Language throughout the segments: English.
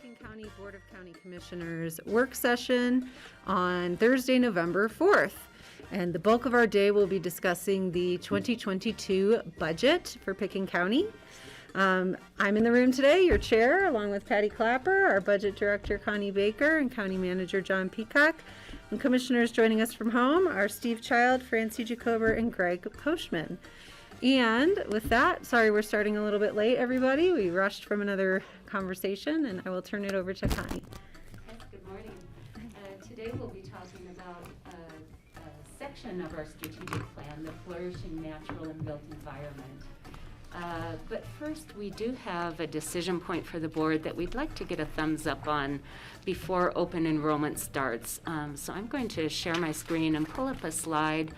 Picking County Board of County Commissioners work session on Thursday, November 4th. And the bulk of our day will be discussing the 2022 budget for Picking County. I'm in the room today, your chair, along with Patty Clapper, our budget director Connie Baker, and county manager John Peacock. And commissioners joining us from home are Steve Child, Francie Jacober, and Greg Postman. And with that, sorry we're starting a little bit late, everybody. We rushed from another conversation, and I will turn it over to Connie. Yes, good morning. Today we'll be talking about a section of our strategic plan, the Flourishing Natural and Built Environment. But first, we do have a decision point for the board that we'd like to get a thumbs up on before open enrollment starts. So I'm going to share my screen and pull up a slide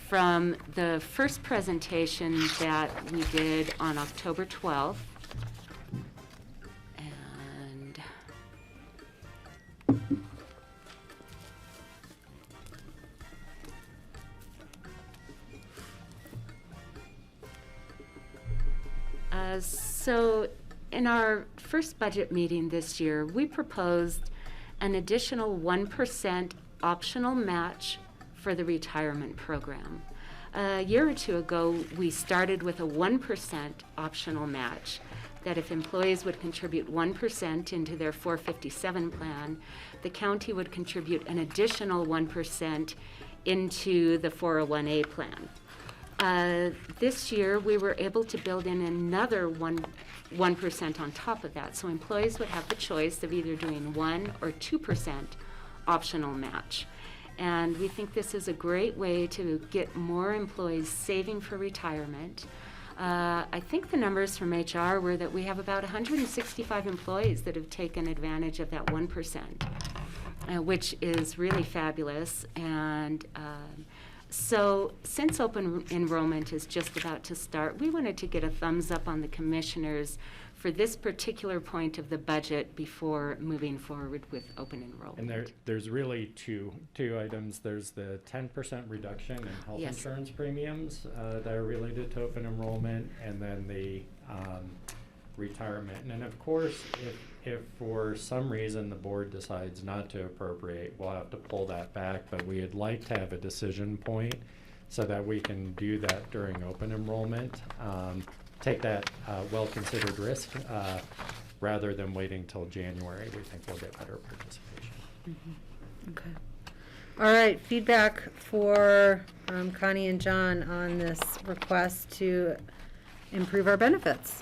from the first presentation that we did on October 12th. So in our first budget meeting this year, we proposed an additional 1% optional match for the retirement program. A year or two ago, we started with a 1% optional match, that if employees would contribute 1% into their 457 plan, the county would contribute an additional 1% into the 401A plan. This year, we were able to build in another 1% on top of that. So employees would have the choice of either doing 1 or 2% optional match. And we think this is a great way to get more employees saving for retirement. I think the numbers from HR were that we have about 165 employees that have taken advantage of that 1%, which is really fabulous. And so since open enrollment is just about to start, we wanted to get a thumbs up on the commissioners for this particular point of the budget before moving forward with open enrollment. And there's really two items. There's the 10% reduction in health Yes. insurance premiums that are related to open enrollment, and then the retirement. And then of course, if for some reason the board decides not to appropriate, we'll have to pull that back, but we'd like to have a decision point so that we can do that during open enrollment. Take that well-considered risk rather than waiting till January. We think we'll get better participation. Mm-hmm. Okay. All right, feedback for Connie and John on this request to improve our benefits.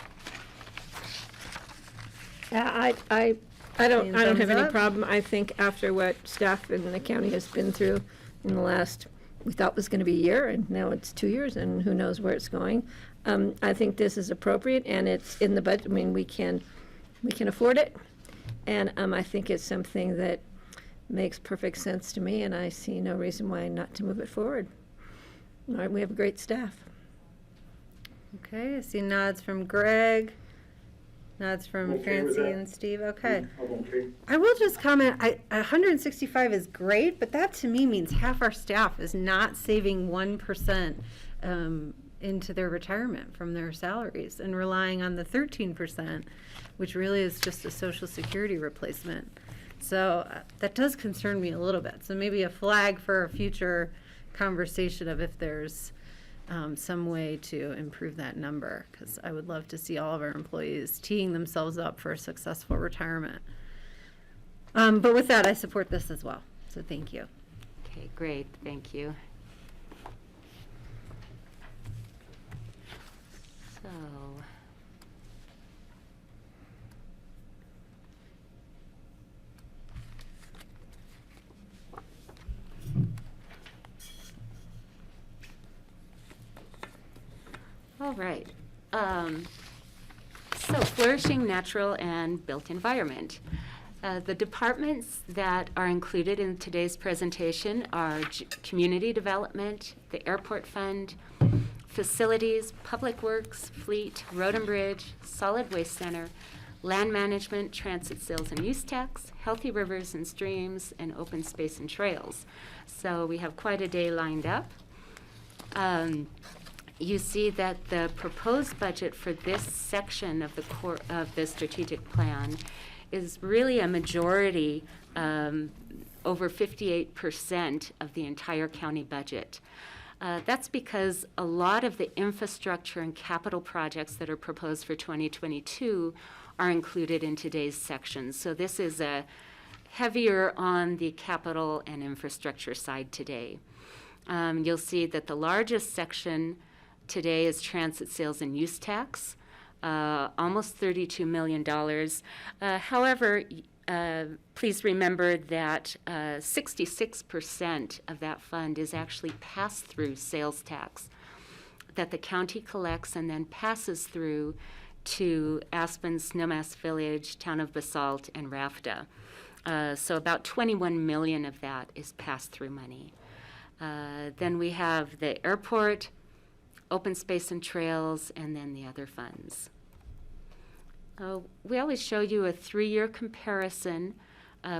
Yeah, I don't have any up? problem. I think after what staff in the county has been through in the last, we thought was going to be a year, and now it's 2 years, and who knows where it's going. I think this is appropriate, and it's in the budget. I mean, we can afford it, and I think it's something that makes perfect sense to me, and I see no reason why not to move it forward. All right, we have a great staff. Okay, I see nods from Greg, nods from Okay Francie with and Steve. Okay. I'm okay. I will just comment, 165 is great, but that to me means half our staff is not saving 1% into their retirement from their salaries and relying on the 13%, which really is just a Social Security replacement. So that does concern me a little bit. So maybe a flag for a future conversation of if there's some way to improve that number, because I would love to see all of our employees teeing themselves up for a successful retirement. But with that, I support this as well. So thank you. Okay, great, thank you. So, all right. So flourishing natural and built environment. The departments that are included in today's presentation are community development, the airport fund, facilities, public works, fleet, road and bridge, solid waste center, land management, transit sales and use tax, healthy rivers and streams, and open space and trails. So we have quite a day lined up. You see that the proposed budget for this section of the strategic plan is really a majority, over 58% of the entire county budget. That's because a lot of the infrastructure and capital projects that are proposed for 2022 are included in today's section. So this is a heavier on the capital and infrastructure side today. You'll see that the largest section today is transit sales and use tax, almost $32 million. However, please remember that 66% of that fund is actually pass-through sales tax that the county collects and then passes through to Aspen, Snowmass Village, Town of Basalt, and RAFTA. So about 21 million of that is pass-through money. Then we have the airport, open space and trails, and then the other funds. We always show you a 3-year comparison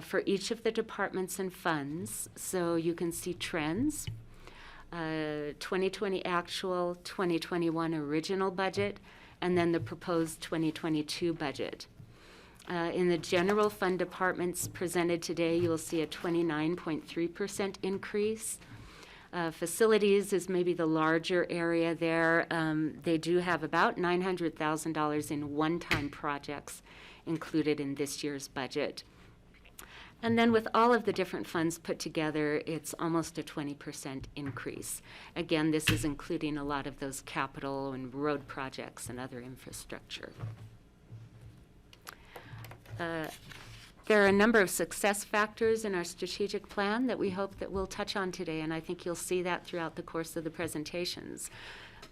for each of the departments and funds, so you can see trends. 2020 actual, 2021 original budget, and then the proposed 2022 budget. In the general fund departments presented today, you'll see a 29.3% increase. Facilities is maybe the larger area there. They do have about $900,000 in one-time projects included in this year's budget. And then with all of the different funds put together, it's almost a 20% increase. Again, this is including a lot of those capital and road projects and other infrastructure. There are a number of success factors in our strategic plan that we hope that we'll touch on today, and I think you'll see that throughout the course of the presentations.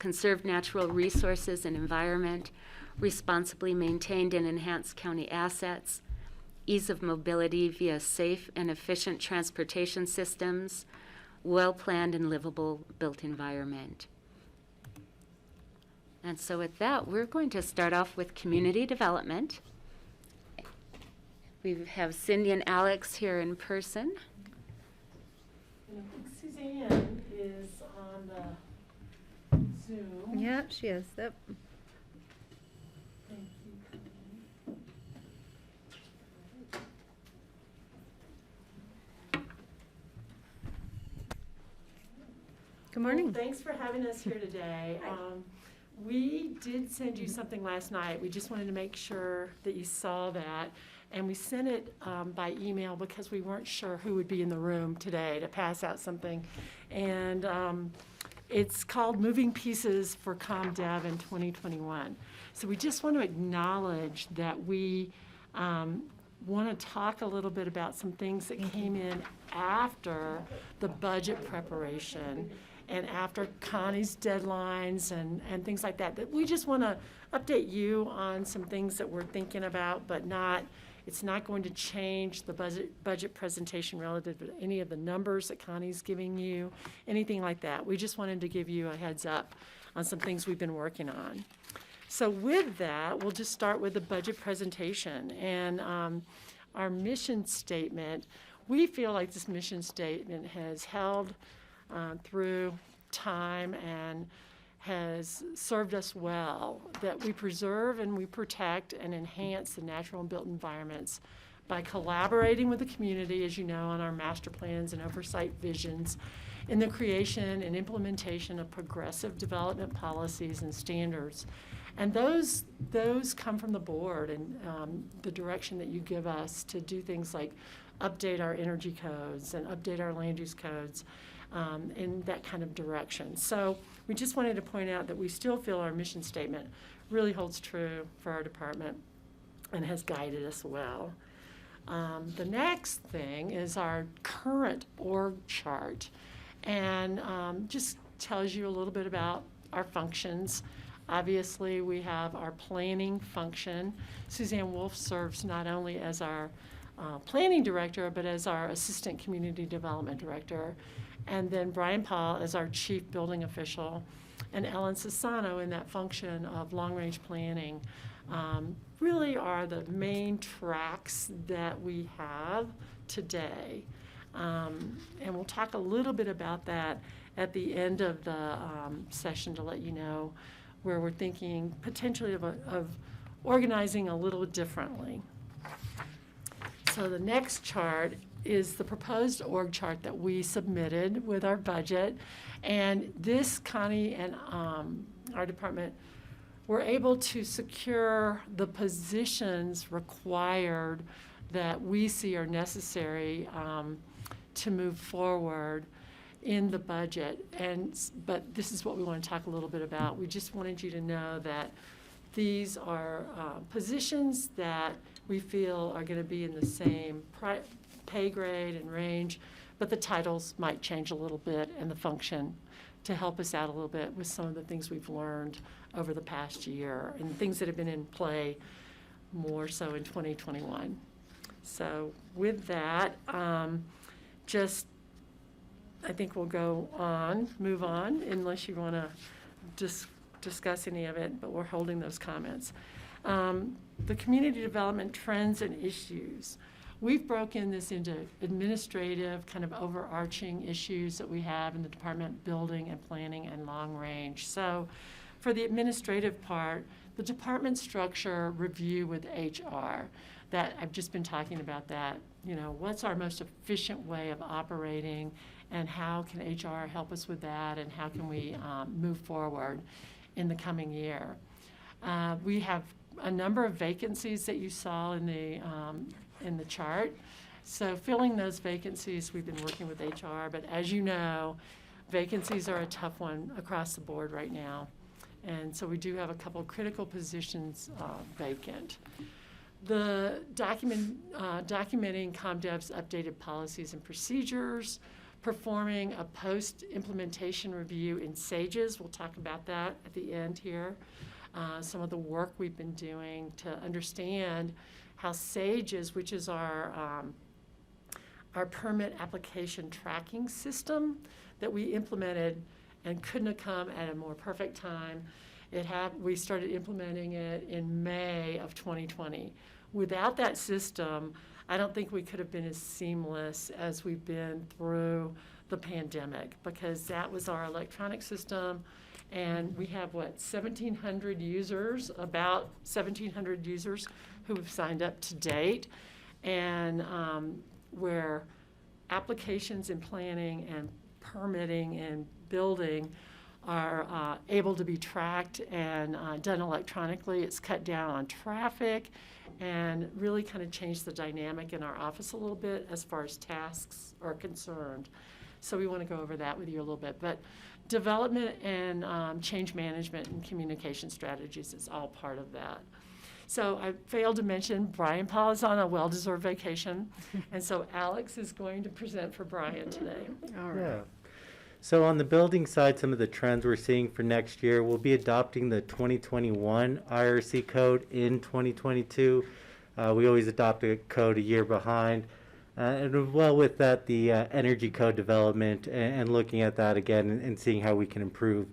Conserve natural resources and environment, responsibly maintained and enhanced county assets, ease of mobility via safe and efficient transportation systems, well-planned and livable built environment. And so with that, we're going to start off with community development. We have Cindy and Alex here in person. And I think Suzanne is on the Zoom. Yeah, she is. Yep. Thank you. Good morning. Well, thanks for having us here today. We did send you something last night. We just wanted to make sure that you saw that. And we sent it by email because we weren't sure who would be in the room today to pass out something. And it's called Moving Pieces for ComDev in 2021. So we just want to acknowledge that we want to talk a little bit about some things that came in after the budget preparation and after Connie's deadlines and things like that. That we just want to update you on some things that we're thinking about, but it's not going to change the budget presentation relative to any of the numbers that Connie's giving you, anything like that. We just wanted to give you a heads up on some things we've been working on. So with that, we'll just start with the budget presentation. And our mission statement, we feel like this mission statement has held through time and has served us well, that we preserve and we protect and enhance the natural and built environments by collaborating with the community, as you know, on our master plans and oversight visions, in the creation and implementation of progressive development policies and standards. And those come from the board and the direction that you give us to do things like update our energy codes and update our land use codes in that kind of direction. So we just wanted to point out that we still feel our mission statement really holds true for our department and has guided us well. The next thing is our current org chart, and just tells you a little bit about our functions. Obviously, we have our planning function. Suzanne Wolf serves not only as our planning director, but as our assistant community development director. And then Brian Paul as our chief building official, and Ellen Sassano in that function of long-range planning. Really are the main tracks that we have today. And we'll talk a little bit about that at the end of the session to let you know where we're thinking potentially of organizing a little differently. So the next chart is the proposed org chart that we submitted with our budget. And this, Connie and our department were able to secure the positions required that we see are necessary to move forward in the budget. But this is what we want to talk a little bit about. We just wanted you to know that these are positions that we feel are going to be in the same pay grade and range, but the titles might change a little bit and the function to help us out a little bit with some of the things we've learned over the past year and things that have been in play more so in 2021. So with that, I think we'll move on, unless you want to discuss any of it, but we're holding those comments. The community development trends and issues. We've broken this into administrative, kind of overarching issues that we have in the department, building and planning and long range. So for the administrative part, the department structure review with HR, that I've just been talking about that. What's our most efficient way of operating, and how can HR help us with that, and how can we move forward in the coming year? We have a number of vacancies that you saw in the chart. So filling those vacancies, we've been working with HR, but as you know, vacancies are a tough one across the board right now. And so we do have a couple critical positions vacant. The documenting ComDev's updated policies and procedures, performing a post-implementation review in SAGES. We'll talk about that at the end here. Some of the work we've been doing to understand how SAGES, which is our permit application tracking system that we implemented and couldn't have come at a more perfect time. We started implementing it in May of 2020. Without that system, I don't think we could have been as seamless as we've been through the pandemic, because that was our electronic system. And we have, 1,700 users, about 1,700 users who have signed up to date, and where applications and planning and permitting and building are able to be tracked and done electronically. It's cut down on traffic and really kind of changed the dynamic in our office a little bit as far as tasks are concerned. So we want to go over that with you a little bit. But development and change management and communication strategies is all part of that. So I failed to mention Brian Paul is on a well-deserved vacation, and so Alex is going to present for Brian today. All right. Yeah. So on the building side, some of the trends we're seeing for next year, we'll be adopting the 2021 IRC code in 2022. We always adopt a code a year behind. And well with that, the energy code development and looking at that again and seeing how we can improve.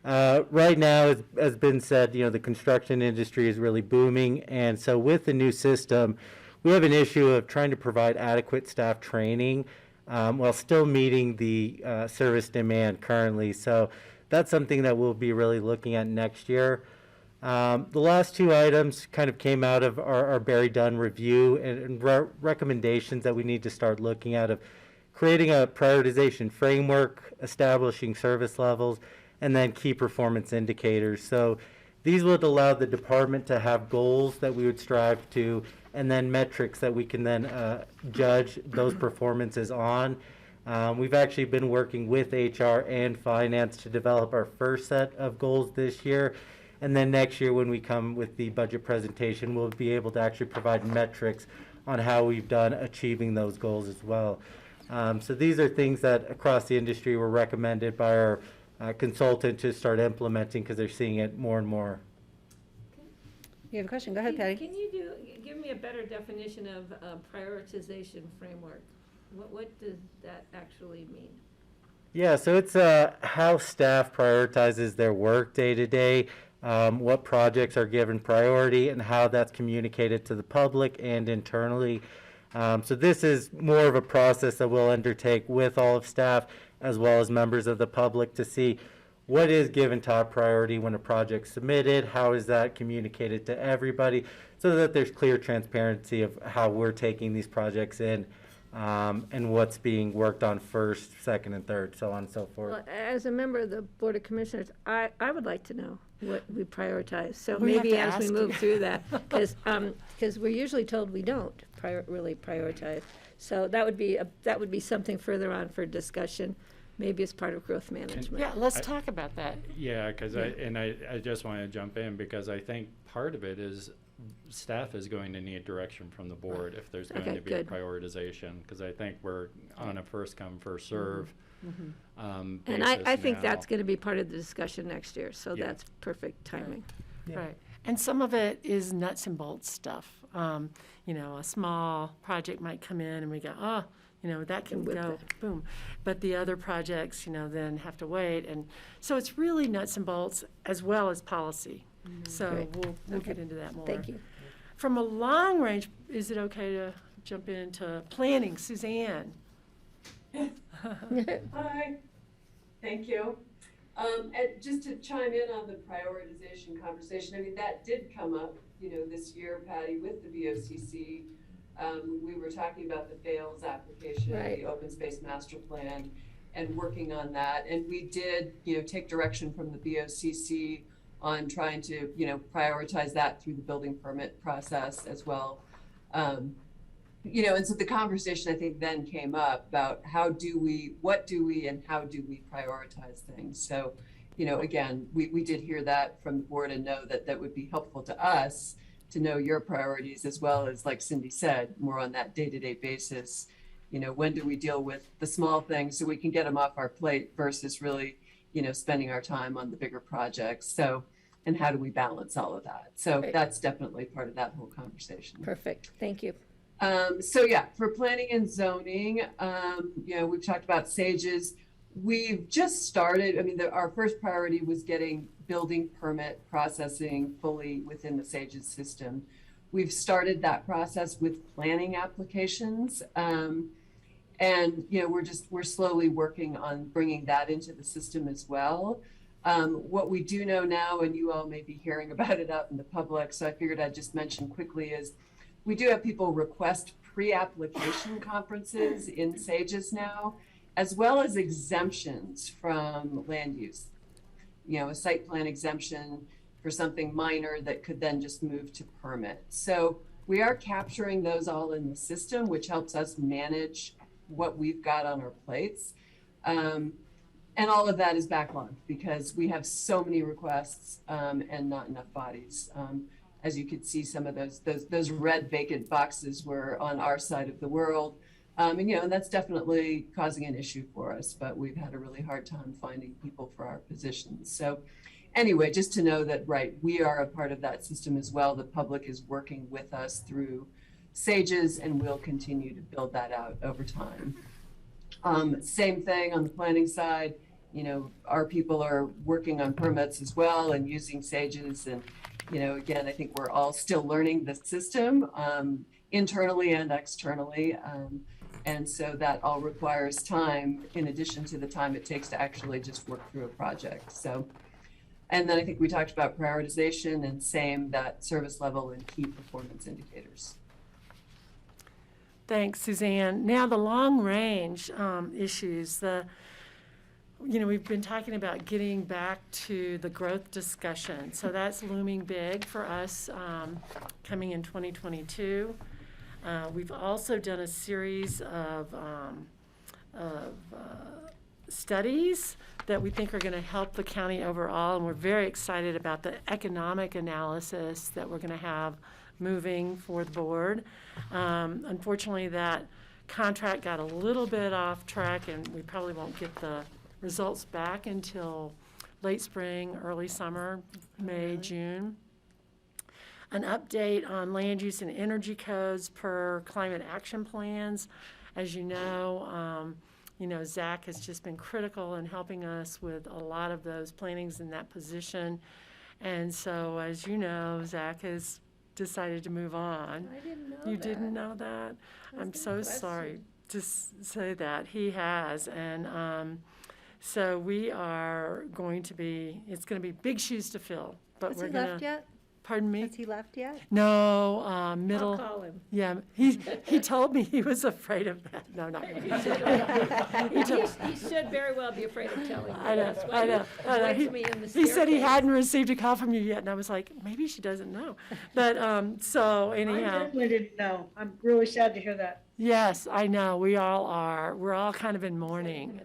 Right now, as has been said, the construction industry is really booming. And so with the new system, we have an issue of trying to provide adequate staff training while still meeting the service demand currently. So that's something that we'll be really looking at next year. The last two items kind of came out of our Barry Dunn review and recommendations that we need to start looking at, of creating a prioritization framework, establishing service levels, and then key performance indicators. So these would allow the department to have goals that we would strive to, and then metrics that we can then judge those performances on. We've actually been working with HR and finance to develop our first set of goals this year. And then next year, when we come with the budget presentation, we'll be able to actually provide metrics on how we've done achieving those goals as well. So these are things that across the industry were recommended by our consultant to start implementing, because they're seeing it more and more. You have a question? Go ahead, Patty. Can you give me a better definition of prioritization framework? What does that actually mean? Yeah, so it's how staff prioritizes their work day to day, what projects are given priority, and how that's communicated to the public and internally. So this is more of a process that we'll undertake with all of staff as well as members of the public to see what is given top priority when a project's submitted, how is that communicated to everybody, so that there's clear transparency of how we're taking these projects in, and what's being worked on first, second, and third, so on and so forth. Well, as a member of the Board of Commissioners, I would like to know what we prioritize. So We have maybe to as we ask move you. through that, because we're usually told we don't really prioritize. So that would be something further on for discussion, maybe as part of growth management. Yeah, let's talk about that. Yeah, because I just want to jump in because I think part of it is staff is going to need direction from the board if there's going Okay, to be a good. prioritization, because I think we're on a first come, first serve. And basis I think now. that's going to be part of the discussion next year, so Yeah. that's perfect timing. Right. And some of it is nuts and bolts stuff. You know, a small project might come in and we go, oh, you know, that can And whip go, it. boom. But the other projects, you know, then have to wait. And so it's really nuts and bolts as well as policy. So Great. we'll get into that more. Thank you. From a long range, is it okay to jump into planning? Suzanne? Hi, thank you. And just to chime in on the prioritization conversation, I mean, that did come up, you know, this year, Patty, with the BOCC. We were talking about the FAILS application, Right. the Open Space Master Plan, and working on that. And we did, you know, take direction from the BOCC on trying to, you know, prioritize that through the building permit process as well. You know, and so the conversation I think then came up about what do we and how do we prioritize things? So, you know, again, we did hear that from the board and know that that would be helpful to us to know your priorities as well as, like Cindy said, more on that day-to-day basis. You know, when do we deal with the small things so we can get them off our plate versus really, you know, spending our time on the bigger projects. So, and how do we balance all of that? So Right. that's definitely part of that whole conversation. Perfect, thank you. So yeah, for planning and zoning, you know, we've talked about SAGES. We've just started, I mean, our first priority was getting building permit processing fully within the SAGES system. We've started that process with planning applications. And, you know, we're slowly working on bringing that into the system as well. What we do know now, and you all may be hearing about it out in the public, so I figured I'd just mention quickly, is we do have people request pre-application conferences in SAGES now, as well as exemptions from land use. You know, a site plan exemption for something minor that could then just move to permit. So we are capturing those all in the system, which helps us manage what we've got on our plates. And all of that is backlogged because we have so many requests and not enough bodies. As you could see, some of those red vacant boxes were on our side of the world. And, you know, that's definitely causing an issue for us, but we've had a really hard time finding people for our positions. So anyway, just to know that, right, we are a part of that system as well. The public is working with us through SAGES and we'll continue to build that out over time. Same thing on the planning side. You know, our people are working on permits as well and using SAGES. And, you know, again, I think we're all still learning the system internally and externally. And so that all requires time in addition to the time it takes to actually just work through a project. So, and then I think we talked about prioritization and same that service level and key performance indicators. Thanks, Suzanne. Now, the long range issues, you know, we've been talking about getting back to the growth discussion. So that's looming big for us coming in 2022. We've also done a series of studies that we think are going to help the county overall, and we're very excited about the economic analysis that we're going to have moving for the board. Unfortunately, that contract got a little bit off track, and we probably won't get the results back until late spring, early summer, May, June. An update on land use and energy codes per climate action plans. As you know, Zach has just been critical in helping us with a lot of those plannings in that position. And so, as you know, Zach has decided to move on. I didn't know You that. didn't know that? That's I'm a so good sorry question. to say that. He has. And So we are going to be, it's going to be big shoes to fill, but Has we're he going to. left yet? Pardon me? Has he left yet? No, I'll middle. call him. Yeah, he told me he was afraid of that. No, not really. He should very well be afraid of telling me. I know, That's I why know, he I know. avoids me in the He said he staircase. hadn't received a call from you yet, and I was like, maybe she doesn't know. But, so I anyhow, definitely didn't know. I'm really sad to hear that. yes, I know, we all are. We're all kind of in mourning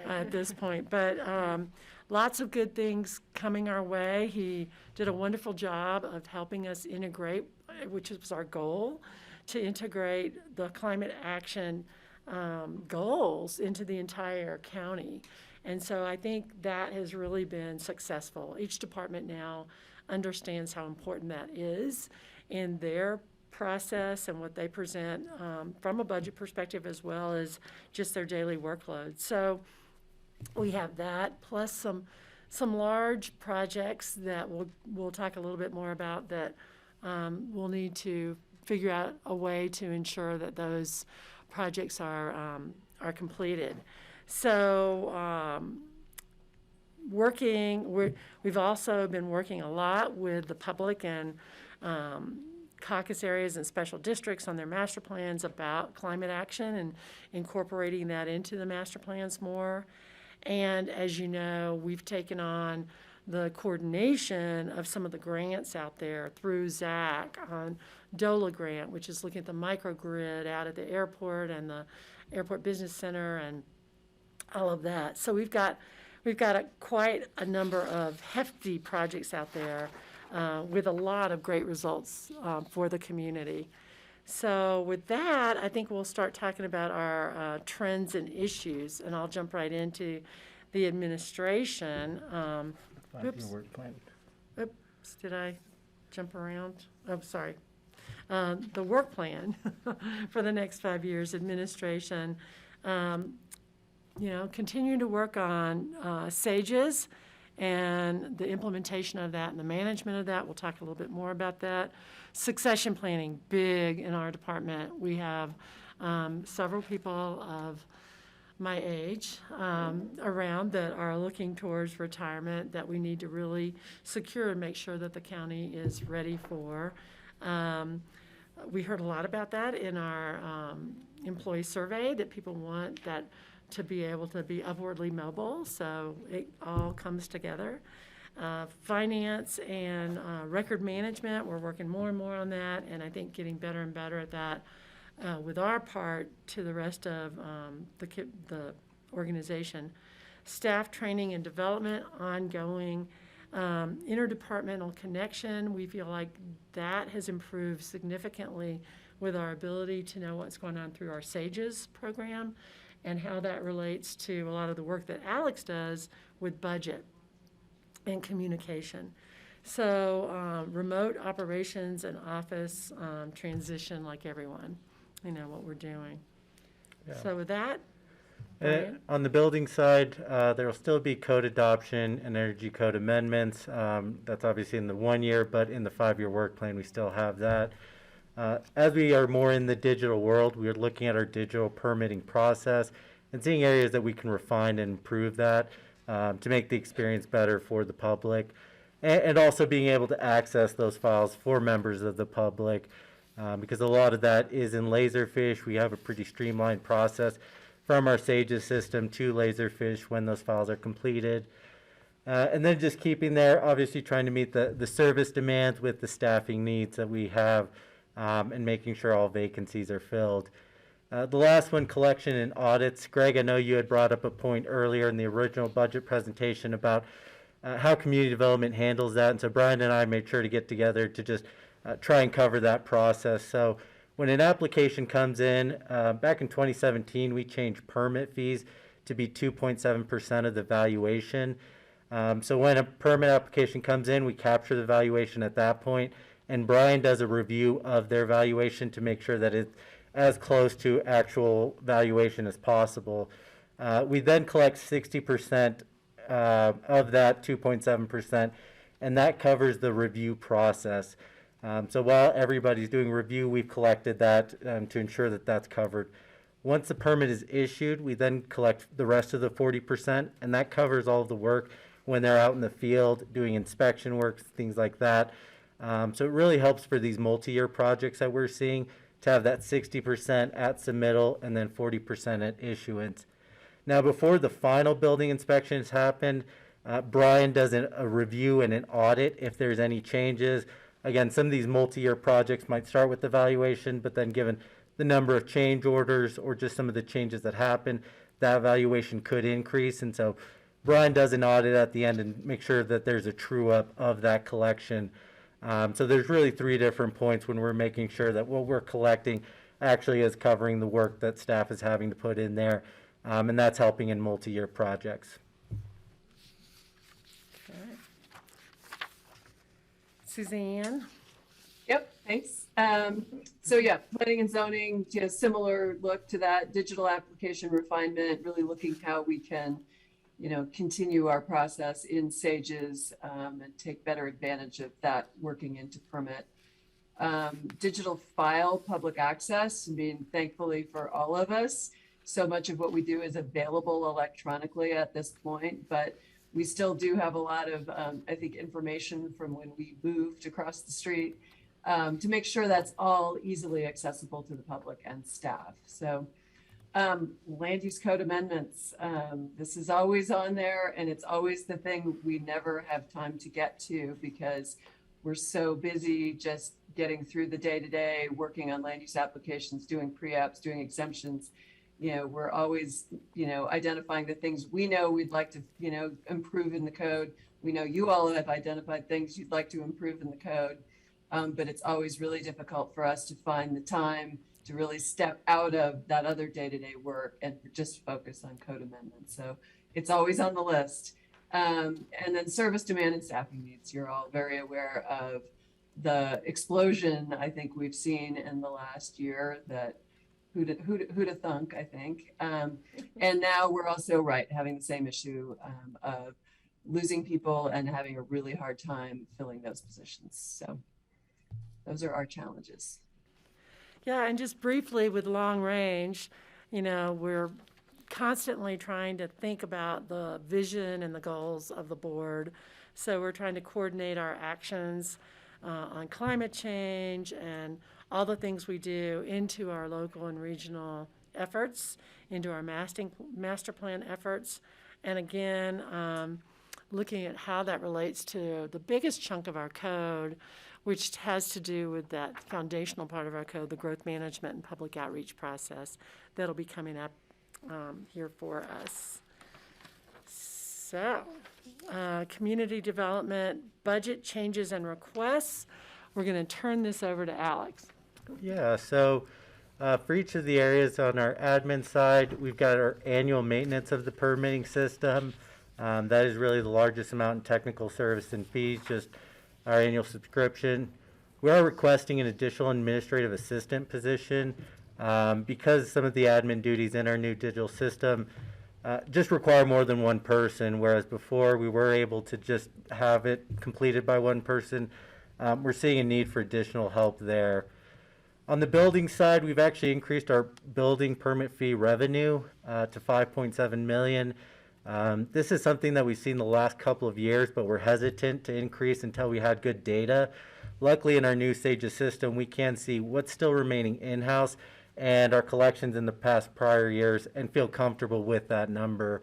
at this point. But lots of good things coming our way. He did a wonderful job of helping us integrate, which was our goal, to integrate the climate action goals into the entire county. And so I think that has really been successful. Each department now understands how important that is in their process and what they present from a budget perspective as well as just their daily workload. So we have that, plus some large projects that we'll talk a little bit more about that we'll need to figure out a way to ensure that those projects are completed. So we've also been working a lot with the public and caucus areas and special districts on their master plans about climate action and incorporating that into the master plans more. And as you know, we've taken on the coordination of some of the grants out there through ZAC on DOLA grant, which is looking at the microgrid out at the airport and the airport business center and all of that. So we've got quite a number of hefty projects out there with a lot of great results for the community. So with that, I think we'll start talking about our trends and issues, and I'll jump right into the administration. Oops. Oops, did I jump around? Oh, sorry. The work plan for the next 5 years, administration. Continuing to work on SAGES and the implementation of that and the management of that. We'll talk a little bit more about that. Succession planning, big in our department. We have several people of my age around that are looking towards retirement that we need to really secure and make sure that the county is ready for. We heard a lot about that in our employee survey, that people want that to be able to be upwardly mobile, so it all comes together. Finance and record management, we're working more and more on that, and I think getting better and better at that with our part to the rest of the organization. Staff training and development, ongoing. Interdepartmental connection, we feel like that has improved significantly with our ability to know what's going on through our SAGES program and how that relates to a lot of the work that Alex does with budget and communication. So remote operations and office transition like everyone, what we're doing. Yeah. So with that, On the building side, there will still be code adoption and energy code amendments. That's obviously in the 1 year, but in the 5-year work plan, we still have that. As we are more in the digital world, we are looking at our digital permitting process and seeing areas that we can refine and improve that to make the experience better for the public, and also being able to access those files for members of the public, because a lot of that is in Laserfish. We have a pretty streamlined process from our SAGES system to Laserfish when those files are completed. And then just keeping there, obviously trying to meet the service demands with the staffing needs that we have, and making sure all vacancies are filled. The last one, collection and audits. Greg, I know you had brought up a point earlier in the original budget presentation about how community development handles that. And so Brian and I made sure to get together to just try and cover that process. So when an application comes in, back in 2017, we changed permit fees to be 2.7% of the valuation. So when a permit application comes in, we capture the valuation at that point, and Brian does a review of their valuation to make sure that it's as close to actual valuation as possible. We then collect 60% of that 2.7%, and that covers the review process. So while everybody's doing review, we've collected that to ensure that that's covered. Once the permit is issued, we then collect the rest of the 40%, and that covers all of the work when they're out in the field doing inspection work, things like that. So it really helps for these multi-year projects that we're seeing to have that 60% at submittal and then 40% at issuance. Now, before the final building inspections happen, Brian does a review and an audit if there's any changes. Again, some of these multi-year projects might start with evaluation, but then given the number of change orders or just some of the changes that happen, that evaluation could increase. And so Brian does an audit at the end and make sure that there's a true up of that collection. So there's really 3 different points when we're making sure that what we're collecting actually is covering the work that staff is having to put in there. And that's helping in multi-year projects. Okay. Suzanne? Yep, thanks. So yeah, planning and zoning, similar look to that digital application refinement, really looking how we can, continue our process in SAGES and take better advantage of that working into permit. Digital file public access, thankfully for all of us, so much of what we do is available electronically at this point, but we still do have a lot of, I think, information from when we moved across the street to make sure that's all easily accessible to the public and staff. So land use code amendments, this is always on there, and it's always the thing we never have time to get to because we're so busy just getting through the day-to-day, working on land use applications, doing pre-apps, doing exemptions. We're always, identifying the things we know we'd like to, improve in the code. We know you all have identified things you'd like to improve in the code. But it's always really difficult for us to find the time to really step out of that other day-to-day work and just focus on code amendments. So it's always on the list. And then service demand and staffing needs. You're all very aware of the explosion I think we've seen in the last year that who'da thunk, I think. And now we're also having the same issue of losing people and having a really hard time filling those positions. So those are our challenges. Yeah, and just briefly with long range, we're constantly trying to think about the vision and the goals of the board. So we're trying to coordinate our actions on climate change and all the things we do into our local and regional efforts, into our master plan efforts. And again, looking at how that relates to the biggest chunk of our code, which has to do with that foundational part of our code, the growth management and public outreach process that'll be coming up here for us. So, community development, budget changes and requests. We're going to turn this over to Alex. Yeah, so for each of the areas on our admin side, we've got our annual maintenance of the permitting system. That is really the largest amount in technical service and fees, just our annual subscription. We are requesting an additional administrative assistant position because some of the admin duties in our new digital system just require more than one person, whereas before we were able to just have it completed by one person. We're seeing a need for additional help there. On the building side, we've actually increased our building permit fee revenue to $5.7 million. This is something that we've seen the last couple of years, but we're hesitant to increase until we had good data. Luckily, in our new SAGES system, we can see what's still remaining in-house and our collections in the past prior years and feel comfortable with that number.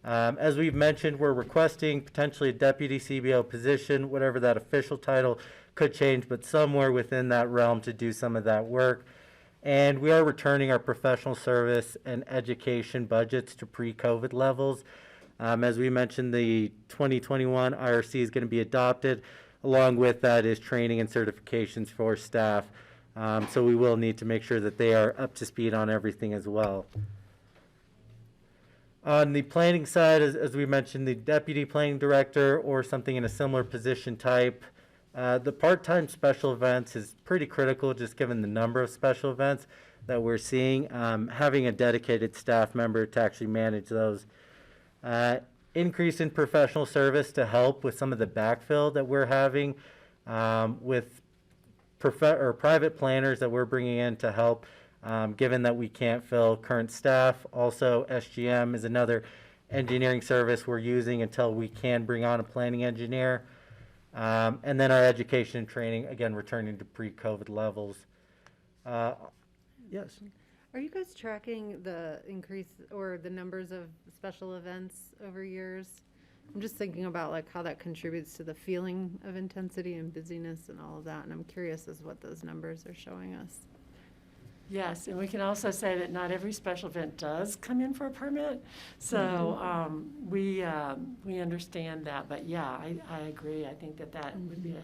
As we've mentioned, we're requesting potentially a deputy CBO position, whatever that official title could change, but somewhere within that realm to do some of that work. And we are returning our professional service and education budgets to pre-COVID levels. As we mentioned, the 2021 IRC is going to be adopted. Along with that is training and certifications for staff. So we will need to make sure that they are up to speed on everything as well. On the planning side, as we mentioned, the deputy planning director or something in a similar position type. The part-time special events is pretty critical just given the number of special events that we're seeing. Having a dedicated staff member to actually manage those. Increase in professional service to help with some of the backfill that we're having with private planners that we're bringing in to help given that we can't fill current staff. Also, SGM is another engineering service we're using until we can bring on a planning engineer. And then our education and training, again, returning to pre-COVID levels. Yes. Are you guys tracking the increase or the numbers of special events over years? I'm just thinking about like how that contributes to the feeling of intensity and busyness and all of that, and I'm curious as what those numbers are showing us. Yes, and we can also say that not every special event does come in for a permit. So we understand that, but yeah, I agree. I think that would be a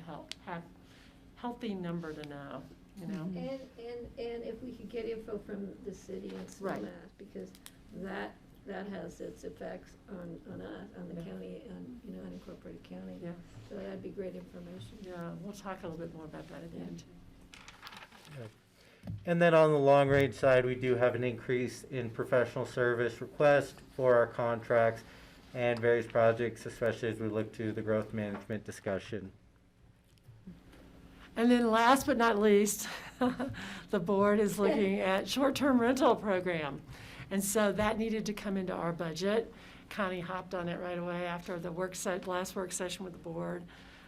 healthy number to know, you know? And if we could get info from the city and Right. SLMAS, because that has its effects on us, on the Yeah. county, and, you know, unincorporated county. Yeah. So that'd be great information. Yeah, we'll talk a little bit more about that at the end too. And then on the long range side, we do have an increase in professional service requests for our contracts and various projects, especially as we look to the growth management discussion. And then last but not least, the board is looking at short-term rental program. And so that needed to come into our budget. Connie hopped on it right away after the last work session with the board.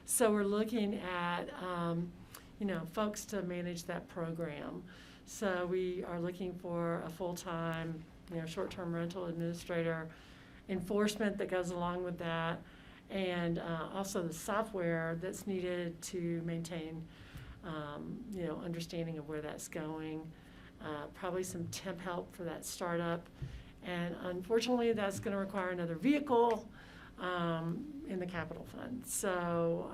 So we're looking at, folks to manage that program. So we are looking for a full-time, short-term rental administrator, enforcement that goes along with that, and also the software that's needed to maintain, understanding of where that's going. Probably some temp help for that startup. And unfortunately, that's going to require another vehicle in the capital fund. So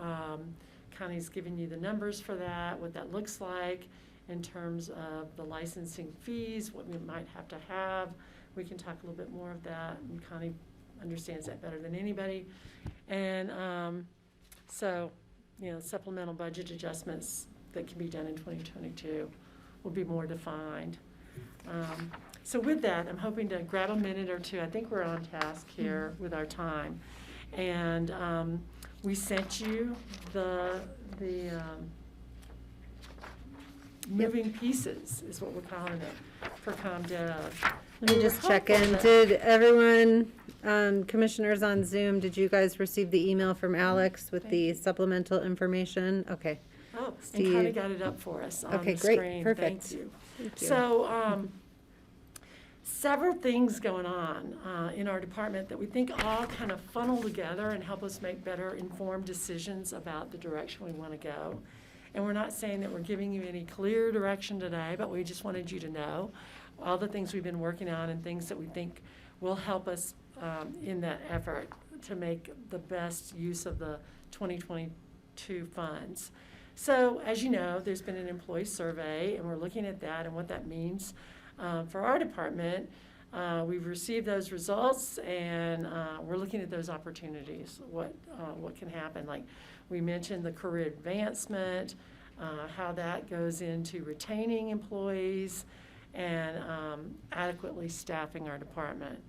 Connie's giving you the numbers for that, what that looks like in terms of the licensing fees, what we might have to have. We can talk a little bit more of that, and Connie understands that better than anybody. And supplemental budget adjustments that can be done in 2022 will be more defined. So with that, I'm hoping to grab a minute or two. I think we're on task here with our time. And we sent you the moving pieces is what we're calling it for ComDev. Let me just check in. Did everyone, commissioners on Zoom, did you guys receive the email from Alex with the supplemental information? Okay. Oh, and Steve. Connie got it up for us on Okay, the great. screen. Perfect. Thank you. Thank you. So, several things going on in our department that we think all kind of funnel together and help us make better informed decisions about the direction we want to go. And we're not saying that we're giving you any clear direction today, but we just wanted you to know all the things we've been working on and things that we think will help us in that effort to make the best use of the 2022 funds. So, as you know, there's been an employee survey, and we're looking at that and what that means for our department. We've received those results, and we're looking at those opportunities, what can happen. Like we mentioned, the career advancement, how that goes into retaining employees and adequately staffing our department.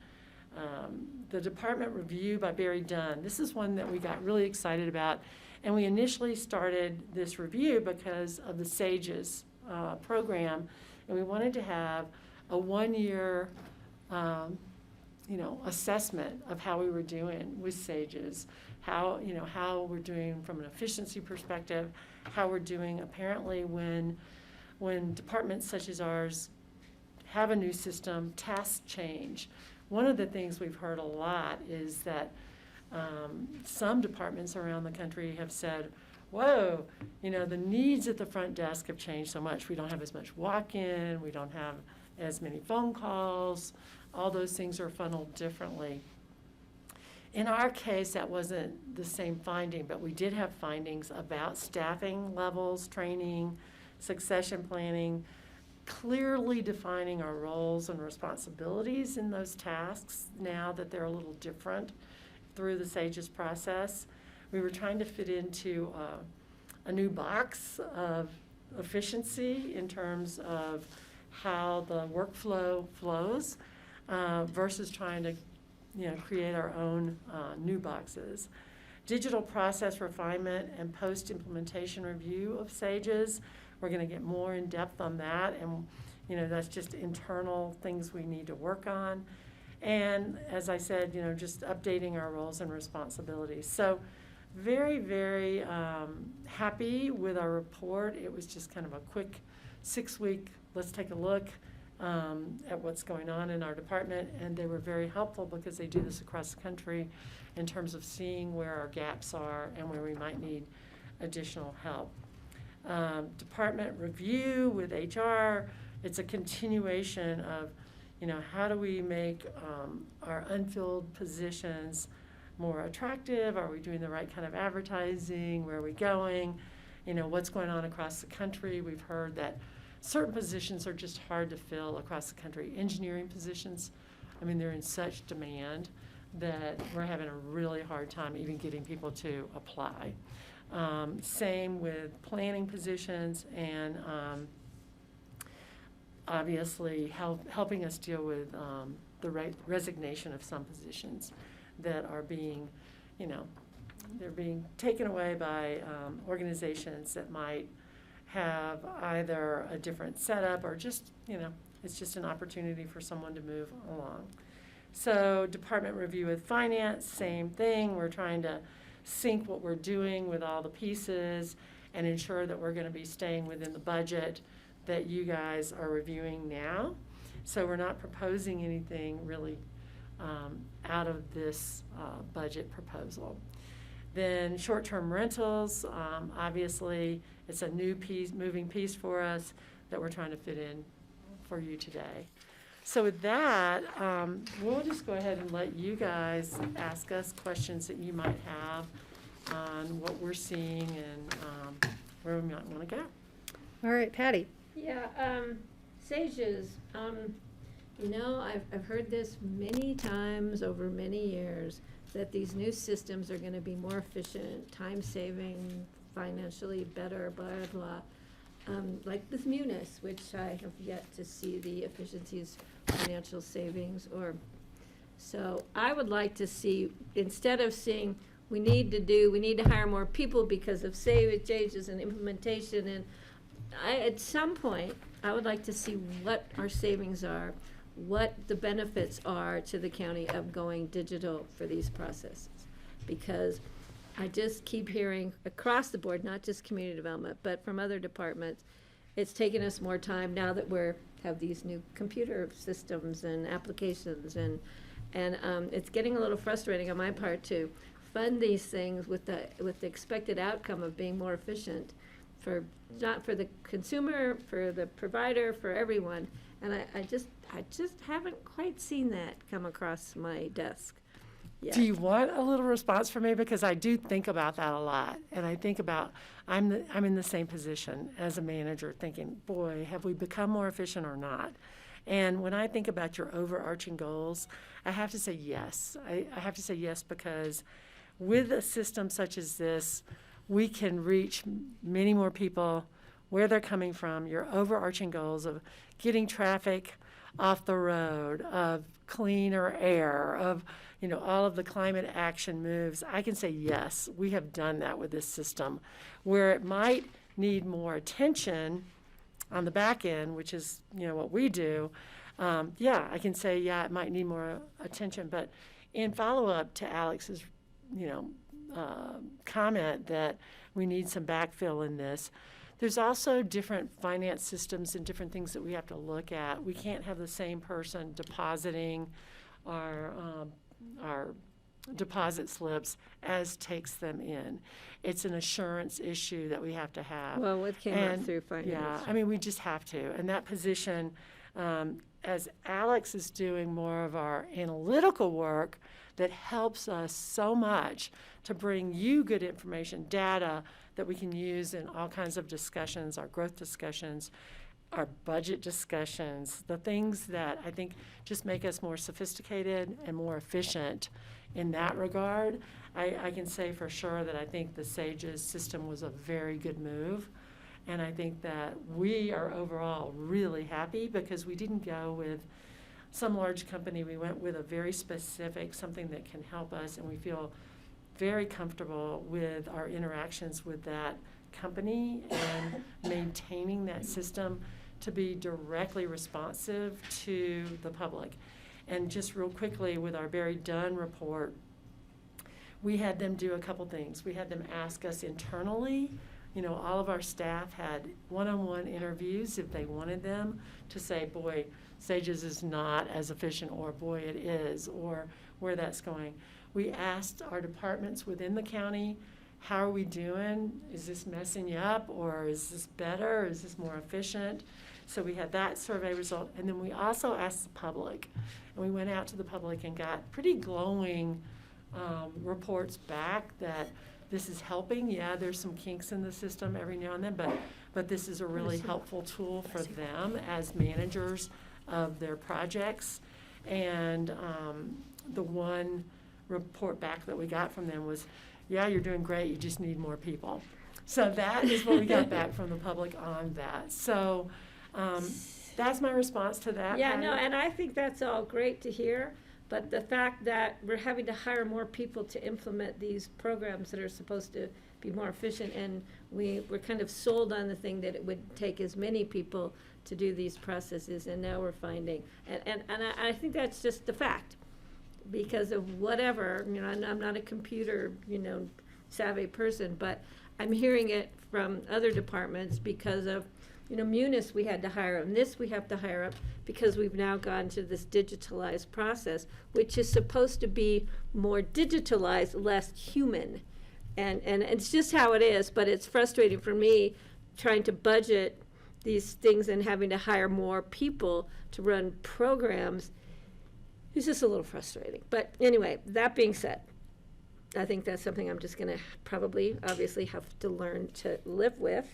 The department review by Barry Dunn. This is one that we got really excited about. And we initially started this review because of the SAGES program, and we wanted to have a one-year, assessment of how we were doing with SAGES, how we're doing from an efficiency perspective, how we're doing apparently when departments such as ours have a new system, tasks change. One of the things we've heard a lot is that some departments around the country have said, whoa, the needs at the front desk have changed so much. We don't have as much walk-in, we don't have as many phone calls, all those things are funneled differently. In our case, that wasn't the same finding, but we did have findings about staffing levels, training, succession planning, clearly defining our roles and responsibilities in those tasks now that they're a little different through the SAGES process. We were trying to fit into a new box of efficiency in terms of how the workflow flows versus trying to create our own new boxes. Digital process refinement and post-implementation review of SAGES. We're going to get more in depth on that, and that's just internal things we need to work on. And as I said, just updating our roles and responsibilities. So very, very happy with our report. It was just kind of a quick 6-week, let's take a look at what's going on in our department. And they were very helpful because they do this across the country in terms of seeing where our gaps are and where we might need additional help. Department review with HR, it's a continuation of, how do we make our unfilled positions more attractive? Are we doing the right kind of advertising? Where are we going? What's going on across the country? We've heard that certain positions are just hard to fill across the country. Engineering positions, they're in such demand that we're having a really hard time even getting people to apply. Same with planning positions and obviously helping us deal with the resignation of some positions that are being, they're being taken away by organizations that might have either a different setup or just, it's just an opportunity for someone to move along. So department review with finance, same thing. We're trying to sync what we're doing with all the pieces and ensure that we're going to be staying within the budget that you guys are reviewing now. So we're not proposing anything really out of this budget proposal. Then short-term rentals, obviously it's a new moving piece for us that we're trying to fit in for you today. So with that, we'll just go ahead and let you guys ask us questions that you might have on what we're seeing and where we might want to go. All right, Patty. Yeah, SAGES, I've heard this many times over many years, that these new systems are gonna be more efficient, time-saving, financially better, blah, blah. Like with Munis, which I have yet to see the efficiencies, financial savings, so I would like to see, instead of seeing, we need to hire more people because of SAGES and implementation, and at some point, I would like to see what our savings are, what the benefits are to the county of going digital for these processes. Because I just keep hearing across the board, not just community development, but from other departments, it's taken us more time now that have these new computer systems and applications, and it's getting a little frustrating on my part to fund these things with the expected outcome of being more efficient not for the consumer, for the provider, for everyone. And I just haven't quite seen that come across my desk yet. Do you want a little response from me? Because I do think about that a lot. And I think about, I'm in the same position as a manager thinking, boy, have we become more efficient or not? And when I think about your overarching goals, I have to say yes. I have to say yes because with a system such as this, we can reach many more people where they're coming from, your overarching goals of getting traffic off the road, of cleaner air, of all of the climate action moves. I can say yes, we have done that with this system. Where it might need more attention on the back end, which is what we do, I can say it might need more attention. But in follow-up to Alex's comment that we need some backfill in this. There's also different finance systems and different things that we have to look at. We can't have the same person depositing our deposit slips as takes them in. It's an assurance issue that we have to have. Well, what came up through finance? Yeah, we just have to. And that position, as Alex is doing more of our analytical work, that helps us so much to bring you good information, data that we can use in all kinds of discussions, our growth discussions, our budget discussions, the things that I think just make us more sophisticated and more efficient in that regard. I can say for sure that I think the SAGES system was a very good move. And I think that we are overall really happy because we didn't go with some large company. We went with a very specific, something that can help us, and we feel very comfortable with our interactions with that company and maintaining that system to be directly responsive to the public. And just real quickly, with our Barry Dunn report, we had them do a couple things. We had them ask us internally, all of our staff had one-on-one interviews if they wanted them to say, boy, Sages is not as efficient, or boy, it is, or where that's going. We asked our departments within the county, how are we doing? Is this messing you up, or is this better? Is this more efficient? So we had that survey result, and then we also asked the public. And we went out to the public and got pretty glowing reports back that this is helping. Yeah, there's some kinks in the system every now and then, but this is a really helpful tool for them as managers of their projects. And the one report back that we got from them was, yeah, you're doing great, you just need more people. So that is what we got back from the public on that. So that's my response to that. Yeah, Patty. no, and I think that's all great to hear, but the fact that we're having to hire more people to implement these programs that are supposed to be more efficient, and we're kind of sold on the thing that it would take as many people to do these processes, and now we're finding, and I think that's just the fact, because of whatever, I'm not a computer, savvy person, but I'm hearing it from other departments because of, Munis, we had to hire them. This we have to hire up because we've now gone to this digitalized process, which is supposed to be more digitalized, less human. And it's just how it is, but it's frustrating for me trying to budget these things and having to hire more people to run programs. It's just a little frustrating. But anyway, that being said, I think that's something I'm just going to probably, obviously, have to learn to live with.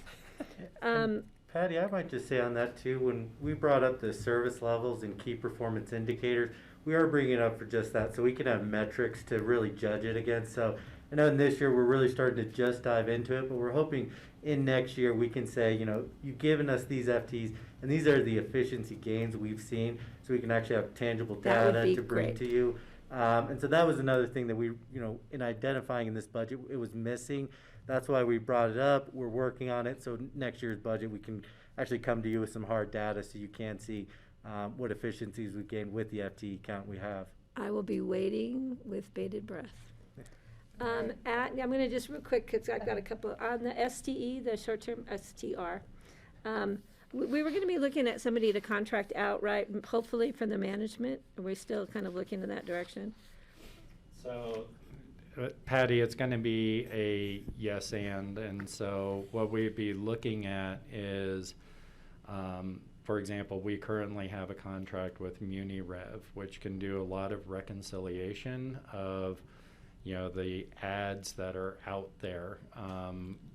Patty, I might just say on that too, when we brought up the service levels and key performance indicators, we are bringing it up for just that, so we can have metrics to really judge it against. So I know in this year we're really starting to just dive into it, but we're hoping in next year we can say, you've given us these FTs, and these are the efficiency gains we've seen, so we can actually have tangible That would data be to bring great. to you. And so that was another thing that we, in identifying in this budget, it was missing. That's why we brought it up. We're working on it, so next year's budget we can actually come to you with some hard data so you can see what efficiencies we gained with the FTE count we have. I will be waiting with bated breath. I'm going to just real quick, because I've got a couple, on the STE, the short-term STR. We were going to be looking at somebody to contract out, right, hopefully from the management. Are we still kind of looking in that direction? So, Patty, it's going to be a yes and so what we'd be looking at is, for example, we currently have a contract with MuniRev, which can do a lot of reconciliation of, the ads that are out there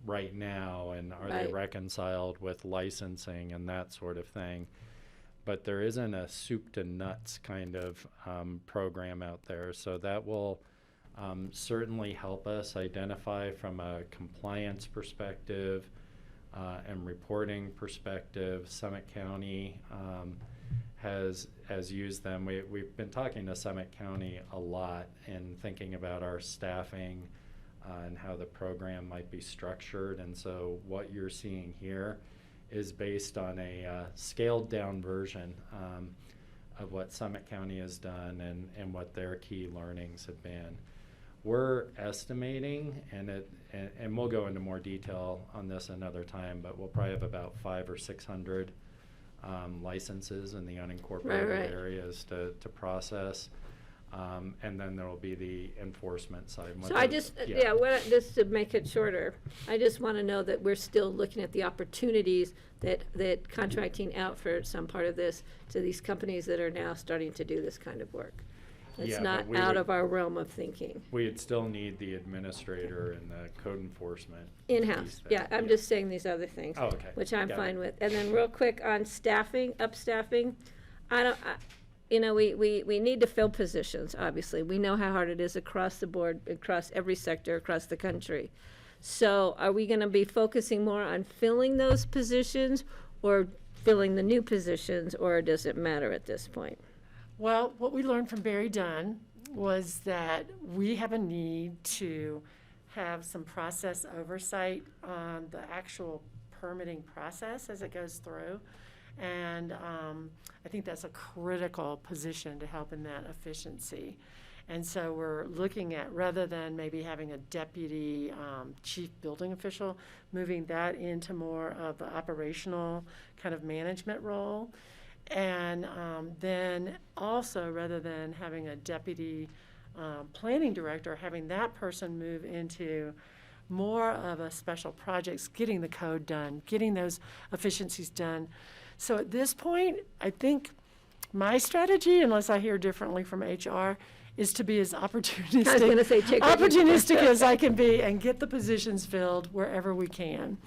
right now, and are they Right. reconciled with licensing and that sort of thing. But there isn't a soup to nuts kind of program out there, so that will certainly help us identify from a compliance perspective and reporting perspective. Summit County has used them. We've been talking to Summit County a lot and thinking about our staffing and how the program might be structured. And so what you're seeing here is based on a scaled down version of what Summit County has done and what their key learnings have been. We're estimating, and we'll go into more detail on this another time, but we'll probably have about 500 or 600 licenses in the unincorporated Right. areas to process. And then there will be the enforcement side. So I just, just to make it shorter, I just want to know that we're still looking at the opportunities that contracting out for some part of this to these companies that are now starting to do this kind of work. It's Yeah, not but we out would- of our realm of thinking. We'd still need the administrator and the code enforcement. In-house, piece there. yeah, I'm just saying these other things. Oh, okay. Which I'm Got it. fine with. And then real quick on staffing, upstaffing, we need to fill positions, obviously. We know how hard it is across the board, across every sector, across the country. So are we gonna be focusing more on filling those positions or filling the new positions, or does it matter at this point? Well, what we learned from Barry Dunn was that we have a need to have some process oversight on the actual permitting process as it goes through. And I think that's a critical position to help in that efficiency. And so we're looking at, rather than maybe having a deputy chief building official, moving that into more of an operational kind of management role. And then also, rather than having a deputy planning director, having that person move into more of a special projects, getting the code done, getting those efficiencies done. So at this point, I think my strategy, unless I hear differently from HR, is to be as opportunistic, I was gonna say, take what you- opportunistic as I can be and get the positions filled wherever we can.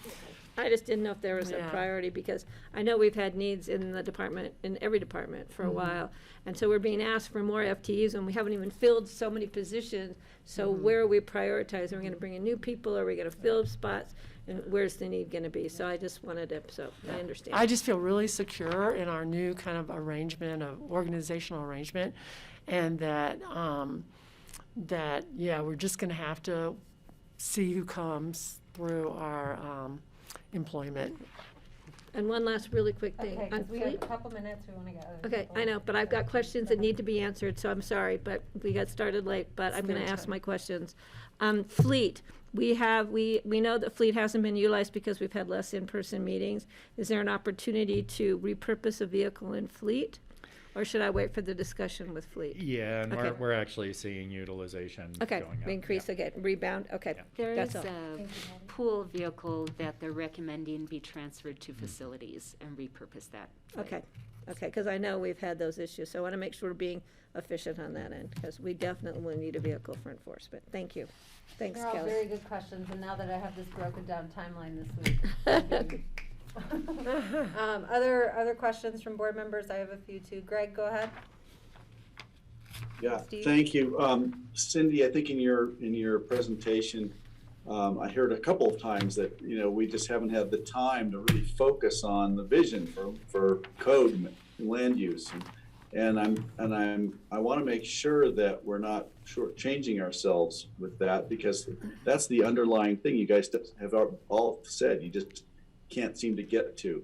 I just didn't know if there was a Yeah. priority, because I know we've had needs in the department, in every department for a while. And so we're being asked for more FTEs, and we haven't even filled so many positions. So where are we prioritizing? Are we gonna bring in new people? Are we gonna fill spots? And where's the need gonna be? So I just wanted to, so I understand. I just feel really secure in our new kind of arrangement, of organizational arrangement, and that, yeah, we're just gonna have to see who comes through our employment. And one last really quick thing. Okay, On 'cause we have a fleet- couple minutes, we want to get other Okay, people. I know, but I've got questions that need to be answered, so I'm sorry, but we got started late, but I'm gonna It's ask time. my questions. Fleet, we know that fleet hasn't been utilized because we've had less in-person meetings. Is there an opportunity to repurpose a vehicle in fleet? Or should I wait for the discussion with fleet? Yeah, and Okay. we're actually seeing utilization Okay, going up. increase Yeah. again, rebound, okay, Yeah. There that's is all. a pool vehicle that they're recommending be transferred to facilities and repurpose that. Okay, because I know we've had those issues, so I want to make sure we're being efficient on that end, because we definitely will need a vehicle for enforcement. Thank you. Thanks, They're all Kelly. very good questions, and now that I have this broken down timeline this week. Other questions from board members? I have a few too. Greg, go ahead. Yeah, Steve? thank you. Cindy, I think in your presentation, I heard a couple of times that, we just haven't had the time to really focus on the vision for code and land use. And I want to make sure that we're not shortchanging ourselves with that, because that's the underlying thing you guys have all said, you just can't seem to get to.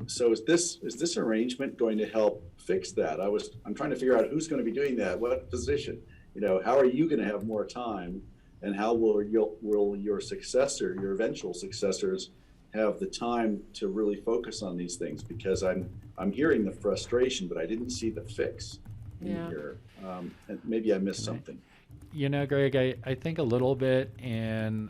So is this arrangement going to help fix that? I'm trying to figure out who's going to be doing that, what position, how are you going to have more time, and how will your successor, your eventual successors, have the time to really focus on these things? Because I'm hearing the frustration, but I didn't see the fix in Yeah. here. And maybe I missed something. Greg, I think a little bit in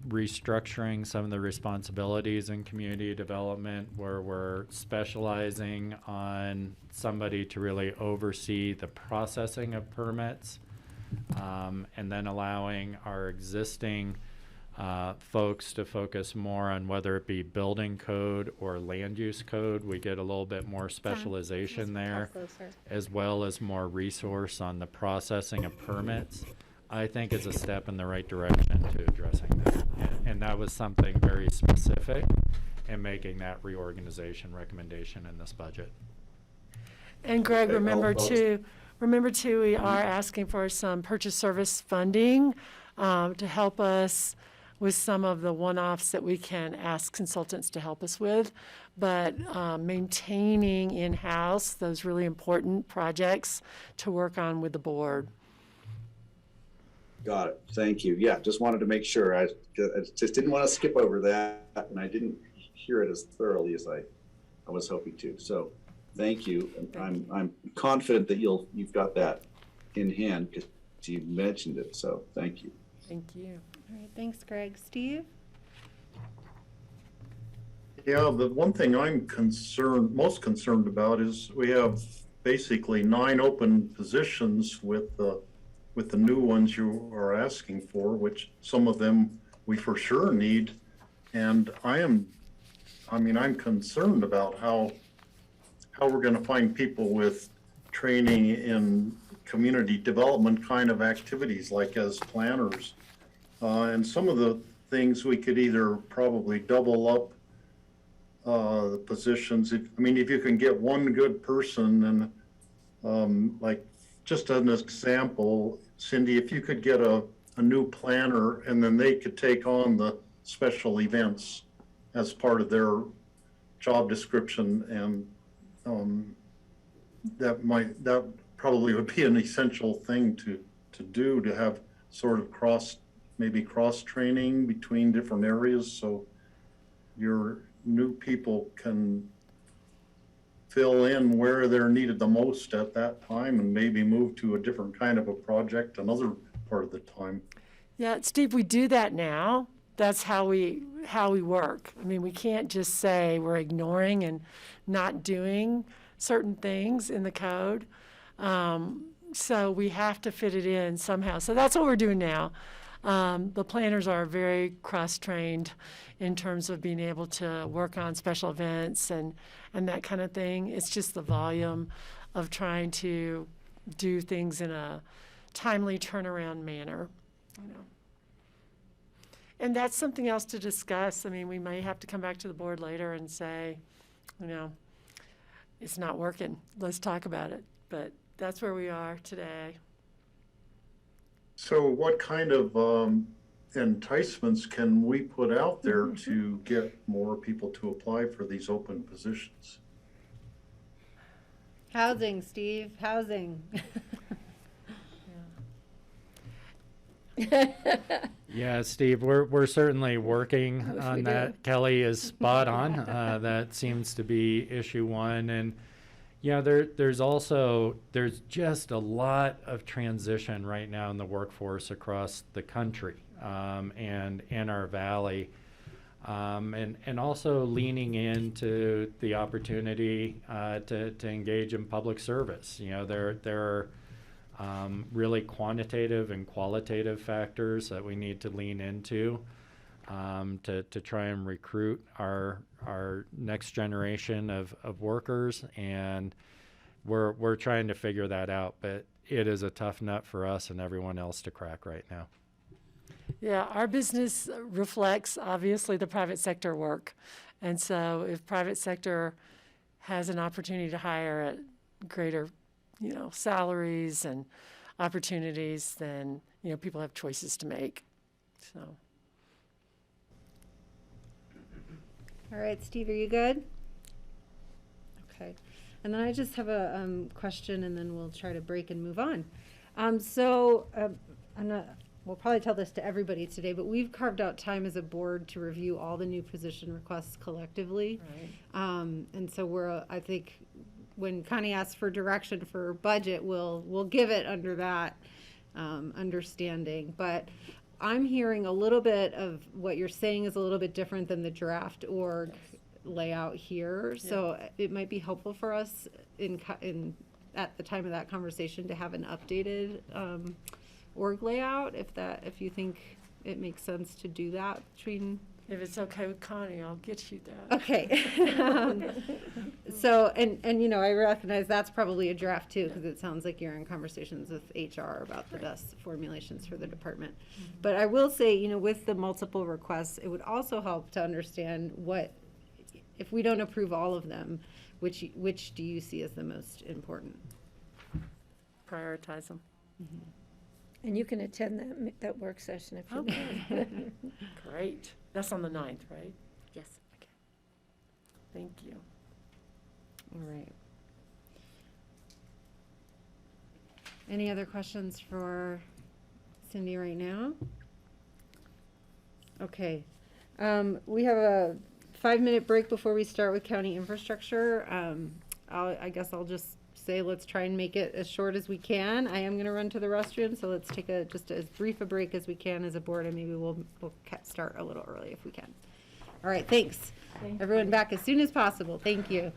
restructuring some of the responsibilities in community development, where we're specializing on somebody to really oversee the processing of permits, and then allowing our existing folks to focus more on whether it be building code or land use code. We get a little bit more specialization there, as well as more resource on the processing of permits. I think is a step in the right direction to addressing that. And that was something very specific in making that reorganization recommendation in this budget. And Greg, Okay, remember I'll- too, we are asking for some purchase service funding to help us with some of the one-offs that we can ask consultants to help us with. But maintaining in-house those really important projects to work on with the board. Got it. Thank you. Yeah, just wanted to make sure. I just didn't want to skip over that, and I didn't hear it as thoroughly as I was hoping to. So, thank you. And I'm confident that you've got that in hand, because you mentioned it. So, thank you. Thank you. All right, thanks, Greg. Steve? Yeah, the one thing I'm most concerned about is we have basically 9 open positions with the new ones you are asking for, which some of them we for sure need. And I'm concerned about how we're going to find people with training in community development kind of activities, like as planners. And some of the things we could either probably double up the positions. If you can get one good person, and like just an example, Cindy, if you could get a new planner, and then they could take on the special events as part of their job description, and that probably would be an essential thing to do, to have sort of maybe cross training between different areas, so your new people can fill in where they're needed the most at that time, and maybe move to a different kind of a project another part of the time. Yeah, Steve, we do that now. That's how we work. I mean, we can't just say we're ignoring and not doing certain things in the code. So we have to fit it in somehow. So that's what we're doing now. The planners are very cross-trained in terms of being able to work on special events and that kind of thing. It's just the volume of trying to do things in a timely turnaround manner, you know. And that's something else to discuss. I mean, we may have to come back to the board later and say, you know, it's not working. Let's talk about it. But that's where we are today. So what kind of enticements can we put out there to get more people to apply for these open positions? Housing, Steve, housing. Yeah, Steve, we're certainly working on that. Kelly is spot on. That seems to be issue one. And yeah, there's just a lot of transition right now in the workforce across the country, and in our valley, and also leaning into the opportunity to engage in public service. You know, there are really quantitative and qualitative factors that we need to lean into to try and recruit our next generation of workers, and we're trying to figure that out, but it is a tough nut for us and everyone else to crack right now. Yeah, our business reflects obviously the private sector work. And so if private sector has an opportunity to hire at greater, you know, salaries and opportunities, then, you know, people have choices to make. So. All right, Steve, are you good? Okay. And then I just have a question, and then we'll try to break and move on. We'll probably tell this to everybody today, but we've carved out time as a board to review all the new position requests collectively. Right. And so I think when Connie asks for direction for budget, we'll give it under that understanding. But I'm hearing a little bit of what you're saying is a little bit different than the draft org layout here. Yeah. So it might be helpful for us at the time of that conversation to have an updated org layout, if you think it makes sense to do that between. If it's okay with Connie, I'll get you that. Okay. So, and you know, I recognize that's probably a draft too, because it sounds like you're in conversations with HR about the best formulations for the department. Mm-hmm. But I will say, you know, with the multiple requests, it would also help to understand if we don't approve all of them, which do you see as the most important? Prioritize them. Mm-hmm. And you can attend that work session if you Okay. want. Great. That's on the 9th, right? Yes. Okay. Thank you. All right. Any other questions for Cindy right now? Okay. We have a 5-minute break before we start with county infrastructure. I guess I'll just say let's try and make it as short as we can. I am going to run to the restroom, so let's take just as brief a break as we can as a board, and maybe we'll start a little early if we can. All right, thanks. Everyone back as soon as possible. Thank you.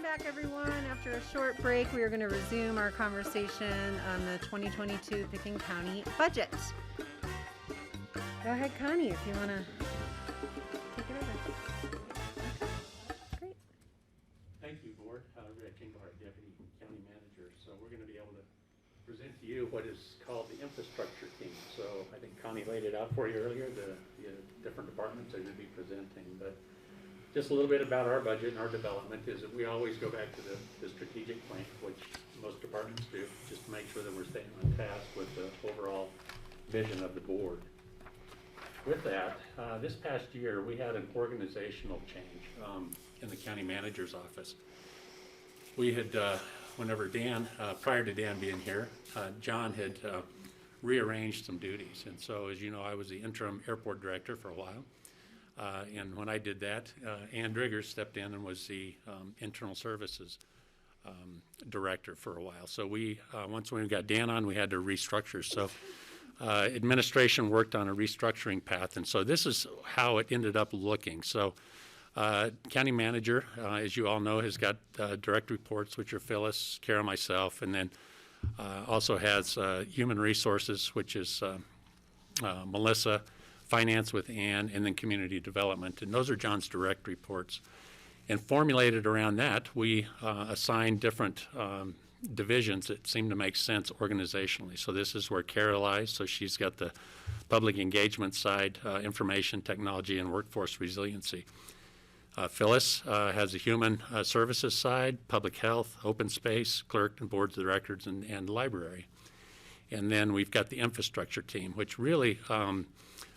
back, everyone. After a short break, we are going to resume our conversation on the 2022 Pickens County budget. Go ahead, Connie, if you want to take it over. Okay, great. Thank you, Board. Rick Engelhardt, Deputy County Manager. So we're going to be able to present to you what is called the infrastructure team. So I think Connie laid it out for you earlier, the different departments are going to be presenting. But just a little bit about our budget and our development is that we always go back to the strategic plan, which most departments do, just to make sure that we're staying on task with the overall vision of the board. With that, this past year, we had an organizational change in the county manager's office. We had, whenever Dan, prior to Dan being here, John had rearranged some duties. And so, as you know, I was the interim airport director for a while. And when I did that, Ann Driggers stepped in and was the internal services director for a while. So we, once we got Dan on, we had to restructure. So administration worked on a restructuring path, and so this is how it ended up looking. So county manager, as you all know, has got direct reports, which are Phyllis, Kara, myself, and then also has human resources, which is Melissa, finance with Ann, and then community development. And those are John's direct reports. And formulated around that, we assigned different divisions that seem to make sense organizationally. So this is where Kara lies. So she's got the public engagement side, information technology, and workforce resiliency. Phyllis has the human services side, public health, open space, clerk and boards of directors, and library. And then we've got the infrastructure team, which really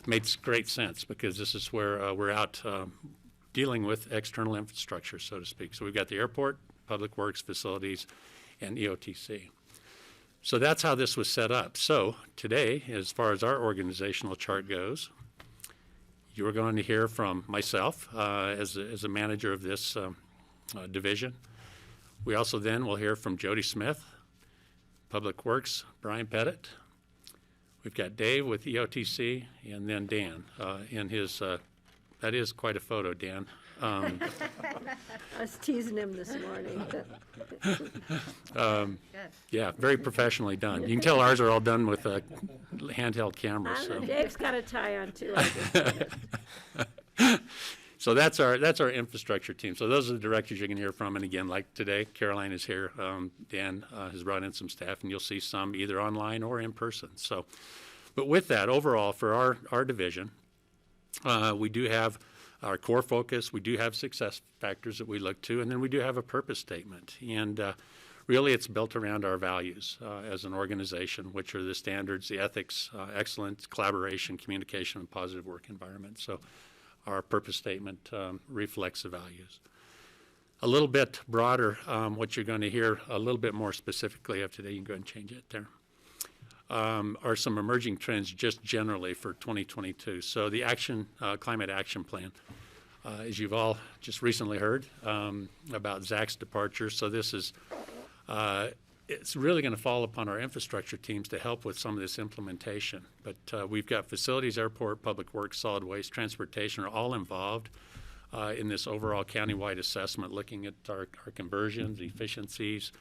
makes great sense because this is where we're out dealing with external infrastructure, so to speak. So we've got the airport, public works, facilities, and EOTC. So that's how this was set up. So today, as far as our organizational chart goes, you are going to hear from myself as a manager of this division. We also then will hear from Jody Smith, Public Works, Brian Pettit. We've got Dave with EOTC, and then Dan in his, that is quite a photo, Dan. I was teasing him this morning. Good. Very professionally done. You can tell ours are all done with handheld cameras. So. Dave's got a tie on too. So that's our infrastructure team. So those are the directors you can hear from. And again, like today, Caroline is here. Dan has brought in some staff, and you'll see some either online or in person. So, but with that, overall for our division, we do have our core focus. We do have success factors that we look to, and then we do have a purpose statement. And really, it's built around our values as an organization, which are the standards, the ethics, excellence, collaboration, communication, and positive work environment. So our purpose statement reflects the values. A little bit broader, what you're going to hear a little bit more specifically of today, you can go ahead and change it there, are some emerging trends just generally for 2022. So the climate action plan, as you've all just recently heard about Zach's departure. So this is, it's really going to fall upon our infrastructure teams to help with some of this implementation. But we've got facilities, airport, public works, solid waste, transportation are all involved in this overall countywide assessment, looking at our conversions, efficiencies,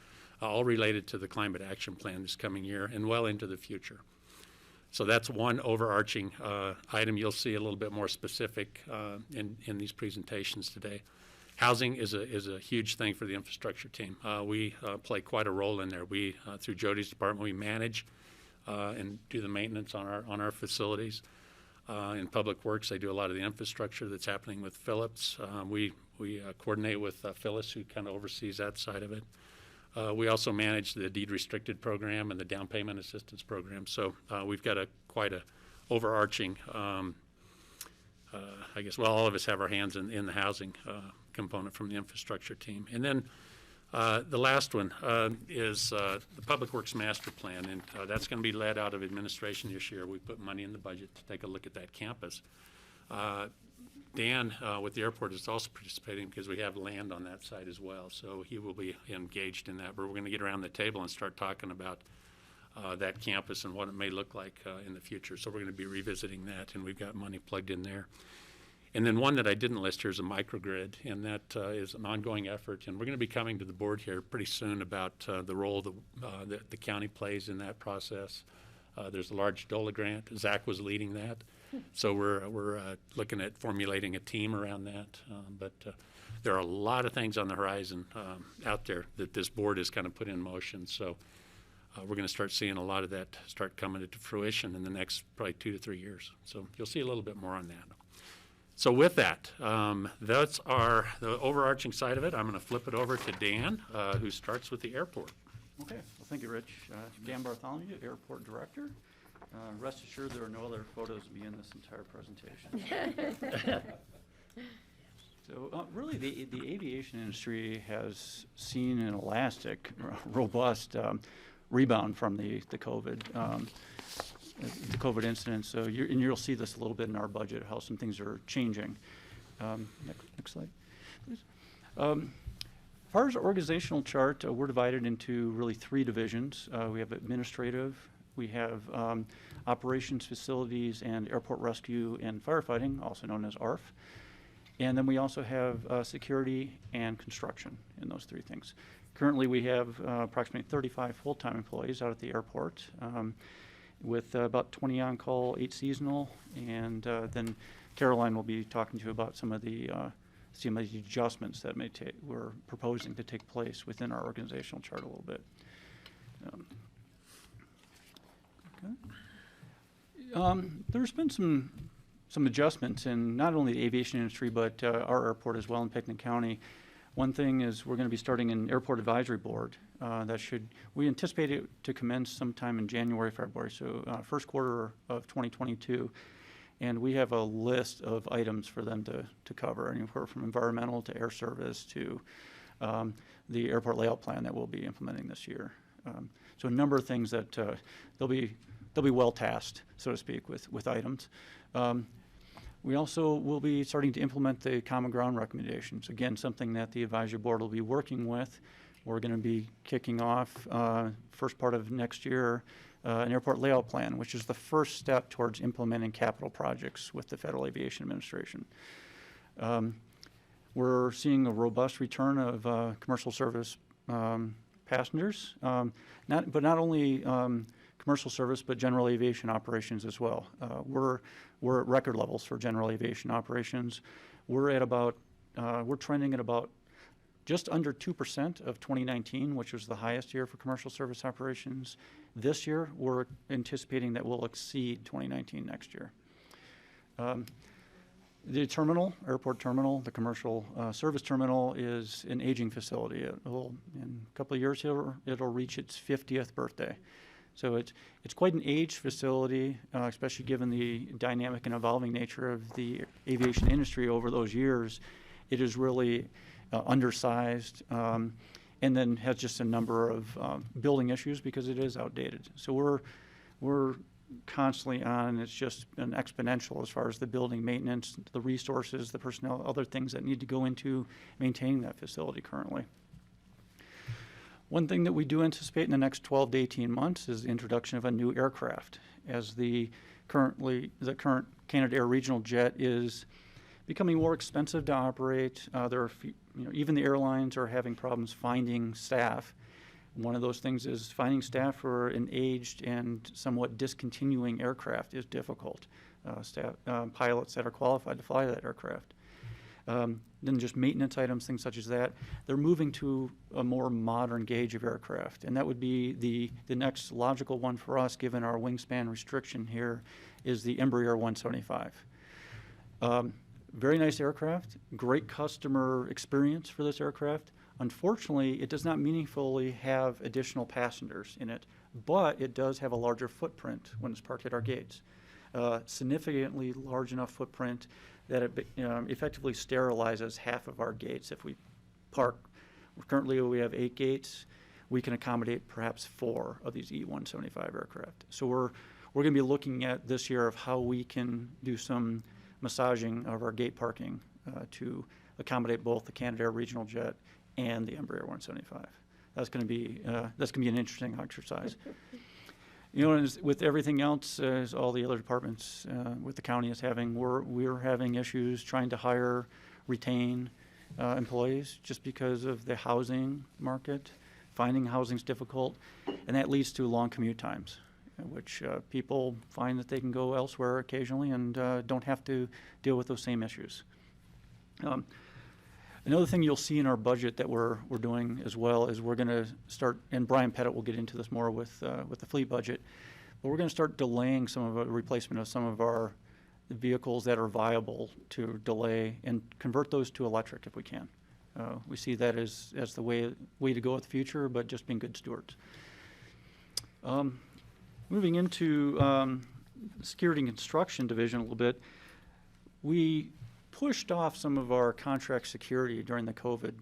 all related to the climate action plan this coming year and well into the future. So that's one overarching item. You'll see a little bit more specific in these presentations today. Housing is a huge thing for the infrastructure team. We play quite a role in there. We, through Jody's department, we manage and do the maintenance on our facilities. In Public Works, they do a lot of the infrastructure that's happening with Phillips. We coordinate with Phyllis, who kind of oversees that side of it. We also manage the deed restricted program and the down payment assistance program. So we've got quite a overarching, I guess, well, all of us have our hands in the housing component from the infrastructure team. And then the last one is the Public Works Master Plan, and that's going to be led out of administration this year. We put money in the budget to take a look at that campus. Dan with the airport is also participating because we have land on that side as well, so he will be engaged in that. But we're going to get around the table and start talking about that campus and what it may look like in the future. So we're going to be revisiting that, and we've got money plugged in there. And then one that I didn't list here is a microgrid, and that is an ongoing effort. And we're going to be coming to the board here pretty soon about the role that the county plays in that process. There's a large DOLA grant. Zach was leading that. So we're looking at formulating a team around that. But there are a lot of things on the horizon out there that this board has kind of put in motion. So we're going to start seeing a lot of that start coming to fruition in the next probably 2 to 3 years. So you'll see a little bit more on that. So with that, that's the overarching side of it. I'm going to flip it over to Dan, who starts with the airport. Okay, well, thank you, Rich. Dan Bartholomew, Airport Director. Rest assured there are no other photos of me in this entire presentation. So really, the aviation industry has seen an elastic, robust rebound from the COVID incident. So you'll see this a little bit in our budget, how some things are changing. Next slide, please. As far as our organizational chart, we're divided into really 3 divisions. We have administrative, we have operations, facilities, and airport rescue and firefighting, also known as ARF. And then we also have security and construction in those 3 things. Currently, we have approximately 35 full-time employees out at the airport, with about 20 on-call, 8 seasonal, and then Caroline will be talking to you about some of the adjustments that we're proposing to take place within our organizational chart a little bit. There's been some adjustments in not only the aviation industry, but our airport as well in Picnic County. One thing is we're going to be starting an airport advisory board we anticipate it to commence sometime in January, February, so first quarter of 2022. And we have a list of items for them to cover, anywhere from environmental to air service to the airport layout plan that we'll be implementing this year. So a number of things that they'll be well tasked, so to speak, with items. We also will be starting to implement the common ground recommendations. Again, something that the advisory board will be working with. We're going to be kicking off first part of next year an airport layout plan, which is the first step towards implementing capital projects with the Federal Aviation Administration. We're seeing a robust return of commercial service passengers, not only commercial service, but general aviation operations as well. We're at record levels for general aviation operations. We're trending at about just under 2% of 2019, which was the highest year for commercial service operations. This year, we're anticipating that we'll exceed 2019 next year. The terminal, airport terminal, the commercial service terminal is an aging facility. In a couple of years, it'll reach its 50th birthday. So it's quite an aged facility, especially given the dynamic and evolving nature of the aviation industry over those years. It is really undersized, and then has just a number of building issues because it is outdated. So we're constantly on. It's just been exponential as far as the building maintenance, the resources, the personnel, other things that need to go into maintaining that facility currently. One thing that we do anticipate in the next 12 to 18 months is the introduction of a new aircraft, as the current Canada Air regional jet is becoming more expensive to operate. Even the airlines are having problems finding staff. One of those things is finding staff for an aged and somewhat discontinuing aircraft is difficult. Pilots that are qualified to fly that aircraft. Then just maintenance items, things such as that. They're moving to a more modern gauge of aircraft, and that would be the next logical one for us, given our wingspan restriction here, is the Embraer 175. Very nice aircraft, great customer experience for this aircraft. Unfortunately, it does not meaningfully have additional passengers in it, but it does have a larger footprint when it's parked at our gates. Significantly large enough footprint that it effectively sterilizes half of our gates. If we park, currently we have 8 gates, we can accommodate perhaps 4 of these E-175 aircraft. So we're going to be looking at this year of how we can do some massaging of our gate parking to accommodate both the Canada Air regional jet and the Embraer 175. That's going to be an interesting exercise. You know, as with everything else, as all the other departments with the county is having, we're having issues trying to hire, retain employees just because of the housing market. Finding housing's difficult, and that leads to long commute times, which people find that they can go elsewhere occasionally and don't have to deal with those same issues. Another thing you'll see in our budget that we're doing as well is we're going to start, and Brian Pettit will get into this more with the fleet budget, but we're going to start delaying some of the replacement of some of our vehicles that are viable to delay and convert those to electric if we can. We see that as the way to go with the future, but just being good stewards. Moving into security and construction division a little bit, we pushed off some of our contract security during the COVID,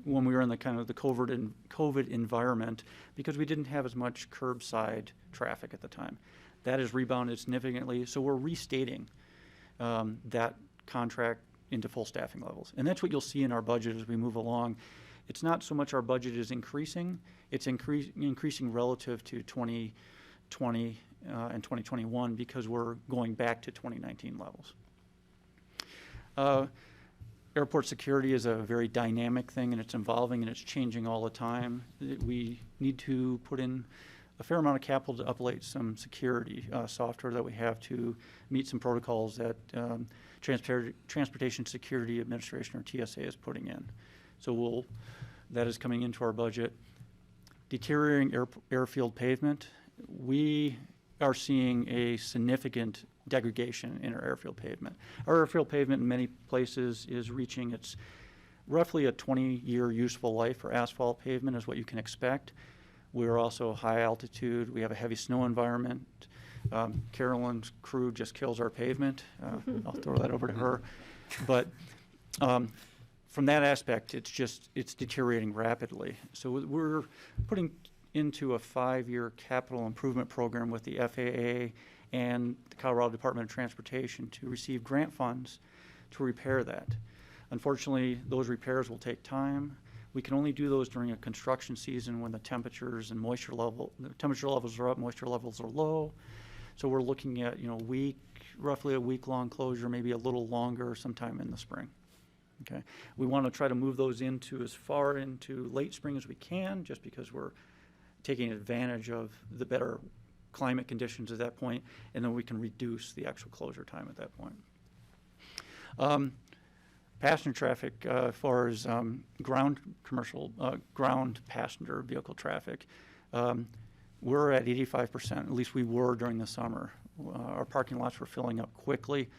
when we were in the kind of the COVID environment, because we didn't have as much curbside traffic at the time. That has rebounded significantly, so we're restating that contract into full staffing levels. And that's what you'll see in our budget as we move along. It's not so much our budget is increasing, it's increasing relative to 2020 and 2021 because we're going back to 2019 levels. Airport security is a very dynamic thing, and it's evolving and it's changing all the time. We need to put in a fair amount of capital to update some security software that we have to meet some protocols that Transportation Security Administration, or TSA, is putting in. So that is coming into our budget. Deteriorating airfield pavement. We are seeing a significant degradation in our airfield pavement. Our airfield pavement in many places is reaching its roughly a 20-year useful life for asphalt pavement is what you can expect. We're also high altitude. We have a heavy snow environment. Carolyn's crew just kills our pavement. I'll throw that over to her. But from that aspect, it's deteriorating rapidly. So we're putting into a 5-year capital improvement program with the FAA and the Colorado Department of Transportation to receive grant funds to repair that. Unfortunately, those repairs will take time. We can only do those during a construction season when the temperatures and the temperature levels are up, moisture levels are low. So we're looking at, roughly a week-long closure, maybe a little longer sometime in the spring. Okay. We want to try to move those into as far into late spring as we can, just because we're taking advantage of the better climate conditions at that point, and then we can reduce the actual closure time at that point. Passenger traffic, as far as ground passenger vehicle traffic, we're at 85%, at least we were during the summer. Our parking lots were filling up quickly.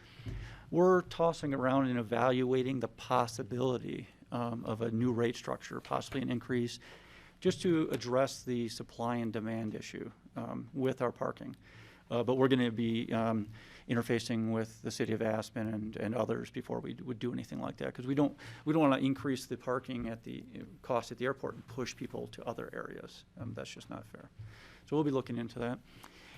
We're tossing around and evaluating the possibility of a new rate structure, possibly an increase, just to address the supply and demand issue with our parking. But we're going to be interfacing with the city of Aspen and others before we would do anything like that, because we don't want to increase the parking at the cost at the airport and push people to other areas. That's just not fair. So we'll be looking into that.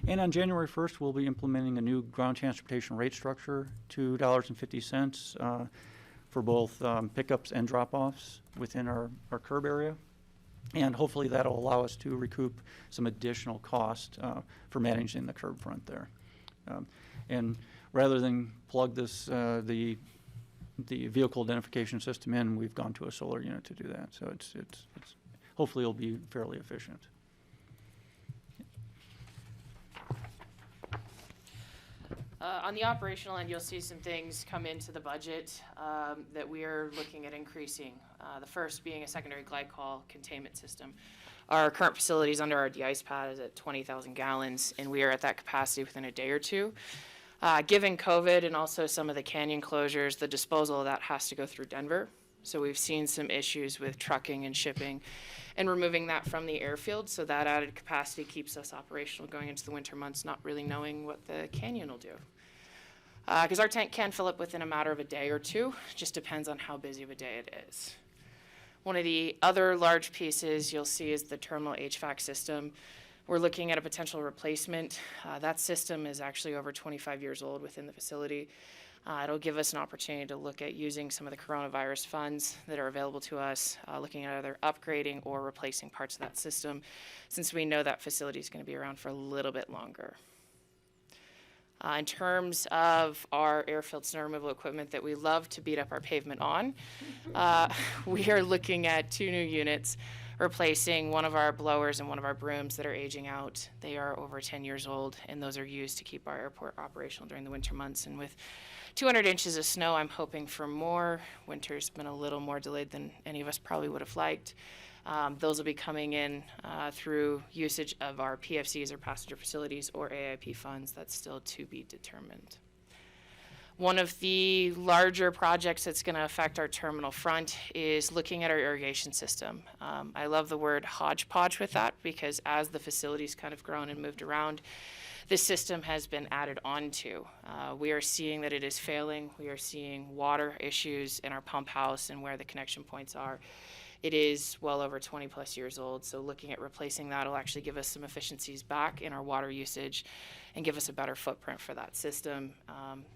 And on January 1st, we'll be implementing a new ground transportation rate structure, $2.50 for both pickups and drop-offs within our curb area. And hopefully that'll allow us to recoup some additional cost for managing the curb front there. And rather than plug this, the vehicle identification system in, we've gone to a solar unit to do that. So it's hopefully it'll be fairly efficient. On the operational end, you'll see some things come into the budget that we are looking at increasing. The first being a secondary glycol containment system. Our current facilities under our de-ice pad is at 20,000 gallons, and we are at that capacity within a day or two. Given COVID and also some of the canyon closures, the disposal of that has to go through Denver. So we've seen some issues with trucking and shipping and removing that from the airfield. So that added capacity keeps us operational going into the winter months, not really knowing what the canyon will do. Because our tank can fill up within a matter of a day or two. Just depends on how busy of a day it is. One of the other large pieces you'll see is the terminal HVAC system. We're looking at a potential replacement. That system is actually over 25 years old within the facility. It'll give us an opportunity to look at using some of the coronavirus funds that are available to us, looking at either upgrading or replacing parts of that system, since we know that facility is going to be around for a little bit longer. In terms of our airfield snow removal equipment that we love to beat up our pavement on, we are looking at 2 new units, replacing one of our blowers and one of our brooms that are aging out. They are over 10 years old, and those are used to keep our airport operational during the winter months. And with 200 inches of snow, I'm hoping for more. Winter's been a little more delayed than any of us probably would have liked. Those will be coming in through usage of our PFCs or passenger facilities or AIP funds. That's still to be determined. One of the larger projects that's going to affect our terminal front is looking at our irrigation system. I love the word hodgepodge with that, because as the facility's kind of grown and moved around, this system has been added onto. We are seeing that it is failing. We are seeing water issues in our pump house and where the connection points are. It is well over 20 plus years old, so looking at replacing that will actually give us some efficiencies back in our water usage and give us a better footprint for that system.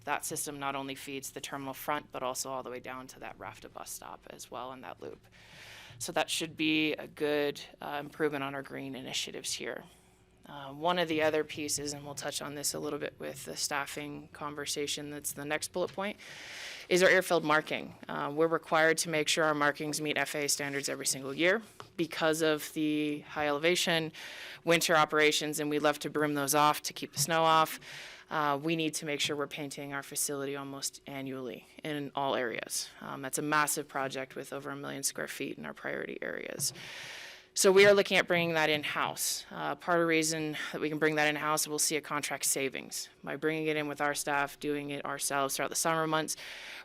That system not only feeds the terminal front, but also all the way down to that RAFTA bus stop as well in that loop. So that should be a good improvement on our green initiatives here. One of the other pieces, and we'll touch on this a little bit with the staffing conversation, that's the next bullet point, is our airfield marking. We're required to make sure our markings meet FAA standards every single year because of the high elevation, winter operations, and we love to broom those off to keep the snow off. We need to make sure we're painting our facility almost annually in all areas. That's a massive project with over 1 million square feet in our priority areas. So we are looking at bringing that in-house. Part of the reason that we can bring that in-house, we'll see a contract savings. By bringing it in with our staff, doing it ourselves throughout the summer months,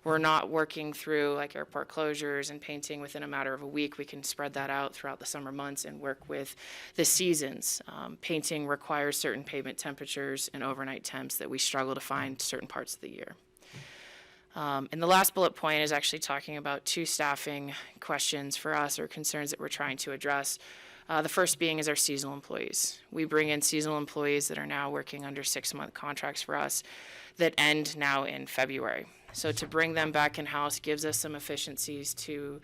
we're not working through like airport closures and painting within a matter of a week. We can spread that out throughout the summer months and work with the seasons. Painting requires certain pavement temperatures and overnight temps that we struggle to find certain parts of the year. And the last bullet point is actually talking about 2 staffing questions for us or concerns that we're trying to address. The first being is our seasonal employees. We bring in seasonal employees that are now working under 6-month contracts for us that end now in February. So to bring them back in-house gives us some efficiencies to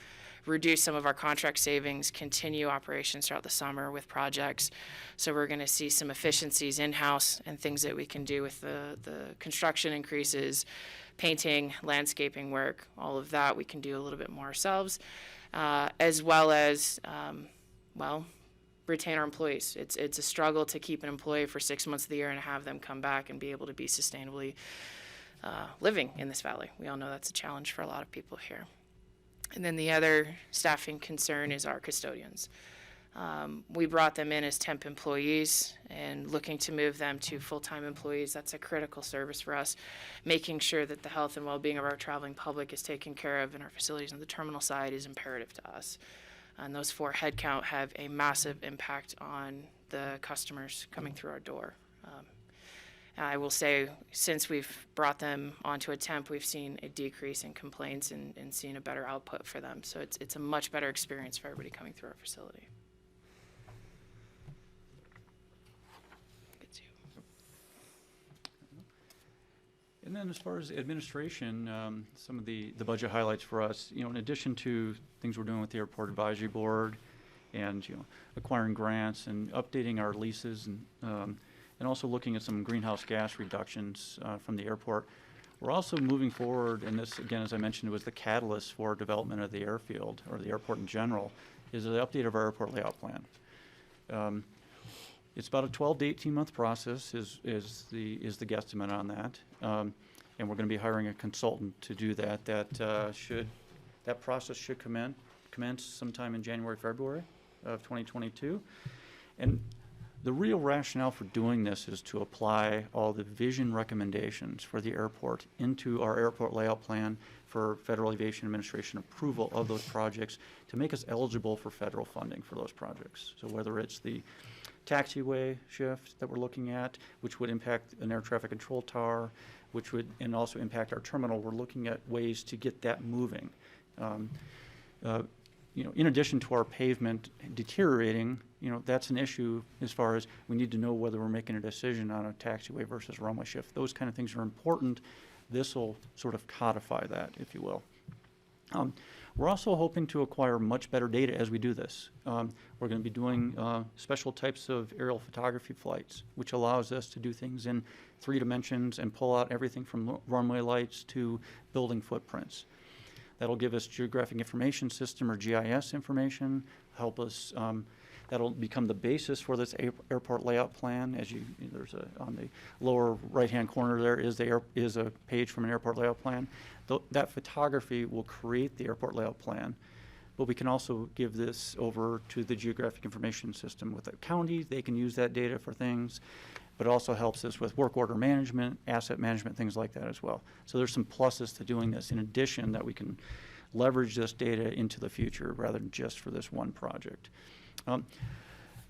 reduce some of our contract savings, continue operations throughout the summer with projects. So we're going to see some efficiencies in-house and things that we can do with the construction increases, painting, landscaping work, all of that we can do a little bit more ourselves, as well as, retain our employees. It's a struggle to keep an employee for 6 months of the year and have them come back and be able to be sustainably living in this valley. We all know that's a challenge for a lot of people here. And then the other staffing concern is our custodians. We brought them in as temp employees and looking to move them to full-time employees. That's a critical service for us, making sure that the health and well-being of our traveling public is taken care of in our facilities on the terminal side is imperative to us. And those 4 headcount have a massive impact on the customers coming through our door. I will say, since we've brought them onto a temp, we've seen a decrease in complaints and seen a better output for them. So it's a much better experience for everybody coming through our facility. And then as far as administration, some of the budget highlights for us, in addition to things we're doing with the Airport Advisory Board and, acquiring grants and updating our leases and also looking at some greenhouse gas reductions from the airport, we're also moving forward, and this, again, as I mentioned, was the catalyst for development of the airfield or the airport in general, is the update of our airport layout plan. It's about a 12 to 18-month process is the guesstimate on that. And we're going to be hiring a consultant to do that. That process should commence sometime in January, February of 2022. And the real rationale for doing this is to apply all the vision recommendations for the airport into our airport layout plan for Federal Aviation Administration approval of those projects to make us eligible for federal funding for those projects. So whether it's the taxiway shift that we're looking at, which would impact an air traffic control tower, which would and also impact our terminal, we're looking at ways to get that moving. In addition to our pavement deteriorating, that's an issue as far as we need to know whether we're making a decision on a taxiway versus runway shift. Those kind of things are important This will sort of codify that, if you will. We're also hoping to acquire much better data as we do this. We're going to be doing special types of aerial photography flights, which allows us to do things in 3 dimensions and pull out everything from runway lights to building footprints. That'll give us geographic information system or GIS information, help us, that'll become the basis for this airport layout plan. As there's on the lower right-hand corner there is a page from an airport layout plan. That photography will create the airport layout plan, but we can also give this over to the geographic information system with the county. They can use that data for things, but it also helps us with work order management, asset management, things like that as well. So there's some pluses to doing this in addition that we can leverage this data into the future rather than just for this one project.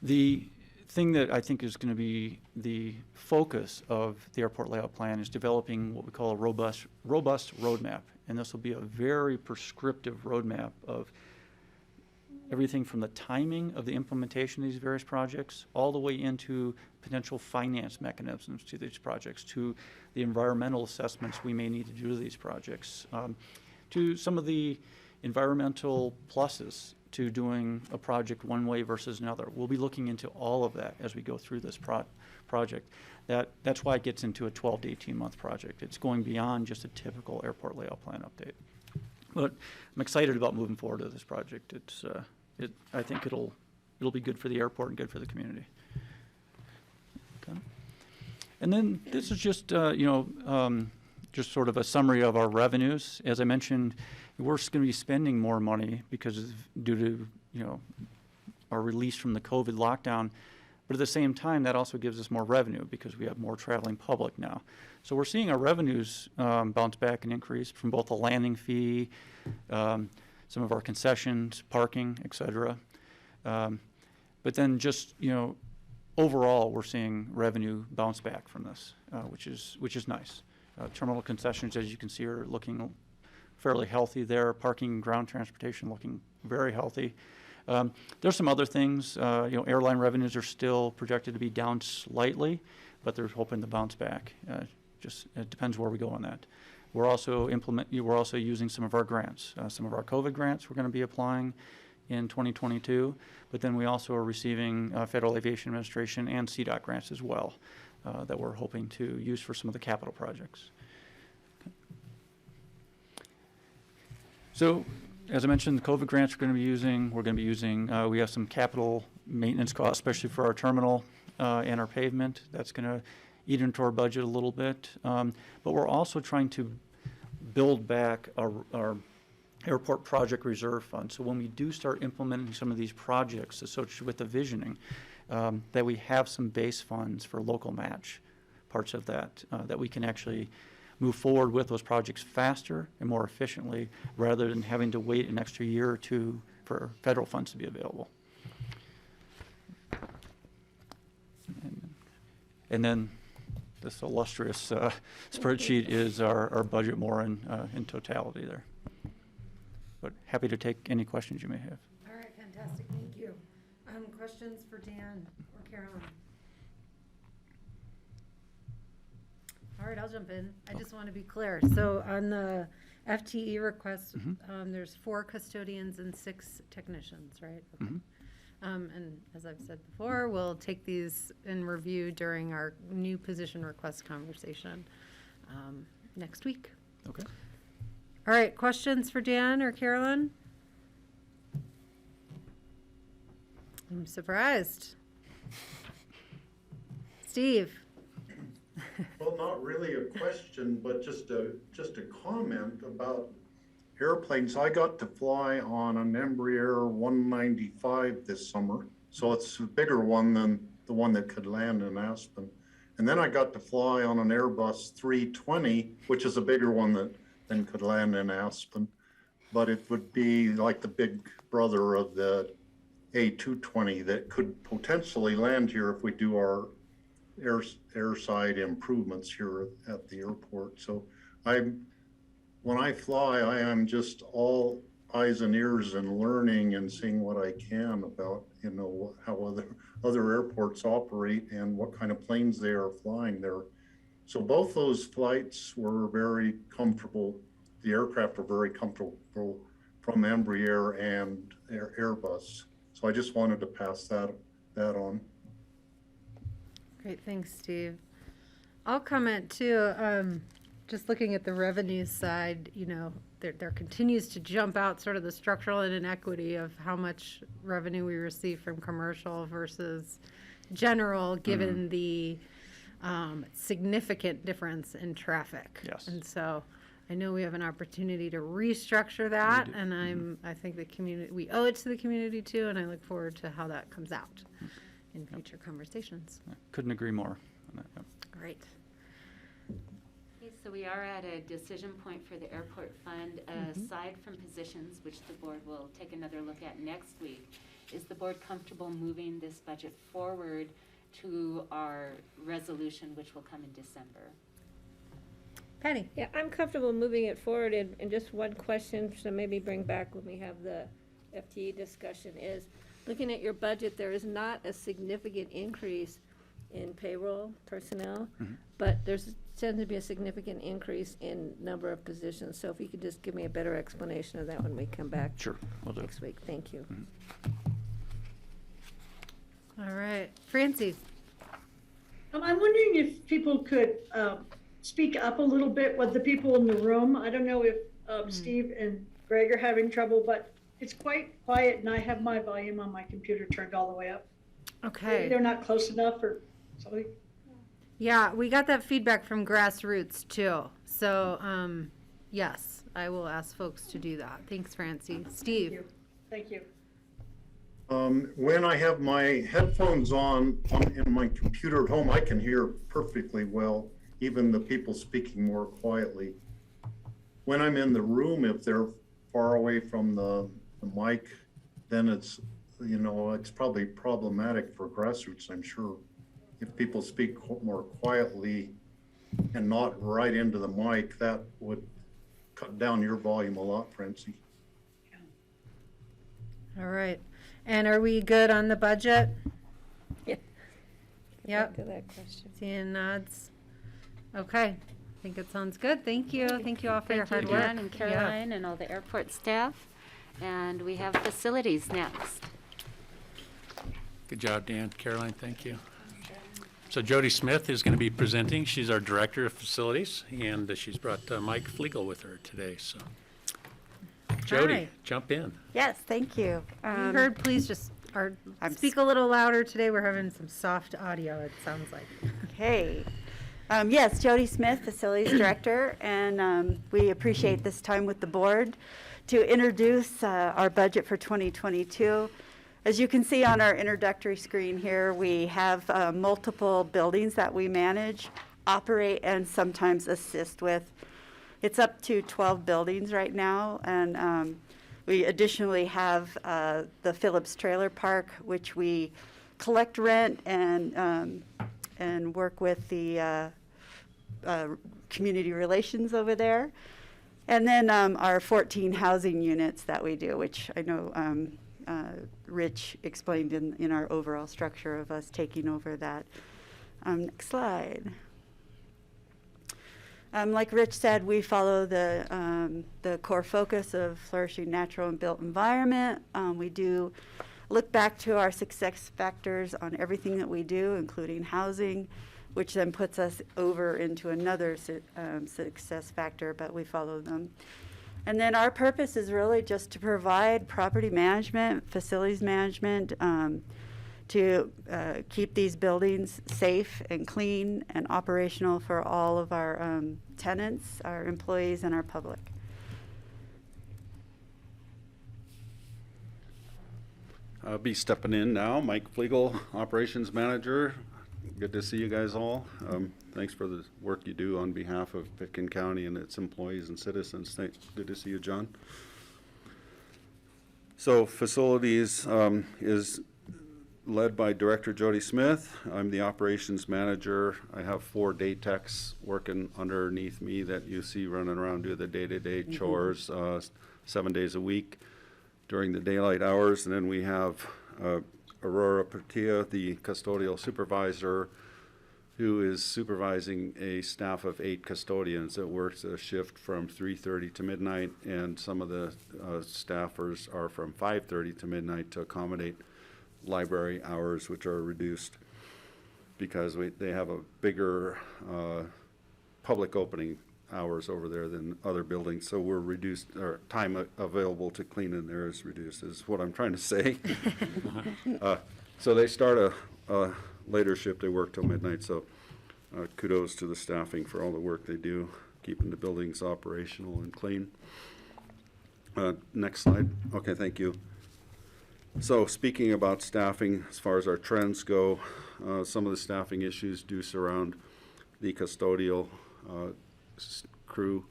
The thing that I think is going to be the focus of the airport layout plan is developing what we call a robust roadmap. And this will be a very prescriptive roadmap of everything from the timing of the implementation of these various projects all the way into potential finance mechanisms to these projects, to the environmental assessments we may need to do to these projects, to some of the environmental pluses to doing a project one way versus another. We'll be looking into all of that as we go through this project. That's why it gets into a 12 to 18 month project. It's going beyond just a typical airport layout plan update. But I'm excited about moving forward to this project. I think it'll be good for the airport and good for the community. Okay. And then this is just just sort of a summary of our revenues. As I mentioned, we're going to be spending more money due to our release from the COVID lockdown. But at the same time, that also gives us more revenue because we have more traveling public now. So we're seeing our revenues bounce back and increase from both the landing fee, some of our concessions, parking, et cetera. But then just, overall, we're seeing revenue bounce back from this, which is nice. Terminal concessions, as you can see, are looking fairly healthy there. Parking and ground transportation looking very healthy. There's some other things. Airline revenues are still projected to be down slightly, but they're hoping to bounce back. It depends where we go on that. We're also using some of our grants. Some of our COVID grants we're going to be applying in 2022, but then we also are receiving Federal Aviation Administration and CDOT grants as well that we're hoping to use for some of the capital projects. Okay. So, as I mentioned, the COVID grants we're going to be using, we have some capital maintenance costs, especially for our terminal and our pavement. That's going to eat into our budget a little bit. But we're also trying to build back our airport project reserve fund. So when we do start implementing some of these projects associated with the visioning, that we have some base funds for local match parts of that, that we can actually move forward with those projects faster and more efficiently rather than having to wait an extra year or two for federal funds to be available. And then this illustrious spreadsheet is our budget more in totality there. But happy to take any questions you may have. All right, fantastic, thank you. Questions for Dan or Carolyn? All right, I'll jump in. I just want to be clear. So on the FTE request, there's 4 custodians and 6 technicians, right? Okay. And as I've said before, we'll take these in review during our new position request conversation next week. Okay. All right, questions for Dan or Carolyn? I'm surprised. Steve? Well, not really a question, but just a comment about airplanes. I got to fly on an Embraer 195 this summer, so it's a bigger one than the one that could land in Aspen. And then I got to fly on an Airbus 320, which is a bigger one than could land in Aspen, but it would be like the big brother of the A220 that could potentially land here if we do our airside improvements here at the airport. So when I fly, I am just all eyes and ears and learning and seeing what I can about, how other airports operate and what kind of planes they are flying. They're So both those flights were very comfortable. The aircraft were very comfortable from Embraer and Airbus. So I just wanted to pass that on. Great, thanks, Steve. I'll comment too, just looking at the revenue side, you know, there continues to jump out sort of the structural inequity of how much revenue we receive from commercial versus general, given the significant difference in traffic. Yes. And so I know we have an opportunity to restructure that, and I think the community, we owe it to the community too, and I look forward to how that comes out in future conversations. I couldn't agree more on that. Yep. Great. Okay, so we are at a decision point for the airport fund. Aside from positions, which the board will take another look at next week, is the board comfortable moving this budget forward to our resolution, which will come in December? Patty? Yeah, I'm comfortable moving it forward, and just one question, so maybe bring back when we have the FTE discussion is, looking at your budget, there is not a significant increase in payroll personnel, but there's tends to be a significant increase in number of positions. So if you could just give me a better explanation of that when we come back Sure, will do. next week. Thank you. All right, Francie. I'm wondering if people could speak up a little bit with the people in the room. I don't know if Steve and Greg are having trouble, but it's quite quiet and I have my volume on my computer turned all the way up. Okay. Maybe they're not close enough or something. Yeah, we got that feedback from grassroots too. So, yes, I will ask folks to do that. Thanks, Francie. Steve. Thank you. When I have my headphones on in my computer at home, I can hear perfectly well, even the people speaking more quietly. When I'm in the room, if they're far away from the mic, then it's, you know, it's probably problematic for grassroots, I'm sure. If people speak more quietly and not right into the mic, that would cut down your volume a lot, Francie. All right. And are we good on the budget? Yeah. Yep. Back to that question. Seeing nods. Okay. I think it sounds good. Thank you. Thank you all for your hard Thank you, work. Dan and Caroline and all the airport staff. And we have facilities next. Good job, Dan. Caroline, thank you. So Jody Smith is going to be presenting. She's our Director of Facilities, and she's brought Mike Flegel with her today, so. Jody, Hi. jump in. Yes, thank you. You heard, please just speak a little louder today. We're having some soft audio, it sounds like. Okay. Yes, Jody Smith, Facilities Director, and we appreciate this time with the board to introduce our budget for 2022. As you can see on our introductory screen here, we have multiple buildings that we manage, operate, and sometimes assist with. It's up to 12 buildings right now, and we additionally have the Phillips Trailer Park, which we collect rent and work with the community relations over there. And then our 14 housing units that we do, which I know Rich explained in our overall structure of us taking over that. Next slide. Like Rich said, we follow the core focus of flourishing natural and built environment. We do look back to our success factors on everything that we do, including housing, which then puts us over into another success factor, but we follow them. And then our purpose is really just to provide property management, facilities management, to keep these buildings safe and clean and operational for all of our tenants, our employees, and our public. I'll be stepping in now. Mike Flegel, Operations Manager. Good to see you guys all. Thanks for the work you do on behalf of Pitkin County and its employees and citizens. Good to see you, John. So facilities is led by Director Jody Smith. I'm the Operations Manager. I have 4 day techs working underneath me that you see running around doing the day-to-day chores 7 days a week during the daylight hours. And then we have Aurora Portilla, the custodial supervisor, who is supervising a staff of 8 custodians that works a shift from 3:30 to midnight, and some of the staffers are from 5:30 to midnight to accommodate library hours, which are reduced because they have a bigger public opening hours over there than other buildings, so we're reduced, our time available to clean in there is reduced, is what I'm trying to say. So they start a later shift, they work till midnight, so kudos to the staffing for all the work they do, keeping the buildings operational and clean. Next slide. Okay, thank you. So speaking about staffing, as far as our trends go, some of the staffing issues do surround the custodial crew.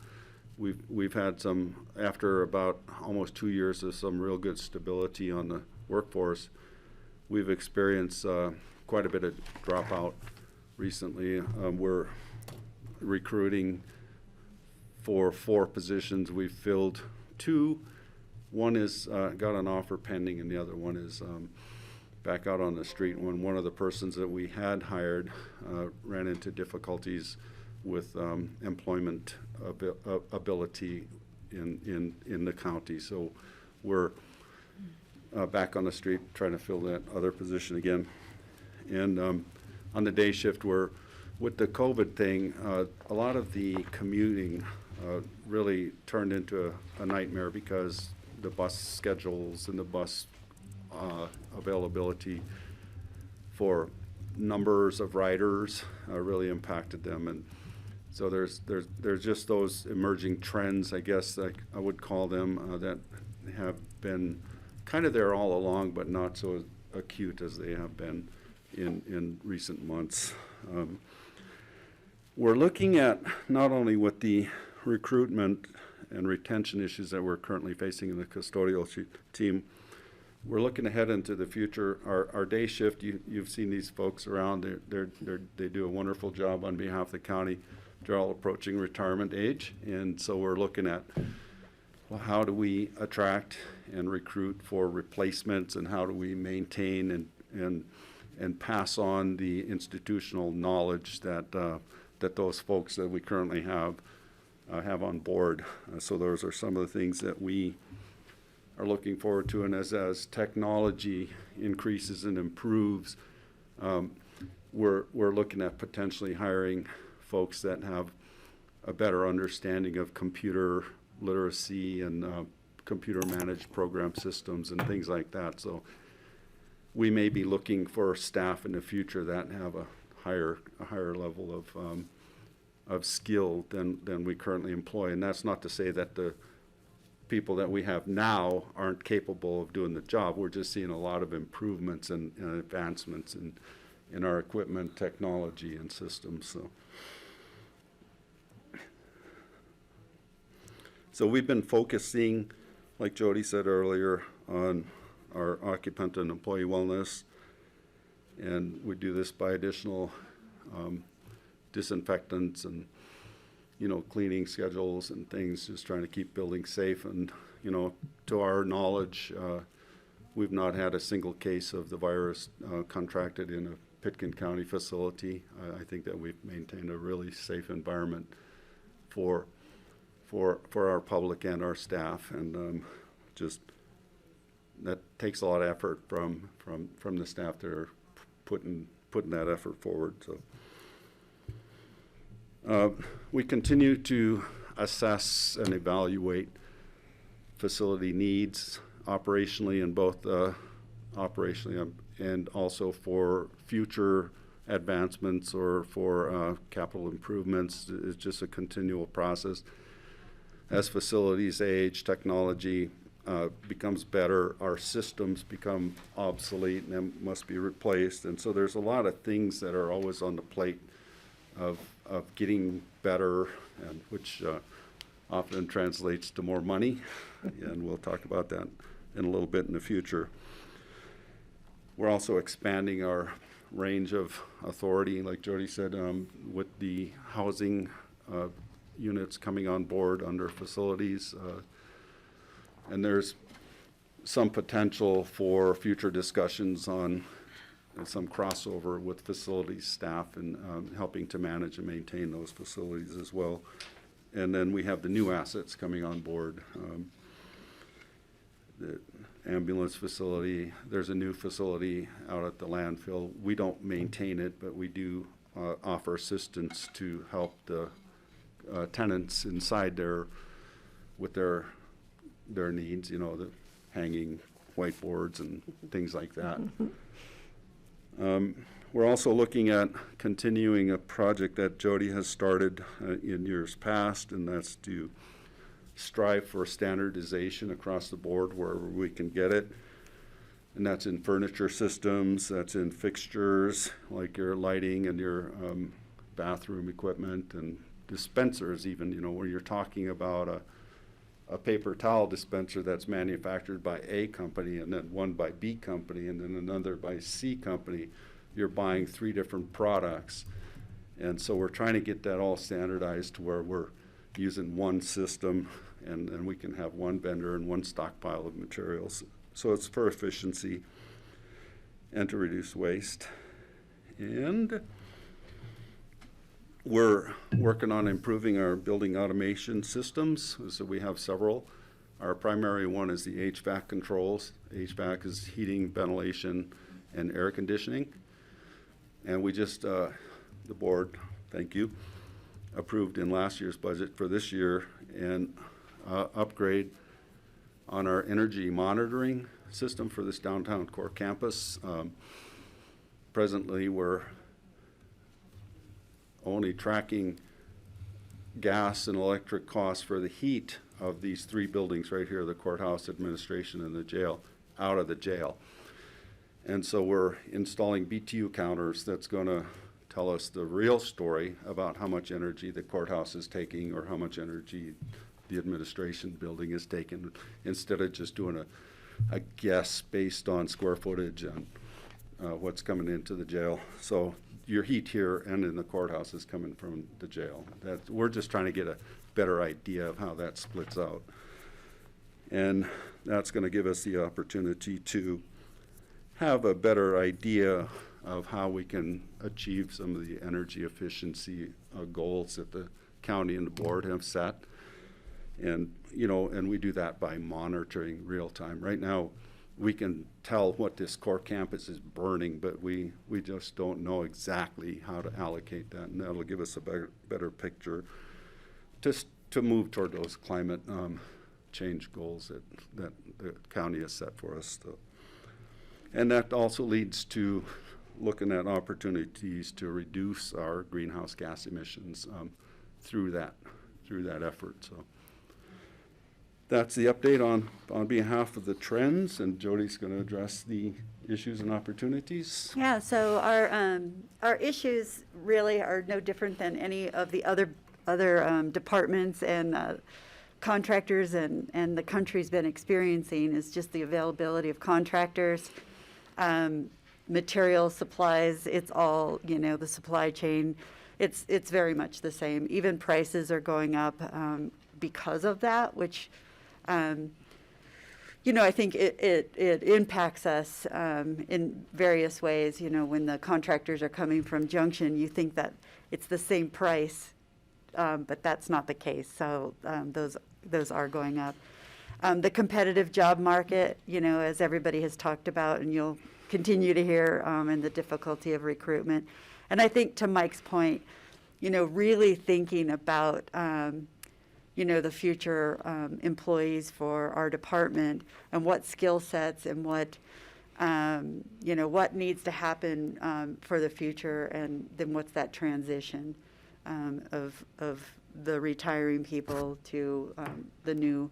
We've had some, after about almost 2 years of some real good stability on the workforce, we've experienced quite a bit of dropout recently. We're recruiting for 4 positions. We've filled 2. One is got an offer pending, and the other one is back out on the street. When one of the persons that we had hired ran into difficulties with employment ability in the county, so we're back on the street trying to fill that other position again. And on the day shift, we're with the COVID thing, a lot of the commuting really turned into a nightmare because the bus schedules and the bus availability for numbers of riders really impacted them. And so there's just those emerging trends, I guess I would call them, that have been kind of there all along, but not so acute as they have been in recent months. We're looking at not only with the recruitment and retention issues that we're currently facing in the custodial team, we're looking ahead into the future. Our day shift, you've seen these folks around. They do a wonderful job on behalf of the county. They're all approaching retirement age, and so we're looking at, well, how do we attract and recruit for replacements, and how do we maintain and pass on the institutional knowledge that those folks that we currently have on board. So those are some of the things that we are looking forward to, and as technology increases and improves, we're looking at potentially hiring folks that have a better understanding of computer literacy and computer managed program systems and things like that. So we may be looking for staff in the future that have a higher level of skill than we currently employ. And that's not to say that the people that we have now aren't capable of doing the job. We're just seeing a lot of improvements and advancements in our equipment, technology, and systems. So we've been focusing, like Jody said earlier, on our occupant and employee wellness, and we do this by additional disinfectants and cleaning schedules and things, just trying to keep buildings safe. And to our knowledge, we've not had a single case of the virus contracted in a Pitkin County facility. I think that we've maintained a really safe environment for our public and our staff, and just that takes a lot of effort from the staff that are putting that effort forward. So we continue to assess and evaluate facility needs operationally, and both operationally and also for future advancements or for capital improvements. It's just a continual process. As facilities age, technology becomes better, our systems become obsolete and must be replaced. And so there's a lot of things that are always on the plate of getting better, and which often translates to more money. And we'll talk about that in a little bit in the future. We're also expanding our range of authority, like Jody said, with the housing units coming on board under facilities. And there's some potential for future discussions on some crossover with facilities staff and helping to manage and maintain those facilities as well. And then we have the new assets coming on board. The ambulance facility, there's a new facility out at the landfill. We don't maintain it, but we do offer assistance to help the tenants inside there with their needs, you know, the hanging whiteboards and things like that. We're also looking at continuing a project that Jody has started in years past, and that's to strive for standardization across the board wherever we can get it. And that's in furniture systems, that's in fixtures, like your lighting and your bathroom equipment and dispensers even, you know, where you're talking about a paper towel dispenser that's manufactured by A company and then one by B company and then another by C company. You're buying 3 different products. And so we're trying to get that all standardized to where we're using one system and we can have one vendor and one stockpile of materials. So it's for efficiency and to reduce waste. And we're working on improving our building automation systems. So we have several. Our primary one is the HVAC controls. HVAC is heating, ventilation, and air conditioning. And we just, the board, thank you, approved in last year's budget for this year an upgrade on our energy monitoring system for this downtown core campus. Presently, we're only tracking gas and electric costs for the heat of these 3 buildings right here, the courthouse, administration, and the jail, out of the jail. And so we're installing BTU counters that's going to tell us the real story about how much energy the courthouse is taking or how much energy the administration building is taking, instead of just doing a guess based on square footage and what's coming into the jail. So your heat here and in the courthouse is coming from the jail. We're just trying to get a better idea of how that splits out. And that's going to give us the opportunity to have a better idea of how we can achieve some of the energy efficiency goals that the county and the board have set. And, you know, and we do that by monitoring real time. Right now, we can tell what this core campus is burning, but we just don't know exactly how to allocate that, and that'll give us a better picture just to move toward those climate change goals that the county has set for us. And that also leads to looking at opportunities to reduce our greenhouse gas emissions through that effort. So that's the update on behalf of the trends, and Jody's going to address the issues and opportunities. Yeah, so our issues really are no different than any of the other departments and contractors and the country's been experiencing, is just the availability of contractors, material supplies. It's all, you know, the supply chain. It's very much the same. Even prices are going up because of that, which you know, I think it impacts us in various ways. You know, when the contractors are coming from Junction, you think that it's the same price, but that's not the case. So those are going up. The competitive job market, you know, as everybody has talked about, and you'll continue to hear, and the difficulty of recruitment. And I think to Mike's point, you know, really thinking about you know, the future employees for our department and what skill sets and what, you know, what needs to happen for the future, and then what's that transition of the retiring people to the new,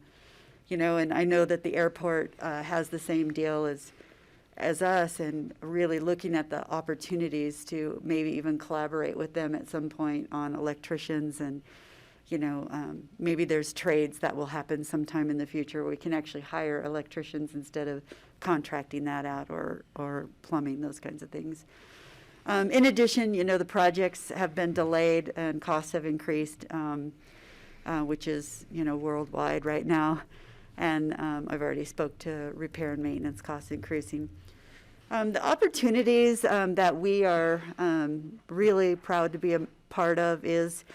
you know, and I know that the airport has the same deal as us, and really looking at the opportunities to maybe even collaborate with them at some point on electricians, and you know, maybe there's trades that will happen sometime in the future where we can actually hire electricians instead of contracting that out, or plumbing, those kinds of things. In addition, you know, the projects have been delayed and costs have increased, which is, you know, worldwide right now. And I've already spoke to repair and maintenance costs increasing. The opportunities that we are really proud to be a part of is,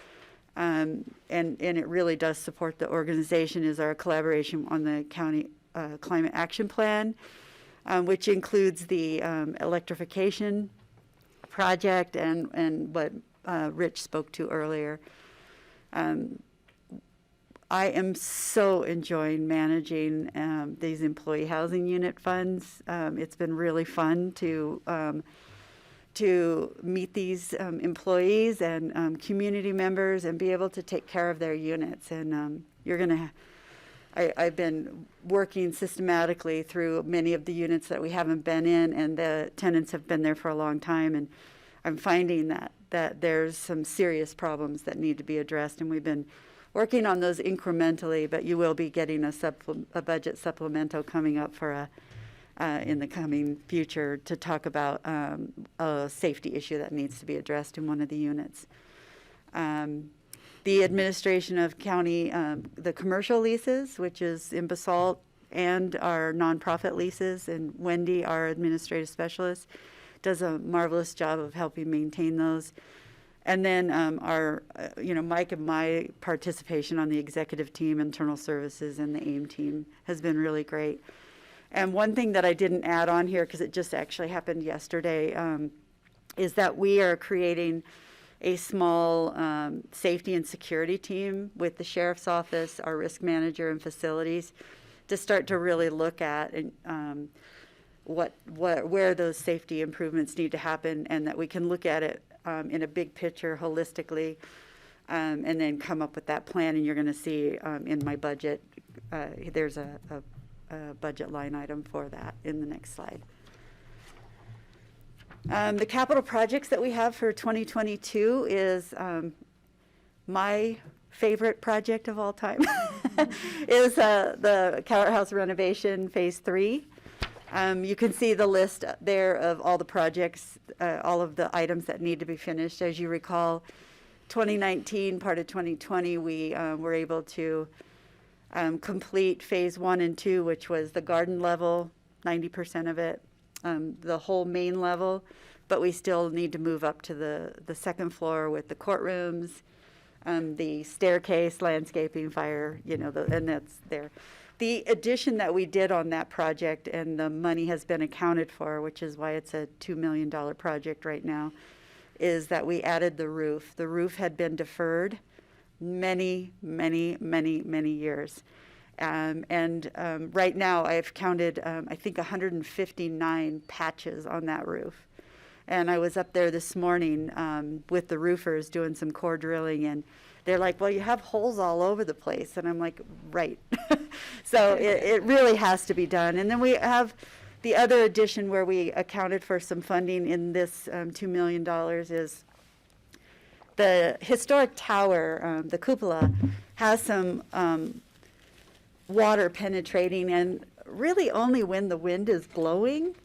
and it really does support the organization, is our collaboration on the county climate action plan, which includes the electrification project and what Rich spoke to earlier. I am so enjoying managing these employee housing unit funds. It's been really fun to meet these employees and community members and be able to take care of their units. And I've been working systematically through many of the units that we haven't been in, and the tenants have been there for a long time. And I'm finding that there's some serious problems that need to be addressed, and we've been working on those incrementally, but you will be getting a budget supplemental coming up for in the coming future to talk about a safety issue that needs to be addressed in one of the units. The administration of county, the commercial leases, which is in BOCC, and our nonprofit leases, and Wendy, our administrative specialist, does a marvelous job of helping maintain those. And then Mike and my participation on the executive team, internal services, and the AIM team has been really great. And one thing that I didn't add on here, because it just actually happened yesterday, is that we are creating a small safety and security team with the sheriff's office, our risk manager, and facilities to start to really look at where those safety improvements need to happen, and that we can look at it in a big picture holistically, and then come up with that plan. And you're going to see in my budget, there's a budget line item for that in the next slide. The capital projects that we have for 2022 is my favorite project of all time is the Cowart House renovation phase 3. You can see the list there of all the projects, all of the items that need to be finished. As you recall, 2019, part of 2020, we were able to complete phase 1 and 2, which was the garden level, 90% of it, the whole main level, but we still need to move up to the second floor with the courtrooms, the staircase, landscaping, fire, and that's there. The addition that we did on that project, and the money has been accounted for, which is why it's a $2 million project right now, is that we added the roof. The roof had been deferred many, many, many, many years. Right now I've counted, I think 159 patches on that roof. And I was up there this morning with the roofers doing some core drilling, and they're like, well, you have holes all over the place. And I'm like, right. So it really has to be done. And then we have the other addition where we accounted for some funding in this $2 million is the historic tower, the cupola, has some water penetrating, and really only when the wind is blowing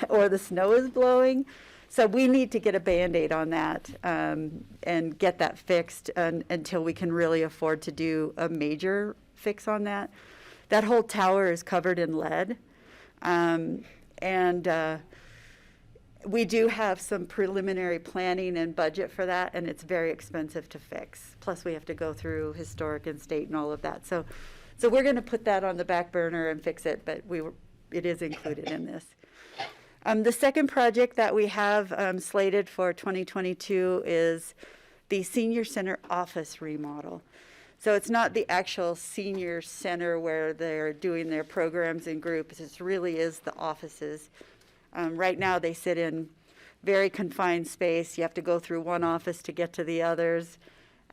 or the snow is blowing. So we need to get a Band-Aid on that and get that fixed until we can really afford to do a major fix on that. That whole tower is covered in lead. We do have some preliminary planning and budget for that, and it's very expensive to fix. Plus, we have to go through historic and state and all of that. So we're going to put that on the back burner and fix it, but it is included in this. The second project that we have slated for 2022 is the senior center office remodel. So it's not the actual senior center where they're doing their programs in groups. It really is the offices. Right now they sit in very confined space. You have to go through one office to get to the others.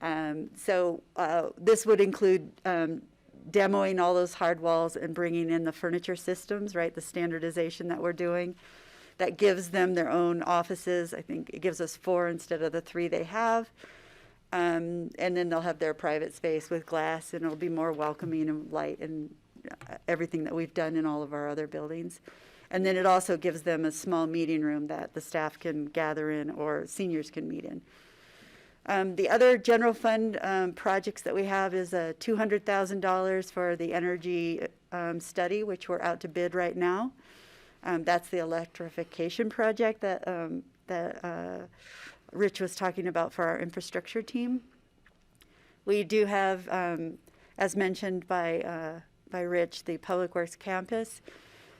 This would include demoing all those hard walls and bringing in the furniture systems, right? The standardization that we're doing. That gives them their own offices. I think it gives us 4 instead of the 3 they have. And then they'll have their private space with glass, and it'll be more welcoming and light and everything that we've done in all of our other buildings. And then it also gives them a small meeting room that the staff can gather in or seniors can meet in. The other general fund projects that we have is $200,000 for the energy study, which we're out to bid right now. That's the electrification project that Rich was talking about for our infrastructure team. We do have, as mentioned by Rich, the Public Works Campus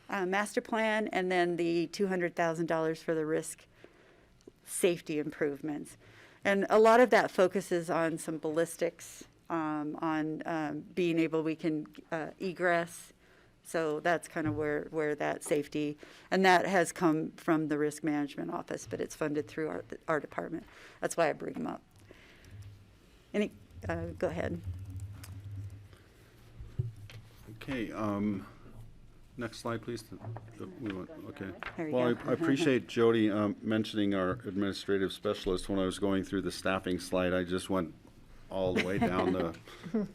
master plan, and then the $200,000 for the risk safety improvements. And a lot of that focuses on some ballistics, on being able, we can egress. So that's kind of where that safety, and that has come from the risk management office, but it's funded through our department. That's why I bring them up. Go ahead. Okay, next slide, please. Okay. There you Well, go. I appreciate Jody mentioning our administrative specialist. When I was going through the staffing slide, I just went all the way down the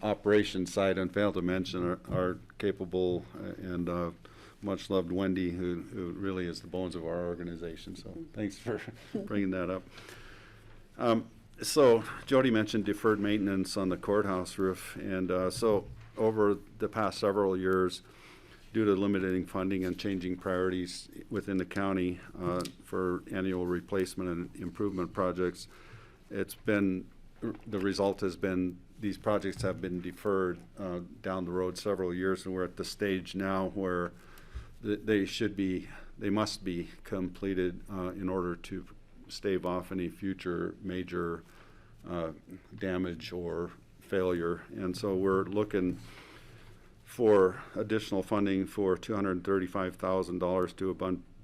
operations side and failed to mention our capable and much-loved Wendy, who really is the bones of our organization. So thanks for bringing that up. So Jody mentioned deferred maintenance on the courthouse roof, and so over the past several years, due to limiting funding and changing priorities within the county for annual replacement and improvement projects, the result has been these projects have been deferred down the road several years, and we're at the stage now where they must be completed in order to stave off any future major damage or failure. And so we're looking for additional funding for $235,000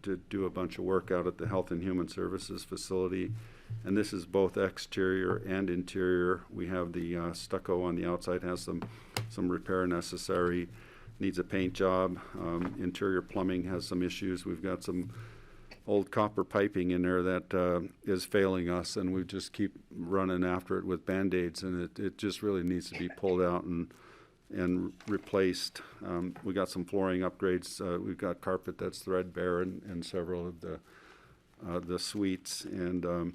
to do a bunch of work out at the Health and Human Services facility. And this is both exterior and interior. We have the stucco on the outside, has some repair necessary, needs a paint job. Interior plumbing has some issues. We've got some old copper piping in there that is failing us, and we just keep running after it with Band-Aids, and it just really needs to be pulled out and replaced. We got some flooring upgrades. We've got carpet that's threadbare in several of the suites, and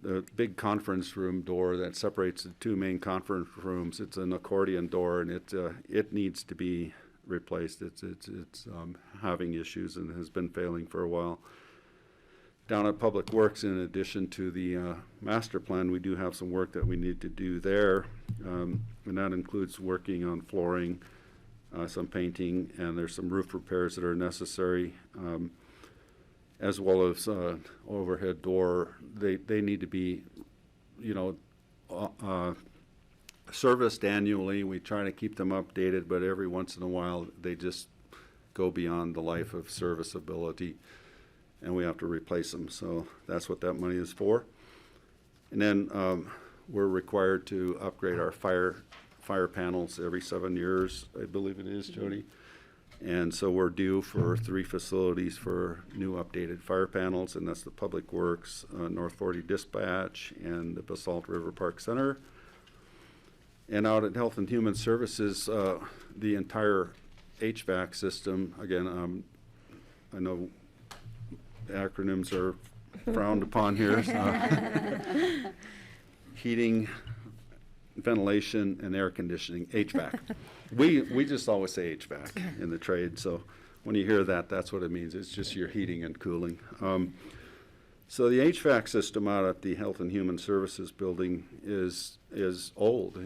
the big conference room door that separates the two main conference rooms, it's an accordion door, and it needs to be replaced. It's having issues and has been failing for a while. Down at Public Works, in addition to the master plan, we do have some work that we need to do there, and that includes working on flooring, some painting, and there's some roof repairs that are necessary, as well as overhead door. They need to be, serviced annually. We try to keep them updated, but every once in a while they just go beyond the life of serviceability, and we have to replace them. So that's what that money is for. And then we're required to upgrade our fire panels every 7 years, I believe it is, Jody. And so we're due for 3 facilities for new updated fire panels, and that's the Public Works, North 40 Dispatch, and the Basalt River Park Center. And out at Health and Human Services, the entire HVAC system, again, I know acronyms are frowned upon here. Heating, ventilation, and air conditioning, HVAC. We just always say HVAC in the trade, so when you hear that, that's what it means. It's just your heating and cooling. So the HVAC system out at the Health and Human Services building is old.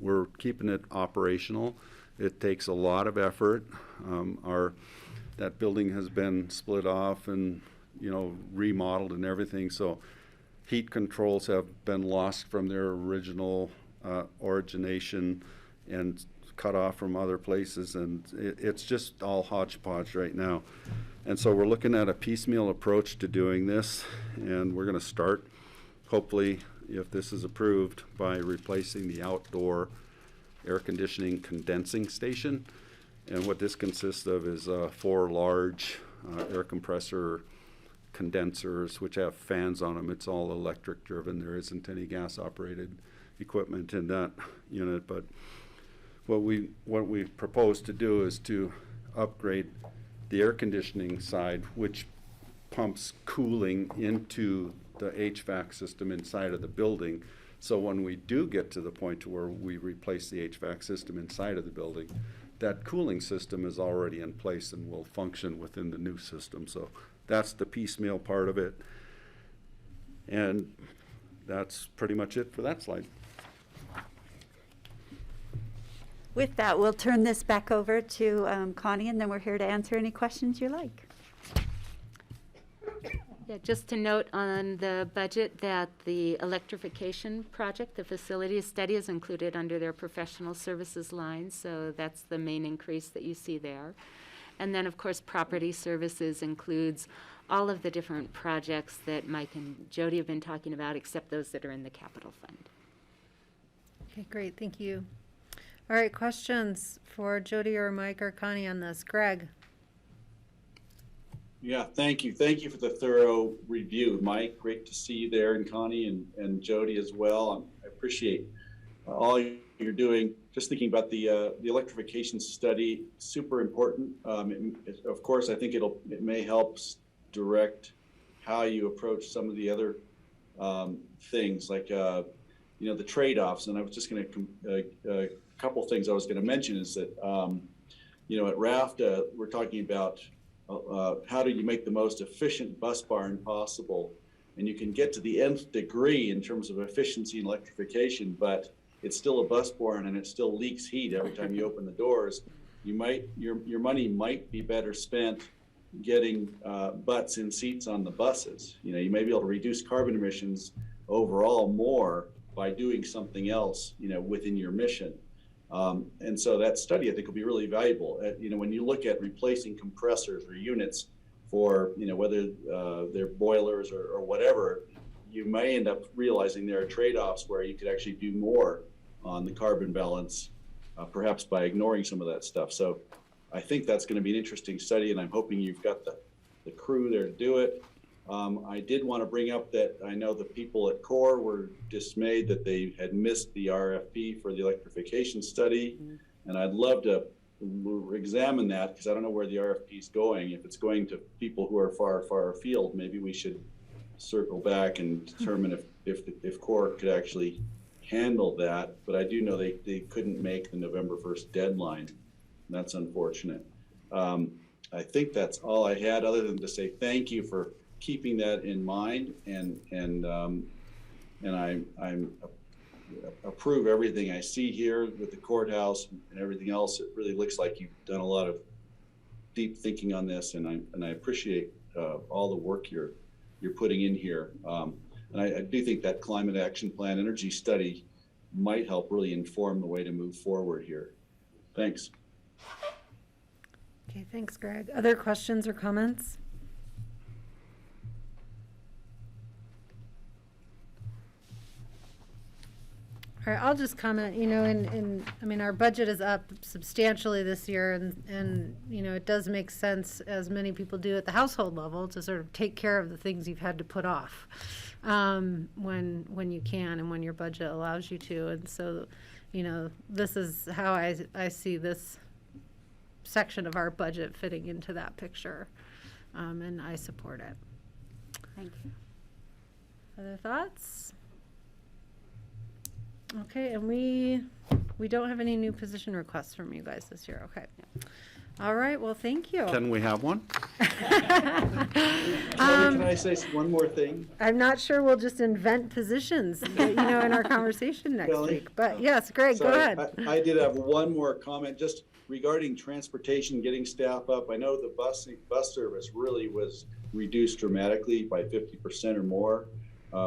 We're keeping it operational. It takes a lot of effort. That building has been split off and remodeled and everything, so heat controls have been lost from their original origination and cut off from other places, and it's just all hodgepodge right now. And so we're looking at a piecemeal approach to doing this, and we're going to start, hopefully, if this is approved, by replacing the outdoor air conditioning condensing station. And what this consists of is 4 large air compressor condensers which have fans on them. It's all electric driven. There isn't any gas operated equipment in that unit, but what we propose to do is to upgrade the air conditioning side, which pumps cooling into the HVAC system inside of the building. So when we do get to the point to where we replace the HVAC system inside of the building, that cooling system is already in place and will function within the new system. So that's the piecemeal part of it. And that's pretty much it for that slide. With that, we'll turn this back over to Connie, and then we're here to answer any questions you like. Yeah, just to note on the budget that the electrification project, the facility study, is included under their professional services line, so that's the main increase that you see there. And then, of course, property services includes all of the different projects that Mike and Jody have been talking about, except those that are in the capital fund. Okay, great, thank you. All right, questions for Jody or Mike or Connie on this? Greg? Yeah, thank you. Thank you for the thorough review, Mike. Great to see you there, and Connie and Jody as well. I appreciate all you're doing. Just thinking about the electrification study, super important. Of course, I think it may help direct how you approach some of the other things, like the trade-offs. And I was just going to a couple things I was going to mention is that at RAFTA we're talking about how do you make the most efficient bus barn possible, and you can get to the nth degree in terms of efficiency and electrification, but it's still a bus barn and it still leaks heat every time you open the doors. Your money might be better spent getting butts in seats on the buses. You may be able to reduce carbon emissions overall more by doing something else within your mission. And so that study, I think, will be really valuable. When you look at replacing compressors or units for, whether they're boilers or whatever, you may end up realizing there are trade-offs where you could actually do more on the carbon balance, perhaps by ignoring some of that stuff. So I think that's going to be an interesting study, and I'm hoping you've got the crew there to do it. I did want to bring up that I know the people at CORE were dismayed that they had missed the RFP for the electrification study. And I'd love to examine that, because I don't know where the RFP is going. If it's going to people who are far, far afield, maybe we should circle back and determine if CORE could actually handle that. But I do know they couldn't make the November 1st deadline. And that's unfortunate. I think that's all I had, other than to say thank you for keeping that in mind, and I approve everything I see here with the courthouse and everything else. It really looks like you've done a lot of deep thinking on this, and I appreciate all the work you're putting in here. And I do think that climate action plan energy study might help really inform the way to move forward here. Thanks. Okay, thanks, Greg. Other questions or comments? All right, I'll just comment, our budget is up substantially this year, and it does make sense, as many people do at the household level, to sort of take care of the things you've had to put off when you can and when your budget allows you to. And so, this is how I see this section of our budget fitting into that picture, and I support it. Thank you. Other thoughts? Okay, and we don't have any new position requests from you guys this year. Okay. All right, well, thank you. Can we have one? Can I say one more thing? I'm not sure we'll just invent positions, in our conversation next Really? week. But yes, Greg, go Sorry, ahead. I did have one more comment just regarding transportation, getting staff up. I know the bus service really was reduced dramatically by 50% or more.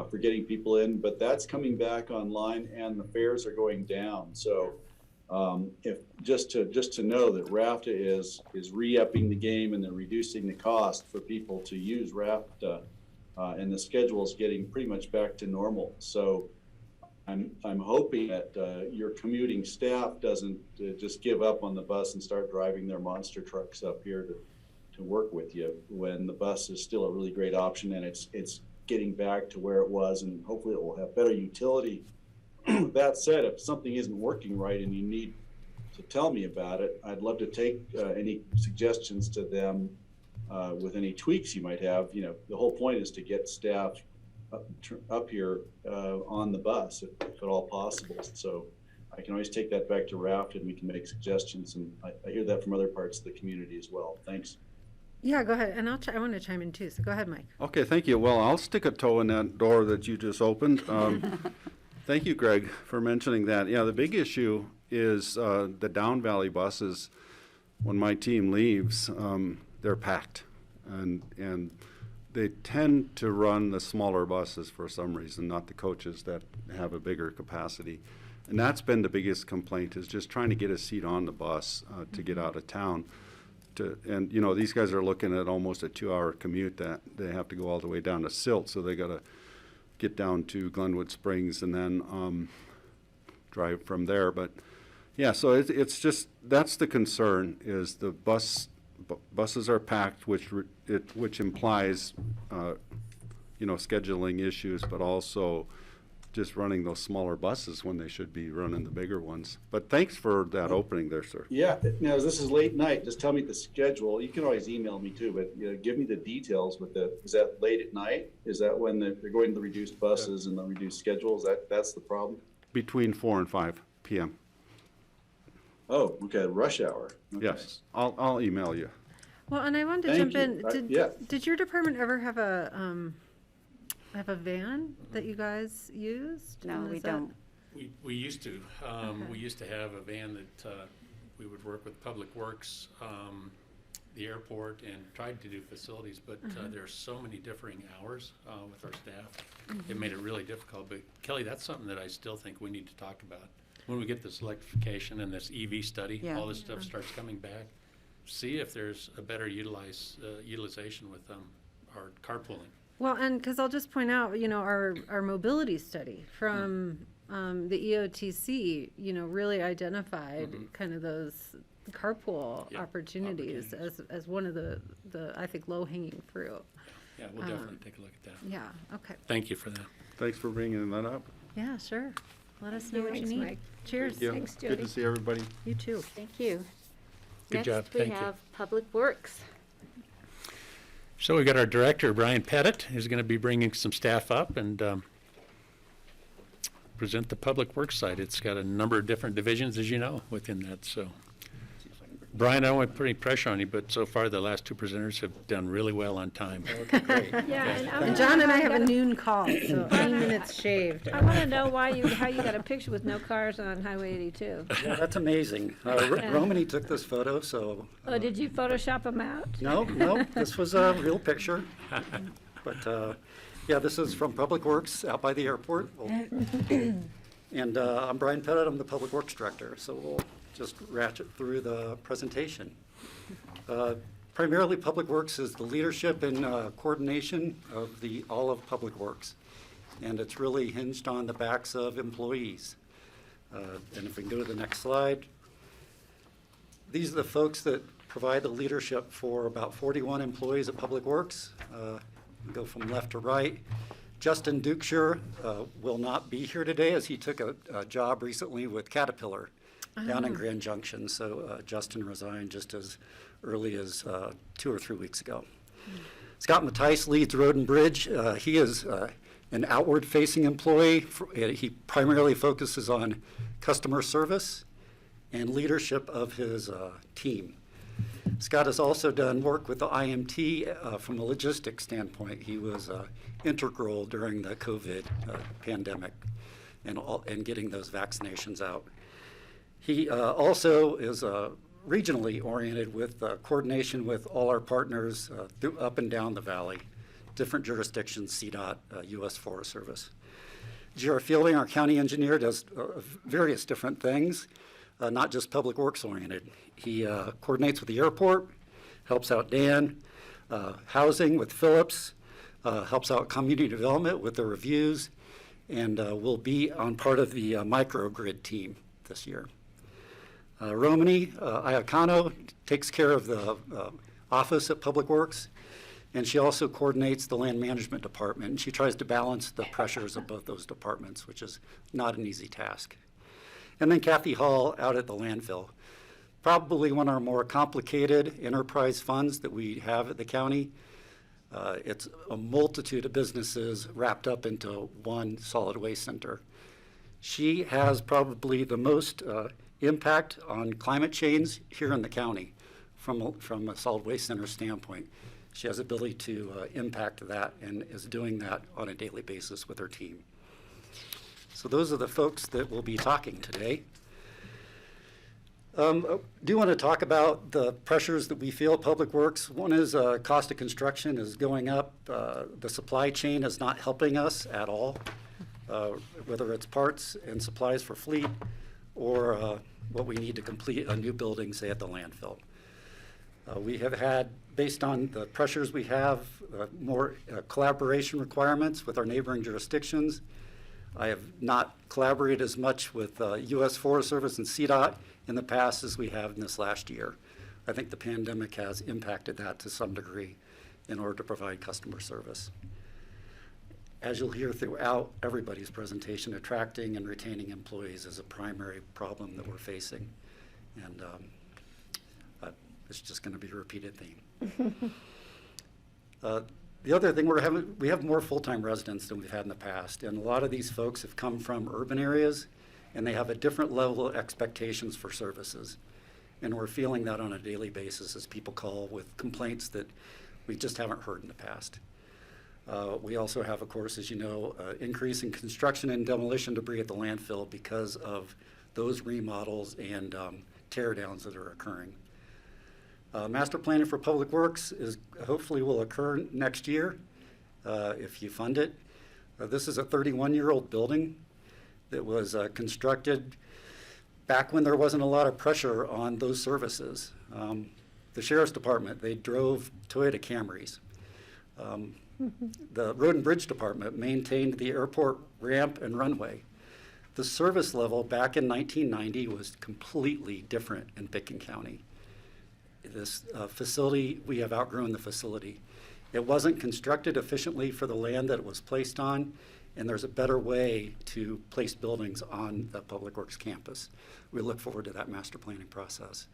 For getting people in, but that's coming back online, and the fares are going down. So, if just to know that RAFTA is re-upping the game, and they're reducing the cost for people to use RAFTA, and the schedule is getting pretty much back to normal. So, I'm hoping that your commuting staff doesn't just give up on the bus and start driving their monster trucks up here to work with you, when the bus is still a really great option, and it's getting back to where it was, and hopefully it will have better utility. That said, if something isn't working right and you need to tell me about it, I'd love to take any suggestions to them with any tweaks you might have. The whole point is to get staff up here on the bus, if at all possible. So I can always take that back to Raft and we can make suggestions. And I hear that from other parts of the community as well. Thanks. Yeah, go ahead. And I want to chime in too. So go ahead, Mike. Okay, thank you. Well, I'll stick a toe in that door that you just opened. Thank you, Greg, for mentioning that. Yeah, the big issue is the Down Valley buses. When my team leaves, they're packed, and they tend to run the smaller buses for some reason, not the coaches that have a bigger capacity. And that's been the biggest complaint, is just trying to get a seat on the bus to get out of town. And you know, these guys are looking at almost a 2-hour commute that they have to go all the way down to Silt, so they got to get down to Glenwood Springs and then drive from there. But yeah, so it's just, that's the concern, is the buses are packed, which implies you know, scheduling issues, but also just running those smaller buses when they should be running the bigger ones. But thanks for that opening there, sir. Yeah, now this is late night. Just tell me the schedule. You can always email me too, but you know, give me the details with is that late at night? Is that when they're going to the reduced buses and the reduced schedules? That's the problem? Between 4 and 5 p.m. Oh, okay, rush hour. Okay. Yes, I'll email you. Well, and I wanted to Thank jump in. you. Did your department ever have a van that you guys used? No, And we is that- don't. We used to. Okay. We used to have a van that we would work with Public Works, the airport, and tried to do facilities, but there are so many differing hours with our staff. It made it really difficult. But Kelly, that's something that I still think we need to talk about. When we get this electrification and this EV study, Yeah. all this stuff starts coming back, see if there's a better utilization with our carpooling. Well, and because I'll just point out, you know, our mobility study from the EOTC, you know, really identified kind of those carpool Yeah, opportunities as one of the I think low-hanging fruit. Yeah, we'll definitely take a look at that. Yeah, okay. Thank you for that. Thanks for bringing that up. Yeah, sure. Let us know what you Thanks, need. Mike. Cheers. Thank you. Thanks, Good Jody. to see everybody. You too. Thank you. Good job. Next, we Thank you. have Public Works. So we've got our director, Brian Pettit, who's going to be bringing some staff up and present the Public Works side. It's got a number of different divisions, as you know, within that. So, Brian, I don't want to put any pressure on you, but so far the last two presenters have done really well on time. Yeah, And John and I have a noon call, so 20 minutes shaved. I want to know how you got a picture with no cars on Highway 82. Yeah, that's amazing. Romany took this photo, so. Oh, did you Photoshop them out? No, this was a real picture. But, yeah, this is from Public Works out by the airport. And I'm Brian Pettit, I'm the Public Works Director, so we'll just ratchet through the presentation. Primarily, Public Works is the leadership and coordination of all of Public Works. And it's really hinged on the backs of employees. And if we can go to the next slide. These are the folks that provide the leadership for about 41 employees at Public Works. Go from left to right. Justin Dukeshire will not be here today as he took a job recently with Caterpillar down in Grand Junction. So Justin resigned just as early as 2 or 3 weeks ago. Scott Mattice leads Road and Bridge. He is an outward-facing employee. He primarily focuses on customer service and leadership of his team. Scott has also done work with the IMT from a logistics standpoint. He was integral during the COVID pandemic and getting those vaccinations out. He also is regionally oriented with coordination with all our partners up and down the valley, different jurisdictions, CDOT, U.S. Forest Service. J.R. Fielding, our county engineer, does various different things, not just public works oriented. He coordinates with the airport, helps out Dan, housing with Phillips, helps out community development with the reviews, and will be on part of the microgrid team this year. Romany Iacano takes care of the office at Public Works, and she also coordinates the land management department, and she tries to balance the pressures of both those departments, which is not an easy task. And then Kathy Hall out at the landfill. Probably one of our more complicated enterprise funds that we have at the county. It's a multitude of businesses wrapped up into one solid waste center. She has probably the most impact on climate change here in the county from a solid waste center standpoint. She has the ability to impact that and is doing that on a daily basis with her team. So those are the folks that will be talking today. I do want to talk about the pressures that we feel at Public Works. One is cost of construction is going up. The supply chain is not helping us at all, whether it's parts and supplies for fleet or what we need to complete a new building, say at the landfill. We have had, based on the pressures we have, more collaboration requirements with our neighboring jurisdictions. I have not collaborated as much with U.S. Forest Service and CDOT in the past as we have in this last year. I think the pandemic has impacted that to some degree in order to provide customer service. As you'll hear throughout everybody's presentation, attracting and retaining employees is a primary problem that we're facing. And it's just going to be a repeated theme. The other thing, we have more full-time residents than we've had in the past, and a lot of these folks have come from urban areas, and they have a different level of expectations for services. And we're feeling that on a daily basis as people call with complaints that we just haven't heard in the past. We also have, of course, as you know, increase in construction and demolition debris at the landfill because of those remodels and tear downs that are occurring. Master planning for Public Works is hopefully will occur next year if you fund it. This is a 31-year-old building that was constructed back when there wasn't a lot of pressure on those services. The Sheriff's Department, they drove Toyota Camrys. The Road and Bridge Department maintained the airport ramp and runway. The service level back in 1990 was completely different in Pickens County. This facility, we have outgrown the facility. It wasn't constructed efficiently for the land that it was placed on, and there's a better way to place buildings on the Public Works campus. We look forward to that master planning process.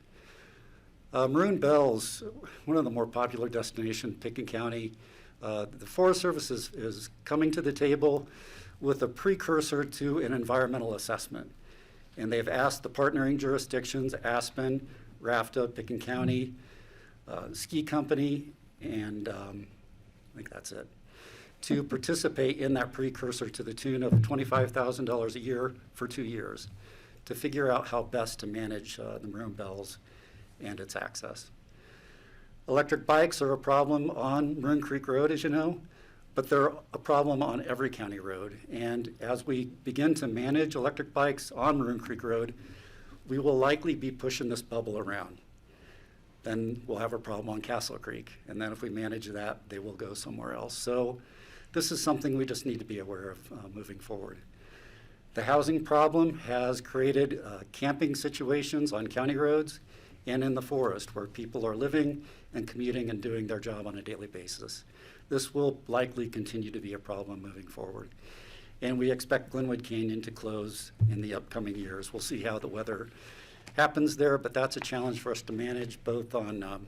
Maroon Bells, one of the more popular destinations in Pickens County. The Forest Service is coming to the table with a precursor to an environmental assessment. And they've asked the partnering jurisdictions, Aspen, RAFTA, Pickens County, Ski Company, and I think that's it, to participate in that precursor to the tune of $25,000 a year for 2 years to figure out how best to manage the Maroon Bells and its access. Electric bikes are a problem on Maroon Creek Road, as you know, but they're a problem on every county road. And as we begin to manage electric bikes on Maroon Creek Road, we will likely be pushing this bubble around. Then we'll have a problem on Castle Creek. And then if we manage that, they will go somewhere else. So this is something we just need to be aware of moving forward. The housing problem has created camping situations on county roads and in the forest where people are living and commuting and doing their job on a daily basis. This will likely continue to be a problem moving forward. And we expect Glenwood Canyon to close in the upcoming years. We'll see how the weather happens there, but that's a challenge for us to manage, both on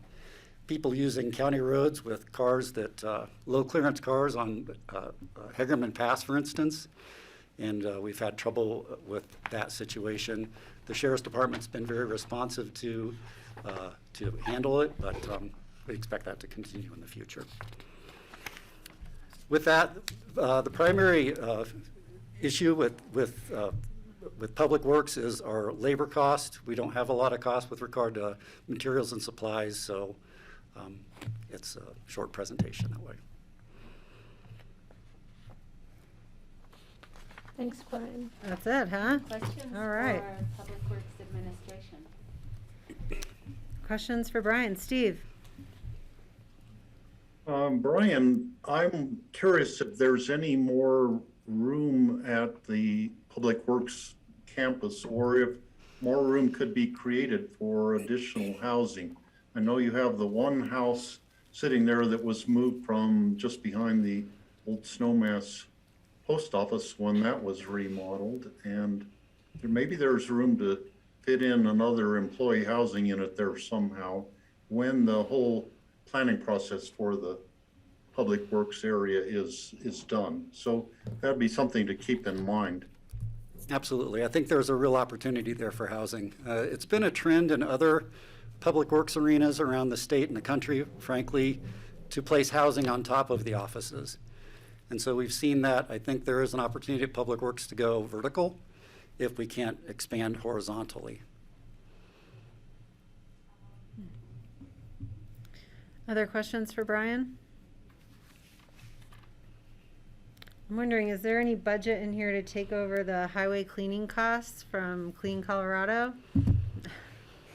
people using county roads with cars that, low clearance cars on Hagerman Pass, for instance. And we've had trouble with that situation. The Sheriff's Department's been very responsive to handle it, but we expect that to continue in the future. With that, the primary issue with Public Works is our labor cost. We don't have a lot of cost with regard to materials and supplies, so it's a short presentation that way. Thanks, Brian. That's it, huh? Questions All right. for Public Works Administration? Questions for Brian? Steve? Brian, I'm curious if there's any more room at the Public Works campus, or if more room could be created for additional housing. I know you have the one house sitting there that was moved from just behind the old Snowmass post office when that was remodeled, and maybe there's room to fit in another employee housing unit there somehow when the whole planning process for the Public Works area is done. So that'd be something to keep in mind. Absolutely. I think there's a real opportunity there for housing. It's been a trend in other public works arenas around the state and the country, frankly, to place housing on top of the offices. And so we've seen that. I think there is an opportunity at Public Works to go vertical if we can't expand horizontally. Other questions for Brian? I'm wondering, is there any budget in here to take over the highway cleaning costs from Clean Colorado?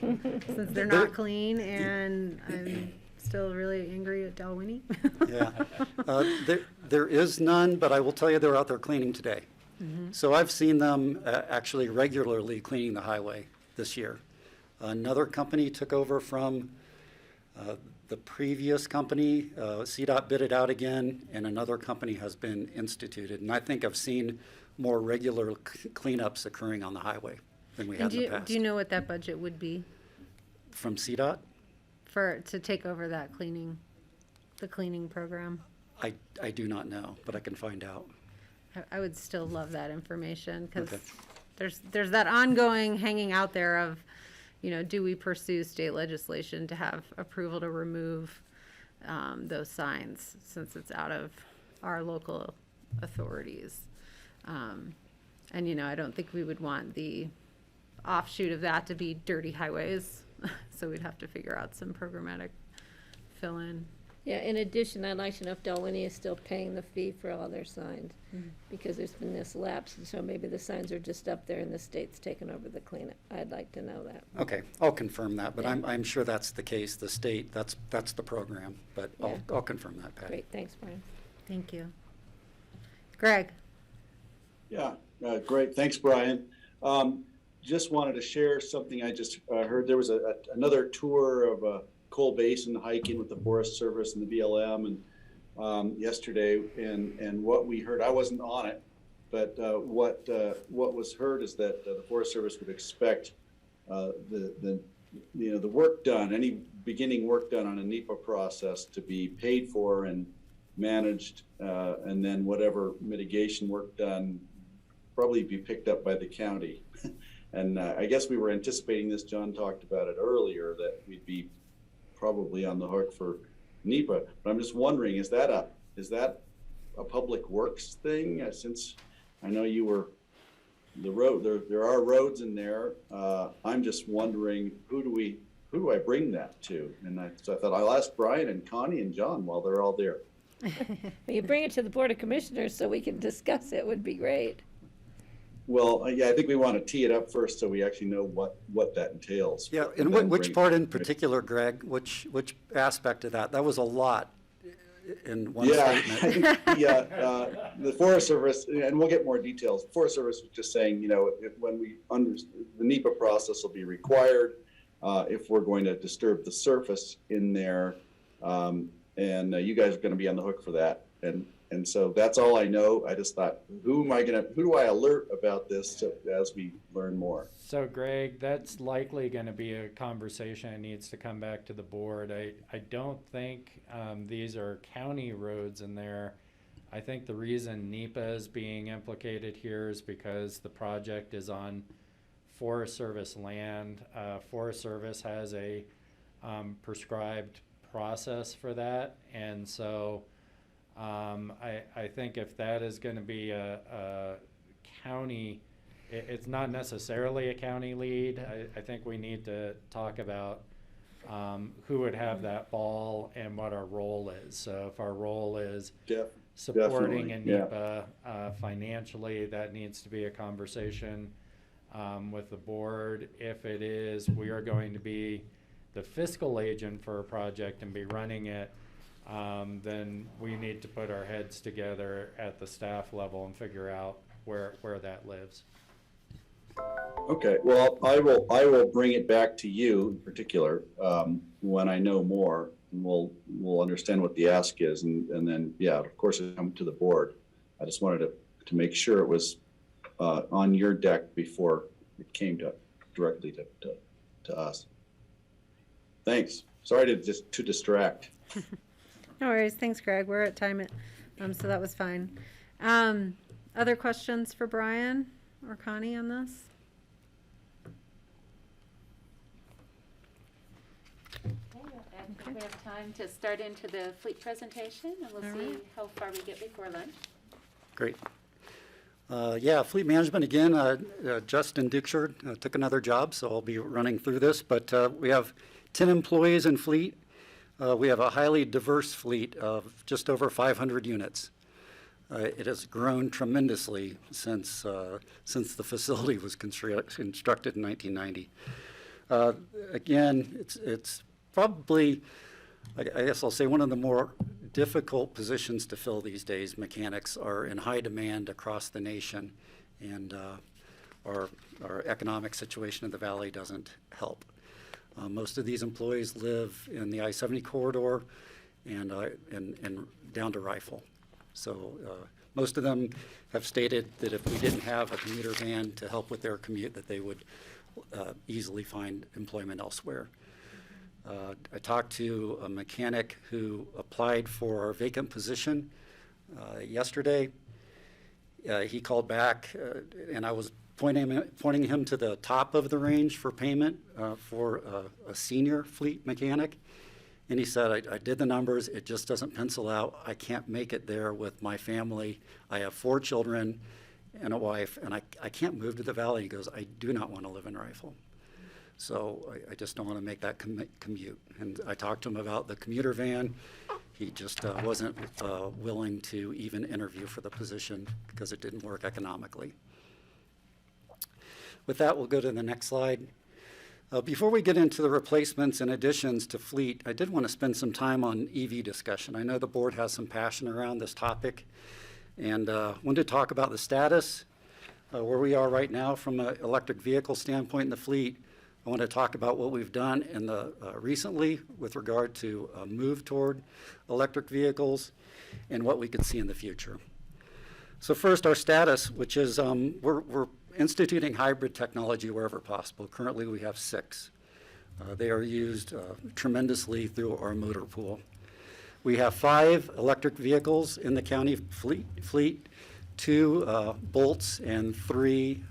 Since they're not clean and I'm still really angry at Dalwhinnie. Yeah. There is none, but I will tell you they're out there cleaning today. So I've seen them actually regularly cleaning the highway this year. Another company took over from the previous company. CDOT bid it out again, and another company has been instituted. And I think I've seen more regular cleanups occurring on the highway than we had in the past. Do you know what that budget would be From CDOT? to take over that the cleaning program? I do not know, but I can find out. I would still love that information because Okay. there's that ongoing hanging out there of, do we pursue state legislation to have approval to remove those signs since it's out of our local authorities? And, I don't think we would want the offshoot of that to be dirty highways. So we'd have to figure out some programmatic fill-in. Yeah, in addition, I'd like to know if Dalwhinnie is still paying the fee for all their signs, because there's been this lapse, and so maybe the signs are just up there and the state's taken over the cleanup. I'd like to know that. Okay, I'll confirm that, but Yeah. I'm sure that's the case. The state, that's the program, but Yeah. I'll confirm that, Patty. Great, thanks, Brian. Thank you. Greg? Yeah, great. Thanks, Brian. Just wanted to share something I just heard. There was another tour of Coal Basin hiking with the Forest Service and the BLM and yesterday, and what we heard, I wasn't on it, but what was heard is that the Forest Service would expect the work done, any beginning work done on a NEPA process to be paid for and managed, and then whatever mitigation work done probably be picked up by the county. And I guess we were anticipating this. John talked about it earlier, that we'd be probably on the hook for NEPA. But I'm just wondering, is that a public works thing? Since I know you were the road, there are roads in there. I'm just wondering, who do I bring that to? And so I thought I'll ask Brian and Connie and John while they're all there. Well, you bring it to the Board of Commissioners so we can discuss it, would be great. Well, yeah, I think we want to tee it up first so we actually know what that entails. Yeah, and which part in particular, Greg? Which aspect of that? That was a lot in one statement. I think the Forest Service, and we'll get more details. The Forest Service was just saying, when the NEPA process will be required if we're going to disturb the surface in there, and you guys are going to be on the hook for that. And so that's all I know. I just thought, who do I alert about this as we learn more? So Greg, that's likely going to be a conversation that needs to come back to the board. I don't think these are county roads in there. I think the reason NEPA is being implicated here is because the project is on Forest Service land. Forest Service has a prescribed process for that, and so I think if that is going to be a county, it's not necessarily a county lead. I think we need to talk about who would have that ball and what our role is. So if our role is supporting a NEPA financially, that needs to be a conversation with the board. If it is, we are going to be the fiscal agent for a project and be running it, then we need to put our heads together at the staff level and figure out where that lives. Okay, well, I will bring it back to you in particular when I know more, and we'll understand what the ask is, and then of course it'll come to the board. I just wanted to make sure it was on your deck before it came directly to us. Thanks. Sorry to distract. No worries. Thanks, Greg. We're at time, so that was fine. Other questions for Brian or Connie on this? I think we have time to start into the fleet presentation, and we'll All see right. how far we get before lunch. Great. Yeah, fleet management again, Justin Dukeshire took another job, so I'll be running through this, but we have 10 employees in fleet. We have a highly diverse fleet of just over 500 units. It has grown tremendously since the facility was constructed in 1990. Again, it's probably, I guess I'll say, one of the more difficult positions to fill these days. Mechanics are in high demand across the nation, and our economic situation in the valley doesn't help. Most of these employees live in the I-70 corridor and down to Rifle. So most of them have stated that if we didn't have a commuter van to help with their commute, that they would easily find employment elsewhere. I talked to a mechanic who applied for our vacant position yesterday. He called back, and I was pointing him to the top of the range for payment for a senior fleet mechanic. And he said, I did the numbers, it just doesn't pencil out. I can't make it there with my family. I have 4 children and a wife, and I can't move to the valley. He goes, I do not want to live in Rifle. So I just don't want to make that commute. And I talked to him about the commuter van. He just wasn't willing to even interview for the position because it didn't work economically. With that, we'll go to the next slide. Before we get into the replacements and additions to fleet, I did want to spend some time on EV discussion. I know the board has some passion around this topic, and wanted to talk about the status, where we are right now from an electric vehicle standpoint in the fleet. I want to talk about what we've done in the recently with regard to a move toward electric vehicles and what we could see in the future. So first, our status, which is we're instituting hybrid technology wherever possible. Currently, we have 6. They are used tremendously through our motor pool. We have 5 electric vehicles in the county fleet, 2 Bolts and 3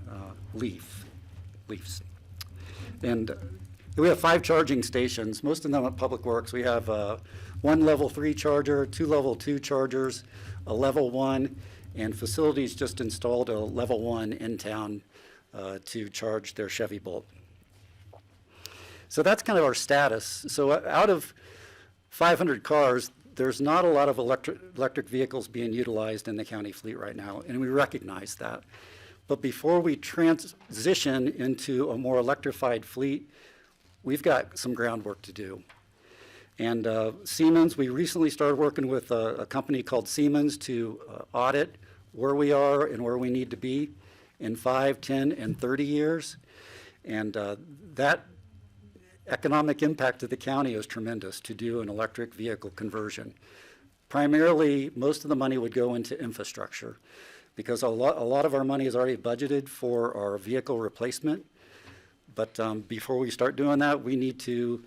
Leafs. And we have 5 charging stations, most of them at Public Works. We have 1 level 3 charger, 2 level 2 chargers, a level 1, and facilities just installed a level 1 in town to charge their Chevy Bolt. So that's kind of our status. So out of 500 cars, there's not a lot of electric vehicles being utilized in the county fleet right now, and we recognize that. But before we transition into a more electrified fleet, we've got some groundwork to do. And Siemens, we recently started working with a company called Siemens to audit where we are and where we need to be in 5, 10, and 30 years. And that economic impact to the county is tremendous to do an electric vehicle conversion. Primarily, most of the money would go into infrastructure because a lot of our money is already budgeted for our vehicle replacement. But before we start doing that, we need to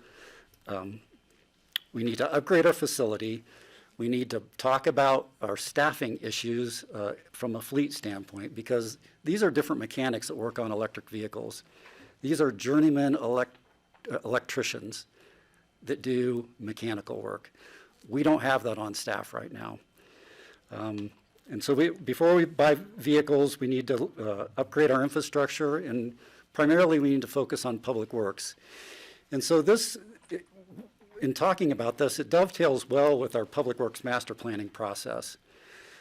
upgrade our facility. We need to talk about our staffing issues from a fleet standpoint because these are different mechanics that work on electric vehicles. These are journeyman electricians that do mechanical work. We don't have that on staff right now. And so before we buy vehicles, we need to upgrade our infrastructure, and primarily we need to focus on public works. And so this, in talking about this, it dovetails well with our public works master planning process.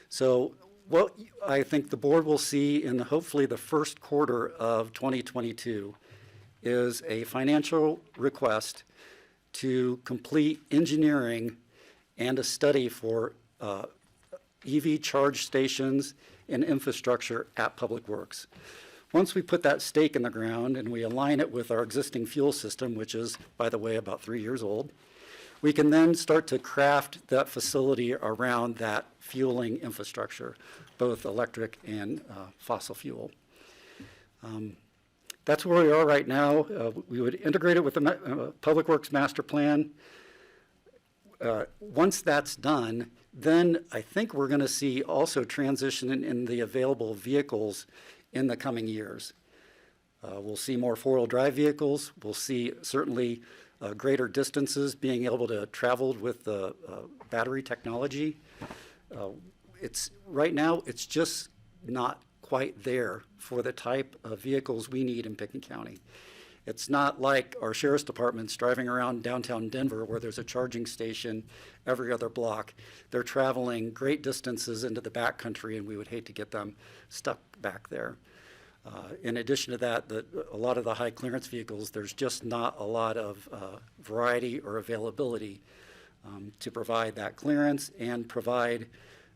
So what I think the board will see in hopefully the first quarter of 2022 is a financial request to complete engineering and a study for EV charge stations and infrastructure at Public Works. Once we put that stake in the ground and we align it with our existing fuel system, which is, by the way, about 3 years old, we can then start to craft that facility around that fueling infrastructure, both electric and fossil fuel. That's where we are right now. We would integrate it with the Public Works Master Plan. Once that's done, then I think we're going to see also transition in the available vehicles in the coming years. We'll see more four-wheel drive vehicles. We'll see certainly greater distances being able to travel with the battery technology. Right now, it's just not quite there for the type of vehicles we need in Pickens County. It's not like our sheriff's departments driving around downtown Denver where there's a charging station every other block. They're traveling great distances into the backcountry, and we would hate to get them stuck back there. In addition to that, a lot of the high clearance vehicles, there's just not a lot of variety or availability to provide that clearance and provide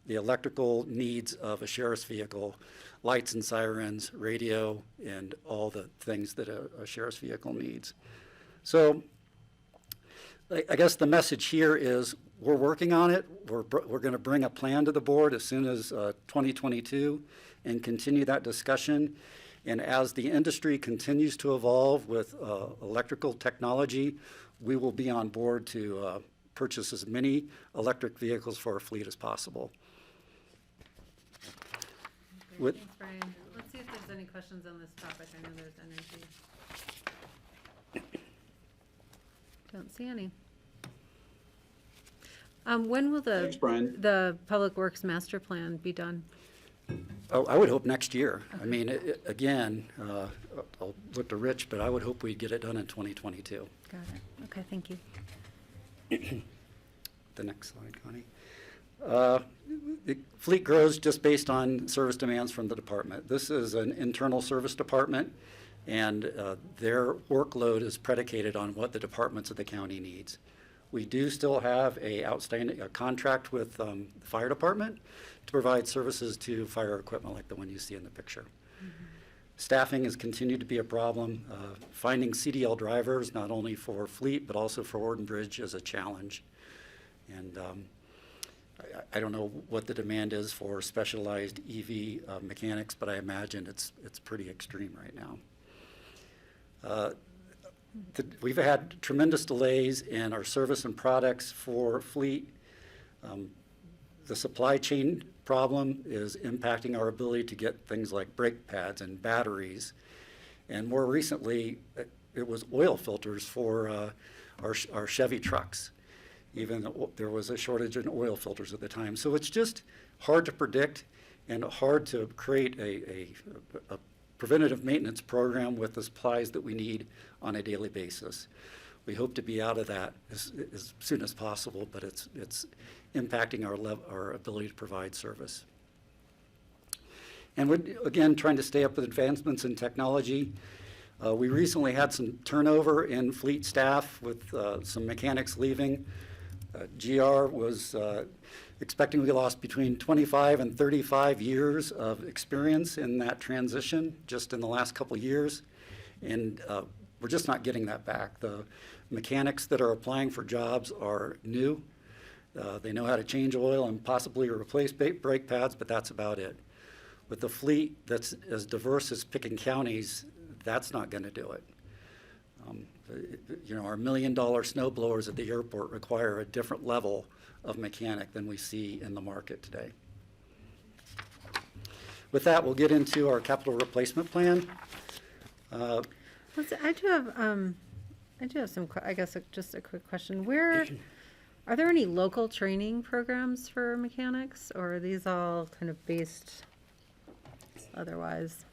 the electrical needs of a sheriff's vehicle, lights and sirens, radio, and all the things that a sheriff's vehicle needs. So I guess the message here is we're working on it. We're going to bring a plan to the board as soon as 2022 and continue that discussion. And as the industry continues to evolve with electrical technology, we will be on board to purchase as many electric vehicles for our fleet as possible. Great, thanks, Brian. Let's see if there's any questions on this topic. I know there's energy. Don't see any. When will Thanks, Brian. the Public Works Master Plan be done? Oh, I would hope next year. I mean, again, I'll look to Rich, but I would hope we'd get it done in 2022. Got it. Okay, thank you. The next slide, Connie. The fleet grows just based on service demands from the department. This is an internal service department, and their workload is predicated on what the departments of the county needs. We do still have a contract with the fire department to provide services to fire equipment like the one you see in the picture. Mm-hmm. Staffing has continued to be a problem. Finding CDL drivers, not only for fleet, but also for Ord and Bridge, is a challenge. And I don't know what the demand is for specialized EV mechanics, but I imagine it's pretty extreme right now. We've had tremendous delays in our service and products for fleet. The supply chain problem is impacting our ability to get things like brake pads and batteries. And more recently, it was oil filters for our Chevy trucks. Even there was a shortage in oil filters at the time. So it's just hard to predict and hard to create a preventative maintenance program with the supplies that we need on a daily basis. We hope to be out of that as soon as possible, but it's impacting our ability to provide service. And we're, again, trying to stay up with advancements in technology. We recently had some turnover in fleet staff with some mechanics leaving. GR was expecting we lost between 25 and 35 years of experience in that transition just in the last couple of years. And we're just not getting that back. The mechanics that are applying for jobs are new. They know how to change oil and possibly replace brake pads, but that's about it. With the fleet that's as diverse as Pickens County's, that's not going to do it. Our $1 million snow blowers at the airport require a different level of mechanic than we see in the market today. With that, we'll get into our capital replacement plan. I do have some, I guess, just a quick question. Are there any local training programs for mechanics, or are these all kind of based otherwise?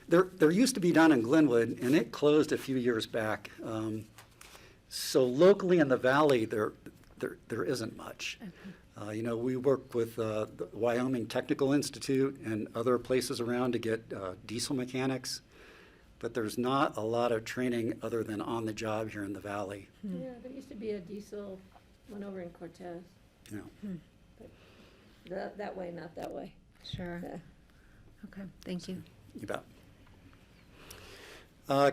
There used to be down in Glenwood, and it closed a few years back. So locally in the valley, there isn't much. Okay. We work with the Wyoming Technical Institute and other places around to get diesel mechanics, but there's not a lot of training other than on the job here in the valley. Yeah, there used to be a diesel one over in Cortez. Yeah. But that way, not that way. Sure. Yeah. Okay, thank you. You bet.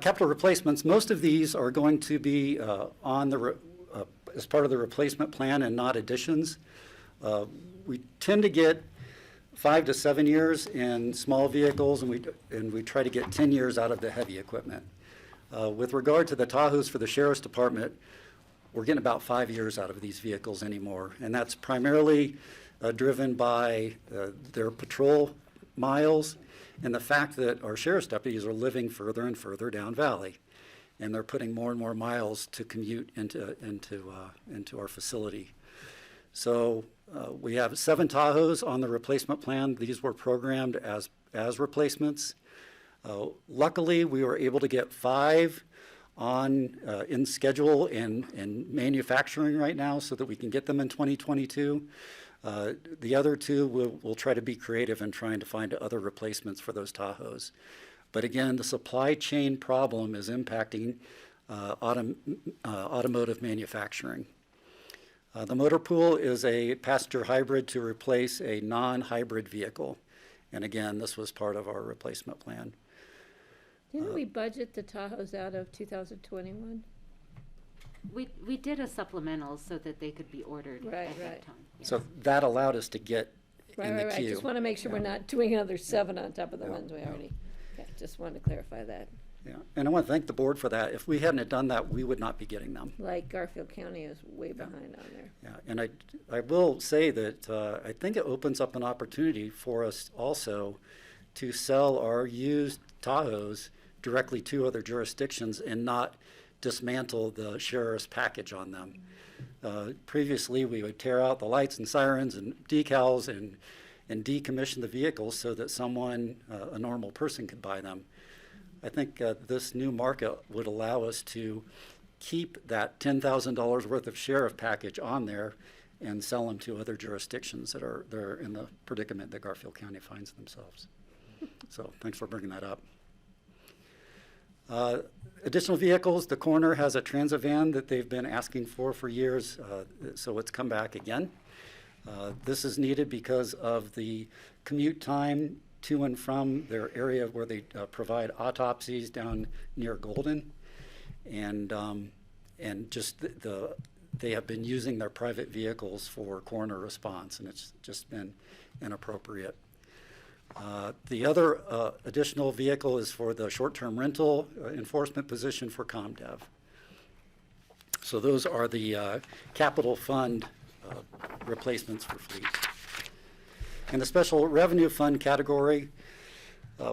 Capital replacements, most of these are going to be as part of the replacement plan and not additions. We tend to get 5 to 7 years in small vehicles, and we try to get 10 years out of the heavy equipment. With regard to the Tahoes for the Sheriff's Department, we're getting about 5 years out of these vehicles anymore, and that's primarily driven by their patrol miles and the fact that our sheriff's deputies are living further and further down valley, and they're putting more and more miles to commute into our facility. So we have 7 Tahoes on the replacement plan. These were programmed as replacements. Luckily, we were able to get 5 in schedule and manufacturing right now so that we can get them in 2022. The other 2, we'll try to be creative in trying to find other replacements for those Tahoes. But again, the supply chain problem is impacting automotive manufacturing. The motor pool is a passenger hybrid to replace a non-hybrid vehicle. And again, this was part of our replacement plan. Didn't we budget the Tahoes out of 2021? We did a supplemental so that they could be ordered Right, at that right. time. yes. So that allowed us to get Right, in the right, right. queue. Just want to make sure we're not doing another 7 on top of the ones we already, just wanted to clarify that. Yeah, and I want to thank the board for that. If we hadn't have done that, we would not be getting them. Like Garfield County is way behind on there. Yeah, and I will say that I think it opens up an opportunity for us also to sell our used Tahoes directly to other jurisdictions and not dismantle the sheriff's package on them. Previously, we would tear out the lights and sirens and decals and decommission the vehicles so that someone, a normal person, could buy them. I think this new market would allow us to keep that $10,000 worth of sheriff package on there and sell them to other jurisdictions that are in the predicament that Garfield County finds themselves. So thanks for bringing that up. Additional vehicles, the coroner has a transit van that they've been asking for years, so it's come back again. This is needed because of the commute time to and from their area where they provide autopsies down near Golden, and just they have been using their private vehicles for coroner response, and it's just been inappropriate. The other additional vehicle is for the short-term rental enforcement position for ComDev. So those are the capital fund replacements for fleet. In the special revenue fund category,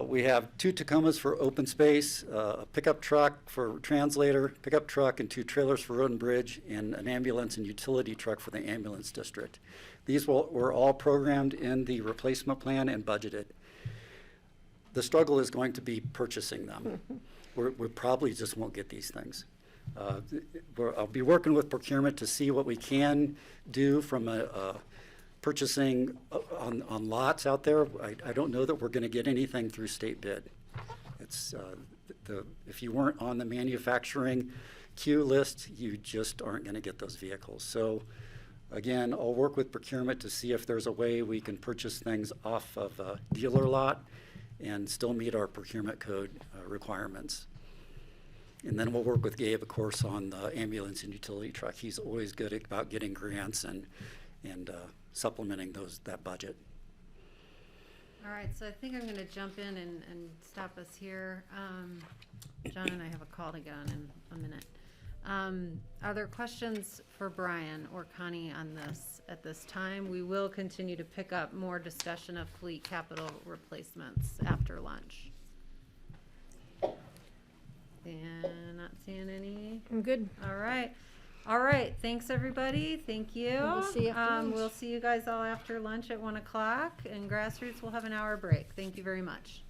we have 2 Tacomas for open space, a pickup truck for translator, pickup truck and 2 trailers for road and bridge, and an ambulance and utility truck for the ambulance district. These were all programmed in the replacement plan and budgeted. The struggle is going to be purchasing them. We probably just won't get these things. I'll be working with procurement to see what we can do from purchasing on lots out there. I don't know that we're going to get anything through state bid. It's if you weren't on the manufacturing queue list, you just aren't going to get those vehicles. So again, I'll work with procurement to see if there's a way we can purchase things off of a dealer lot and still meet our procurement code requirements. And then we'll work with Gabe, of course, on the ambulance and utility truck. He's always good about getting grants and supplementing that budget. All right, so I think I'm going to jump in and stop us here. John and I have a call to get on in a minute. Are there questions for Brian or Connie on this at this time? We will continue to pick up more discussion of fleet capital replacements after lunch. And not seeing any. I'm good. All right. All right. Thanks, everybody. Thank you. We'll see you after lunch. We'll see you guys all after lunch at 1 o'clock. And Grassroots will have an hour break. Thank you very much.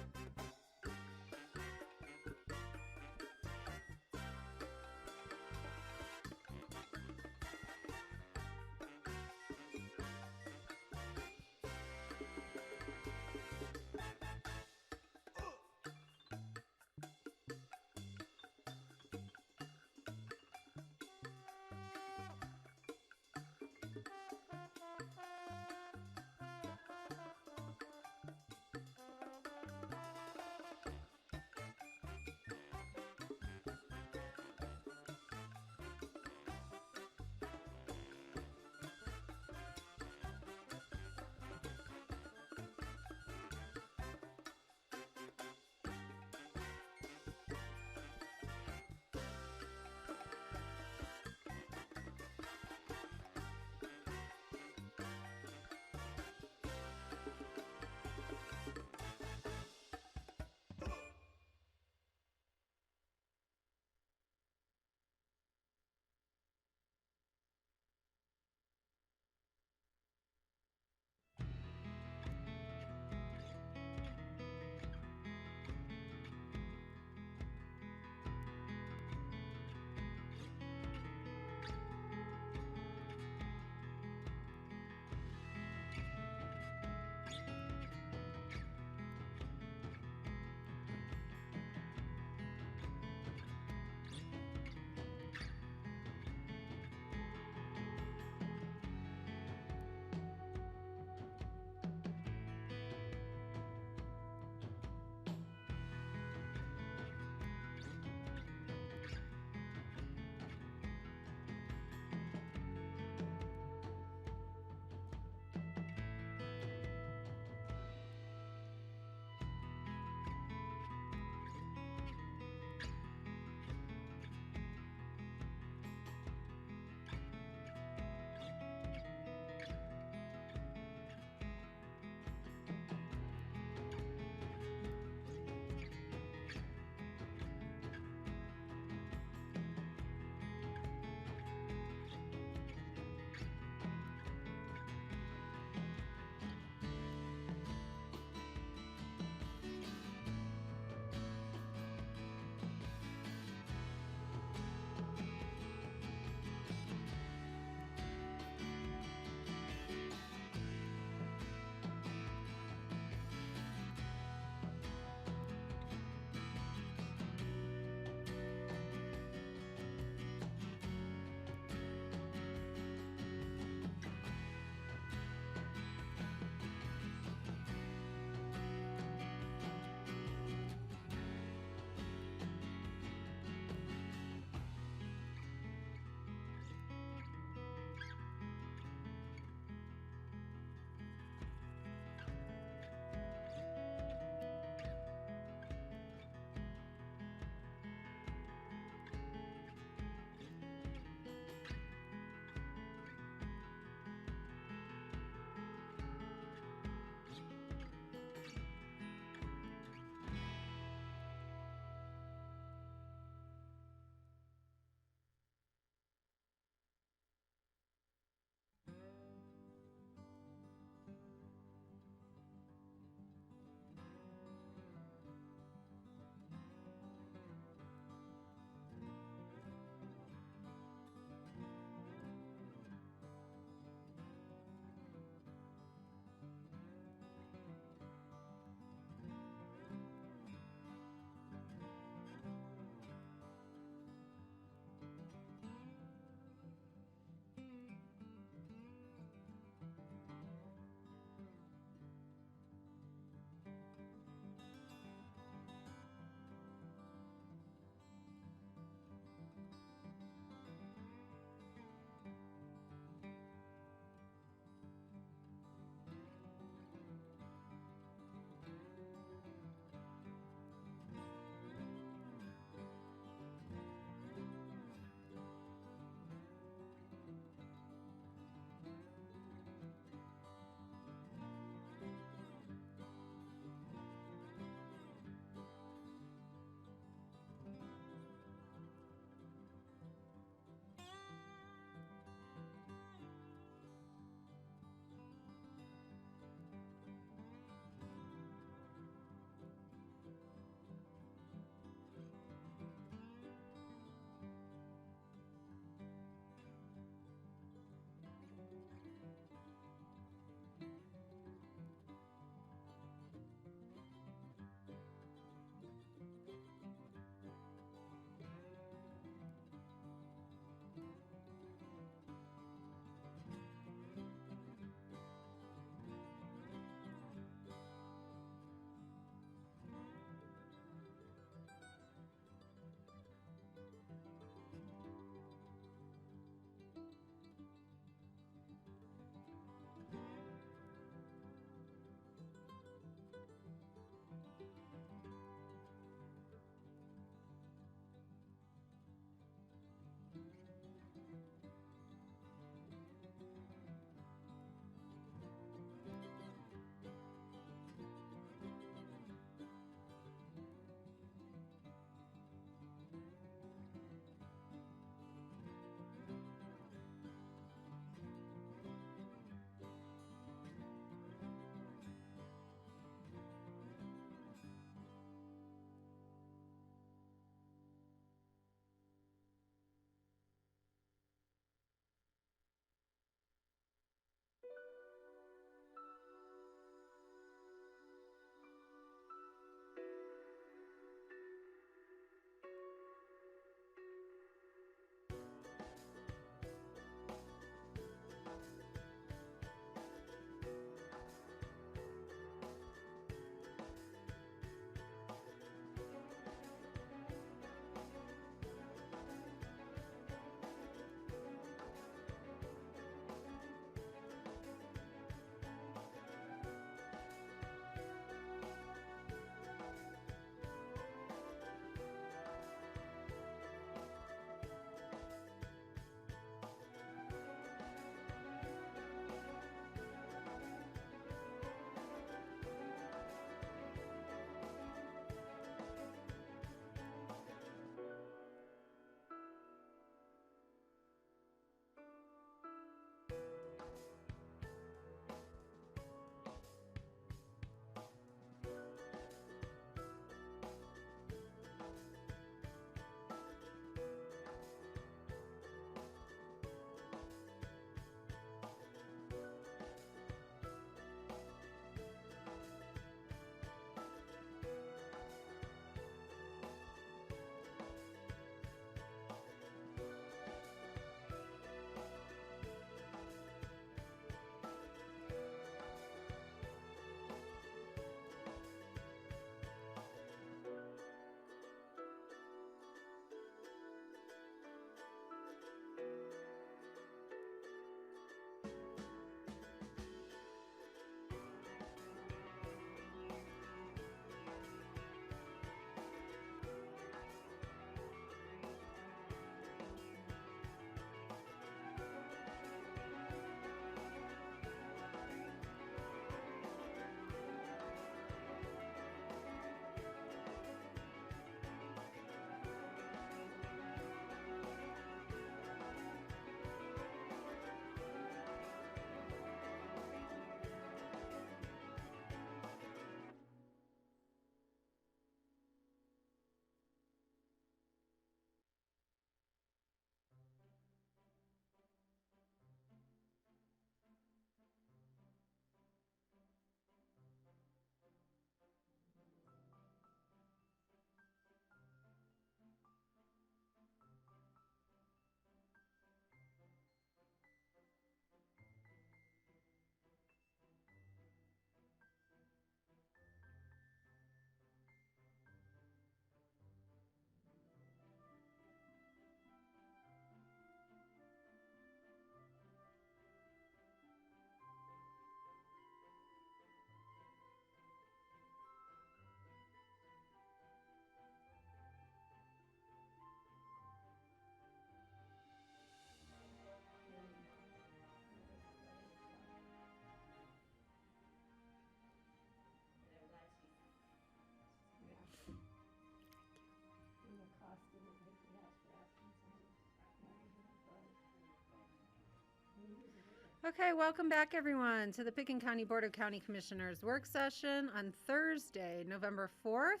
Okay, welcome back everyone to the Pickens County Board of County Commissioners work session on Thursday, November 4th.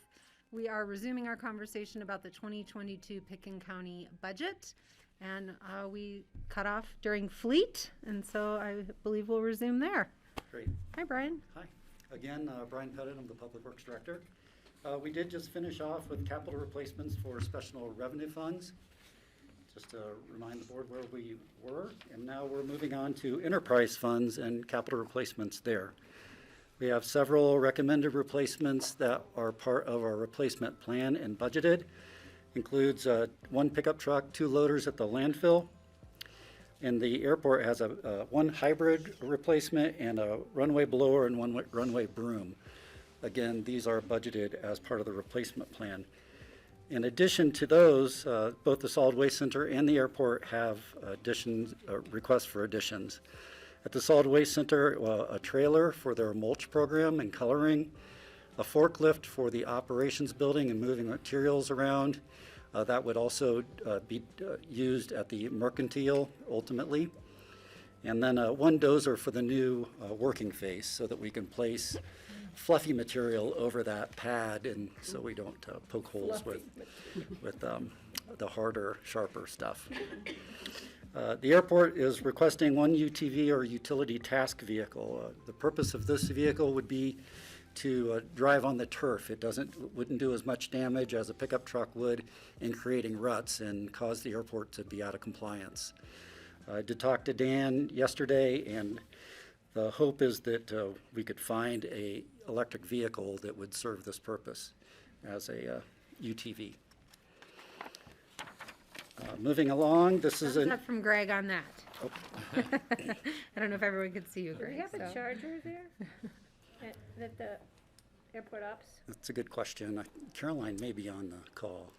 We are resuming our conversation about the 2022 Pickens County budget, and we cut off during fleet, and so I believe we'll resume there. Great. Hi, Brian. Hi. Again, Brian Pettit, I'm the Public Works Director. We did just finish off with capital replacements for special revenue funds. Just to remind the board where we were, and now we're moving on to enterprise funds and capital replacements there. We have several recommended replacements that are part of our replacement plan and budgeted. Includes one pickup truck, 2 loaders at the landfill, and the airport has one hybrid replacement and a runway blower and one runway broom. Again, these are budgeted as part of the replacement plan. In addition to those, both the Solid Waste Center and the airport have requests for additions. At the Solid Waste Center, a trailer for their mulch program and coloring, a forklift for the operations building and moving materials around. That would also be used at the mercantile ultimately. And then one dozer for the new working face so that we can place fluffy material over that pad, and so we don't poke holes with the harder, sharper stuff. The airport is requesting one UTV or utility task vehicle. The purpose of this vehicle would be to drive on the turf. It wouldn't do as much damage as a pickup truck would in creating ruts and cause the airport to be out of compliance. I did talk to Dan yesterday, and the hope is that we could find a electric vehicle that would serve this purpose as a UTV. Moving along, this is Thumbs up from Greg on that. Oh. I don't know if everyone could see you, Do Greg. we have a so. charger there at the airport ops? That's a good question. Caroline may be on the call.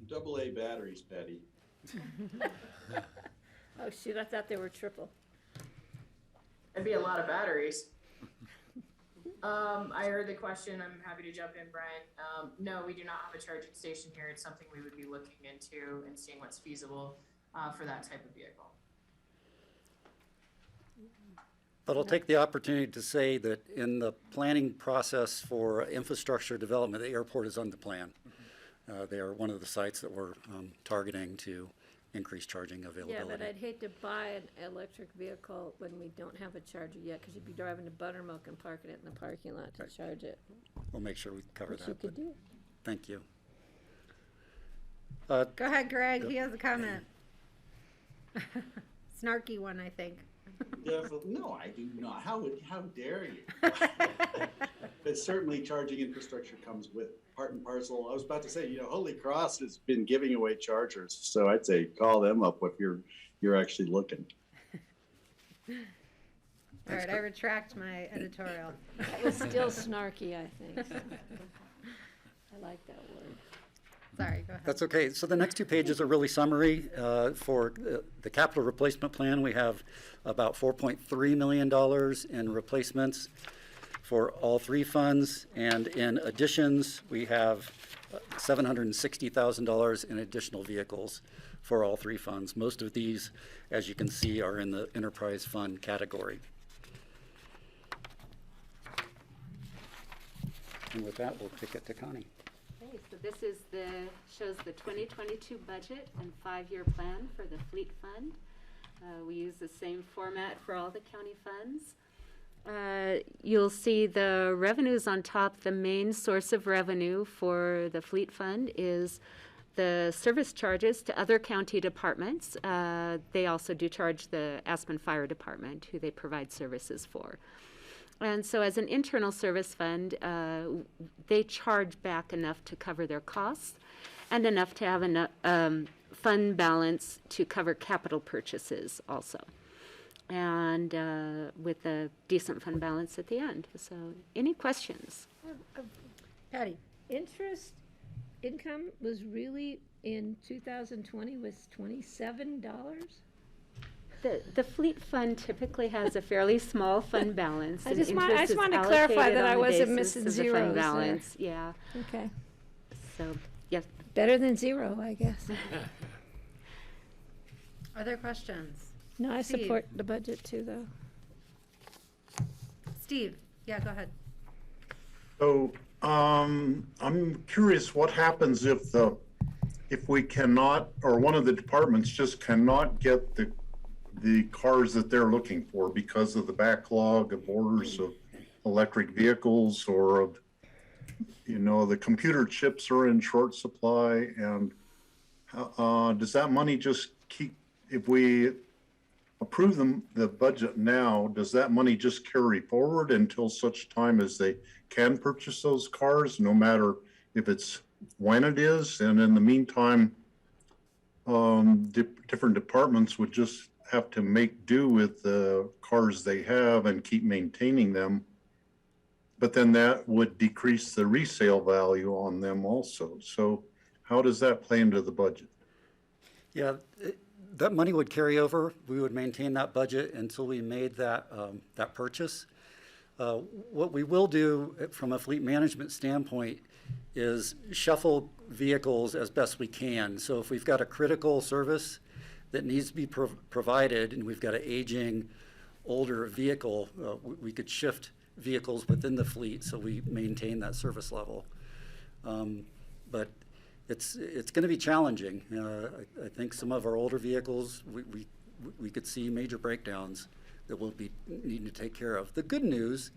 AA batteries, Patty. Oh, shoot, I thought they were triple. That'd be a lot of batteries. I heard the question. I'm happy to jump in, Brian. No, we do not have a charging station here. It's something we would be looking into and seeing what's feasible for that type of vehicle. But I'll take the opportunity to say that in the planning process for infrastructure development, the airport is on the plan. They are one of the sites that we're targeting to increase charging availability. Yeah, but I'd hate to buy an electric vehicle when we don't have a charger yet, because you'd be driving to Buttermilk and parking it in the parking lot to charge it. We'll make sure we cover Which that. you could do. Thank you. Go ahead, Greg. He has a comment. Snarky one, I think. No, I do not. How dare you? But certainly charging infrastructure comes with part and parcel. I was about to say, Holy Cross has been giving away chargers, so I'd say call them up if you're actually looking. All right, I retract my editorial. That was still snarky, I think. So. I like that word. Sorry, go ahead. That's okay. So the next 2 pages are really summary. For the capital replacement plan, we have about $4.3 million in replacements for all 3 funds. And in additions, we have $760,000 in additional vehicles for all 3 funds. Most of these, as you can see, are in the enterprise fund category. And with that, we'll kick it to Connie. Okay, so this shows the 2022 budget and 5-year plan for the fleet fund. We use the same format for all the county funds. You'll see the revenues on top. The main source of revenue for the fleet fund is the service charges to other county departments. They also do charge the Aspen Fire Department, who they provide services for. And so as an internal service fund, they charge back enough to cover their costs and enough to have enough fund balance to cover capital purchases also. And with a decent fund balance at the end. So any questions? Patty. Interest income was really in 2020 was $27? The fleet fund typically has a fairly small fund balance. I just want to clarify that I wasn't missing zeros fund balance. there. Yeah. Okay. So, yes. Better than zero, I guess. Other questions? No, I Steve. support the budget too, though. Steve, yeah, go ahead. So, I'm curious what happens if we cannot, or one of the departments just cannot get the cars that they're looking for because of the backlog of orders of electric vehicles, or of, the computer chips are in short supply, and does that money just keep, if we approve the budget now, does that money just carry forward until such time as they can purchase those cars, no matter if it's when it is? And in the meantime, different departments would just have to make do with the cars they have and keep maintaining them. But then that would decrease the resale value on them also. So how does that play into the budget? Yeah, that money would carry over. We would maintain that budget until we made that purchase. What we will do from a fleet management standpoint is shuffle vehicles as best we can. So if we've got a critical service that needs to be provided and we've got an aging, older vehicle, we could shift vehicles within the fleet so we maintain that service level. But it's going to be challenging. I think some of our older vehicles, we could see major breakdowns that we'll be needing to take care of. The good news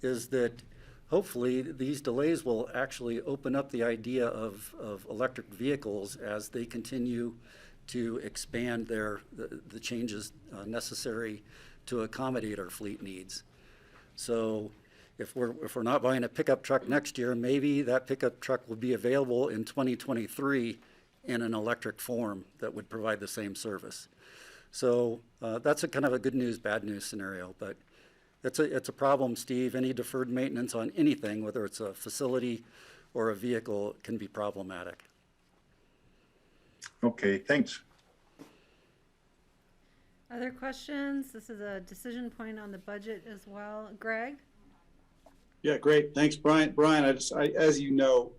is that hopefully these delays will actually open up the idea of electric vehicles as they continue to expand the changes necessary to accommodate our fleet needs. So if we're not buying a pickup truck next year, maybe that pickup truck will be available in 2023 in an electric form that would provide the same service. So that's a kind of a good news, bad news scenario, but it's a problem, Steve. Any deferred maintenance on anything, whether it's a facility or a vehicle, can be problematic. Okay, thanks. Other questions? This is a decision point on the budget as well. Greg? Yeah, great. Thanks, Brian. Brian, as you know,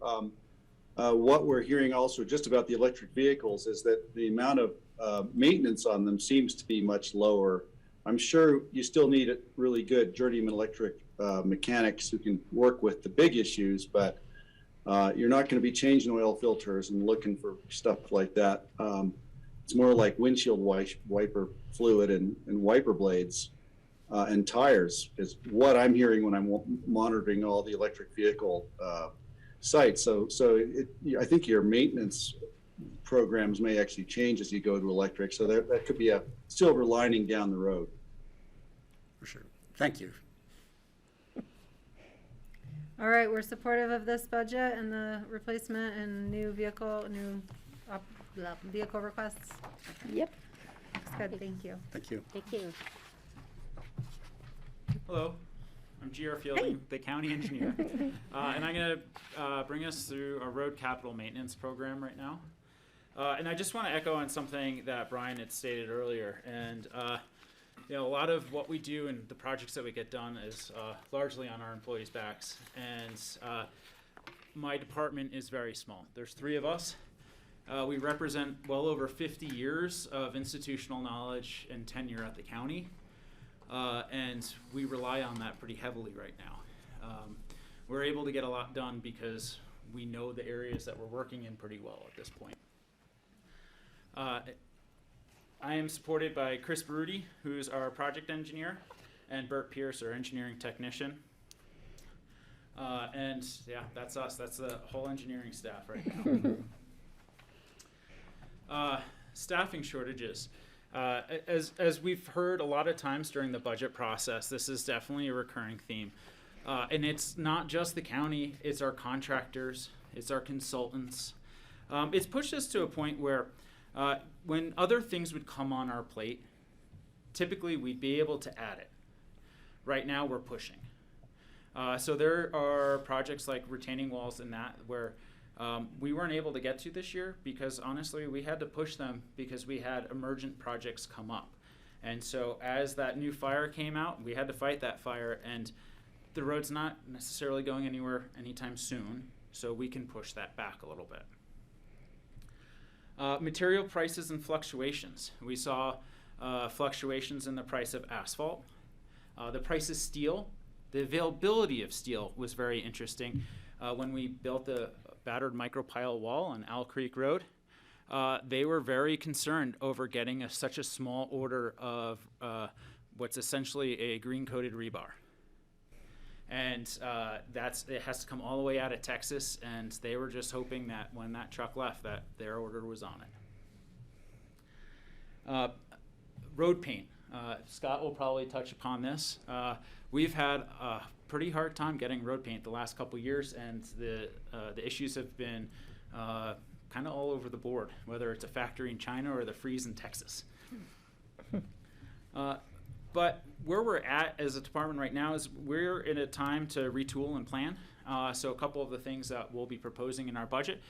what we're hearing also just about the electric vehicles is that the amount of maintenance on them seems to be much lower. I'm sure you still need really good journeyman electric mechanics who can work with the big issues, but you're not going to be changing oil filters and looking for stuff like that. It's more like windshield wiper fluid and wiper blades and tires is what I'm hearing when I'm monitoring all the electric vehicle sites. So I think your maintenance programs may actually change as you go to electric. So that could be a silver lining down the road. For sure. Thank you. All right, we're supportive of this budget and the replacement and new vehicle requests. Yep. Looks good, thank you. Thank you. Thank you. Hello, I'm G.R. Fielding, the county engineer, and I'm going to bring us through a road capital maintenance program right now. And I just want to echo on something that Brian had stated earlier. And a lot of what we do and the projects that we get done is largely on our employees' backs. And my department is very small. There's 3 of us. We represent well over 50 years of institutional knowledge and tenure at the county. And we rely on that pretty heavily right now. We're able to get a lot done because we know the areas that we're working in pretty well at this point. I am supported by Chris Baruti, who's our project engineer, and Bert Pierce, our engineering technician. And yeah, that's us. That's the whole engineering staff right now. Staffing shortages. As we've heard a lot of times during the budget process, this is definitely a recurring theme. And it's not just the county, it's our contractors, it's our consultants. It's pushed us to a point where when other things would come on our plate, typically we'd be able to add it. Right now we're pushing. So there are projects like retaining walls and that where we weren't able to get to this year because honestly we had to push them because we had emergent projects come up. And so as that new fire came out, we had to fight that fire, and the road's not necessarily going anywhere anytime soon, so we can push that back a little bit. Material prices and fluctuations. We saw fluctuations in the price of asphalt. The price of steel, the availability of steel was very interesting. When we built the battered micropile wall on Owl Creek Road, they were very concerned over getting such a small order of what's essentially a green-coated rebar. And it has to come all the way out of Texas, and they were just hoping that when that truck left, that their order was on it. Road paint. Scott will probably touch upon this. We've had a pretty hard time getting road paint the last couple years, and the issues have been kind of all over the board, whether it's a factory in China or the freeze in Texas. But where we're at as a department right now is we're in a time to retool and plan. So a couple of the things that we'll be proposing in our budget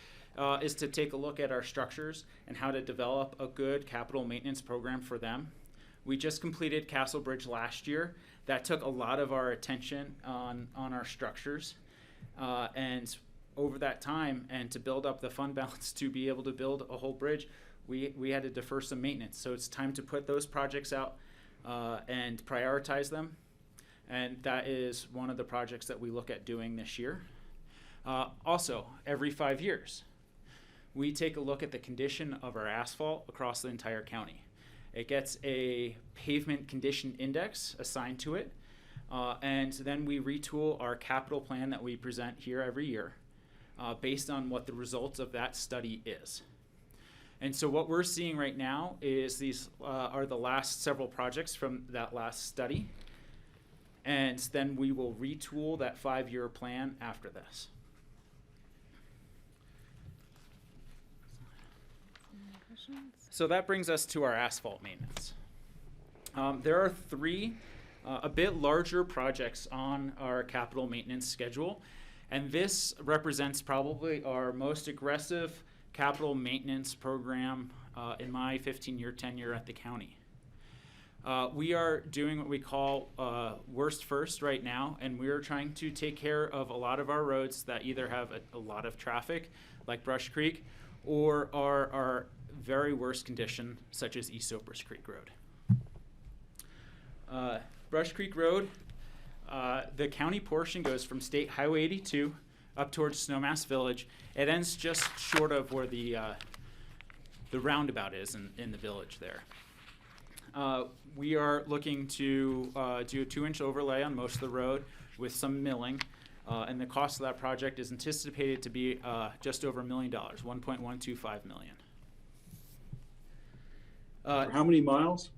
is to take a look at our structures and how to develop a good capital maintenance program for them. We just completed Castle Bridge last year. That took a lot of our attention on our structures. And over that time, and to build up the fund balance to be able to build a whole bridge, we had to defer some maintenance. So it's time to put those projects out and prioritize them. And that is one of the projects that we look at doing this year. Also, every 5 years, we take a look at the condition of our asphalt across the entire county. It gets a pavement condition index assigned to it, and then we retool our capital plan that we present here every year based on what the results of that study is. And so what we're seeing right now is these are the last several projects from that last study, and then we will retool that 5-year plan after this. So that brings us to our asphalt maintenance. There are 3 a bit larger projects on our capital maintenance schedule, and this represents probably our most aggressive capital maintenance program in my 15-year tenure at the county. We are doing what we call worst first right now, and we're trying to take care of a lot of our roads that either have a lot of traffic, like Brush Creek, or are very worst condition, such as East Sopers Creek Road. Brush Creek Road, the county portion goes from State Highway 82 up towards Snowmass Village. It ends just short of where the roundabout is in the village there. We are looking to do a 2-inch overlay on most of the road with some milling, and the cost of that project is anticipated to be just over $1 million, $1.125 million. How many miles?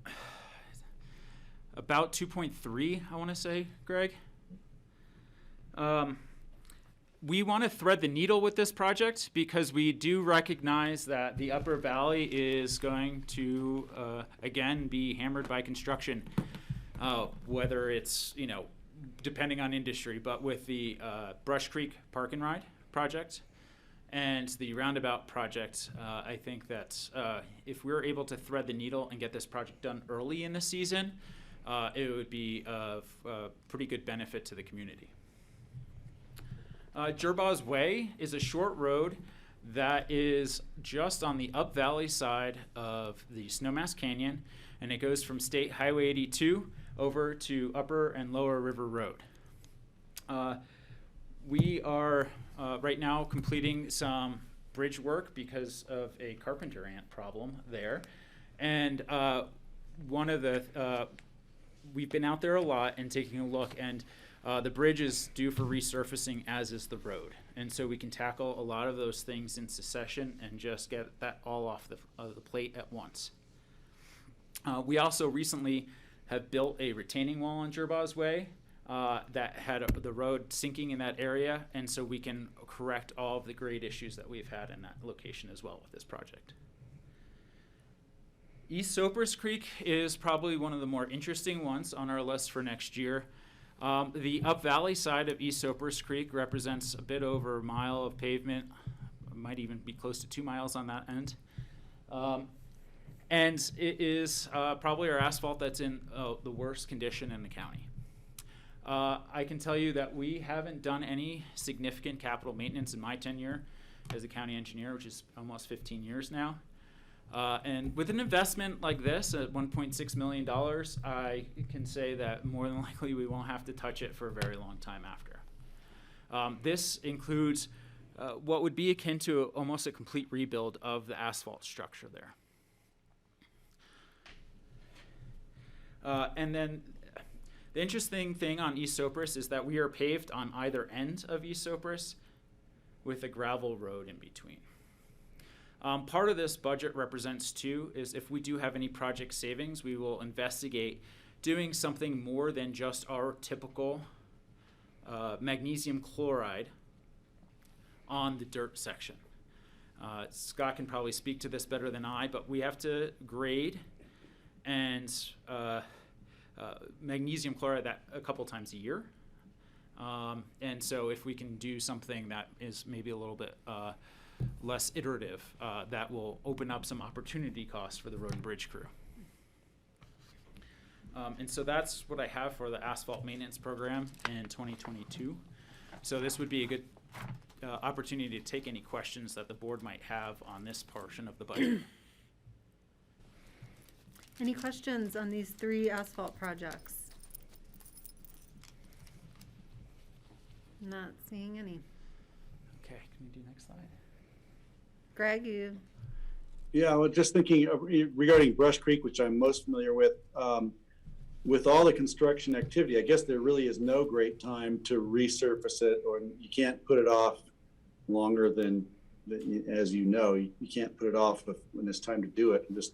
About 2.3, I want to say, Greg. We want to thread the needle with this project because we do recognize that the Upper Valley is going to, again, be hammered by construction, whether it's, depending on industry, but with the Brush Creek Park and Ride project and the roundabout project, I think that if we're able to thread the needle and get this project done early in the season, it would be of pretty good benefit to the community. Jerbaugh Way is a short road that is just on the Up Valley side of the Snowmass Canyon, and it goes from State Highway 82 over to Upper and Lower River Road. We are right now completing some bridge work because of a carpenter ant problem there, and one of the we've been out there a lot and taking a look, and the bridge is due for resurfacing, as is the road. And so we can tackle a lot of those things in succession and just get that all off the plate at once. We also recently have built a retaining wall on Jerbaugh Way that had the road sinking in that area, and so we can correct all of the grade issues that we've had in that location as well with this project. East Sopers Creek is probably one of the more interesting ones on our list for next year. The Up Valley side of East Sopers Creek represents a bit over a mile of pavement, might even be close to 2 miles on that end. And it is probably our asphalt that's in the worst condition in the county. I can tell you that we haven't done any significant capital maintenance in my tenure as a county engineer, which is almost 15 years now. And with an investment like this at $1.6 million, I can say that more than likely we won't have to touch it for a very long time after. This includes what would be akin to almost a complete rebuild of the asphalt structure there. And then the interesting thing on East Sopris is that we are paved on either end of East Sopris with a gravel road in between. Part of this budget represents too is if we do have any project savings, we will investigate doing something more than just our typical magnesium chloride on the dirt section. Scott can probably speak to this better than I, but we have to grade and magnesium chloride that a couple times a year. And so if we can do something that is maybe a little bit less iterative, that will open up some opportunity costs for the road and bridge crew. And so that's what I have for the asphalt maintenance program in 2022. So this would be a good opportunity to take any questions that the board might have on this portion of the budget. Any questions on these 3 asphalt projects? Not seeing any. Okay, can we do next slide? Greg, you? Yeah, well, just thinking regarding Brush Creek, which I'm most familiar with all the construction activity, I guess there really is no great time to resurface it, or you can't put it off longer than as you know, you can't put it off when it's time to do it. I'm just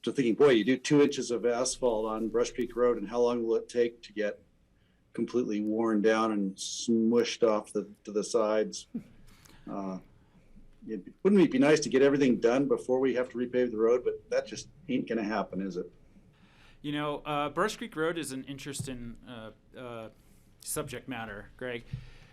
thinking, boy, you do 2 inches of asphalt on Brush Creek Road, and how long will it take to get completely worn down and smushed off to the sides? Wouldn't it be nice to get everything done before we have to repave the road? But that just ain't gonna happen, is it? You know, Brush Creek Road is an interesting subject matter, Greg.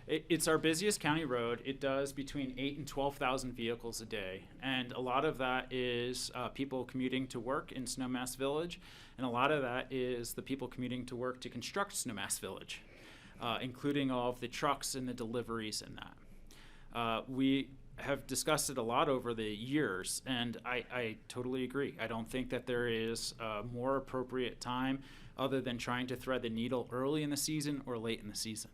It's our busiest county road. It does between 8,000 and 12,000 vehicles a day. And a lot of that is people commuting to work in Snowmass Village. And a lot of that is the people commuting to work to construct Snowmass Village, including all of the trucks and the deliveries and that. We have discussed it a lot over the years, and I totally agree. I don't think that there is a more appropriate time other than trying to thread the needle early in the season or late in the season.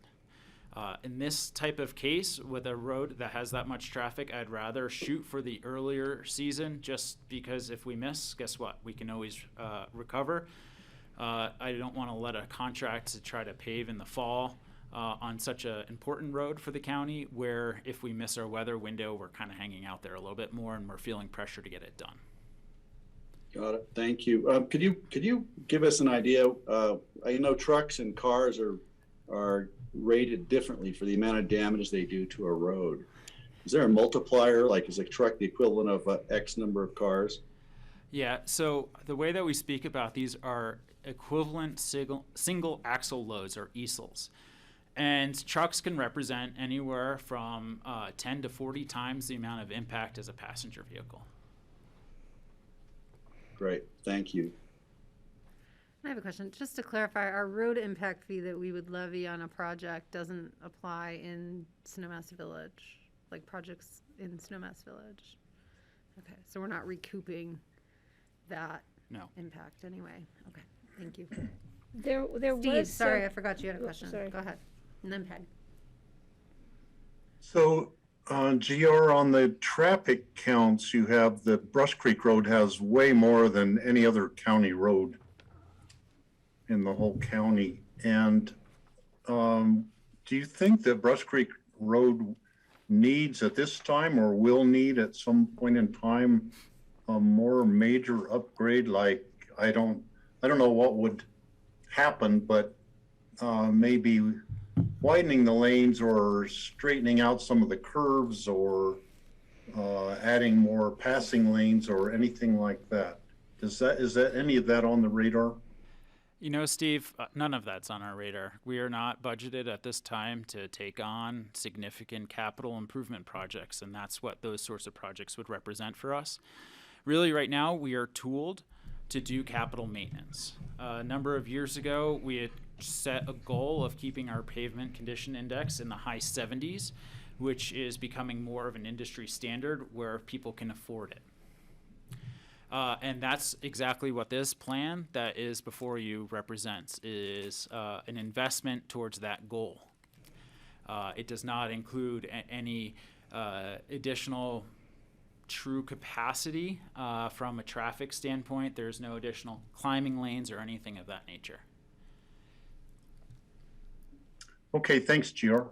In this type of case, with a road that has that much traffic, I'd rather shoot for the earlier season, just because if we miss, guess what? We can always recover. I don't want to let a contract to try to pave in the fall on such an important road for the county, where if we miss our weather window, we're kind of hanging out there a little bit more and we're feeling pressure to get it done. Got it. Thank you. Could you give us an idea? I know trucks and cars are rated differently for the amount of damage they do to a road. Is there a multiplier? Like, is a truck the equivalent of X number of cars? Yeah, so the way that we speak about these are equivalent single axle loads, or EASLs. And trucks can represent anywhere from 10 to 40 times the amount of impact as a passenger vehicle. Great, thank you. I have a question. Just to clarify, our road impact fee that we would levy on a project doesn't apply in Snowmass Village, like projects in Snowmass Village? Okay, so we're not recouping that impact anyway. Okay, thank you. There Steve, was sorry, some- I forgot you had a Oops, question. sorry. Go ahead. And then Peg. So, GR, on the traffic counts, you have the Brush Creek Road has way more than any other county road in the whole county. And do you think that Brush Creek Road needs at this time, or will need at some point in time, a more major upgrade? Like, I don't know what would happen, but maybe widening the lanes or straightening out some of the curves, or adding more passing lanes or anything like that. Is that any of that on the radar? You know, Steve, none of that's on our radar. We are not budgeted at this time to take on significant capital improvement projects, and that's what those sorts of projects would represent for us. Really, right now, we are tooled to do capital maintenance. A number of years ago, we had set a goal of keeping our pavement condition index in the high 70s, which is becoming more of an industry standard where people can afford it. And that's exactly what this plan that is before you represents, is an investment towards that goal. It does not include any additional true capacity from a traffic standpoint. There's no additional climbing lanes or anything of that nature. Okay, thanks, Gior.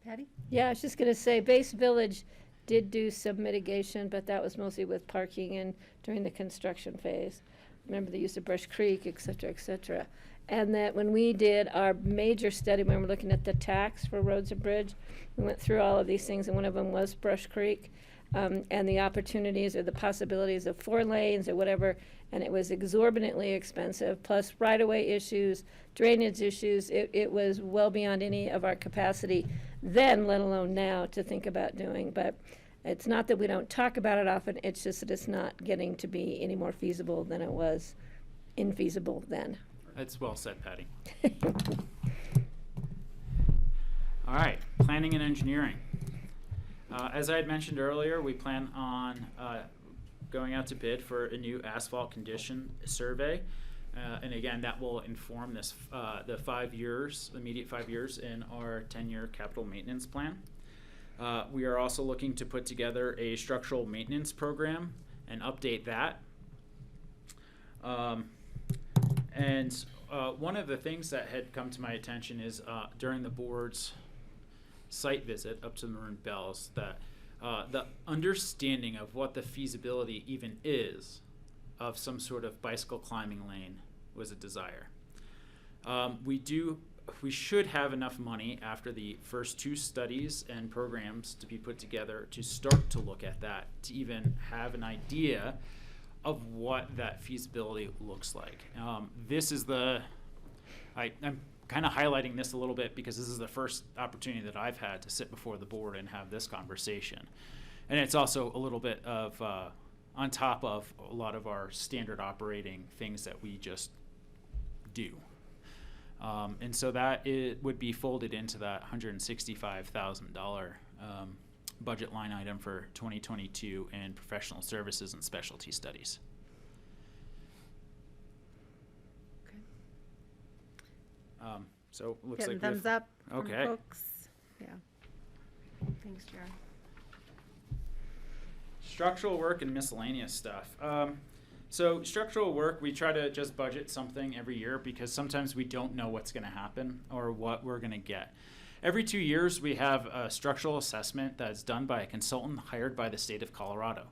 Patty? Yeah, I was just gonna say, Base Village did do some mitigation, but that was mostly with parking and during the construction phase. Remember the use of Brush Creek, et cetera, et cetera. And that when we did our major study, when we were looking at the tax for roads and bridge, we went through all of these things, and one of them was Brush Creek, and the opportunities or the possibilities of 4 lanes or whatever, and it was exorbitantly expensive, plus right-of-way issues, drainage issues. It was well beyond any of our capacity then, let alone now, to think about doing. But it's not that we don't talk about it often, it's just that it's not getting to be any more feasible than it was infeasible then. That's well said, Patty. All right, planning and engineering. As I had mentioned earlier, we plan on going out to bid for a new asphalt condition survey. And again, that will inform this, the 5 years, the immediate 5 years in our 10-year capital maintenance plan. We are also looking to put together a structural maintenance program and update that. And one of the things that had come to my attention is during the board's site visit up to the Maroon Bells, that the understanding of what the feasibility even is of some sort of bicycle climbing lane was a desire. We should have enough money after the first 2 studies and programs to be put together to start to look at that, to even have an idea of what that feasibility looks like. This is I'm kind of highlighting this a little bit because this is the first opportunity that I've had to sit before the board and have this conversation. And it's also a little bit of on top of a lot of our standard operating things that we just do. And so that would be folded into that $165,000 budget line item for 2022 in professional services and specialty studies. So it looks Getting like thumbs up from okay. folks. Yeah. Thanks, Jared. Structural work and miscellaneous stuff. So structural work, we try to just budget something every year because sometimes we don't know what's going to happen or what we're going to get. Every 2 years, we have a structural assessment that's done by a consultant hired by the state of Colorado.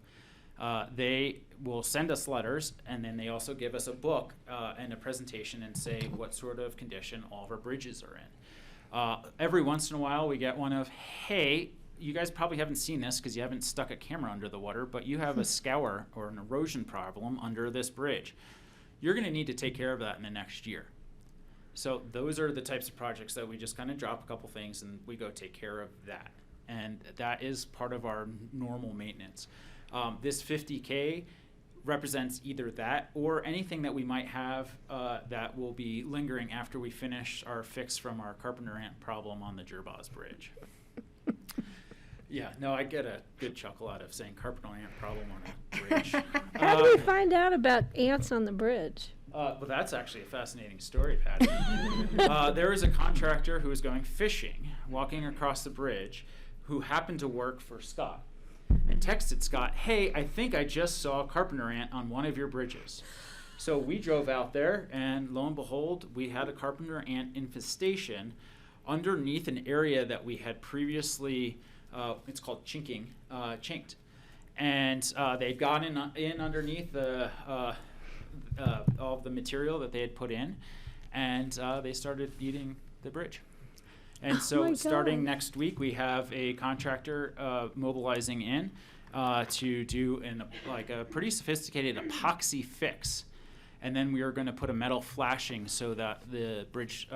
They will send us letters, and then they also give us a book and a presentation and say what sort of condition all of our bridges are in. Every once in a while, we get one of, hey, you guys probably haven't seen this because you haven't stuck a camera under the water, but you have a scour or an erosion problem under this bridge. You're going to need to take care of that in the next year. So those are the types of projects that we just kind of drop a couple things and we go take care of that. And that is part of our normal maintenance. This 50K represents either that or anything that we might have that will be lingering after we finish our fix from our carpenter ant problem on the Jerboz Bridge. Yeah, no, I get a good chuckle out of saying carpenter ant problem on a bridge. How do we find out about ants on the bridge? Well, that's actually a fascinating story, Patty. There was a contractor who was going fishing, walking across the bridge, who happened to work for Scott, and texted Scott, hey, I think I just saw a carpenter ant on one of your bridges. So we drove out there, and lo and behold, we had a carpenter ant infestation underneath an area that we had previously, it's called chinked. And they'd gone in underneath the all of the material that they had put in, and they started eating the bridge. And so starting next week, we have a contractor mobilizing in to do a pretty sophisticated epoxy fix. And then we are going to put a metal flashing so that the bridge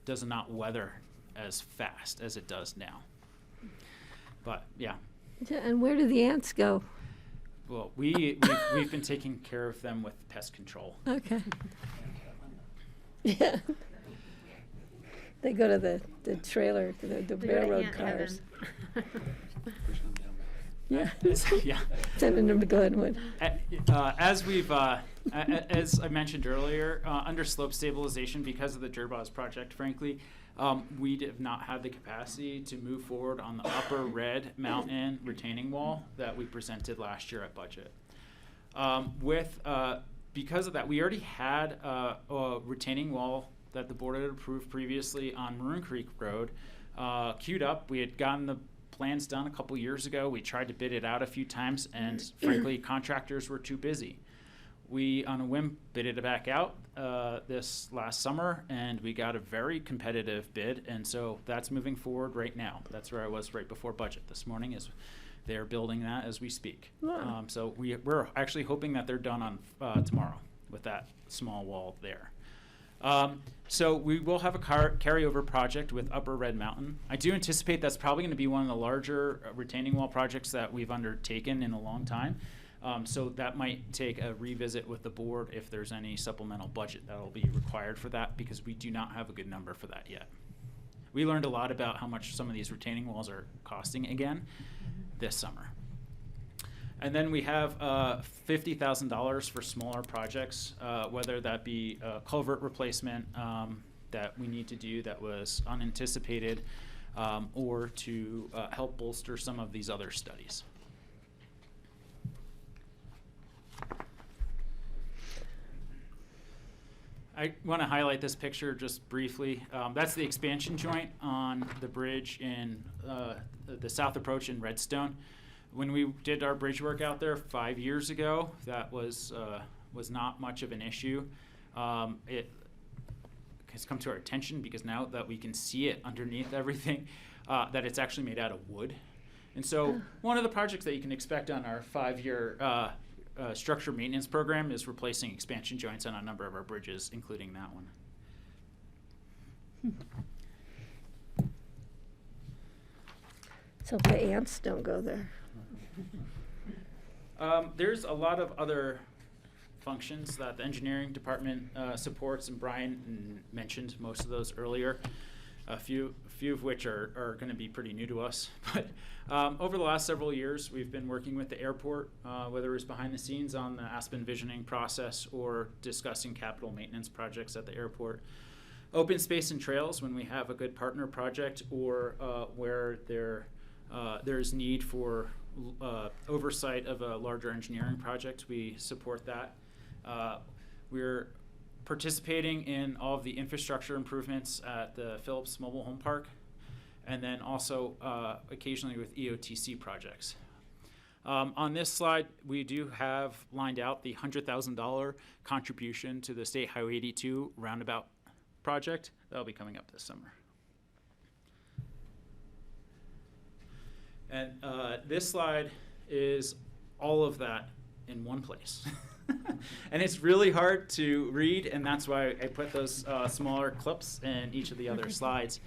does not weather as fast as it does now. But yeah. And where do the ants go? Well, we've been taking care of them with pest control. Okay. Yeah. They go to the trailer, the railroad cars. Yeah. Yeah. Sending them to Glenwood. As we've, as I mentioned earlier, under slope stabilization, because of the Durbos project, frankly, we have not had the capacity to move forward on the upper Red Mountain retaining wall that we presented last year at budget. Because of that, we already had a retaining wall that the board had approved previously on Maroon Creek Road queued up. We had gotten the plans done a couple years ago. We tried to bid it out a few times, and frankly, contractors were too busy. We, on a whim, bid it back out this last summer, and we got a very competitive bid, and so that's moving forward right now. That's where I was right before budget this morning, is they're building that as we speak. Wow. So we're actually hoping that they're done on tomorrow with that small wall there. So we will have a carryover project with Upper Red Mountain. I do anticipate that's probably going to be one of the larger retaining wall projects that we've undertaken in a long time. So that might take a revisit with the board if there's any supplemental budget that will be required for that, because we do not have a good number for that yet. We learned a lot about how much some of these retaining walls are costing again this summer. And then we have $50,000 for smaller projects, whether that be a culvert replacement that we need to do that was unanticipated, or to help bolster some of these other studies. I want to highlight this picture just briefly. That's the expansion joint on the bridge in the south approach in Redstone. When we did our bridge work out there 5 years ago, that was not much of an issue. It has come to our attention because now that we can see it underneath everything, that it's actually made out of wood. And so one of the projects that you can expect on our 5-year structure maintenance program is replacing expansion joints on a number of our bridges, including that one. So the ants don't go there. There's a lot of other functions that the engineering department supports, and Brian mentioned most of those earlier. A few of which are going to be pretty new to us. But over the last several years, we've been working with the airport, whether it's behind the scenes on the Aspen visioning process or discussing capital maintenance projects at the airport. Open space and trails, when we have a good partner project or where there's need for oversight of a larger engineering project, we support that. We're participating in all of the infrastructure improvements at the Phillips Mobile Home Park, and then also occasionally with EOTC projects. On this slide, we do have lined out the $100,000 contribution to the State Highway 82 roundabout project. That'll be coming up this summer. And this slide is all of that in one place. And it's really hard to read, and that's why I put those smaller clips in each of the other slides.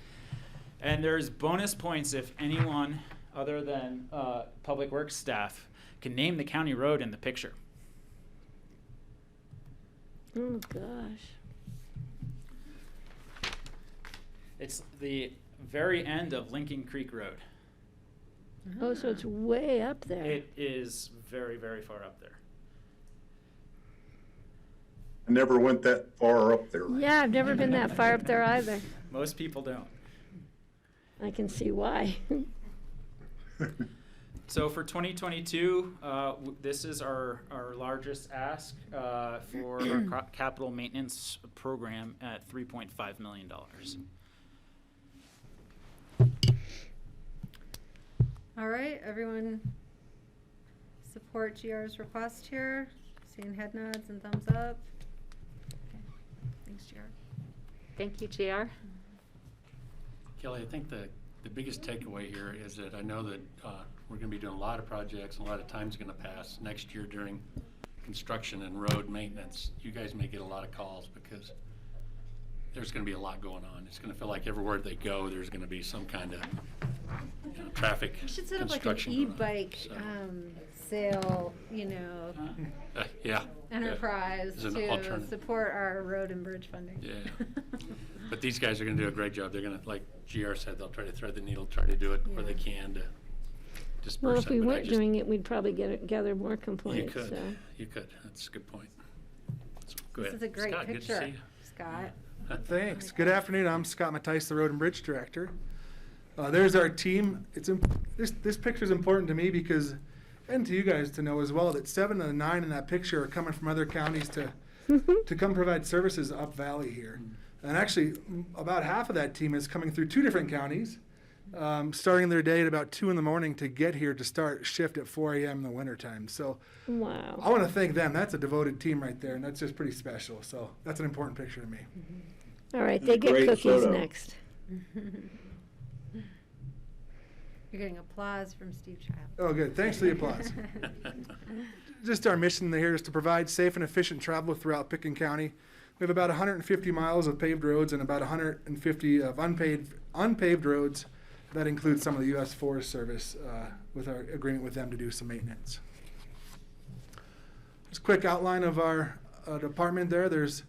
And there's bonus points if anyone other than Public Works staff can name the county road in the picture. Oh, gosh. It's the very end of Lincoln Creek Road. Oh, so it's way up there. It is very, very far up there. I never went that far up there. Yeah, I've never been that far up there either. Most people don't. I can see why. So for 2022, this is our largest ask for our capital maintenance program at $3.5 million. All right, everyone support GR's request here. Seeing head nods and thumbs up. Okay. Thanks, GR. Thank you, GR. Kelly, I think the biggest takeaway here is that I know that we're going to be doing a lot of projects, and a lot of time's going to pass next year during construction and road maintenance. You guys may get a lot of calls because there's going to be a lot going on. It's going to feel like everywhere they go, there's going to be some kind of traffic You should set up like an construction going on. e-bike sale, Yeah. enterprise As an to alternative. support our road and bridge funding. Yeah. But these guys are going to do a great job. They're going to, like GR said, they'll try to thread the needle, try to do it where they can to disperse Well, if that, we but I weren't just- doing it, we'd probably gather more You complaints, could, so. you could, that's a good point. So, go This ahead. is a great Scott, good to picture, see you. Scott. Thanks. Good afternoon. I'm Scott Mattice, the Road and Bridge Director. There's our team. This picture is important to me because, and to you guys to know as well, that 7 of the 9 in that picture are coming from other counties to come provide services up valley here. And actually, about half of that team is coming through 2 different counties, starting their day at about 2 in the morning to get here to start shift at 4 a.m. in the wintertime. So Wow. I want to thank them. That's a devoted team right there, and that's just pretty special. So that's an important picture to me. All right, they get Great cookies photo. next. You're getting applause from Steve Child. Oh, good. Thanks for the applause. Just our mission here is to provide safe and efficient travel throughout Pickens County. We have about 150 miles of paved roads and about 150 of unpaved roads. That includes some of the U.S. Forest Service with our agreement with them to do some maintenance. Just a quick outline of our department there. There's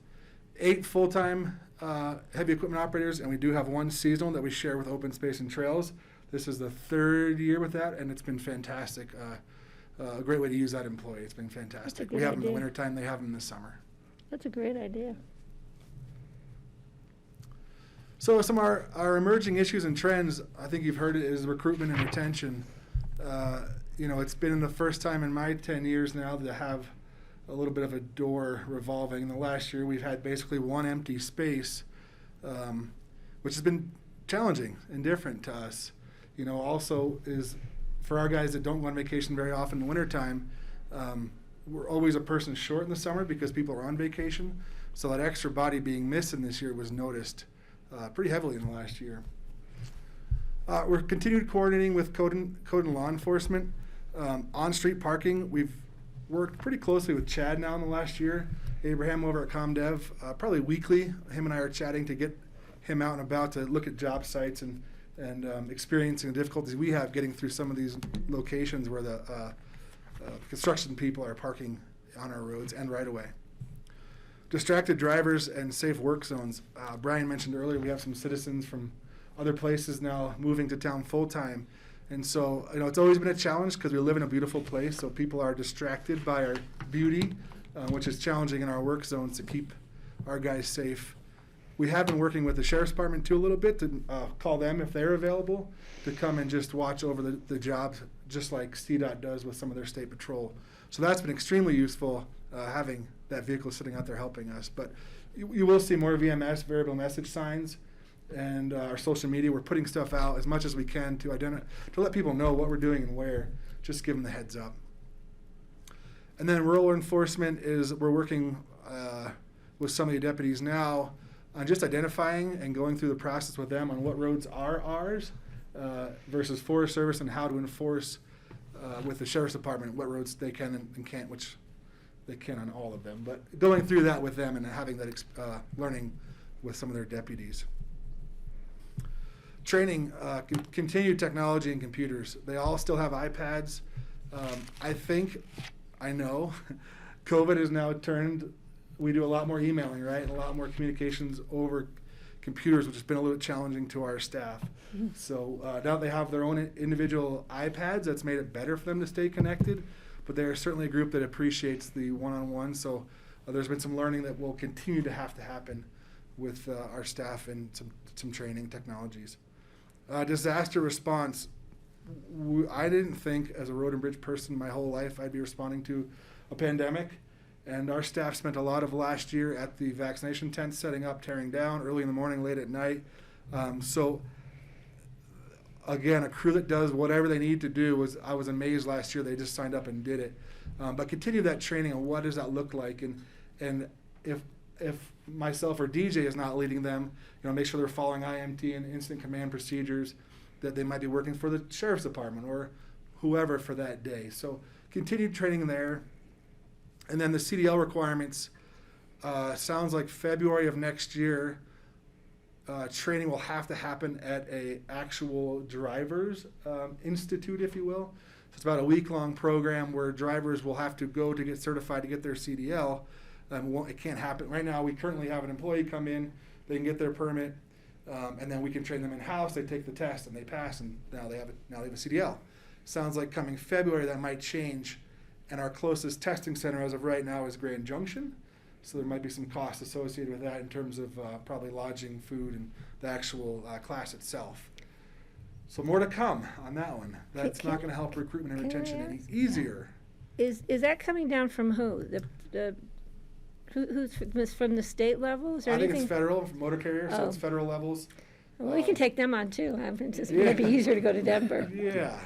8 full-time heavy equipment operators, and we do have 1 seasonal that we share with Open Space and Trails. This is the 3rd year with that, and it's been fantastic. A great way to use that employee. It's been fantastic. We good have them in the idea. wintertime. They have them in the summer. That's a great idea. So some of our emerging issues and trends, I think you've heard it, is recruitment and retention. It's been the first time in my 10 years now to have a little bit of a door revolving. In the last year, we've had basically 1 empty space, which has been challenging and different to us. Also is for our guys that don't go on vacation very often in the wintertime, we're always a person short in the summer because people are on vacation. So that extra body being missing this year was noticed pretty heavily in the last year. We're continued coordinating with code and law enforcement. On-street parking, we've worked pretty closely with Chad now in the last year. Abraham over at ComDev, probably weekly, him and I are chatting to get him out and about to look at job sites and experiencing the difficulties we have getting through some of these locations where the construction people are parking on our roads and right away. Distracted drivers and safe work zones. Brian mentioned earlier we have some citizens from other places now moving to town full-time. And so, it's always been a challenge because we live in a beautiful place, so people are distracted by our beauty, which is challenging in our work zones to keep our guys safe. We have been working with the Sheriff's Department too a little bit to call them if they're available to come and just watch over the jobs, just like CDOT does with some of their state patrol. So that's been extremely useful, having that vehicle sitting out there helping us. But you will see more VMS, variable message signs, and our social media. We're putting stuff out as much as we can to let people know what we're doing and where, just give them the heads up. And then rural enforcement we're working with some of the deputies now on just identifying and going through the process with them on what roads are ours versus Forest Service and how to enforce with the Sheriff's Department what roads they can and can't, which they can on all of them. But going through that with them and having that learning with some of their deputies. Training, continued technology and computers. They all still have iPads. I know, COVID has now turned, we do a lot more emailing, right? And a lot more communications over computers, which has been a little bit challenging to our staff. So now they have their own individual iPads. That's made it better for them to stay connected. But they're certainly a group that appreciates the one-on-one. So there's been some learning that will continue to have to happen with our staff and some training technologies. Disaster response. I didn't think as a road and bridge person my whole life I'd be responding to a pandemic. And our staff spent a lot of last year at the vaccination tents, setting up, tearing down, early in the morning, late at night. So again, a crew that does whatever they need to do I was amazed last year. They just signed up and did it. But continue that training on what does that look like, and if myself or DJ is not leading them, make sure they're following IMT and incident command procedures that they might be working for the Sheriff's Department or whoever for that day. So continued training there. And then the CDL requirements, sounds like February of next year, training will have to happen at a actual driver's institute, if you will. So it's about a week-long program where drivers will have to go to get certified to get their CDL. It can't happen. Right now, we currently have an employee come in, they can get their permit, and then we can train them in-house. They take the test and they pass, and now they have a CDL. Sounds like coming February, that might change. And our closest testing center as of right now is Grand Junction. So there might be some costs associated with that in terms of probably lodging, food, and the actual class itself. So more to come on that one. That's not going to help recruitment and retention any easier. Is that coming down from who? Who's from the state level? Is there I think anything? it's federal, motor carrier, so it's Oh. federal levels. Well, we can take them on too. It's just Yeah. maybe easier to go to Denver. Yeah.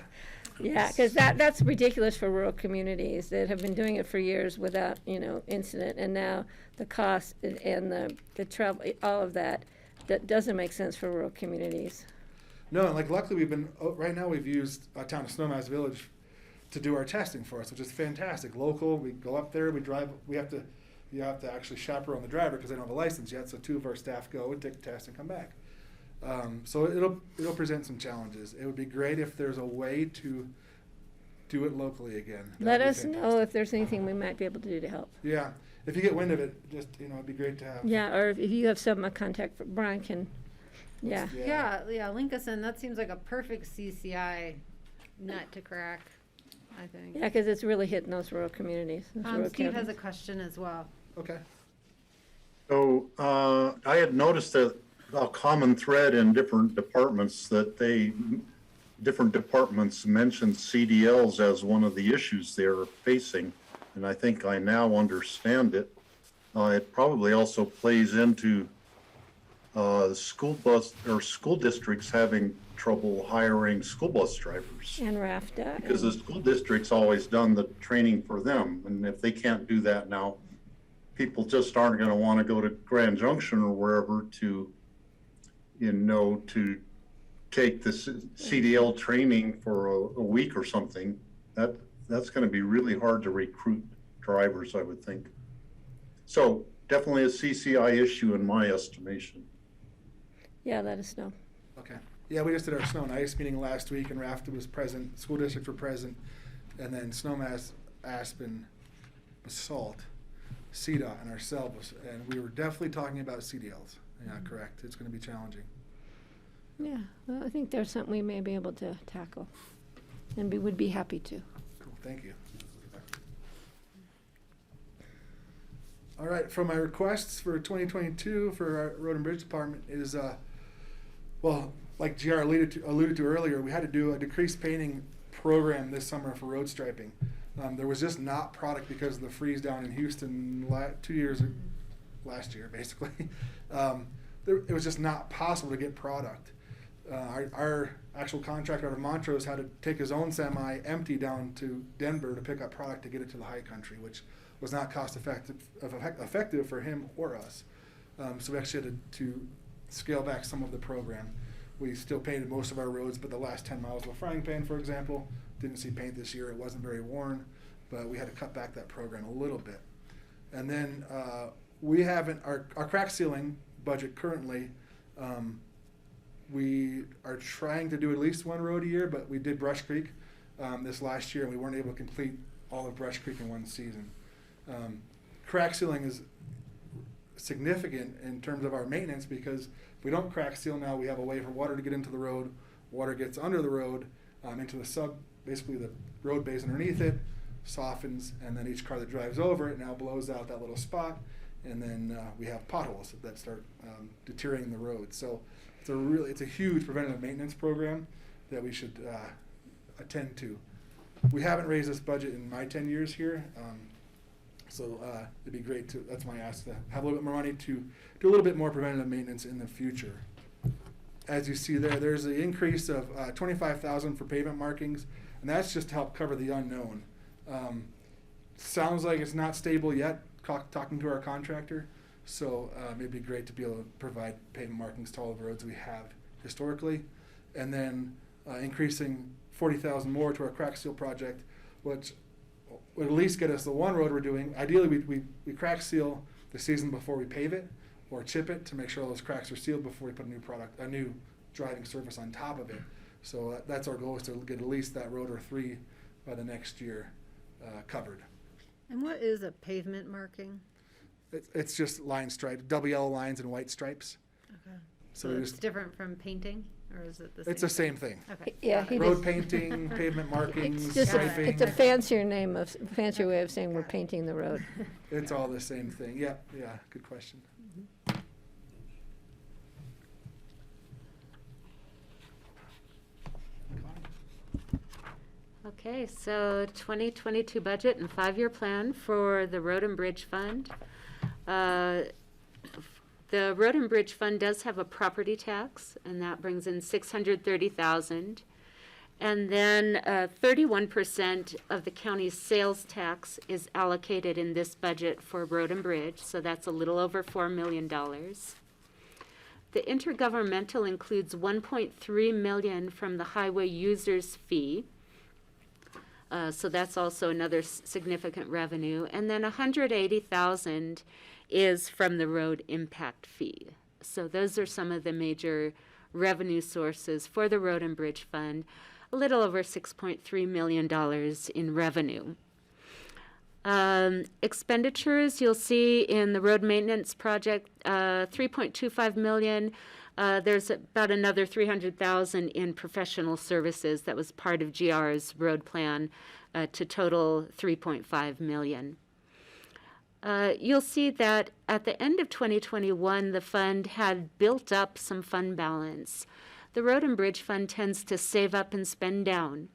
Yeah, because that's ridiculous for rural communities that have been doing it for years without, incident, and now the cost and the travel, all of that doesn't make sense for rural communities. No, and luckily right now we've used a town of Snowmass Village to do our testing for us, which is fantastic. Local, we go up there, we drive, you have to actually chaperone the driver because they don't have a license yet, so 2 of our staff go and take the test and come back. So it'll present some challenges. It would be great if there's a way to do it locally again. Let us know if there's anything we might be able to do to help. Yeah, if you get wind of it, just, it'd be great to have. Yeah, or if you have a contact, Brian can, yeah. Yeah, link us in. That seems like a perfect CCI nut to crack, I think. Yeah, because it's really hitting those rural communities. those rural Steve has counties. a question as well. Okay. So I had noticed that a common thread in different departments different departments mentioned CDLs as one of the issues they're facing, and I think I now understand it. It probably also plays into school bus or school districts having trouble hiring school bus drivers. And RAFTA. Because the school district's always done the training for them, and if they can't do that now, people just aren't going to want to go to Grand Junction or wherever to take this CDL training for a week or something. That's going to be really hard to recruit drivers, I would think. So definitely a CCI issue in my estimation. Yeah, let us know. Okay. Yeah, we just did our snow and ice meeting last week, and RAFTA was present, school districts were present, and then Snowmass, Aspen, Basalt, CDOT, and ourselves, and we were definitely talking about CDLs. Yeah, correct. It's going to be challenging. Yeah, well, I think there's something we may be able to tackle, and we would be happy to. Cool, thank you. All right, from my requests for 2022 for our Road and Bridge Department is, well, like GR alluded to earlier, we had to do a decreased painting program this summer for road striping. There was just not product because of the freeze down in Houston last year, basically. It was just not possible to get product. Our actual contractor out of Montrose had to take his own semi empty down to Denver to pick up product to get it to the high country, which was not cost effective for him or us. So we actually had to scale back some of the program. We still painted most of our roads, but the last 10 miles of Frying Pan, for example, didn't see paint this year. It wasn't very worn, but we had to cut back that program a little bit. And then we haven't, our crack sealing budget currently, we are trying to do at least one road a year, but we did Brush Creek this last year, and we weren't able to complete all of Brush Creek in one season. Crack sealing is significant in terms of our maintenance because if we don't crack seal now, we have a way for water to get into the road. Water gets under the road into the basically the road base underneath it, softens, and then each car that drives over it now blows out that little spot, and then we have potholes that start deteriorating the road. So it's a huge preventative maintenance program that we should attend to. We haven't raised this budget in my 10 years here, so it'd be great to, that's my ask, to have a little bit more money to do a little bit more preventative maintenance in the future. As you see there's an increase of $25,000 for pavement markings, and that's just to help cover the unknown. Sounds like it's not stable yet, talking to our contractor, so it'd be great to be able to provide pavement markings to all the roads we have historically, and then increasing $40,000 more to our crack seal project, which would at least get us the one road we're doing. Ideally, we crack seal the season before we pave it or chip it to make sure all those cracks are sealed before we put a new driving surface on top of it. So that's our goal, is to get at least that road or 3 by the next year covered. And what is a pavement marking? It's just line stripes, double yellow lines and white stripes. Okay. So So it's different from painting? or is it the same? It's the same thing. Okay. Yeah, he Road just- painting, pavement markings, It's just, striping. it's a fancier name of, fancier way of saying we're painting the road. It's all the same thing. Yeah, yeah, good question. Okay, so 2022 budget and 5-year plan for the Road and Bridge Fund. The Road and Bridge Fund does have a property tax, and that brings in $630,000. And then 31% of the county's sales tax is allocated in this budget for Road and Bridge, so that's a little over $4 million. The intergovernmental includes $1.3 million from the highway users fee. So that's also another significant revenue. And then $180,000 is from the road impact fee. So those are some of the major revenue sources for the Road and Bridge Fund, a little over $6.3 million in revenue. Expenditures, you'll see in the road maintenance project, $3.25 million. There's about another $300,000 in professional services that was part of GR's road plan to total $3.5 million. You'll see that at the end of 2021, the fund had built up some fund balance. The Road and Bridge Fund tends to save up and spend down.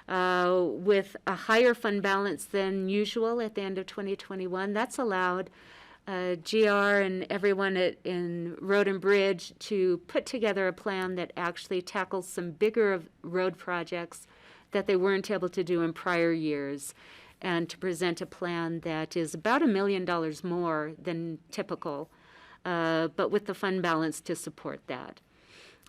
With a higher fund balance than usual at the end of 2021, that's allowed GR and everyone in Road and Bridge to put together a plan that actually tackles some bigger road projects that they weren't able to do in prior years, and to present a plan that is about $1 million more than typical, but with the fund balance to support that.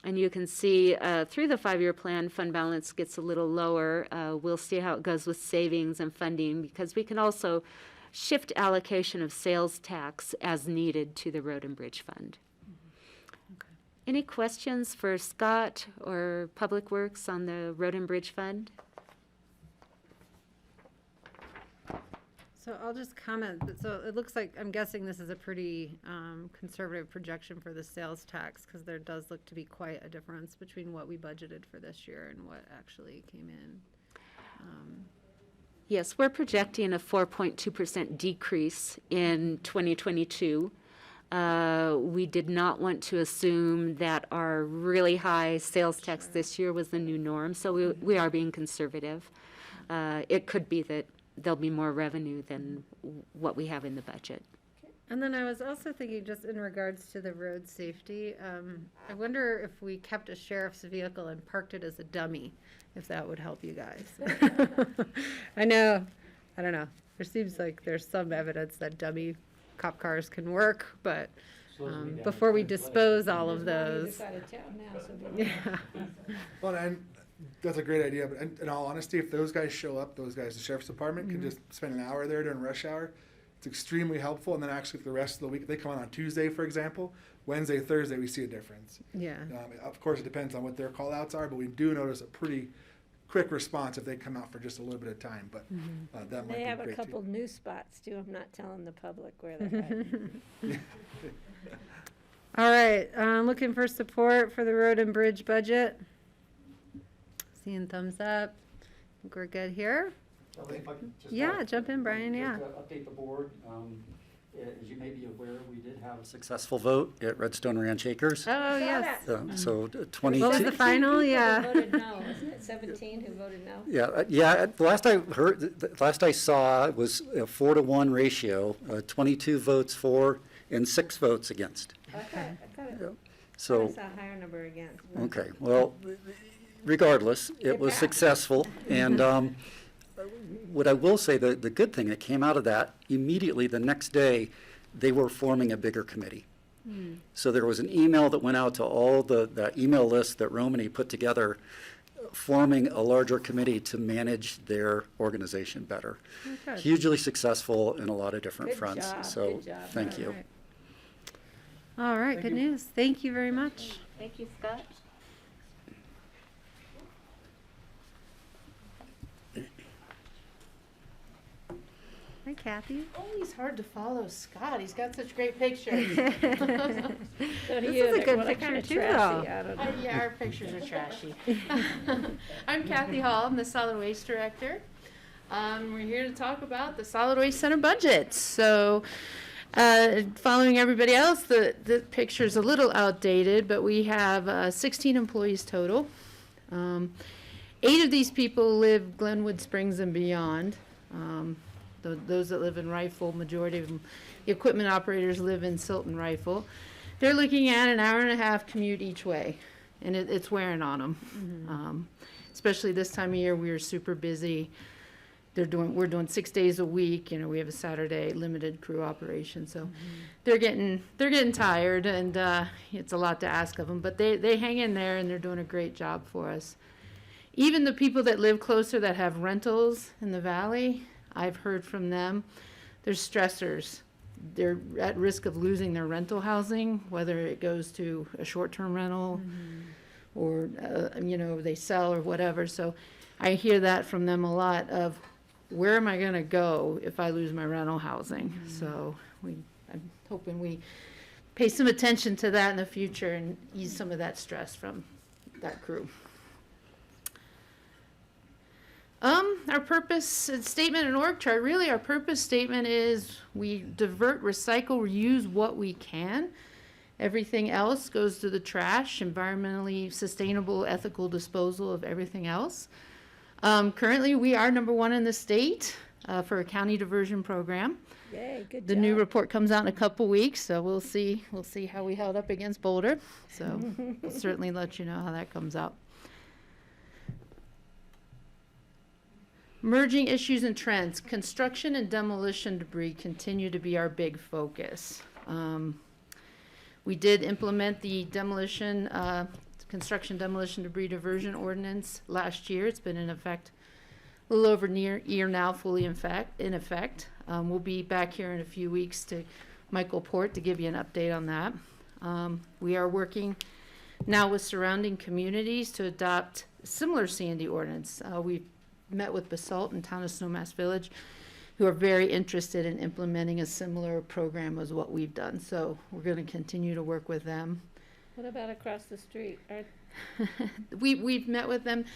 And you can see through the 5-year plan, fund balance gets a little lower. We'll see how it goes with savings and funding, because we can also shift allocation of sales tax as needed to the Road and Bridge Fund. Any questions for Scott or Public Works on the Road and Bridge Fund? So I'll just comment, so it looks like, I'm guessing this is a pretty conservative projection for the sales tax, because there does look to be quite a difference between what we budgeted for this year and what actually came in. Yes, we're projecting a 4.2% decrease in 2022. We did not want to assume that our really high sales tax this year was the new norm, so we are being conservative. It could be that there'll be more revenue than what we have in the budget. And then I was also thinking, just in regards to the road safety, I wonder if we kept a sheriff's vehicle and parked it as a dummy, if that would help you guys. I know, I don't know. There seems like there's some evidence that dummy cop cars can work, but before we dispose all of those. Yeah. Well, and that's a great idea, but in all honesty, if those guys show up, those guys, the sheriff's department, can just spend an hour there during rush hour. It's extremely helpful, and then actually for the rest of the week, they come on Tuesday, for example, Wednesday, Thursday, we see a difference. Yeah. Of course, it depends on what their call outs are, but we do notice a pretty quick response if they come out for just a little bit of time, but that might They be have a great couple too. new spots too. I'm not telling the public where they're at. All right, looking for support for the road and bridge budget. Seeing thumbs up. I think we're good here. Well, if I could just Yeah, jump in, Brian, yeah. Just to update the board, as you may be aware, we did have a successful vote at Redstone Ranch Acres. Oh, yes. So 22. What was the final? Yeah. Voted no, wasn't it 17 who voted no? Yeah, the last I heard, the last I saw it was a 4-to-1 ratio, 22 votes for and 6 votes against. I thought it So, I saw a higher number again. okay, well, regardless, it was successful. And what I will say, the good thing that came out of that, immediately the next day, they were forming a bigger committee. So there was an email that went out to all the email list that Romany put together, forming a larger committee to manage their organization better. Okay. Hugely successful in a lot of different Good fronts. job, So good job. thank you. All right, good news. Thank you very much. Thank you, Scott. Hi, Kathy. Oh, he's hard to follow, Scott. He's got such great pictures. So do This you. is a They're good kinda picture, too, trashy. though. I don't know. Yeah, our pictures are trashy. I'm Kathy Hall. I'm the Solid Waste Director. We're here to talk about the Solid Waste Center budget. So, following everybody else, the picture's a little outdated, but we have 16 employees total. 8 of these people live Glenwood Springs and beyond. Those that live in Rifle, majority of them, the equipment operators live in Silton Rifle. They're looking at an hour and a half commute each way, and it's wearing on them. Especially this time of year, we are super busy. We're doing 6 days a week. You know, we have a Saturday limited crew operation, so they're getting tired, and it's a lot to ask of them. But they hang in there, and they're doing a great job for us. Even the people that live closer that have rentals in the valley, I've heard from them, there's stressors. They're at risk of losing their rental housing, whether it goes to a short-term rental or, they sell or whatever. So I hear that from them a lot of, where am I going to go if I lose my rental housing? So I'm hoping we pay some attention to that in the future and ease some of that stress from that crew. Our purpose statement and org chart, really our purpose statement is we divert, recycle, reuse what we can. Everything else goes to the trash, environmentally sustainable, ethical disposal of everything else. Currently, we are #1 in the state for a county diversion program. Yay, good The job. new report comes out in a couple weeks, so we'll see how we held up against Boulder. So we'll certainly let you know how that comes out. Emerging issues and trends. Construction and demolition debris continue to be our big focus. We did implement the construction demolition debris diversion ordinance last year. It's been in effect a little over a year now, fully in effect. We'll be back here in a few weeks to Michael Port to give you an update on that. We are working now with surrounding communities to adopt similar Sandy ordinance. We've met with Basalt and Town of Snowmass Village, who are very interested in implementing a similar program as what we've done. So we're going to continue to work with them. What about across the street? We've met with them.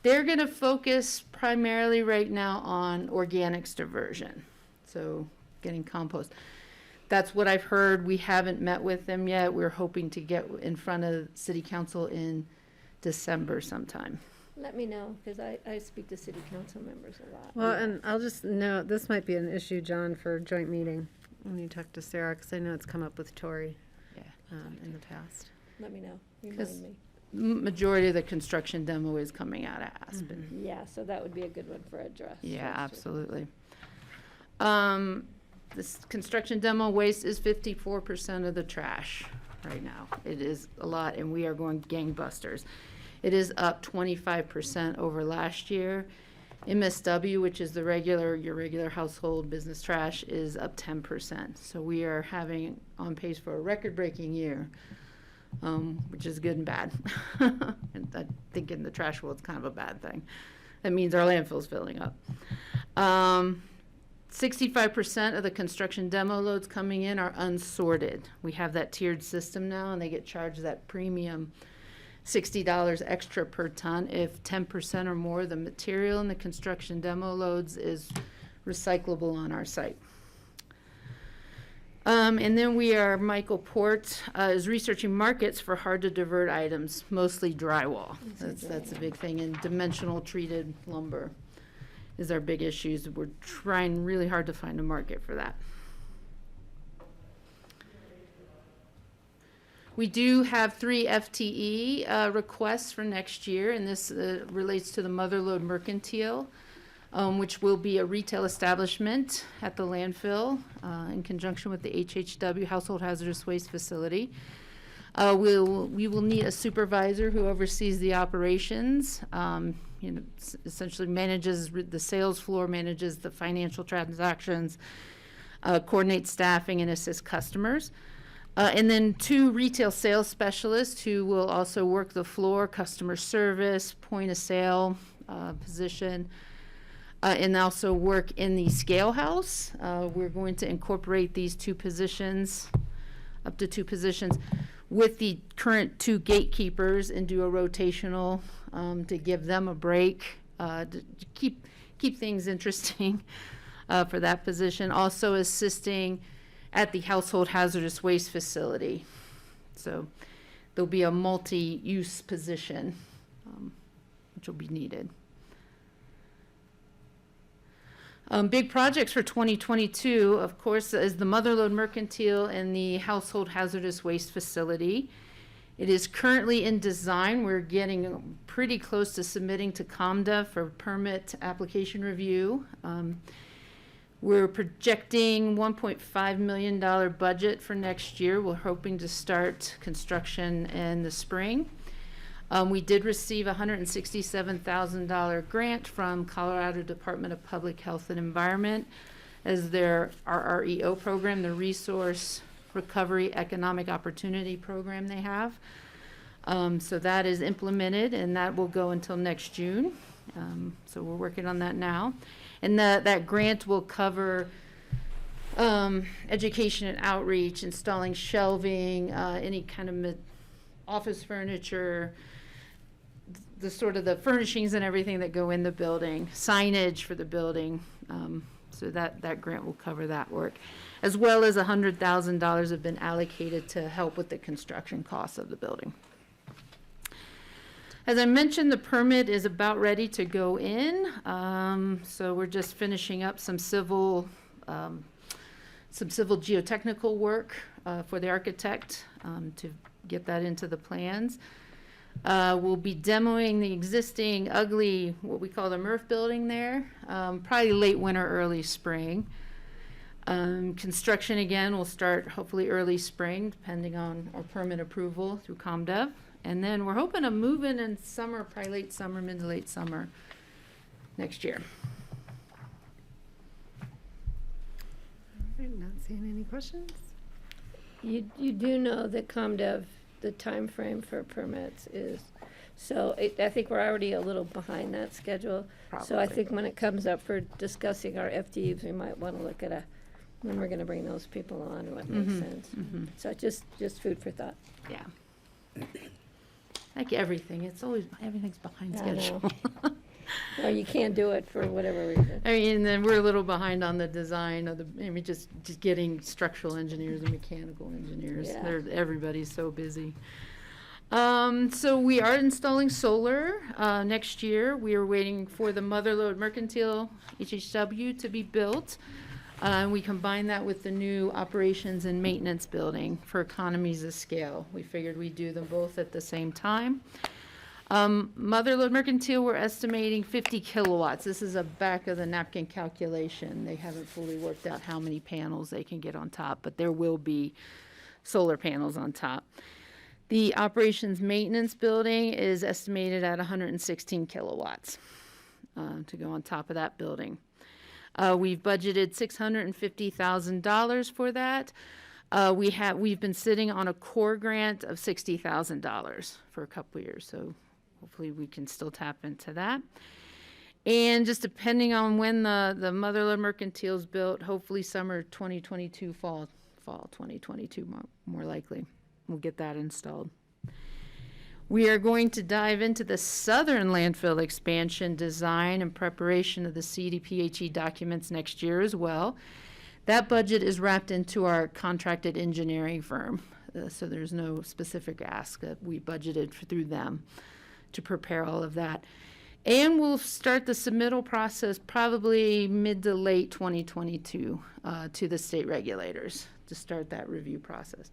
They're going to focus primarily right now on organics diversion, so getting compost. That's what I've heard. We haven't met with them yet. We're hoping to get in front of City Council in December sometime. Let me know, because I speak to city council members a lot. Well, and I'll just note, this might be an issue, John, for joint meeting when you talk to Sarah, because I know it's come up with Tori in the past. Let me know. Because Remind me. majority of the construction demo is coming out of Aspen. Yeah, so that would be a good one for address. Yeah, That's true. absolutely. This construction demo waste is 54% of the trash right now. It is a lot, and we are going gangbusters. It is up 25% over last year. MSW, which is your regular household business trash, is up 10%. So we are having on pace for a record-breaking year, which is good and bad. And I think in the trash world, it's kind of a bad thing. That means our landfill's filling up. 65% of the construction demo loads coming in are unsorted. We have that tiered system now, and they get charged that premium $60 extra per ton if 10% or more of the material in the construction demo loads is recyclable on our site. And then Michael Port is researching markets for hard to divert items, mostly drywall. That's a big thing, and dimensional treated lumber is our big issues. We're trying really hard to find a market for that. We do have 3 FTE requests for next year, and this relates to the Motherlode Mercantile, which will be a retail establishment at the landfill in conjunction with the HHW Household Hazardous Waste Facility. We will need a supervisor who oversees the operations, essentially manages the sales floor, manages the financial transactions, coordinates staffing, and assists customers. And then 2 retail sales specialists who will also work the floor, customer service, point of sale position. and also work in the scale house. We're going to incorporate these two positions, up to two positions, with the current two gatekeepers and do a rotational to give them a break, to keep things interesting for that position. Also assisting at the household hazardous waste facility. So there'll be a multi-use position, which will be needed. Big projects for 2022, of course, is the Motherlode Mercantile and the Household Hazardous Waste Facility. It is currently in design. We're getting pretty close to submitting to COMDA for permit application review. We're projecting $1.5 million budget for next year. We're hoping to start construction in the spring. We did receive a $167,000 grant from Colorado Department of Public Health and Environment as their RREO program, the Resource Recovery Economic Opportunity Program they have. So that is implemented, and that will go until next June. So we're working on that now. And that grant will cover education and outreach, installing shelving, any kind of office furniture, the sort of the furnishings and everything that go in the building, signage for the building. So that grant will cover that work, as well as $100,000 have been allocated to help with the construction costs of the building. As I mentioned, the permit is about ready to go in. So we're just finishing up some civil geotechnical work for the architect to get that into the plans. We'll be demoing the existing ugly, what we call the MRF building there, probably late winter, early spring. Construction again will start hopefully early spring, depending on our permit approval through ComDev. And then we're hoping to move in summer, probably late summer, mid to late summer next year. I'm not seeing any questions. You do know that ComDev, the time frame for permits is, so I think we're already a little behind that schedule. So I Probably. think when it comes up for discussing our FTEs, we might want to look at when we're going to bring those people on, what makes sense. So just food for thought. Yeah. Like everything, everything's behind I schedule. Or you can't do it for whatever reason. I mean, and then we're a little behind on the design of just getting structural engineers and mechanical engineers. Yeah. Everybody's so busy. So we are installing solar next year. We are waiting for the Motherlode Mercantile HHW to be built. We combine that with the new operations and maintenance building for economies of scale. We figured we'd do them both at the same time. Motherlode Mercantile, we're estimating 50 kilowatts. This is a back of the napkin calculation. They haven't fully worked out how many panels they can get on top, but there will be solar panels on top. The operations maintenance building is estimated at 116 kilowatts to go on top of that building. We've budgeted $650,000 for that. We've been sitting on a core grant of $60,000 for a couple years, so hopefully we can still tap into that. And just depending on when the Motherlode Mercantile is built, hopefully summer 2022, fall 2022 more likely. We'll get that installed. We are going to dive into the southern landfill expansion design and preparation of the CDPHE documents next year as well. That budget is wrapped into our contracted engineering firm, so there's no specific ask that we budgeted through them to prepare all of that. And we'll start the submittal process probably mid to late 2022 to the state regulators to start that review process.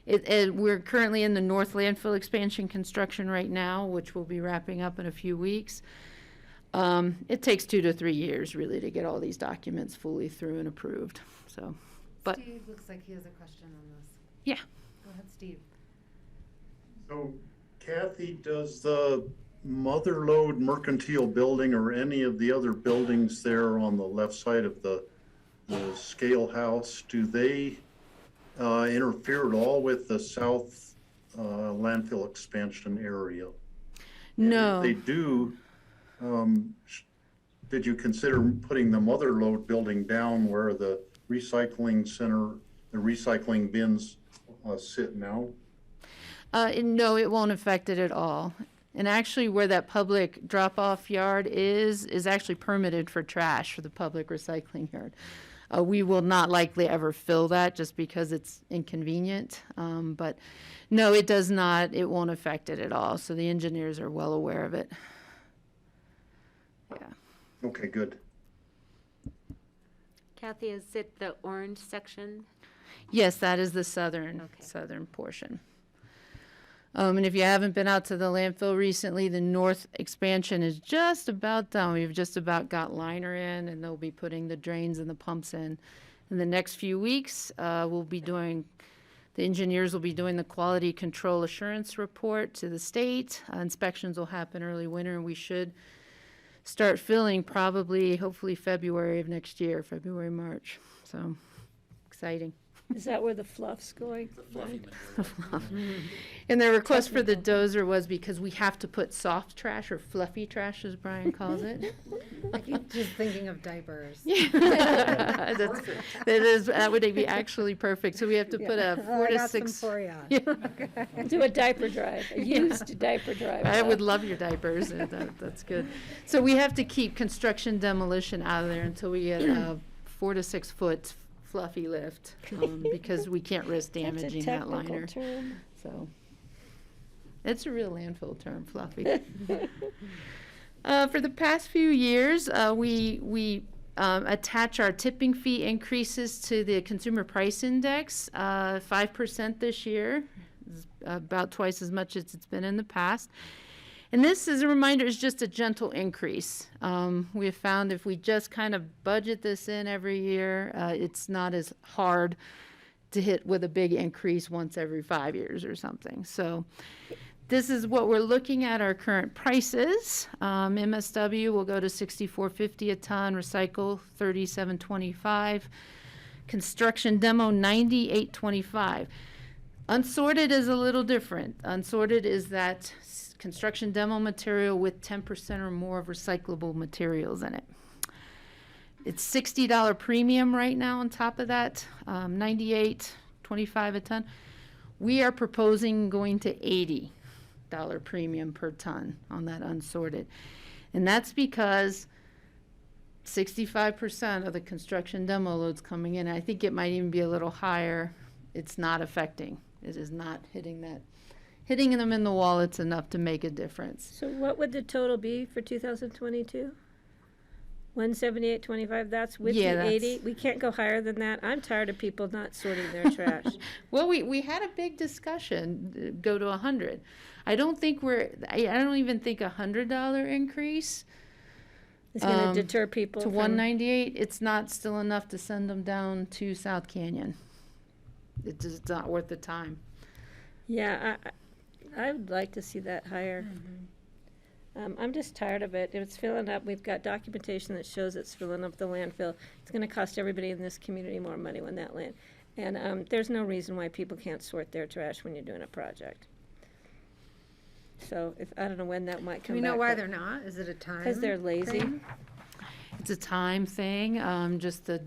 We're currently in the north landfill expansion construction right now, which will be wrapping up in a few weeks. It takes 2 to 3 years really to get all these documents fully through and approved. So, but Steve looks like he has a question on this. Yeah. Go ahead, Steve. So Kathy, does the Motherlode Mercantile building or any of the other buildings there on the left side of the scale house, do they interfere at all with the south landfill expansion area? No. And if they do, did you consider putting the mother load building down where the recycling center, the recycling bins sit now? No, it won't affect it at all. And actually, where that public drop-off yard is actually permitted for trash for the public recycling yard. We will not likely ever fill that just because it's inconvenient. But no, it does not. It won't affect it at all. So the engineers are well aware of it. Yeah. Okay, good. Kathy, is it the orange section? Yes, that is the southern portion. And if you haven't been out to the landfill recently, the north expansion is just about done. We've just about got liner in, and they'll be putting the drains and the pumps in. In the next few weeks, the engineers will be doing the quality control assurance report to the state. Inspections will happen early winter, and we should start filling probably, hopefully February of next year, February, March. So exciting. Is that where the fluff's going? The fluff. And the request for the dozer was because we have to put soft trash, or fluffy trash, as Brian calls it. Just thinking of diapers. That would be actually perfect. So we have to put a 4 to 6. Some for ya. Do a diaper drive, a used diaper drive. I would love your diapers. That's good. So we have to keep construction demolition out of there until we get a 4 to 6 foot fluffy lift, because we can't risk damaging that liner. Term. So it's a real landfill term, fluffy. For the past few years, we attach our tipping fee increases to the consumer price index, 5% this year, about twice as much as it's been in the past. And this, as a reminder, is just a gentle increase. We have found if we just kind of budget this in every year, it's not as hard to hit with a big increase once every 5 years or something. So this is what we're looking at, our current prices. MSW will go to $64.50 a ton, recycle $37.25, construction demo $98.25. Unsorted is a little different. Unsorted is that construction demo material with 10% or more of recyclable materials in it. It's $60 premium right now on top of that, $98.25 a ton. We are proposing going to $80 premium per ton on that unsorted. And that's because 65% of the construction demo loads coming in, I think it might even be a little higher, it's not affecting. It is not hitting them in the wallets enough to make a difference. So what would the total be for 2022? 178.25, that's with Yeah, the that's- 80? We can't go higher than that? I'm tired of people not sorting their trash. Well, we had a big discussion, go to 100. I don't even think $100 increase It's going to deter people to from... 198. It's not still enough to send them down to South Canyon. It's just not worth the time. Yeah, I would like to see that higher. I'm just tired of it. It's filling up. We've got documentation that shows it's filling up the landfill. It's going to cost everybody in this community more money when that land. And there's no reason why people can't sort their trash when you're doing a project. So I don't know when that might Do come we back. know why they're not? Is it a time? Because they're lazy. thing? It's a time thing, just the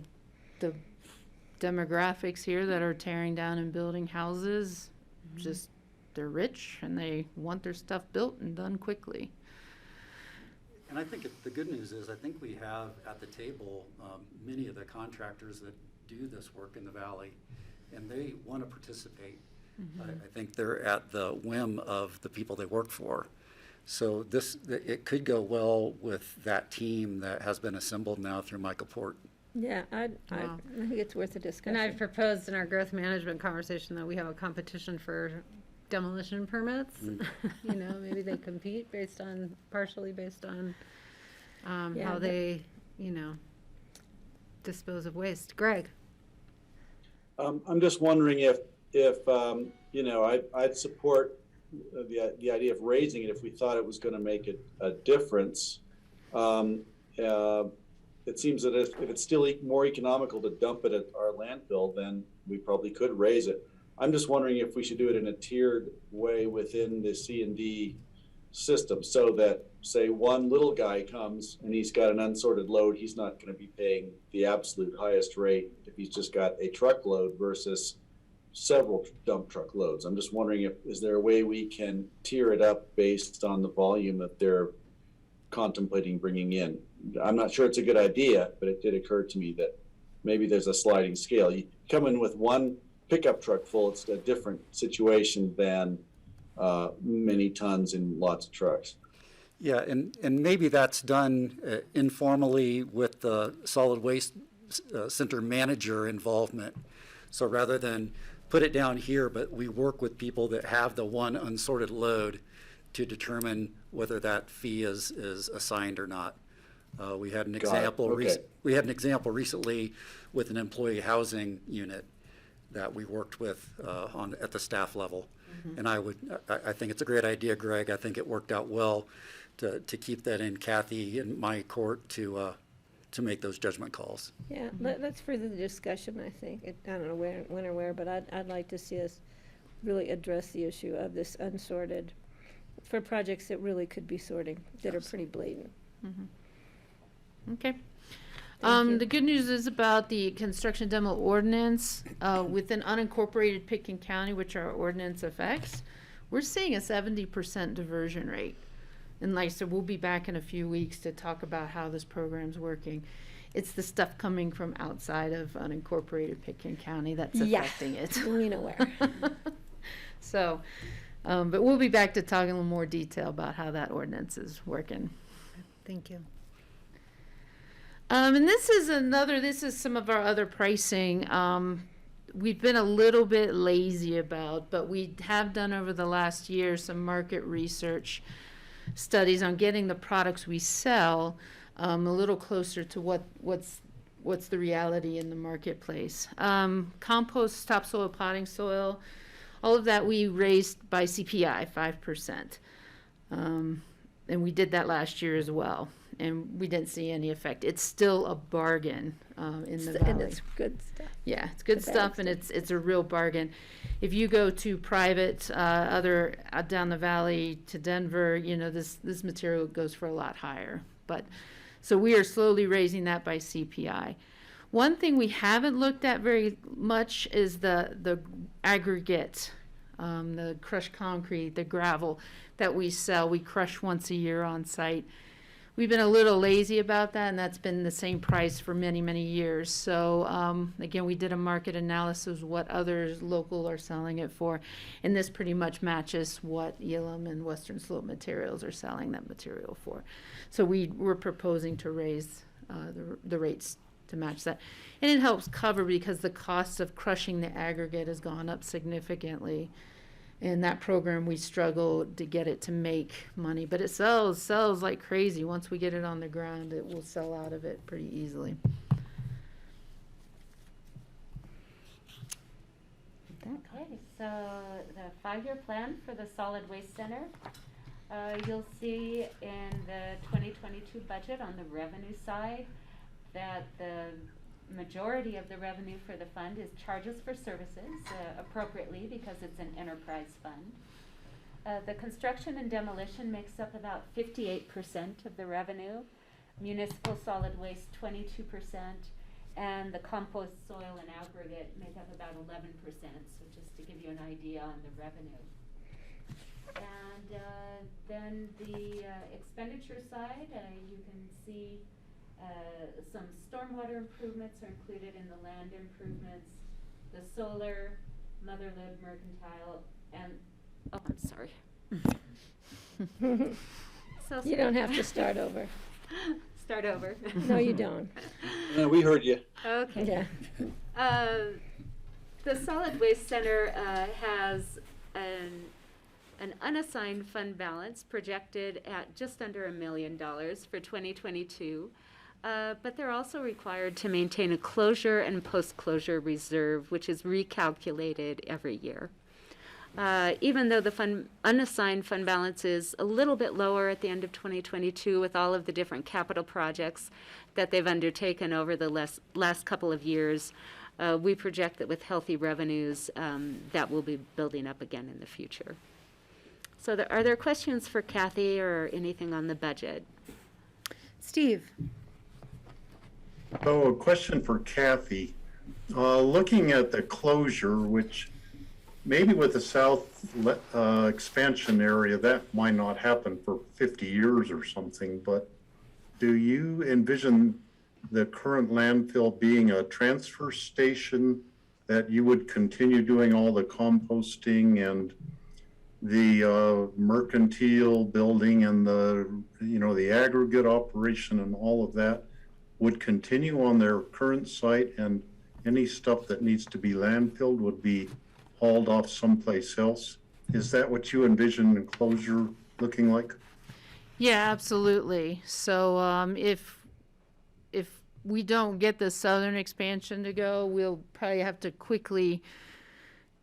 demographics here that are tearing down and building houses, just they're rich and they want their stuff built and done quickly. And I think the good news is I think we have at the table many of the contractors that do this work in the valley, and they want to participate. I think they're at the whim of the people they work for. So it could go well with that team that has been assembled now through Michael Port. Yeah, I Wow. think it's worth a discussion. And I've proposed in our growth management conversation that we have a competition for demolition permits. You know, maybe they compete partially based on Yeah, how but- they, dispose of waste. Greg? I'm just wondering if I'd support the idea of raising it if we thought it was going to make a difference. It seems that if it's still more economical to dump it at our landfill, then we probably could raise it. I'm just wondering if we should do it in a tiered way within the C&D system so that, say, one little guy comes and he's got an unsorted load, he's not going to be paying the absolute highest rate if he's just got a truckload versus several dump truck loads. I'm just wondering is there a way we can tier it up based on the volume that they're contemplating bringing in? I'm not sure it's a good idea, but it did occur to me that maybe there's a sliding scale. You come in with one pickup truck full, it's a different situation than many tons in lots of trucks. Yeah, and maybe that's done informally with the solid waste center manager involvement. So rather than put it down here, but we work with people that have the one unsorted load to determine whether that fee is assigned or not. We had an example. Okay. We had an example recently with an employee housing unit that we worked with at the staff level. And I think it's a great idea, Greg. I think it worked out well to keep that in Kathy and my court to make those judgment calls. Yeah, let's further the discussion, I think. I don't know when or where, but I'd like to see us really address the issue of this unsorted for projects that really could be sorting, that are pretty blatant. Okay. you. The good news is about the construction demo ordinance, within unincorporated Pitkin County, which our ordinance affects, we're seeing a 70% diversion rate. And like I said, we'll be back in a few weeks to talk about how this program's working. It's the stuff coming from outside of unincorporated Pitkin County that's affecting it. We know where. So, but we'll be back to talk in a little more detail about how that ordinance is working. Thank you. And this is some of our other pricing. We've been a little bit lazy about, but we have done over the last year some market research studies on getting the products we sell a little closer to what's the reality in the marketplace. Compost, topsoil, potting soil, all of that we raised by CPI 5%. And we did that last year as well. And we didn't see any effect. It's still a bargain in the valley. And it's good stuff. Yeah, it's good The bad stuff, and it's a real bargain. If you go to private, other down the valley to Denver, this material goes for a lot higher. But so we are slowly raising that by CPI. One thing we haven't looked at very much is the aggregate, the crushed concrete, the gravel that we sell. We crush once a year on site. We've been a little lazy about that, and that's been the same price for many, many years. So again, we did a market analysis of what others local are selling it for, and this pretty much matches what Elam and Western Slope Materials are selling that material for. So we're proposing to raise the rates to match that. And it helps cover because the cost of crushing the aggregate has gone up significantly. In that program, we struggle to get it to make money, but it sells like crazy. Once we get it on the ground, it will sell out of it pretty easily. Okay, so the 5-year plan for the Solid Waste Center, you'll see in the 2022 budget on the revenue side that the majority of the revenue for the fund is charges for services, appropriately because it's an enterprise fund. The construction and demolition makes up about 58% of the revenue, municipal solid waste 22%, and the compost, soil, and aggregate make up about 11%, so just to give you an idea on the revenue. And then the expenditure side, you can see some stormwater improvements are included in the land improvements, the solar, motherlode, mercantile, and, oh, I'm sorry. So You don't have to start over. Start over. No, you don't. We heard you. Okay. Yeah. The Solid Waste Center has an unassigned fund balance projected at just under $1 million for 2022. But they're also required to maintain a closure and post-closure reserve, which is recalculated every year. Even though the unassigned fund balance is a little bit lower at the end of 2022 with all of the different capital projects that they've undertaken over the last couple of years, we project that with healthy revenues, that will be building up again in the future. So are there questions for Kathy or anything on the budget? Steve? So a question for Kathy. Looking at the closure, which maybe with the south expansion area, that might not happen for 50 years or something, but do you envision the current landfill being a transfer station that you would continue doing all the composting and the mercantile building and the aggregate operation and all of that would continue on their current site, and any stuff that needs to be landfilled would be hauled off someplace else? Is that what you envision enclosure looking like? Yeah, absolutely. So if we don't get the southern expansion to go, we'll probably have to quickly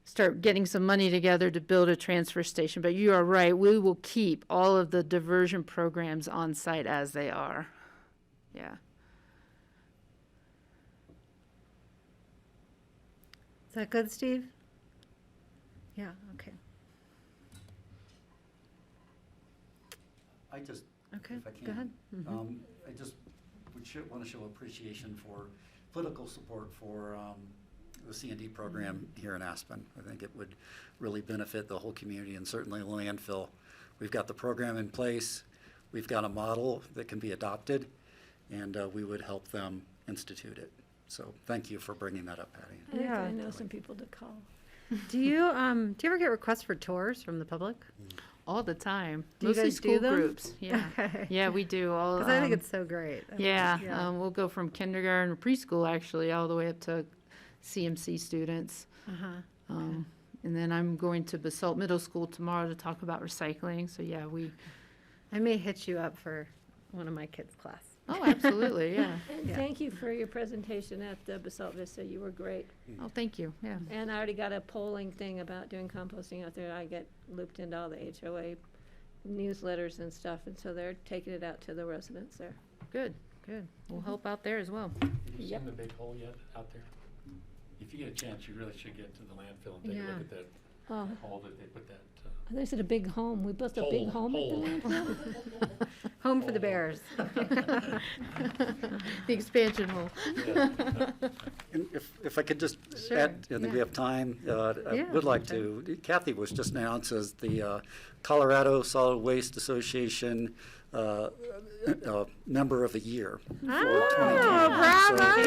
start getting some money together to build a transfer station. But you are right, we will keep all of the diversion programs on site as they are. Yeah. Is that good, Steve? Yeah, okay. I just, Okay, if I can. go ahead. Mhm. I just want to show appreciation for political support for the C&D program here in Aspen. I think it would really benefit the whole community and certainly the landfill. We've got the program in place. We've got a model that can be adopted, and we would help them institute it. So thank you for bringing that up, Patty. Yeah. I know some people to call. Do you ever get requests for tours from the public? All the time. Do you Mostly guys do school them? groups. Yeah. Okay. Yeah, we do. All. Because I think it's so great. Yeah, Yeah. we'll go from kindergarten, preschool actually, all the way up to CMC students. Uh-huh. And then I'm going to Basalt Middle School tomorrow to talk about recycling. So yeah, I may hit you up for one of my kids' class. Oh, absolutely, yeah. And Yeah. thank you for your presentation at Basalt Vista. You were great. Oh, thank you, yeah. And I already got a polling thing about doing composting out there. I get looped into all the HOA newsletters and stuff, and so they're taking it out to the residents there. Good, good. We'll help out there as well. Have you Yep. seen the big hole yet out there? If you get a chance, you really should get to the landfill and take a Yeah. look at that Oh, hole that they put that. they said a big home. We built a big home at the landfill. Home for the Bears. The expansion hole. And if I could just Sure, add, I think we yeah. have time, I Yeah, would like okay. to, Kathy was just announced as the Colorado Solid Waste Association Member of the Year for 2020.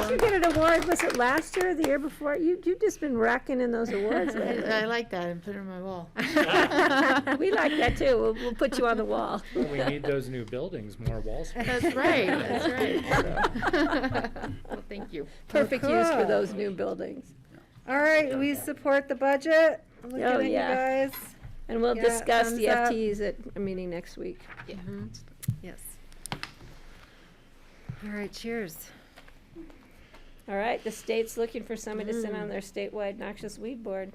Did you get an award? Was it last year or the year before? You've just been racking in those awards lately. I like that and put it on my wall. We like that too. We'll put you on the wall. We need those new buildings, more wall space. That's right, that's right. Well, thank you. Perfect use for Cool. those new buildings. All right, we support the budget. Looking Oh, at you yeah. guys. And we'll Yeah, discuss the thumbs up. FTEs at a meeting next week. Mhm. Yes. All right, cheers. All right, the state's looking for somebody to sit on their statewide noxious weed board.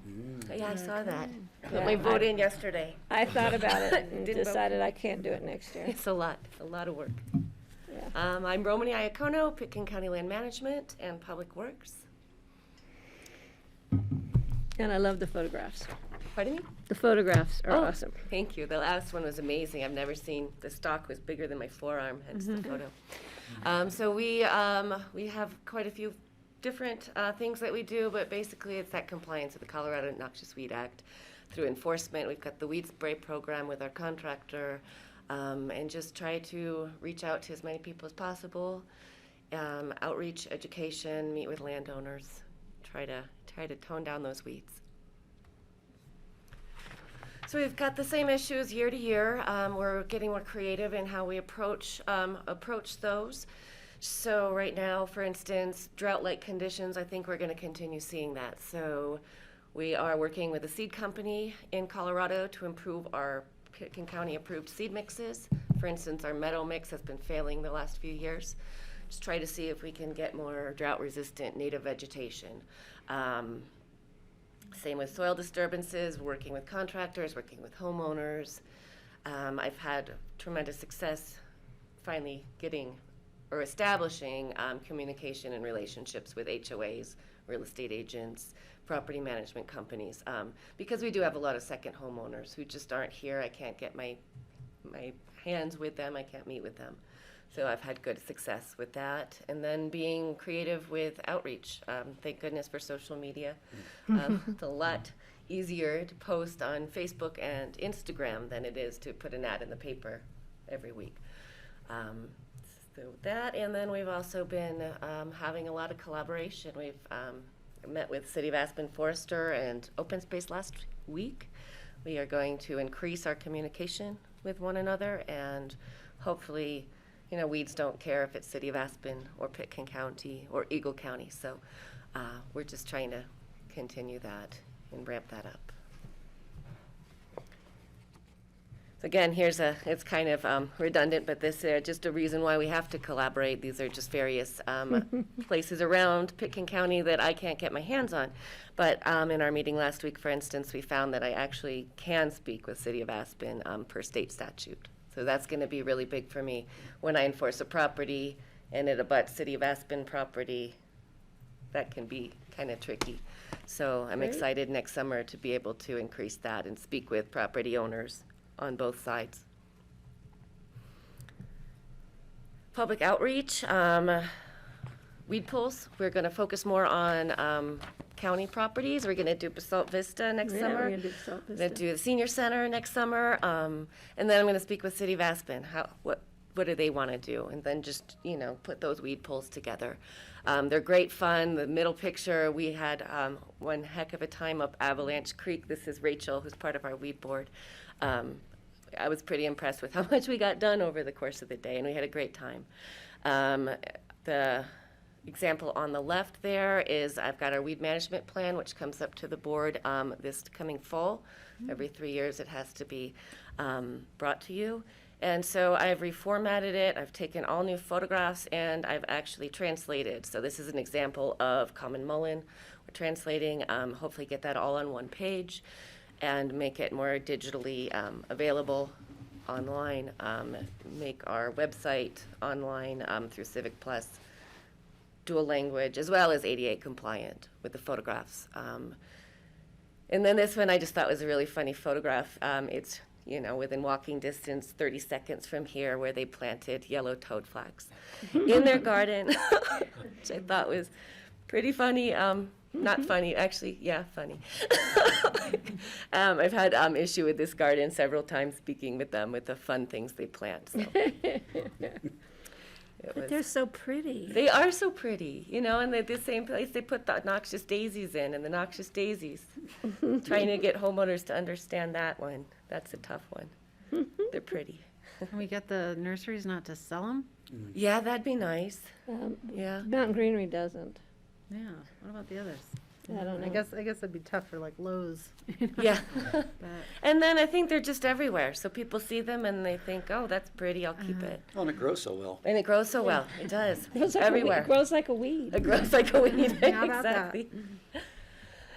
Yeah, I saw that. Put Yeah, my vote I- in yesterday. I thought about it and Didn't vote. decided I can't do it next year. It's a lot of work. Yeah. I'm Romany Iacono, Pitkin County Land Management and Public Works. And I love the photographs. Pardon me? The photographs are Oh, awesome. Thank you. The last one was amazing. I've never seen, the stalk was bigger than my forearm, hence the photo. So we have quite a few different things that we do, but basically it's that compliance with the Colorado Noxious Weed Act. Through enforcement, we've got the weed spray program with our contractor, and just try to reach out to as many people as possible. Outreach, education, meet with landowners, try to tone down those weeds. So we've got the same issues year to year. We're getting more creative in how we approach those. So right now, for instance, drought-like conditions, I think we're going to continue seeing that. So we are working with a seed company in Colorado to improve our Pitkin County approved seed mixes. For instance, our meadow mix has been failing the last few years. Just try to see if we can get more drought-resistant native vegetation. Same with soil disturbances, working with contractors, working with homeowners. I've had tremendous success finally getting or establishing communication and relationships with HOAs, real estate agents, property management companies, because we do have a lot of second homeowners who just aren't here. I can't get my hands with them. I can't meet with them. So I've had good success with that. And then being creative with outreach. Thank goodness for social media. It's a lot easier to post on Facebook and Instagram than it is to put an ad in the paper every week. So that, and then we've also been having a lot of collaboration. We've met with City of Aspen Forester and Open Space last week. We are going to increase our communication with one another, and hopefully, you know, weeds don't care if it's City of Aspen or Pitkin County or Eagle County. So we're just trying to continue that and ramp that up. So again, it's kind of redundant, but this is just a reason why we have to collaborate. These are just various places around Pitkin County that I can't get my hands on. But in our meeting last week, for instance, we found that I actually can speak with City of Aspen per state statute. So that's going to be really big for me when I enforce a property and it abuts City of Aspen property. That can be kind of tricky. So I'm excited next summer to be able to increase that and speak with property owners on both sides. Public outreach, weed pulls. We're going to focus more on county properties. We're going to do Basalt Vista next summer. We're going to do Basalt We're Vista. going to do the senior center next summer. And then I'm going to speak with City of Aspen. What do they want to do? And then just, you know, put those weed pulls together. They're great fun. The middle picture, we had one heck of a time up Avalanche Creek. This is Rachel, who's part of our weed board. I was pretty impressed with how much we got done over the course of the day, and we had a great time. The example on the left there is I've got our weed management plan, which comes up to the board this coming fall. Every 3 years it has to be brought to you. And so I've reformatted it, I've taken all new photographs, and I've actually translated. So this is an example of Common Mullen. We're translating, hopefully get that all on one page and make it more digitally available online, make our website online through Civic Plus, dual language, as well as ADA compliant with the photographs. And then this one I just thought was a really funny photograph. It's, you know, within walking distance, 30 seconds from here, where they planted yellow toad flags in their garden, which I thought was pretty funny. Not funny, actually, yeah, funny. I've had issue with this garden several times, speaking with them with the fun things they plant. So. But they're so pretty. They are so pretty, you know, and they're the same place they put the noxious daisies in, and the noxious daisies. Trying to get homeowners to understand that one. That's a tough one. They're pretty. Can we get the nurseries not to sell them? Yeah, that'd be nice. Yeah. Mountain Greenery doesn't. Yeah. What about the others? I don't know. I guess it'd be tough for like Lowe's. Yeah. But And then I think they're just everywhere. So people see them and they think, oh, that's pretty, I'll keep it. Oh, and it grows so well. And it grows so well. It does. Grows like Everywhere. It grows like a weed. It grows like a weed. How about that? Exactly.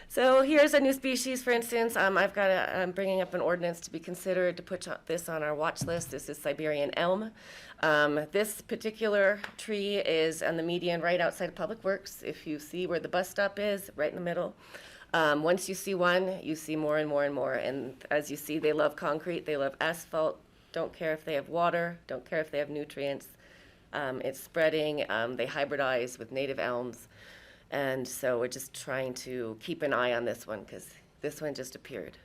So here's a new species, for instance. I'm bringing up an ordinance to be considered to put this on our watch list. This is Siberian elm. This particular tree is on the median right outside of Public Works. If you see where the bus stop is, right in the middle. Once you see one, you see more and more and more. And as you see, they love concrete, they love asphalt, don't care if they have water, don't care if they have nutrients. It's spreading, they hybridize with native elms. And so we're just trying to keep an eye on this one because this one just appeared.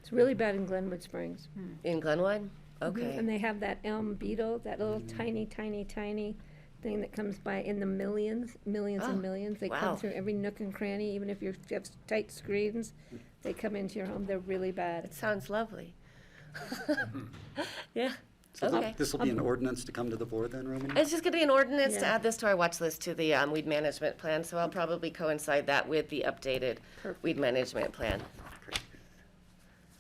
It's really bad in Glenwood Springs. In Glenwood? Okay. And they have that elm beetle, that little tiny, tiny, tiny thing that comes by in the millions and millions. They wow. come through every nook and cranny, even if you have tight screens, they come into your home. They're really bad. It sounds lovely. Yeah. So Okay. this will be an ordinance to come to the board then, Romany? It's just going to be an ordinance to Yeah. add this to our watch list to the weed management plan, so I'll probably coincide that with the updated weed management plan.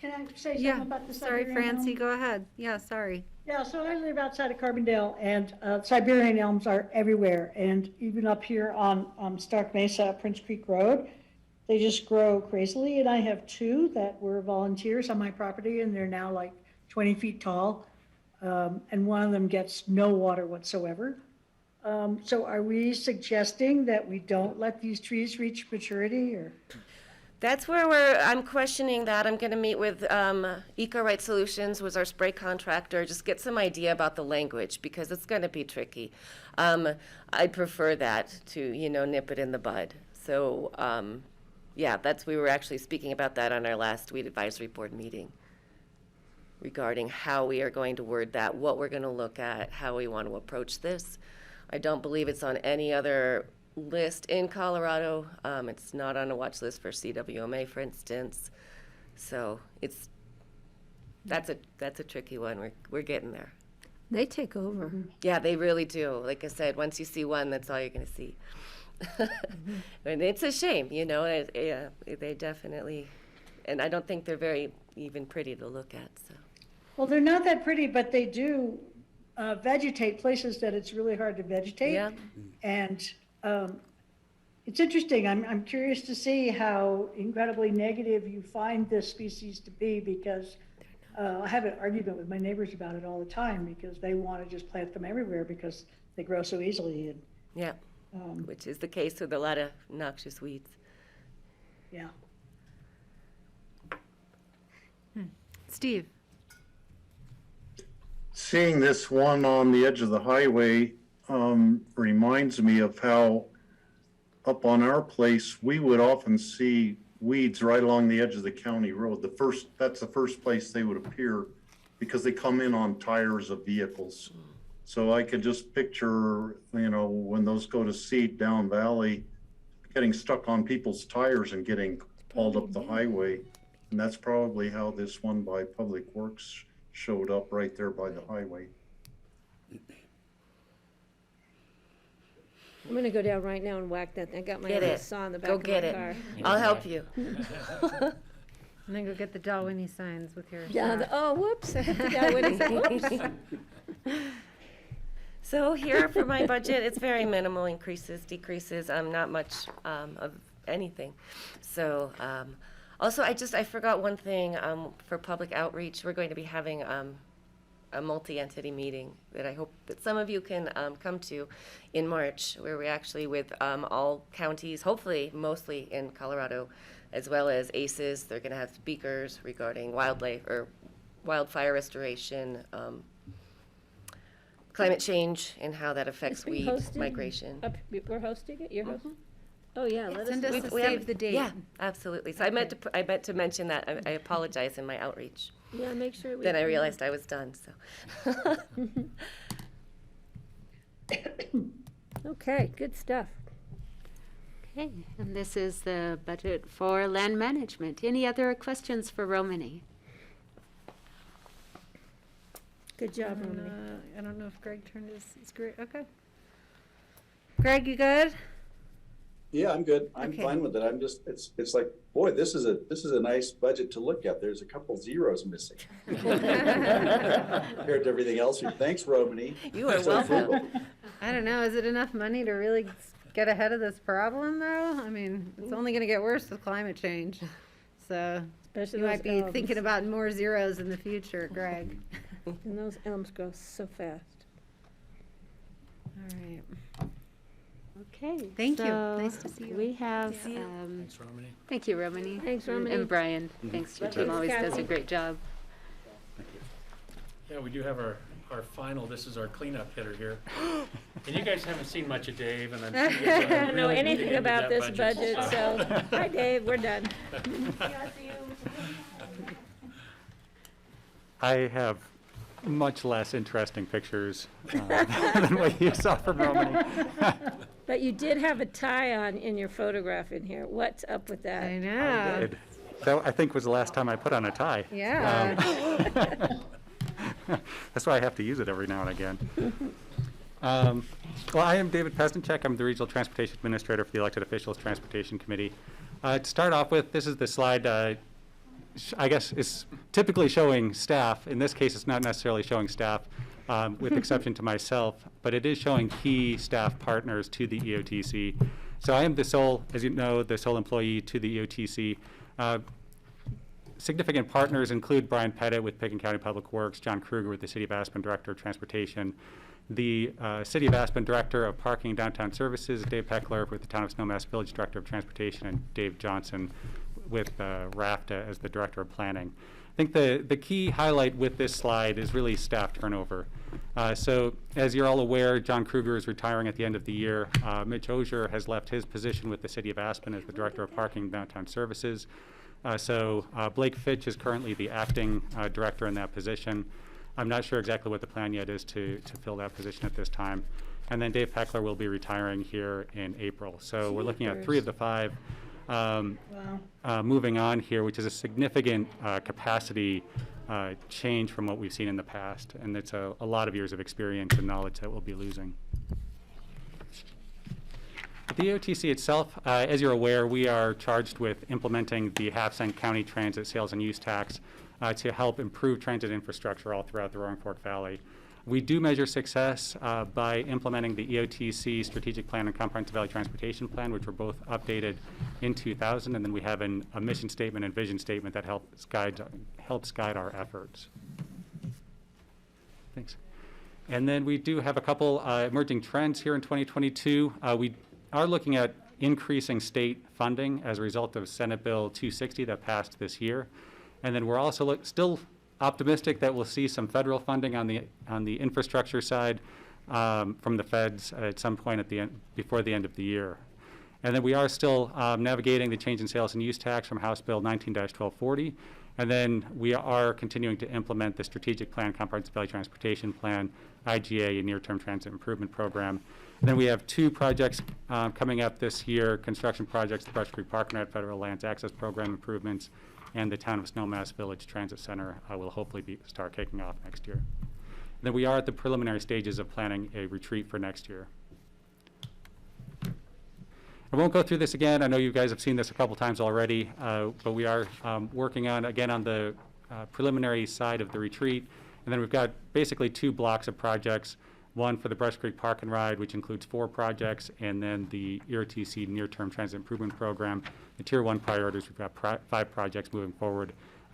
Can I say yeah. something about the Sorry, Siberian elm? Francie. Go ahead. Yeah. Sorry. Yeah, so I live outside of Carbondale, and Siberian elms are everywhere. And even up here on Stark Mesa, Prince Creek Road, they just grow crazily. And I have two that were volunteers on my property, and they're now like 20 feet tall. And one of them gets no water whatsoever. So are we suggesting that we don't let these trees reach maturity, or? That's where I'm questioning that. I'm going to meet with Eco Right Solutions, was our spray contractor, just get some idea about the language, because it's going to be tricky. I'd prefer that to, nip it in the bud. So, yeah, we were actually speaking about that on our last Weed Advisory Board meeting, regarding how we are going to word that, what we're going to look at, how we want to approach this. I don't believe it's on any other list in Colorado. It's not on a watch list for CWMA, for instance. So that's a tricky one. We're getting there. They take over. Yeah, they really do. Like I said, once you see one, that's all you're going to see. And it's a shame, they definitely, and I don't think they're very even pretty to look at. So. Well, they're not that pretty, but they do vegetate places that it's really hard to vegetate. Yeah. And it's interesting. I'm curious to see how incredibly negative you find this species to be, because I have an argument with my neighbors about it all the time, because they want to just plant them everywhere because they grow so easily. And, yeah, which is the case with a lot of noxious weeds. Yeah. Steve? Seeing this one on the edge of the highway reminds me of how up on our place, we would often see weeds right along the edge of the county road. That's the first place they would appear, because they come in on tires of vehicles. So I could just picture, when those go to seed down valley, getting stuck on people's tires and getting hauled up the highway. And that's probably how this one by Public Works showed up right there by the highway. I'm gonna go down right now and whack that. I got my Get little it. saw in the back Go of get my it. car. I'll help you. And then go get the Dalwhinnie signs with your. Yeah, oh, whoops. I have to go with it. Whoops. So here for my budget, it's very minimal increases, decreases, not much of anything. So also, I forgot one thing for public outreach. We're going to be having a multi-entity meeting that I hope that some of you can come to in March, where we actually with all counties, hopefully mostly in Colorado, as well as ACEs. They're going to have speakers regarding wildlife or wildfire restoration, climate change, and how that affects weed migration. We're hosting it? You're hosting? Oh, yeah, let us Send us know. a save the date. Yeah, absolutely. So I meant to mention that. I apologize in my outreach. Yeah, make sure we. Then I realized I was done, so. Okay, good stuff. Okay, and this is the budget for land management. Any other questions for Romani? Good job, Romani. I don't know if Greg turned his great. Okay. Greg, you good? Yeah, I'm good. I'm Okay. fine with it. I'm just, it's like, boy, this is a nice budget to look at. There's a couple zeros missing compared to everything else here. Thanks, Romani. You are So welcome. frugal. I don't know. Is it enough money to really get ahead of this problem, though? I mean, it's only going to get worse with climate change. So Especially you those might be elms. thinking about more zeros in the future, Greg. And those elms grow so fast. All right. Okay. Thank you. so Nice to see you. We have. Thanks, Romani. Thank you, Romani. Thanks, Romani. And Brian. Thanks. Your team Thanks, always does a Kathy. great job. Yeah, we do have our final, this is our cleanup hitter here. And you guys haven't seen much of Dave, and I'm sure you guys I don't know really anything into about that this budget, so, hi, Dave, we're done. I have much less interesting pictures than what you saw from Romani. But you did have a tie on in your photograph in here. What's up with that? I know. That, I think, was the last time I put on a tie. Yeah. That's why I have to use it every now and again. Well, I am David Pesnicek. I'm the Regional Transportation Administrator for the Elected Officials Transportation Committee. To start off with, this is the slide, I guess it's typically showing staff. In this case, it's not necessarily showing staff, with exception to myself, but it is showing key staff partners to the EOTC. So I am the sole, as you know, the sole employee to the EOTC. significant partners include Brian Pettit with Pickens County Public Works, John Kruger with the City of Aspen Director of Transportation, the City of Aspen Director of Parking and Downtown Services, Dave Peckler with the Town of Snowmass Village Director of Transportation, and Dave Johnson with RAFTA as the Director of Planning. I think the key highlight with this slide is really staff turnover. So as you're all aware, John Kruger is retiring at the end of the year. Mitch Osier has left his position with the City of Aspen as the Director of Parking and Downtown Services. So Blake Fitch is currently the acting director in that position. I'm not sure exactly what the plan yet is to fill that position at this time. And then Dave Peckler will be retiring here in April. So we're looking at 3 of the 5 moving on here, which is a significant capacity change from what we've seen in the past. And it's a lot of years of experience and knowledge that we'll be losing. The OTC itself, as you're aware, we are charged with implementing the half-cent county transit sales and use tax to help improve transit infrastructure all throughout the Roaring Fork Valley. We do measure success by implementing the EOTC Strategic Plan and Comprehensive Valley Transportation Plan, which were both updated in 2000, and then we have a mission statement and vision statement that helps guide our efforts. Thanks. And then we do have a couple emerging trends here in 2022. We are looking at increasing state funding as a result of Senate Bill 260 that passed this year. And then we're also still optimistic that we'll see some federal funding on the infrastructure side from the feds at some point before the end of the year. And then we are still navigating the change in sales and use tax from House Bill 19-1240. And then we are continuing to implement the Strategic Plan, Comprehensive Valley Transportation Plan, IGA, and Near-Term Transit Improvement Program. And then we have 2 projects coming up this year, construction projects, the Brush Creek Park and Ride Federal Lands Access Program improvements, and the Town of Snowmass Village Transit Center will hopefully start kicking off next year. And then we are at the preliminary stages of planning a retreat for next year. I won't go through this again. I know you guys have seen this a couple times already, but we are working on the preliminary side of the retreat. And then we've got basically 2 blocks of projects, one for the Brush Creek Park and Ride, which includes 4 projects, and then the ERTC Near-Term Transit Improvement Program. The Tier 1 priorities, we've got 5 projects moving forward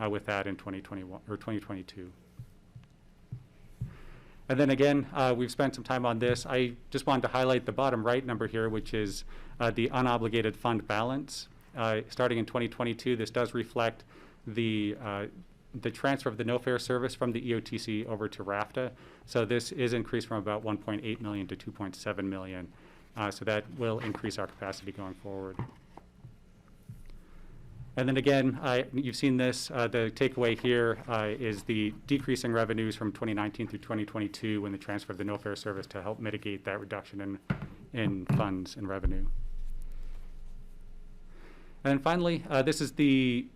with that in 2021 or 2022. And then again, we've spent some time on this. I just wanted to highlight the bottom right number here, which is the unobligated fund balance. Starting in 2022, this does reflect the transfer of the no-fare service from the EOTC over to RAFTA. So this is increased from about 1.8 million to 2.7 million. So that will increase our capacity going forward. And then again, you've seen this, the takeaway here is the decreasing revenues from 2019 through 2022 when the transfer of the no-fare service to help mitigate that reduction in funds and revenue. And then finally, this is the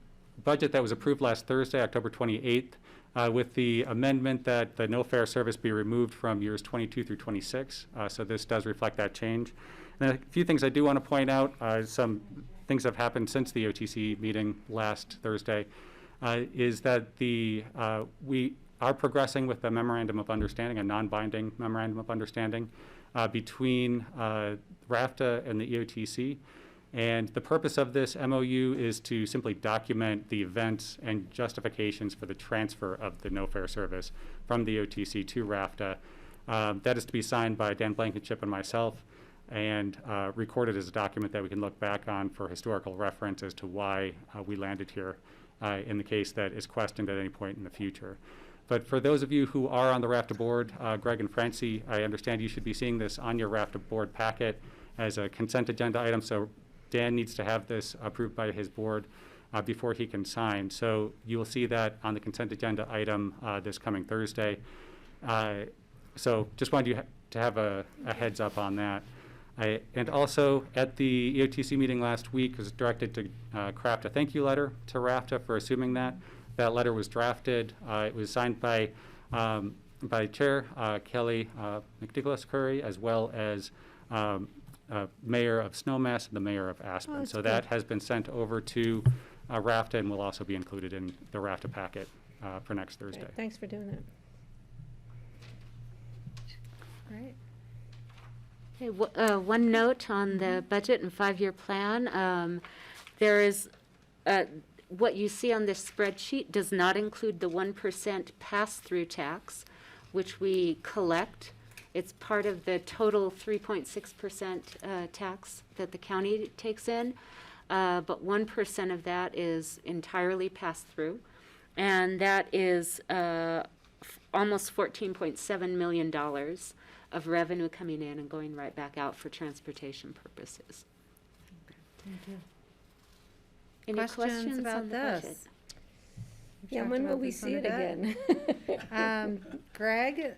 budget that was approved last Thursday, October 28th, with the amendment that the no-fare service be removed from years 22 through 26. So this does reflect that change. And then a few things I do want to point out, some things have happened since the OTC meeting last Thursday, is that we are progressing with a memorandum of understanding, a non-binding memorandum of understanding between RAFTA and the EOTC. And the purpose of this MOU is to simply document the events and justifications for the transfer of the no-fare service from the OTC to RAFTA. That is to be signed by Dan Blankenship and myself, and recorded as a document that we can look back on for historical reference as to why we landed here in the case that is questioned at any point in the future. But for those of you who are on the RAFTA board, Greg and Francie, I understand you should be seeing this on your RAFTA board packet as a consent agenda item. So Dan needs to have this approved by his board before he can sign. So you will see that on the consent agenda item this coming Thursday. So just wanted you to have a heads up on that. And also at the EOTC meeting last week, was directed to craft a thank you letter to RAFTA for assuming that. That letter was drafted. It was signed by Chair Kelly McNicholas Curry, as well as Mayor of Snowmass and the Mayor of Aspen. So that has been sent over to RAFTA and will also be included in the RAFTA packet for next Thursday. Great. Thanks for doing that. Great. Okay, one note on the budget and 5-year plan. There is what you see on this spreadsheet does not include the 1% pass-through tax, which we collect. It's part of the total 3.6% tax that the county takes in, but 1% of that is entirely passed through, and that is almost $14.7 million of revenue coming in and going right back out for transportation purposes. Thank you. Any questions about on the budget? this? We've Yeah, talked when about will we this one see a it bit. again? Greg,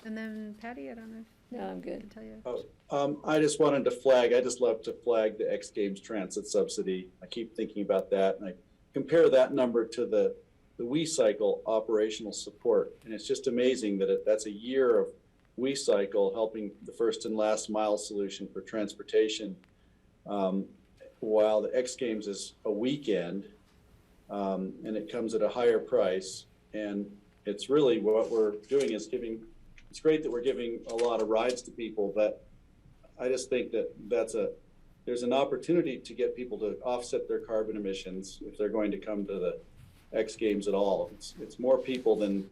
and then Patty, I don't know. No, I'm good. I can tell you. I just wanted to flag, I just love to flag the X Games transit subsidy. I keep thinking about that, and I compare that number to the WeCycle operational support. And it's just amazing that that's a year of WeCycle helping the first and last mile solution for transportation, while the X Games is a weekend, and it comes at a higher price. And it's really what we're doing is it's great that we're giving a lot of rides to people, but I just think that there's an opportunity to get people to offset their carbon emissions if they're going to come to the X Games at all. It's more people than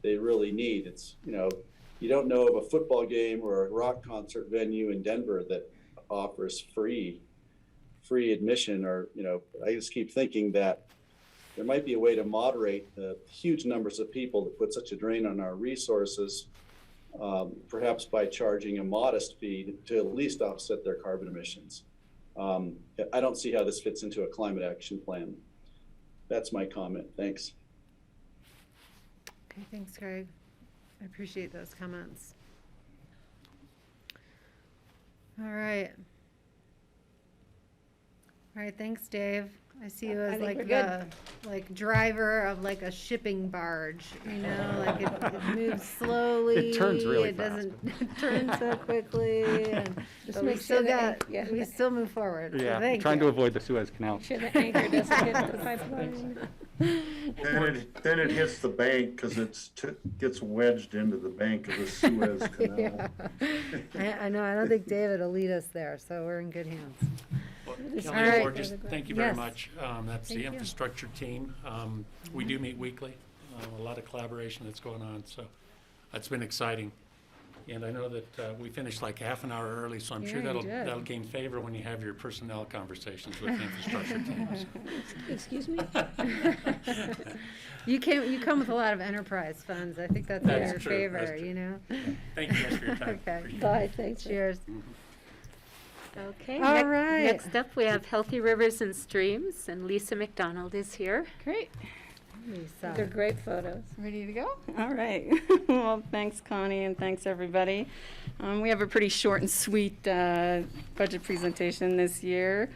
they really need. You don't know of a football game or a rock concert venue in Denver that offers free admission, or, I just keep thinking that there might be a way to moderate the huge numbers of people that put such a drain on our resources, perhaps by charging a modest fee to at least offset their carbon emissions. I don't see how this fits into a climate action plan. That's my comment. Thanks. Okay, thanks, Greg. I appreciate those comments. All right. All right, thanks, Dave. I see you I as think like we're the driver of like a shipping barge, like it moves slowly. It turns really It fast. doesn't turn so quickly, Just but we make still sure that- we still move forward. So Yeah, thank trying to you. avoid the Suez Canal. Make sure the anchor doesn't hit the pipeline. Then it hits the bank because gets wedged into the bank of the Suez Canal. I know. I don't think David will lead us there, so we're in good hands. Kelly All and right. Board, just thank you very Yes. much. That's Thank the you. infrastructure team. We do meet weekly, a lot of collaboration that's going on, so it's been exciting. And I know that we finished like half an hour early, so I'm sure Yeah, you that'll did. gain favor when you have your personnel conversations with the infrastructure teams. Excuse me? You come with a lot of enterprise funds. I think that's in That's your true, favor, that's true. Thank you guys for your time. Okay. Appreciate it. Bye, thanks. Cheers. Okay. All nec- right. Next up, we have Healthy Rivers and Streams, and Lisa McDonald is here. Great. Lisa. They're great photos. Ready to go? All right. Well, thanks, Connie, and thanks, everybody. We have a pretty short and sweet budget presentation this year.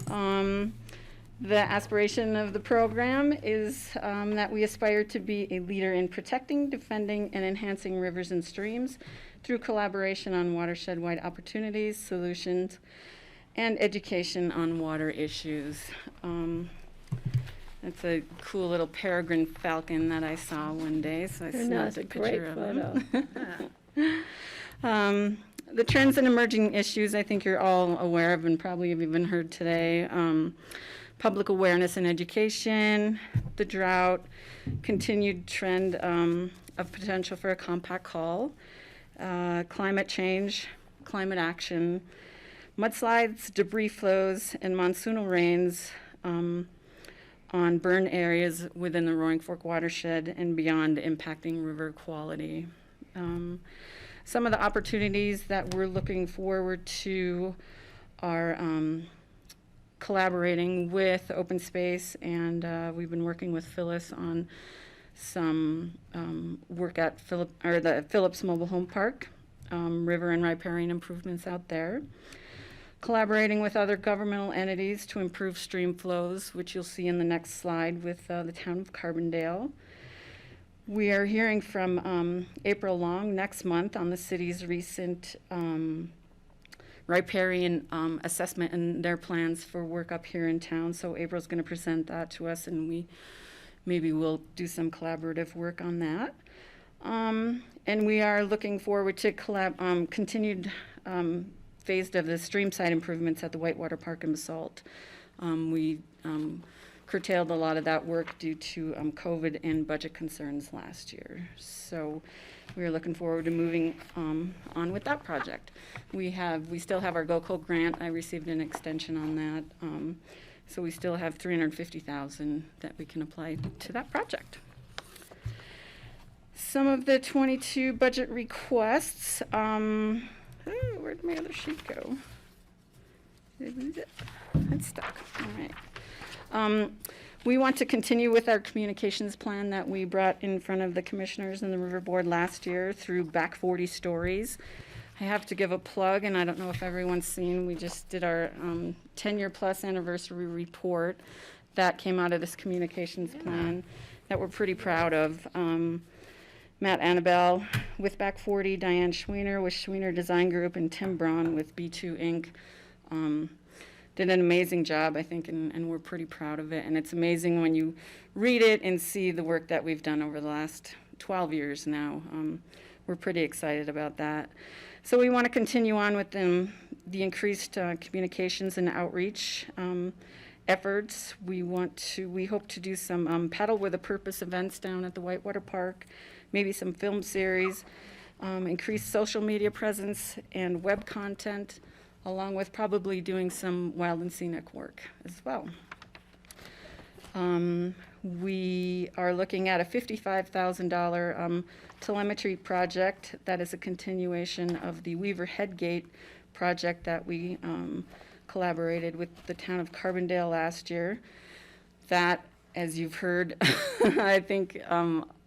The aspiration of the program is that we aspire to be a leader in protecting, defending, and enhancing rivers and streams through collaboration on watershed-wide opportunities, solutions, and education on water issues. That's a cool little peregrine falcon that I saw one day, so I I know, snapped it's a a great picture of him. The trends and emerging issues I think you're all aware of and probably have even heard today. Public awareness and education, the drought, continued trend of potential for a compact haul, climate change, climate action, mudslides, debris flows, and monsoonal rains on burn areas within the Roaring Fork watershed and beyond, impacting river quality. Some of the opportunities that we're looking forward to are collaborating with Open Space, and we've been working with Phyllis on some work at the Phillips Mobile Home Park, river and riparian improvements out there. Collaborating with other governmental entities to improve stream flows, which you'll see in the next slide with the town of Carbondale. We are hearing from April Long next month on the city's recent riparian assessment and their plans for work up here in town. So April's going to present that to us, and maybe we'll do some collaborative work on that. And we are looking forward to continued phased of the stream side improvements at the Whitewater Park and Basalt. We curtailed a lot of that work due to COVID and budget concerns last year. So we are looking forward to moving on with that project. We still have our GoCo grant. I received an extension on that. So we still have $350,000 that we can apply to that project. Some of the 22 budget requests, where'd my other sheet go? Did I lose it? It's stuck, all right. We want to continue with our communications plan that we brought in front of the commissioners and the River Board last year through Back 40 Stories. I have to give a plug, and I don't know if everyone's seen, we just did our 10-year plus anniversary report that came out of this communications plan that we're pretty proud of. Matt Annabelle with Back 40, Diane Schweener with Schweener Design Group, and Tim Braun with B2 Inc. Did an amazing job, I think, and we're pretty proud of it. And it's amazing when you read it and see the work that we've done over the last 12 years now. We're pretty excited about that. So we want to continue on with the increased communications and outreach efforts. We hope to do some Paddle with a Purpose events down at the Whitewater Park, maybe some film series, increased social media presence and web content, along with probably doing some wild and scenic work as well. We are looking at a $55,000 telemetry project that is a continuation of the Weaver Headgate project that we collaborated with the town of Carbondale last year. That, as you've heard, I think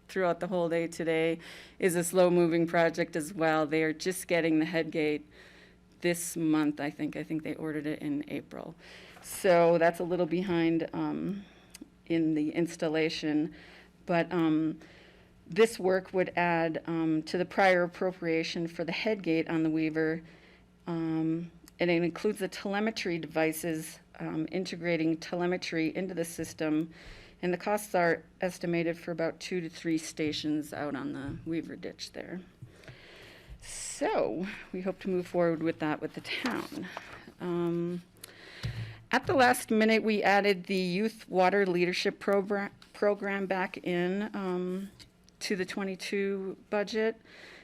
throughout the whole day today, is a slow-moving project as well. They are just getting the Headgate this month, I think. I think they ordered it in April. So that's a little behind in the installation. But this work would add to the prior appropriation for the Headgate on the Weaver. And it includes the telemetry devices, integrating telemetry into the system. And the costs are estimated for about 2 to 3 stations out on the Weaver Ditch there. So we hope to move forward with that with the town. At the last minute, we added the Youth Water Leadership program back in to the 22 budget.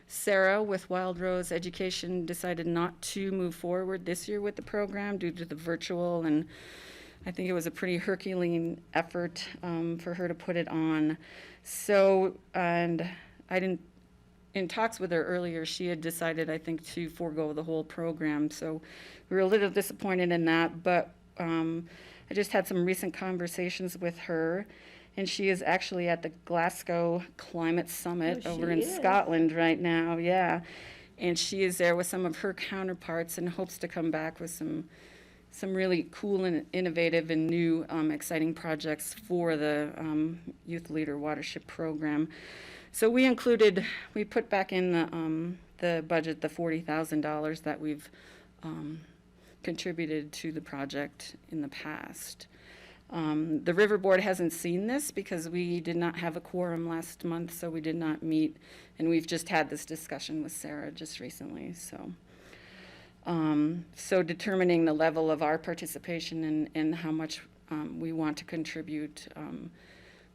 Sarah with Wild Rose Education decided not to move forward this year with the program due to the virtual, and I think it was a pretty Herculean effort for her to put it on. So, and in talks with her earlier, she had decided, I think, to forego the whole program. So we were a little disappointed in that, but I just had some recent conversations with her, and she is actually at the Glasgow Climate Summit over in Scotland right now, yeah. And she is there with some of her counterparts and hopes to come back with some really cool and innovative and new exciting projects for the Youth Leader Watership Program. So we put back in the budget the $40,000 that we've contributed to the project in the past. The River Board hasn't seen this because we did not have a quorum last month, so we did not meet, and we've just had this discussion with Sarah just recently. So determining the level of our participation and how much we want to contribute,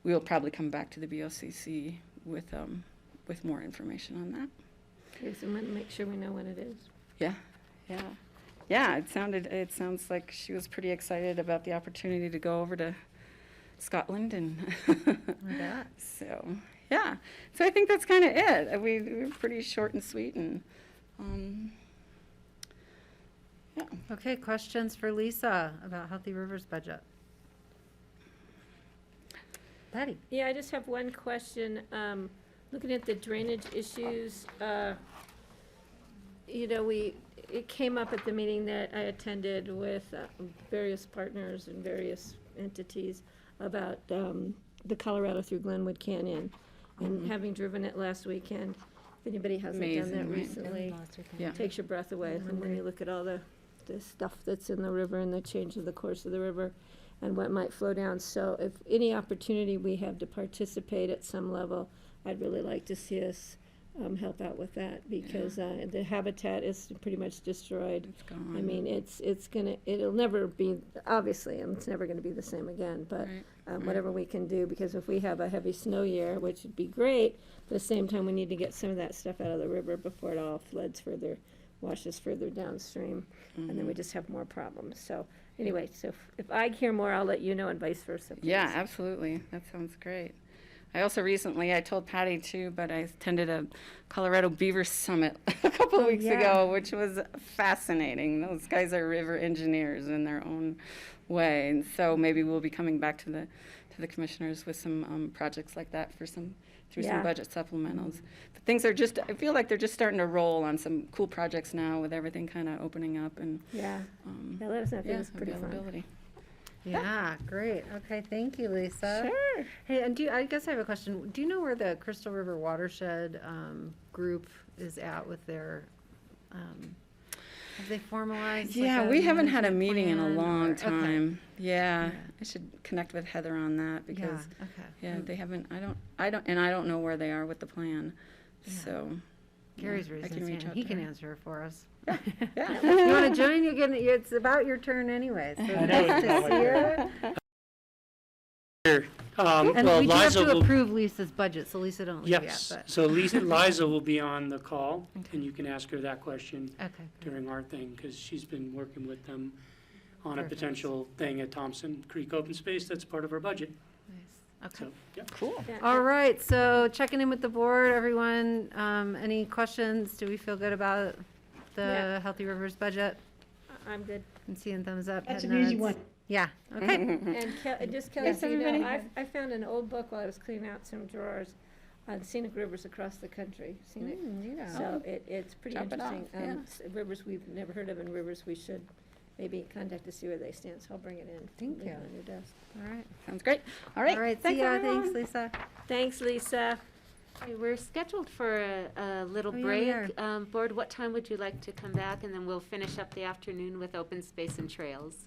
we'll probably come back to the BOCC with more information on that. Okay, so I'm gonna make sure we know when it is. Yeah, it sounds like she was pretty excited about the opportunity to go over to Scotland and so, yeah. So I think that's kind of it. We were pretty short and sweet and yeah. Okay, questions for Lisa about Healthy Rivers budget? Patty? Yeah, I just have one question. Looking at the drainage issues, it came up at the meeting that I attended with various partners and various entities about the Colorado through Glenwood Canyon. And having driven it last weekend, if anybody hasn't done that Amazing, right? recently, Yeah. takes your breath away. And when you look at all the stuff that's in the river and the change of the course of the river and what might flow down. So if any opportunity we have to participate at some level, I'd really like to see us help out with that, because the habitat is pretty much destroyed. It's gone. I mean, it'll never be, obviously, it's never gonna be the same again, but whatever we can do, because if we have a heavy snow year, which would be great, at the same time, we need to get some of that stuff out of the river before it all floods further, washes further downstream, and then we just have more problems. So, anyway, so if I hear more, I'll let you know, and vice versa. Please. Yeah, absolutely. That sounds great. I also recently, I told Patty too, but I attended a Colorado Beaver Summit a couple of weeks ago, which was fascinating. Those guys are river engineers in their own way, and so maybe we'll be coming back to the commissioners with some projects like that through some budget supplementals. But things are just, I feel like they're just starting to roll on some cool projects now with everything kind of opening up and let us know if it's pretty fun. Yeah, great. Okay, thank you, Lisa. Sure. Hey, and I guess I have a question. Do you know where the Crystal River Watershed group is at with their, have they formalized? Yeah, like, we haven't had a management meeting in a plan, long or- okay. time. Yeah, I should connect with Heather on that because okay. they haven't. I don't know where they are with the plan. So Gary's I raising can his reach hand. out He to can her. answer it for us. Yeah. If you want to join, it's about your turn anyway. So I know, nice it's to about my see turn. you. And Well, we do have Liza to will- approve Lisa's budget, so Lisa don't leave yet. Yes, But. so Liza will be on the call, and you can ask her that question Okay. during our thing, because she's been working with them on a Perfect. potential thing at Thompson Creek Open Space that's part of our budget. Nice. Okay. So, yeah. Cool. All right, so checking in with the board, everyone, any questions? Do we feel good about the Yeah. Healthy Rivers budget? I'm good. I'm seeing thumbs up. That's head an easy nods. one. Yeah, okay. And just Kelly, Yes, so you know, everybody. I found an old book while I was cleaning out some drawers on scenic rivers across the country. Scenic. So it's pretty Drop it off, interesting. Rivers we've never heard of and rivers we should maybe contact to see where they stand. So I'll bring it in. Thank Leave it you. on your desk. All right. Sounds great. All right. All right, Thanks, see ya. everyone. Thanks, Lisa. Thanks, Lisa. Okay, we're scheduled for a little Oh, yeah, we break. Board, what time would you like to come back? And then we'll finish up the afternoon with open space and trails.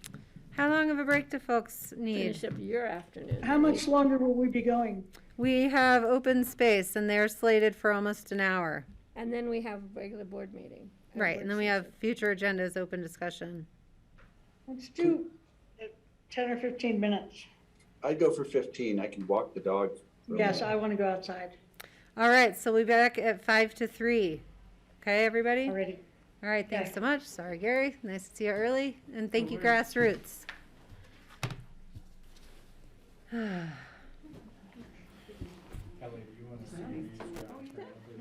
How long of a break do folks need? Finish up your afternoon. How much longer will we be going? We have open space and they're slated for almost an hour. And then we have a regular board meeting. a Right, work and then we have session. future agendas, open discussion. Let's do 10 or 15 minutes. I'd go for 15. I can walk the dog. for a Yes, minute. I want to go outside All right, so we'll be back at 2:55 to 3. Okay, everybody? already. All right, thanks Okay. so much. Sorry, Gary. Nice to see you early. And thank you, Grassroots. Kelly, do you want to see these?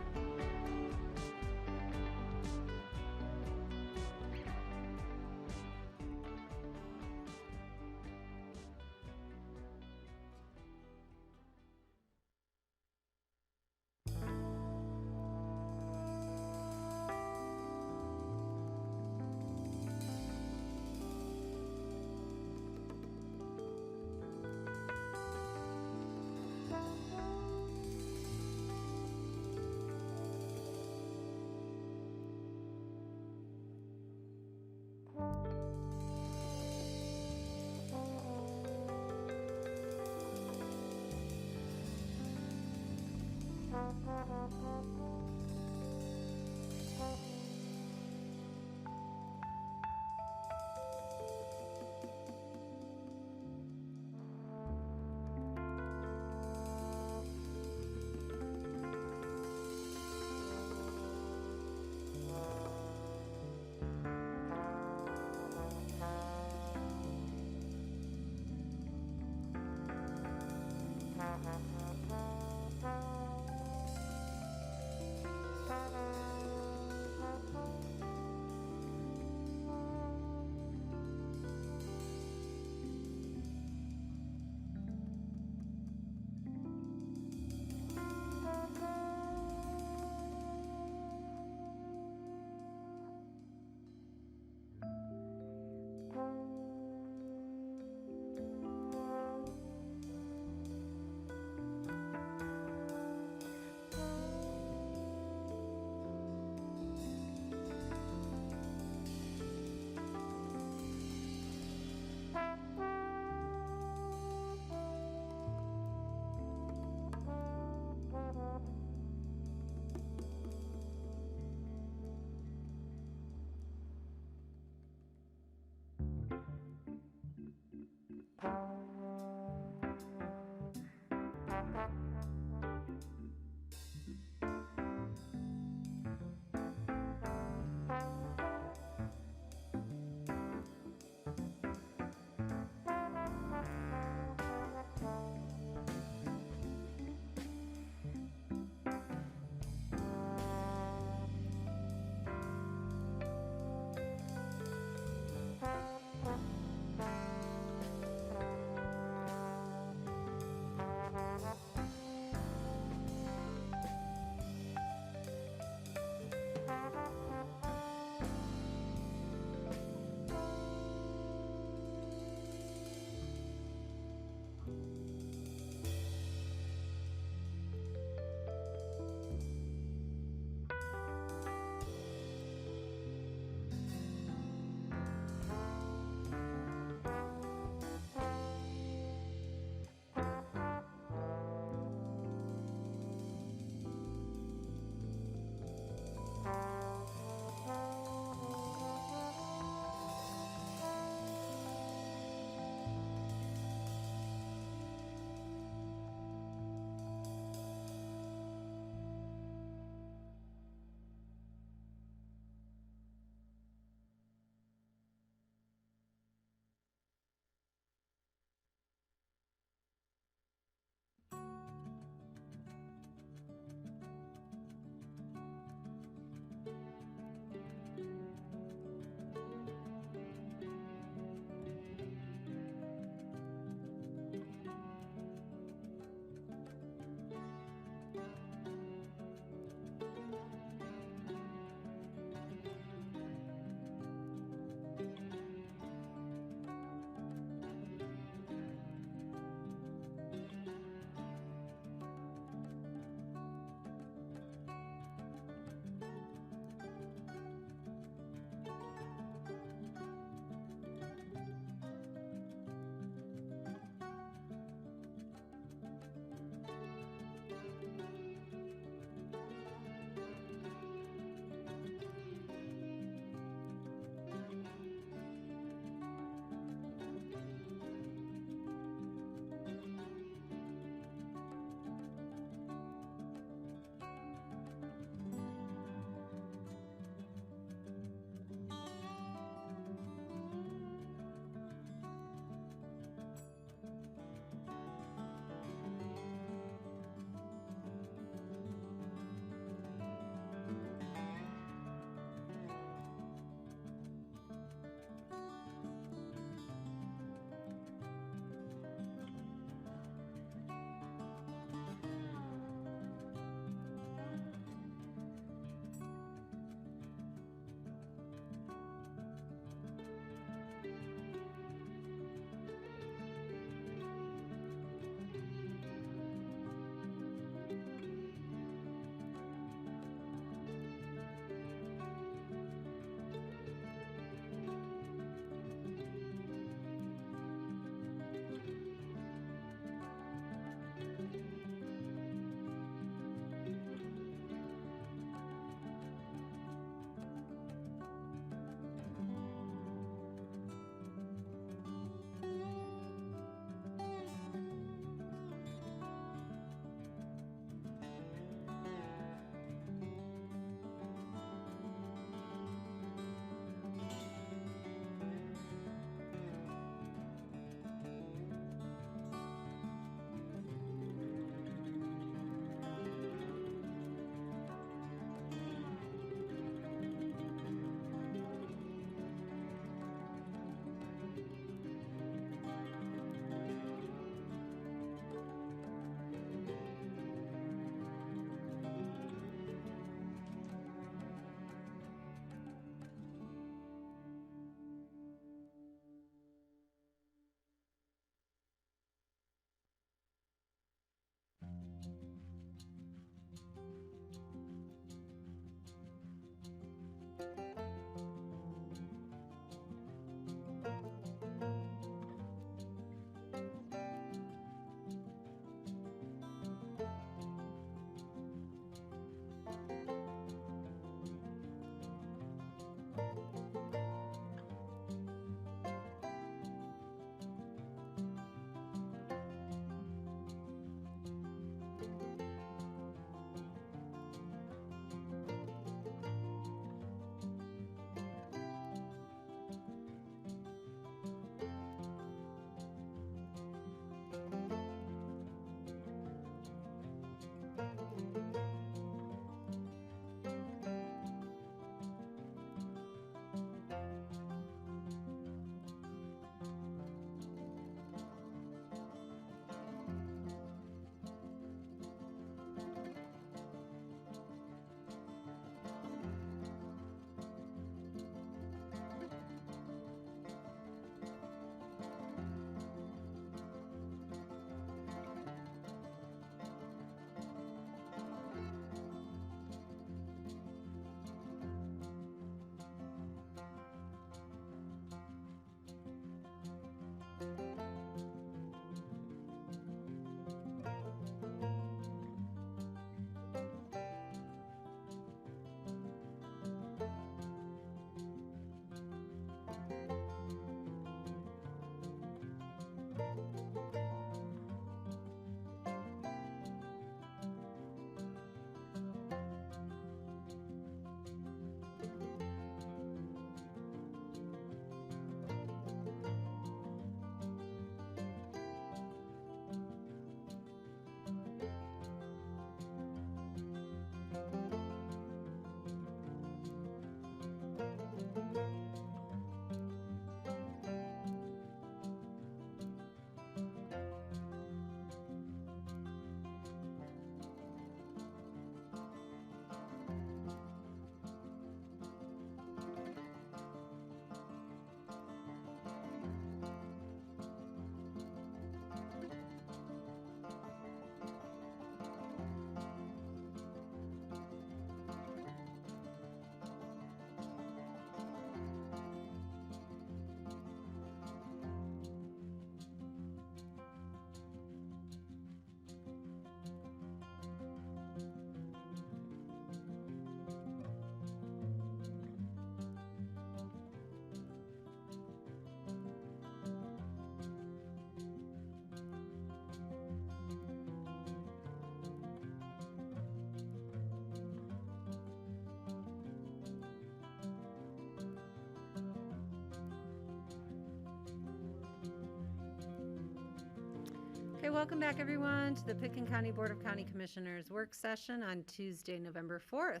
Okay, welcome back everyone to the Pickens County Board of County Commissioners work session on Tuesday, November 4th.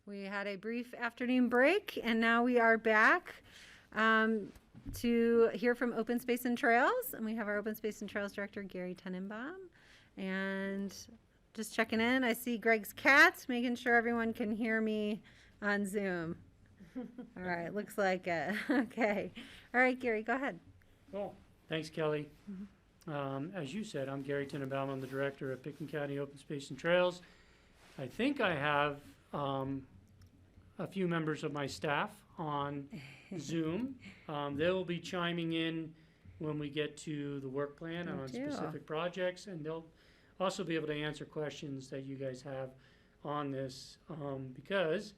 We had a brief afternoon break and now we are back to hear from Open Space and Trails. And we have our Open Space and Trails Director, Gary Tenenbaum. And just checking in, I see Greg's cat, making sure everyone can hear me on Zoom. All right, looks like it. Okay. All right, Gary, go ahead. Cool. Thanks, Kelly. As you said, I'm Gary Tenenbaum. I'm the director of Pickens County Open Space and Trails. I think I have a few members of my staff on Zoom. They will be chiming in when we get to the work plan on specific projects, and they'll also be able to answer questions that you guys have on this because,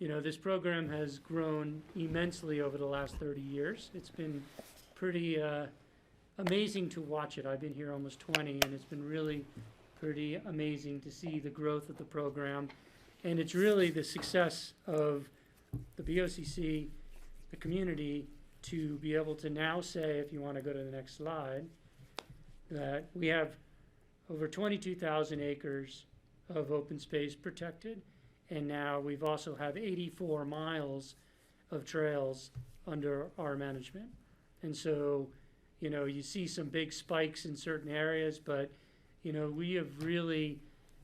you know, this program has grown immensely over the last 30 years. It's been pretty amazing to watch it. I've been here almost 20, and it's been really pretty amazing to see the growth of the program. And it's really the success of the BOCC, the community, to be able to now say, if you want to go to the next slide, that we have over 22,000 acres of open space protected. And now we've also have 84 miles of trails under our management. And so, you know, you see some big spikes in certain areas, but, you know, we have really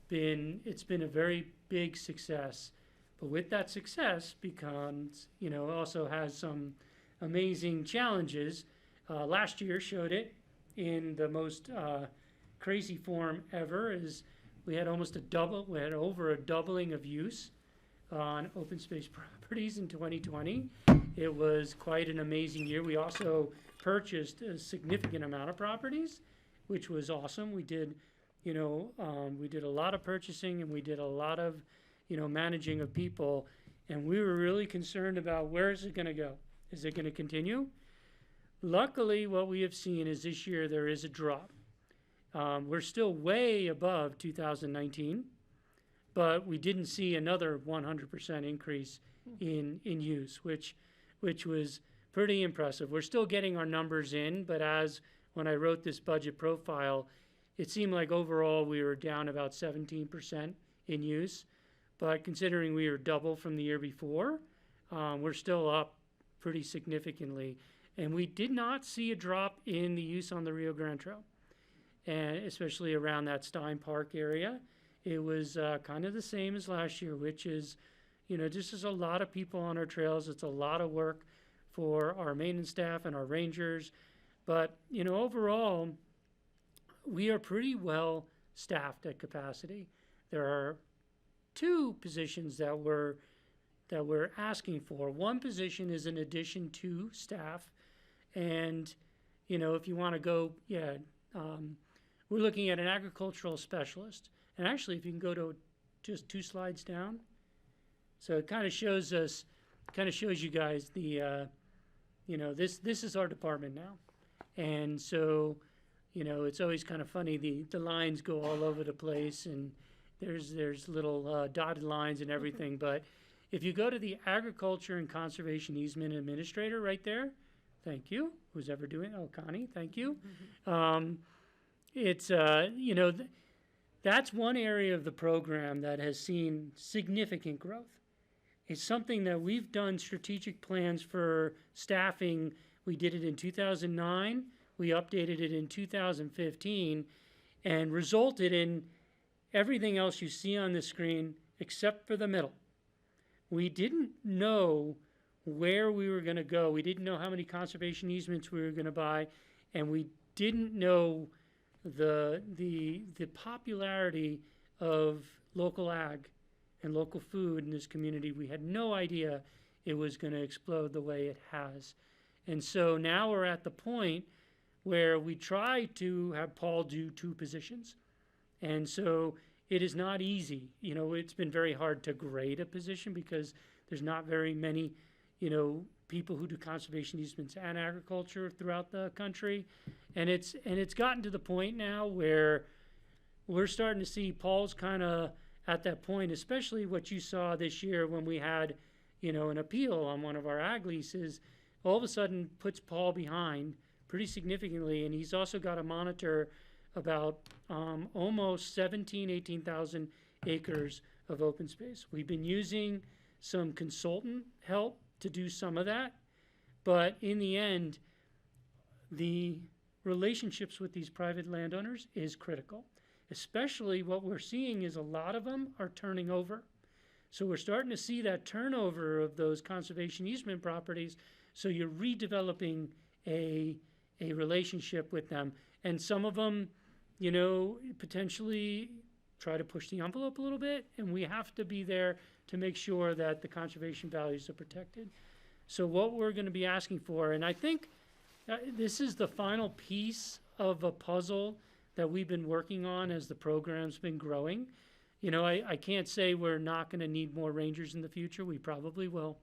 been, it's been a very big success. But with that success becomes, you know, also has some amazing challenges. Last year showed it in the most crazy form ever, is we had over a doubling of use on open space properties in 2020. It was quite an amazing year. We also purchased a significant amount of properties, which was awesome. We did, you know, we did a lot of purchasing and we did a lot of, you know, managing of people, and we were really concerned about where is it going to go? Is it going to continue? Luckily, what we have seen is this year there is a drop. We're still way above 2019, but we didn't see another 100% increase in use, which was pretty impressive. We're still getting our numbers in, but as when I wrote this budget profile, it seemed like overall we were down about 17% in use. But considering we were double from the year before, we're still up pretty significantly. And we did not see a drop in the use on the Rio Grande Trail, and especially around that Stein Park area. It was kind of the same as last year, which is, you know, just as a lot of people on our trails. It's a lot of work for our maintenance staff and our rangers. But, you know, overall, we are pretty well staffed at capacity. There are two positions that we're asking for. One position is an addition to staff, and, you know, if you want to go, we're looking at an agricultural specialist. And actually, if you can go to just 2 slides down, so it kind of shows us, shows you guys the, you know, this is our department now, and so, you know, it's always kind of funny. The lines go all over the place, and there's little dotted lines and everything. But if you go to the Agriculture and Conservation Easement Administrator right there, thank you. Who's ever doing? Oh, Connie, thank you. It's you know, that's one area of the program that has seen significant growth. It's something that we've done strategic plans for staffing. We did it in 2009. We updated it in 2015, and resulted in everything else you see on the screen except for the middle. We didn't know where we were going to go. We didn't know how many conservation easements we were going to buy, and we didn't know the popularity of local ag and local food in this community. We had no idea it was going to explode the way it has. And so now we're at the point where we try to have Paul do 2 positions. And so it is not easy. You know, it's been very hard to grade a position because there's not very many, you know, people who do conservation easements and agriculture throughout the country. And it's gotten to the point now where we're starting to see Paul's kind of at that point, especially what you saw this year when we had, you know, an appeal on one of our ag leases, all of a sudden puts Paul behind pretty significantly. And he's also got to monitor about almost 18,000 acres of open space. We've been using some consultant help to do some of that, but in the end, the relationships with these private landowners is critical. Especially what we're seeing is a lot of them are turning over. So we're starting to see that turnover of those conservation easement properties. So you're redeveloping a relationship with them. And some of them, you know, potentially try to push the envelope a little bit. And we have to be there to make sure that the conservation values are protected. So what we're going to be asking for, and I think this is the final piece of a puzzle that we've been working on as the program's been growing. You know, I can't say we're not going to need more rangers in the future. We probably will,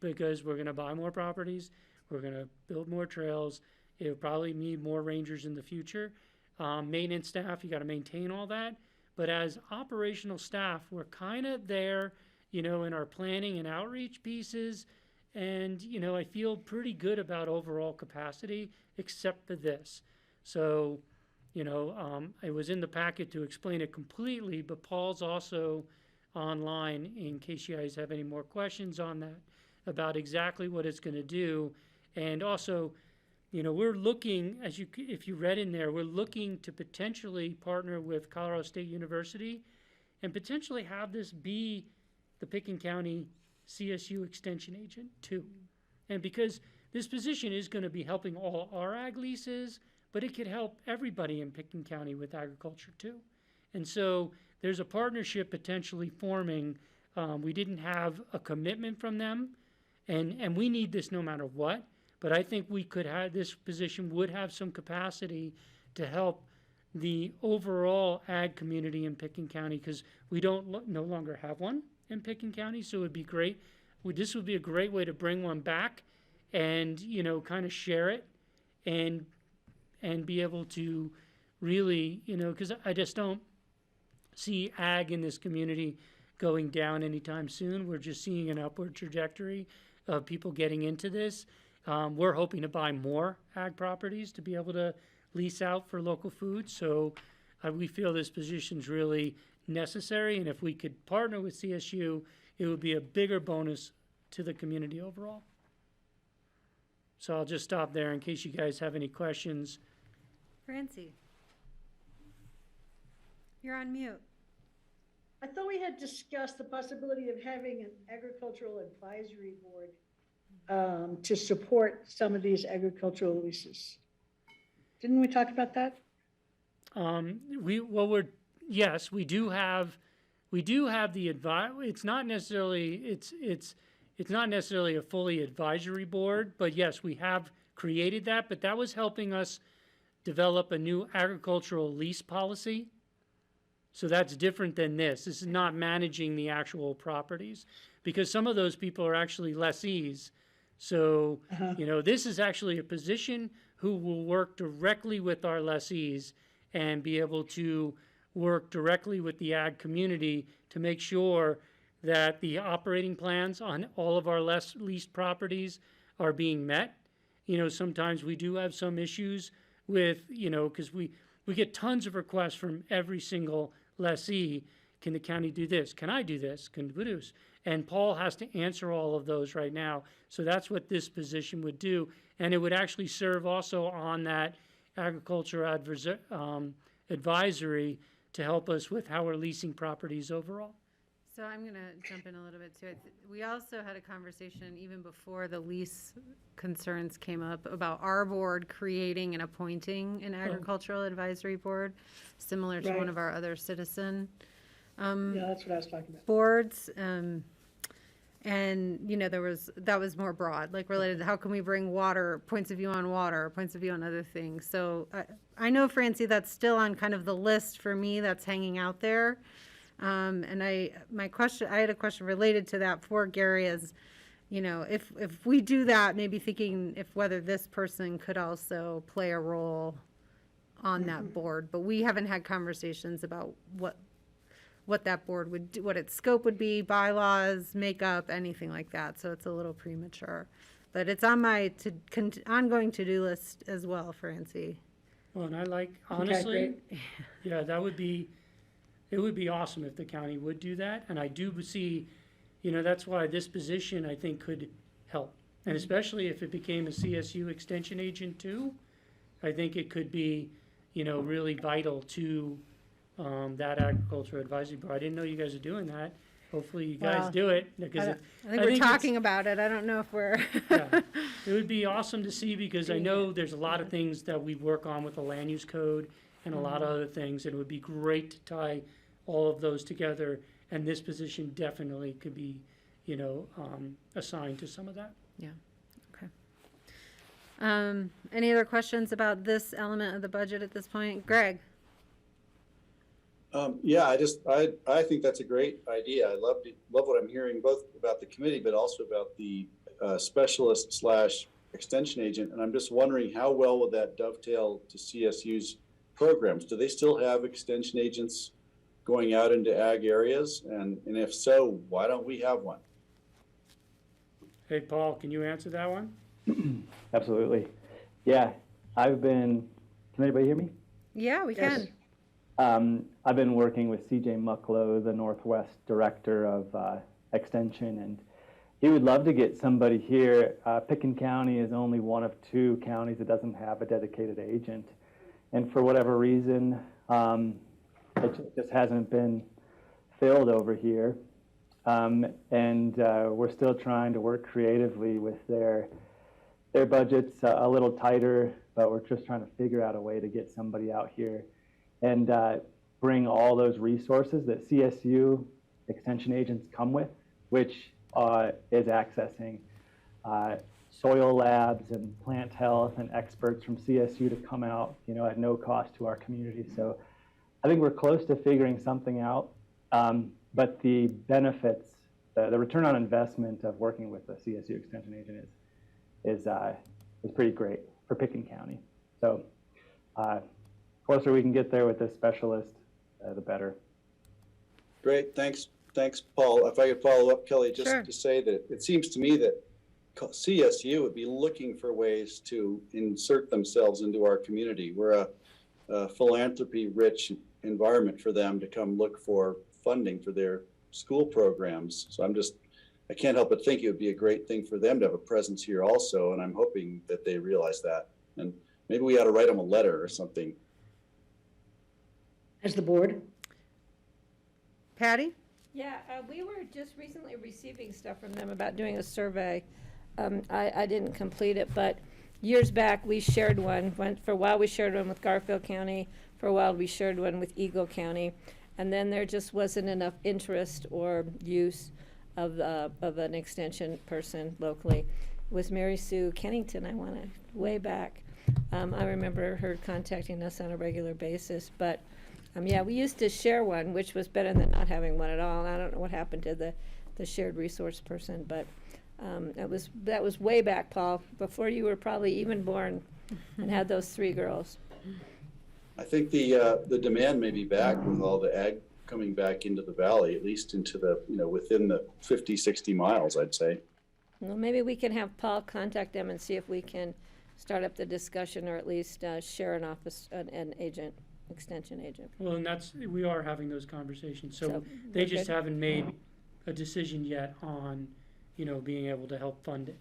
because we're going to buy more properties. We're going to build more trails. It'll probably need more rangers in the future. Maintenance staff, you got to maintain all that. But as operational staff, we're kind of there, you know, in our planning and outreach pieces. And, you know, I feel pretty good about overall capacity, except for this. So, you know, it was in the packet to explain it completely, but Paul's also online in case you guys have any more questions on that, about exactly what it's going to do. And also, you know, we're looking, if you read in there, we're looking to potentially partner with Colorado State University and potentially have this be the Pickens County CSU extension agent too. And because this position is going to be helping all our ag leases, but it could help everybody in Pickens County with agriculture too. And so there's a partnership potentially forming. We didn't have a commitment from them, and we need this no matter what. But I think we could have, this position would have some capacity to help the overall ag community in Pickens County, because we no longer have one in Pickens County. So it would be great. This would be a great way to bring one back and, you know, kind of share it and be able to really, you know, because I just don't see ag in this community going down anytime soon. We're just seeing an upward trajectory of people getting into this. We're hoping to buy more ag properties to be able to lease out for local food. So we feel this position's really necessary. And if we could partner with CSU, it would be a bigger bonus to the community overall. So I'll just stop there in case you guys have any questions. Francie, you're on mute. I thought we had discussed the possibility of having an agricultural advisory board to support some of these agricultural leases. Didn't we talk about that? Yes, we do have the it's not necessarily a fully advisory board, but yes, we have created that, but that was helping us develop a new agricultural lease policy. So that's different than this. This is not managing the actual properties, because some of those people are actually lessees. So, you know, this is actually a position who will work directly with our lessees and be able to work directly with the ag community to make sure that the operating plans on all of our leased properties are being met. You know, sometimes we do have some issues with, you know, because we get tons of requests from every single lessee. Can the county do this? Can I do this? Can produce? And Paul has to answer all of those right now. So that's what this position would do. And it would actually serve also on that agriculture advisory to help us with how we're leasing properties overall. So I'm going to jump in a little bit too. We also had a conversation even before the lease concerns came up about our board creating and appointing an agricultural advisory board, similar to one of our other citizen yeah, that's what I was talking about. boards. And, you know, that was more broad, like related to how can we bring water, points of view on water, points of view on other things. So I know, Francie, that's still on kind of the list for me that's hanging out there. And I had a question related to that for Gary is, you know, if we do that, maybe thinking whether this person could also play a role on that board, but we haven't had conversations about what that board would do, what its scope would be, bylaws, makeup, anything like that. So it's a little premature, but it's on my ongoing to-do list as well, Francie. Well, and I like, Okay, honestly, yeah, it would be awesome if the county would do that. And I do see, that's why this position, I think, could help. And especially if it became a CSU extension agent too, I think it could be, really vital to that agricultural advisory board. I didn't know you guys are doing that. Hopefully you guys Well, do it, because I it, think we're it's- talking about it. I don't know if we're. yeah, it would be awesome to see, because I know there's a lot of things that we work on with the land use code and a lot of other things. And it would be great to tie all of those together. And this position definitely could be, assigned to some of that. Yeah, okay. Any other questions about this element of the budget at this point? Greg? Yeah, I think that's a great idea. I love what I'm hearing, both about the committee, but also about the specialist / extension agent. And I'm just wondering, how well would that dovetail to CSU's programs? Do they still have extension agents going out into ag areas? And if so, why don't we have one? Hey, Paul, can you answer that one? Absolutely. Yeah, can anybody hear me? Yeah, we can. I've been working with CJ Mucklow, the Northwest Director of Extension, and he would love to get somebody here. Picken County is only one of 2 counties that doesn't have a dedicated agent. And for whatever reason, it just hasn't been filled over here. And we're still trying to work creatively with their budget's a little tighter, but we're just trying to figure out a way to get somebody out here and bring all those resources that CSU extension agents come with, which is accessing soil labs and plant health and experts from CSU to come out, at no cost to our community. So I think we're close to figuring something out, but the benefits, the return on investment of working with a CSU extension agent is pretty great for Picken County. So closer we can get there with this specialist, the better. Great, thanks, Paul. If I could follow up, Kelly, just Sure. to say that it seems to me that CSU would be looking for ways to insert themselves into our community. We're a philanthropy-rich environment for them to come look for funding for their school programs. So I can't help but think it would be a great thing for them to have a presence here also, and I'm hoping that they realize that. And maybe we ought to write them a letter or something. As the board? Patty? Yeah, we were just recently receiving stuff from them about doing a survey. I didn't complete it, but years back, we shared one. For a while, we shared one with Garfield County. For a while, we shared one with Eagle County. And then there just wasn't enough interest or use of an extension person locally. It was Mary Sue Kennington, I want to, way back. I remember her contacting us on a regular basis, but yeah, we used to share one, which was better than not having one at all. I don't know what happened to the shared resource person, but that was way back, Paul, before you were probably even born and had those 3 girls. I think the demand may be back with all the ag coming back into the valley, at least into the, within the 50, 60 miles, I'd say. Well, maybe we can have Paul contact them and see if we can start up the discussion, or at least share an agent, extension agent. Well, and we are having those conversations. So they we're just good. haven't made a decision yet on, being able to help fund it.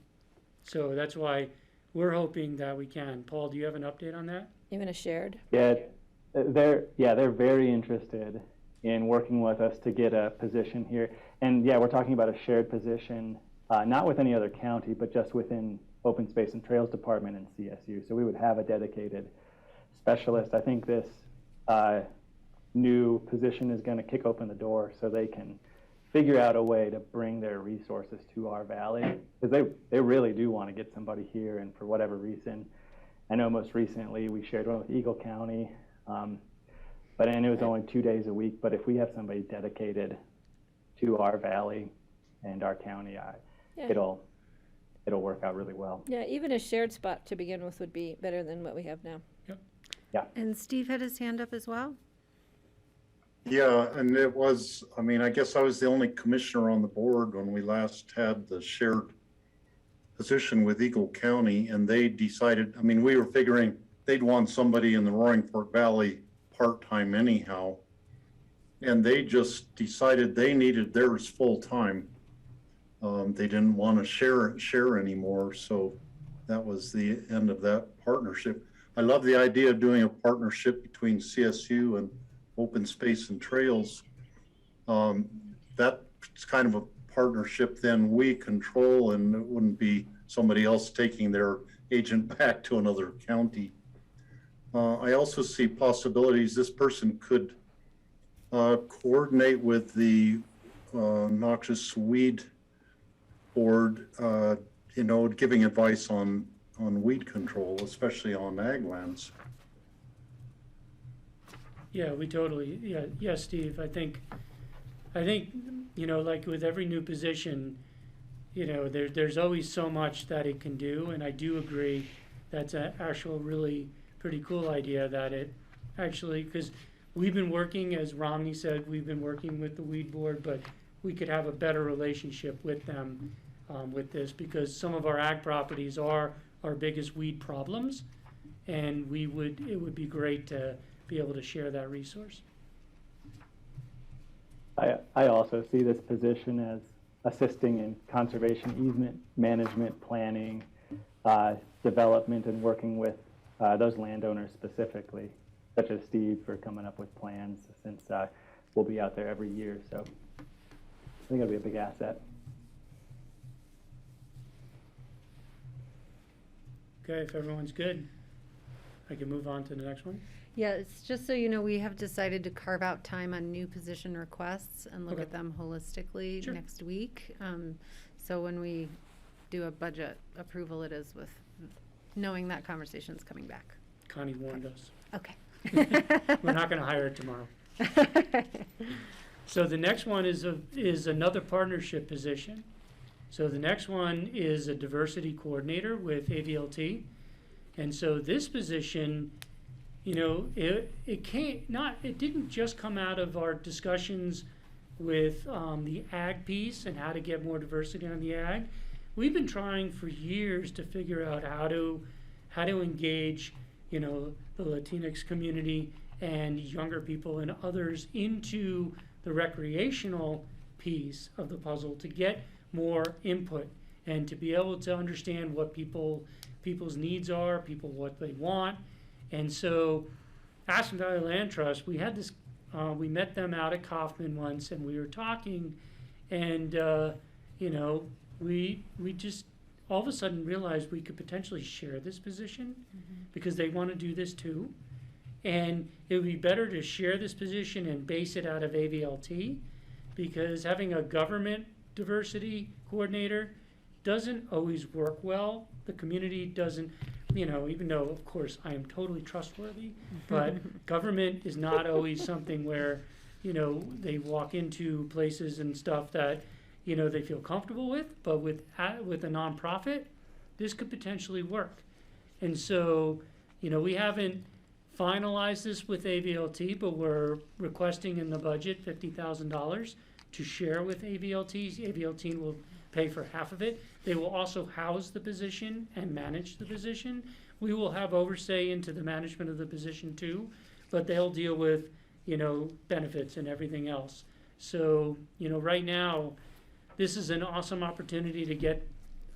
So that's why we're hoping that we can. Paul, do you have an update on that? Even a shared? Yeah, they're very interested in working with us to get a position here. And yeah, we're talking about a shared position, not with any other county, but just within Open Space and Trails Department and CSU. So we would have a dedicated specialist. I think this new position is going to kick open the door so they can figure out a way to bring their resources to our valley, because they really do want to get somebody here, and for whatever reason, I know most recently we shared one with Eagle County, and it was only 2 days a week, but if we have somebody dedicated to our valley and our county, it'll work out really well. Yeah, even a shared spot to begin with would be better than what we have now. Yep. Yeah. And Steve had his hand up as well? Yeah, and it was, I guess I was the only commissioner on the board when we last had the shared position with Eagle County, and they decided, we were figuring they'd want somebody in the Roaring Fork Valley part-time anyhow. And they just decided they needed theirs full-time. They didn't want to share anymore, so that was the end of that partnership. I love the idea of doing a partnership between CSU and Open Space and Trails. That's kind of a partnership then we control, and it wouldn't be somebody else taking their agent back to another county. I also see possibilities this person could coordinate with the noxious weed board, giving advice on weed control, especially on ag lands. Yeah, we totally, yes, Steve, I think, like with every new position, there's always so much that it can do, and I do agree that's an actual really pretty cool idea that it actually, because we've been working, as Romney said, we've been working with the weed board, but we could have a better relationship with them with this, because some of our ag properties are our biggest weed problems, and it would be great to be able to share that resource. I also see this position as assisting in conservation easement management, planning, development, and working with those landowners specifically, such as Steve for coming up with plans, since we'll be out there every year. So I think it'll be a big asset. Okay, if everyone's good, I can move on to the next one. Yeah, it's just so you know, we have decided to carve out time on new position requests and look Okay. at them holistically Sure. next week. So when we do a budget approval, it is with knowing that conversation's coming back. Connie warned us. Okay. We're not gonna hire her tomorrow. So the next one is another partnership position. So the next one is a diversity coordinator with AVLT. And so this position, it didn't just come out of our discussions with the ag piece and how to get more diversity on the ag. We've been trying for years to figure out how to engage, the Latinx community and younger people and others into the recreational piece of the puzzle to get more input and to be able to understand what people's needs are, what they want. And so Aspen Valley Land Trust, we had this, we met them out at Kaufman once, and we were talking, and we just all of a sudden realized we could potentially share this position because they want to do this too. And it would be better to share this position and base it out of AVLT, because having a government diversity coordinator doesn't always work well. The community doesn't, even though, of course, I am totally trustworthy, but government is not always something where, they walk into places and stuff that, they feel comfortable with. But with a nonprofit, this could potentially work. And so, we haven't finalized this with AVLT, but we're requesting in the budget $50,000 to share with AVLT. AVLT will pay for half of it. They will also house the position and manage the position. We will have oversight into the management of the position too, but they'll deal with, benefits and everything else. So, right now, this is an awesome opportunity to get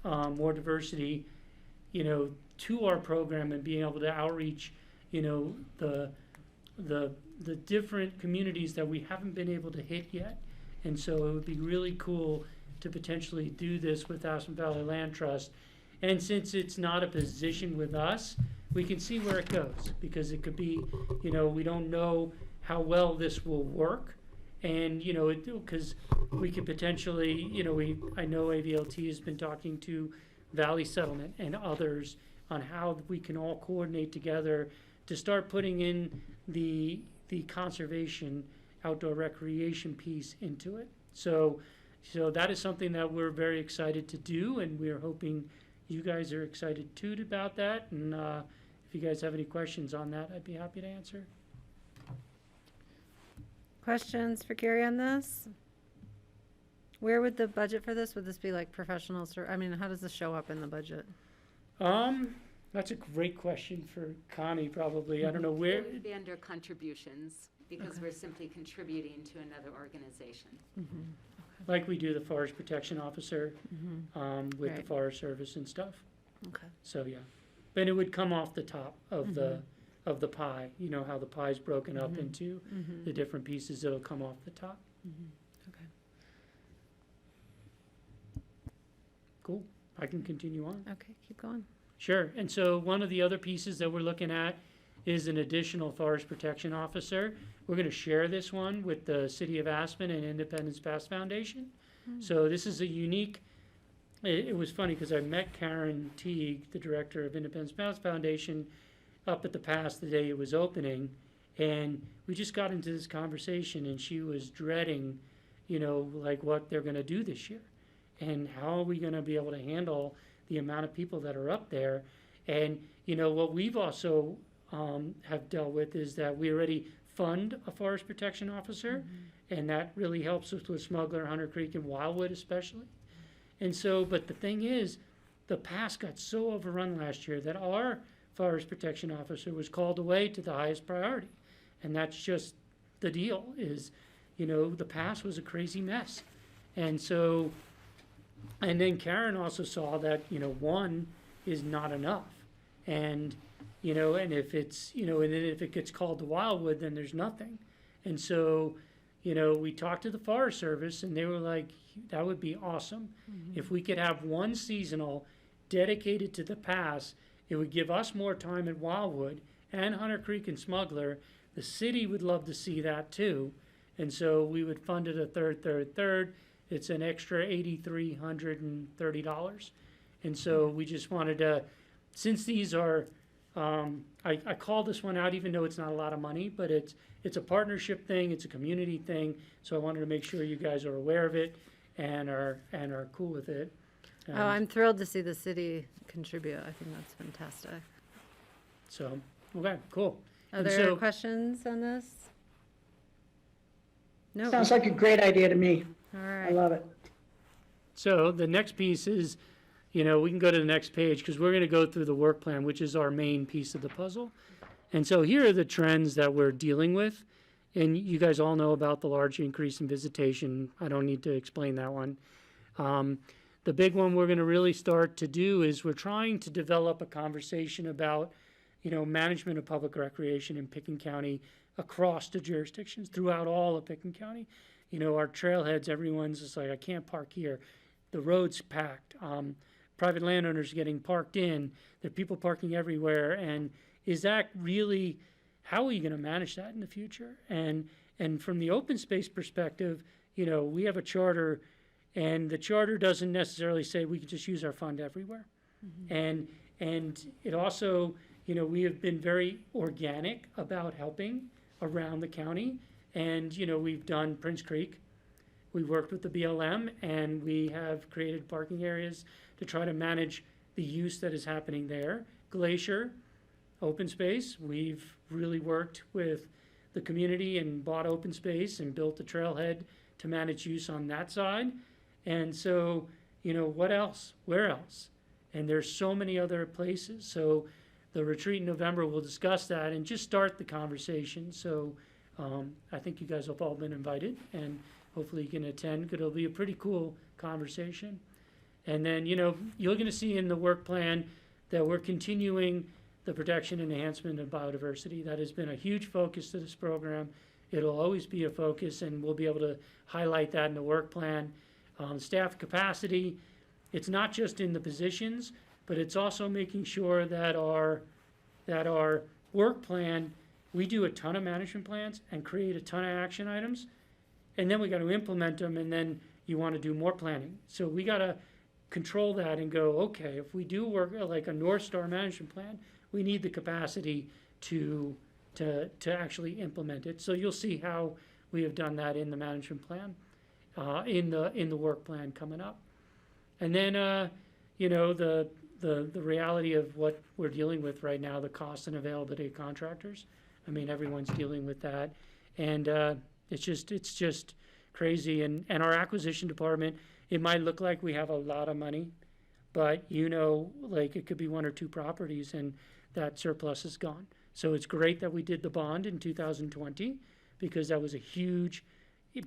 more diversity, to our program and being able to outreach, the different communities that we haven't been able to hit yet. And so it would be really cool to potentially do this with Aspen Valley Land Trust. And since it's not a position with us, we can see where it goes, because it could be, we don't know how well this will work. And, because we could potentially, I know AVLT has been talking to Valley Settlement and others on how we can all coordinate together to start putting in the conservation outdoor recreation piece into it. So that is something that we're very excited to do, and we're hoping you guys are excited too about that. And if you guys have any questions on that, I'd be happy to answer. Questions for Gary on this? Where would the budget for this? Would this be like professionals, or how does this show up in the budget? That's a great question for Connie, probably. I don't know where, It would be under contributions, because we're simply contributing to another organization. like we do the Forest Protection Officer, with the Right. Forest Service and stuff. Okay. So, yeah. But it would come off the top of the pie. You know how the pie's broken up into the different pieces, it'll come off the top. Okay. Cool. I can continue on. Okay, keep going. Sure. And so one of the other pieces that we're looking at is an additional Forest Protection Officer. We're going to share this one with the City of Aspen and Independence Pass Foundation. So this is a unique, it was funny because I met Karen Teague, the director of Independence Pass Foundation, up at the pass the day it was opening. And we just got into this conversation and she was dreading, you know, like what they're going to do this year. And how are we going to be able to handle the amount of people that are up there? And, you know, what we've also have dealt with is that we already fund a forest protection officer, and that really helps us with Smuggler, Hunter Creek, and Wildwood especially. And so, but the thing is, the pass got so overrun last year that our forest protection officer was called away to the highest priority. And that's just the deal is, you know, the pass was a crazy mess. And so, and then Karen also saw that, you know, one is not enough. And, you know, and if it's, you know, and then if it gets called to Wildwood, then there's nothing. And so, you know, we talked to the Forest Service and they were like, that would be awesome. If we could have one seasonal dedicated to the pass, it would give us more time at Wildwood and Hunter Creek and Smuggler. The city would love to see that too. And so we would fund it a third. It's an extra $8,330. And so we just wanted to, since these are, I call this one out even though it's not a lot of money, but it's a partnership thing, it's a community thing. So I wanted to make sure you guys are aware of it and are cool with it. Oh, I'm thrilled to see the city contribute. I think that's fantastic. So, okay, cool. Are And there so- questions on this? No. Sounds like a great idea to me. All I right. love it. So the next piece is, you know, we can go to the next page because we're going to go through the work plan, which is our main piece of the puzzle. And so here are the trends that we're dealing with. And you guys all know about the large increase in visitation. I don't need to explain that one. The big one we're going to really start to do is we're trying to develop a conversation about, you know, management of public recreation in Pickens County across the jurisdictions throughout all of Pickens County. You know, our trailheads, everyone's just like, I can't park here. The road's packed. Private landowners getting parked in. There are people parking everywhere. And is that really, how are you going to manage that in the future? And from the open space perspective, you know, we have a charter, and the charter doesn't necessarily say we can just use our fund everywhere. And it also, you know, we have been very organic about helping around the county. And, you know, we've done Prince Creek. We worked with the BLM, and we have created parking areas to try to manage the use that is happening there. Glacier, open space, we've really worked with the community and bought open space and built a trailhead to manage use on that side. And so, you know, what else? Where else? And there's so many other places. So the retreat in November, we'll discuss that and just start the conversation. So I think you guys have all been invited, and hopefully you can attend, because it'll be a pretty cool conversation. And then, you know, you're going to see in the work plan that we're continuing the protection and enhancement of biodiversity. That has been a huge focus to this program. It'll always be a focus, and we'll be able to highlight that in the work plan. Staff capacity, it's not just in the positions, but it's also making sure that our work plan, we do a ton of management plans and create a ton of action items, and then we got to implement them, and then you want to do more planning. So we got to control that and go, okay, if we do work like a North Star management plan, we need the capacity to actually implement it. So you'll see how we have done that in the management plan, in the work plan coming up. And then, you know, the reality of what we're dealing with right now, the cost and availability of contractors. I mean, everyone's dealing with that. And it's just crazy. And our acquisition department, it might look like we have a lot of money, but like it could be one or two properties and that surplus is gone. So it's great that we did the bond in 2020 because that was a huge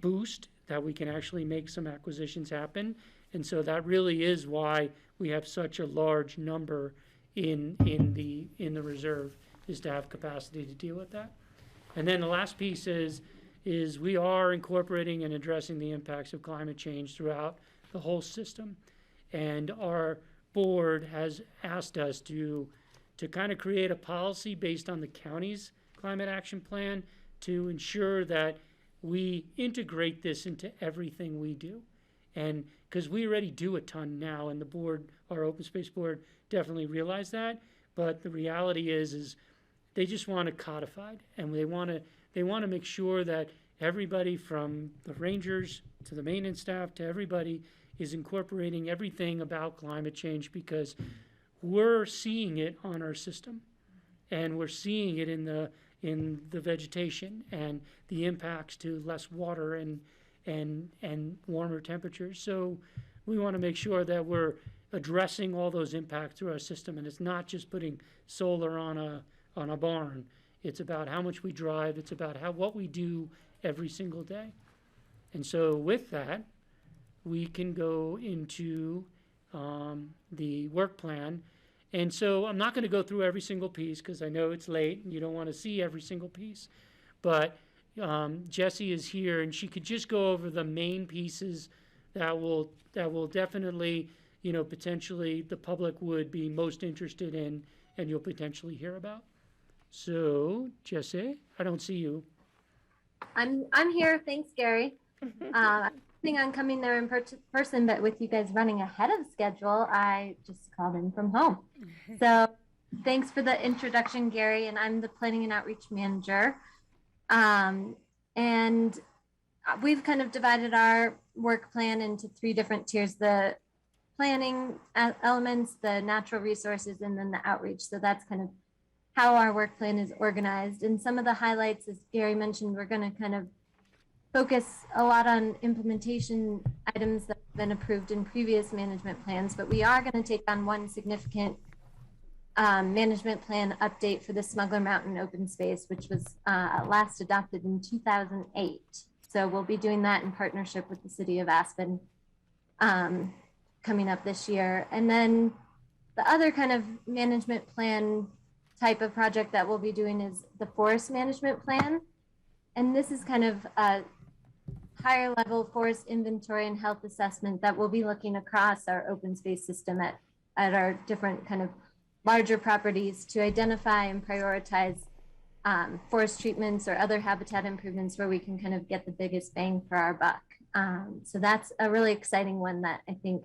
boost that we can actually make some acquisitions happen. And so that really is why we have such a large number in the reserve, is to have capacity to deal with that. And then the last piece is we are incorporating and addressing the impacts of climate change throughout the whole system. And our board has asked us to kind of create a policy based on the county's climate action plan to ensure that we integrate this into everything we do. And because we already do a ton now, and the board, our open space board, definitely realized that. But the reality is they just want it codified, and they want to make sure that everybody from the rangers to the maintenance staff to everybody is incorporating everything about climate change, because we're seeing it on our system, and we're seeing it in the vegetation and the impacts to less water and warmer temperatures. So we want to make sure that we're addressing all those impacts through our system, and it's not just putting solar on a barn. It's about how much we drive. It's about what we do every single day. And so with that, we can go into the work plan. And so I'm not going to go through every single piece because I know it's late and you don't want to see every single piece. But Jessie is here, and she could just go over the main pieces that will definitely, potentially the public would be most interested in, and you'll potentially hear about. So, Jessie, I don't see you. I'm here. Thanks, Gary. I'm planning on coming there in person, but with you guys running ahead of schedule, I just called in from home. So thanks for the introduction, Gary, and I'm the Planning and Outreach Manager. And we've kind of divided our work plan into 3 different tiers: the planning elements, the natural resources, and then the outreach. So that's kind of how our work plan is organized. And some of the highlights, as Gary mentioned, we're going to kind of focus a lot on implementation items that have been approved in previous management plans, but we are going to take on one significant management plan update for the Smuggler Mountain open space, which was last adopted in 2008. So we'll be doing that in partnership with the city of Aspen coming up this year. And then the other kind of management plan type of project that we'll be doing is the forest management plan. And this is kind of a higher level forest inventory and health assessment that we'll be looking across our open space system at our different kind of larger properties to identify and prioritize forest treatments or other habitat improvements where we can kind of get the biggest bang for our buck. So that's a really exciting one that I think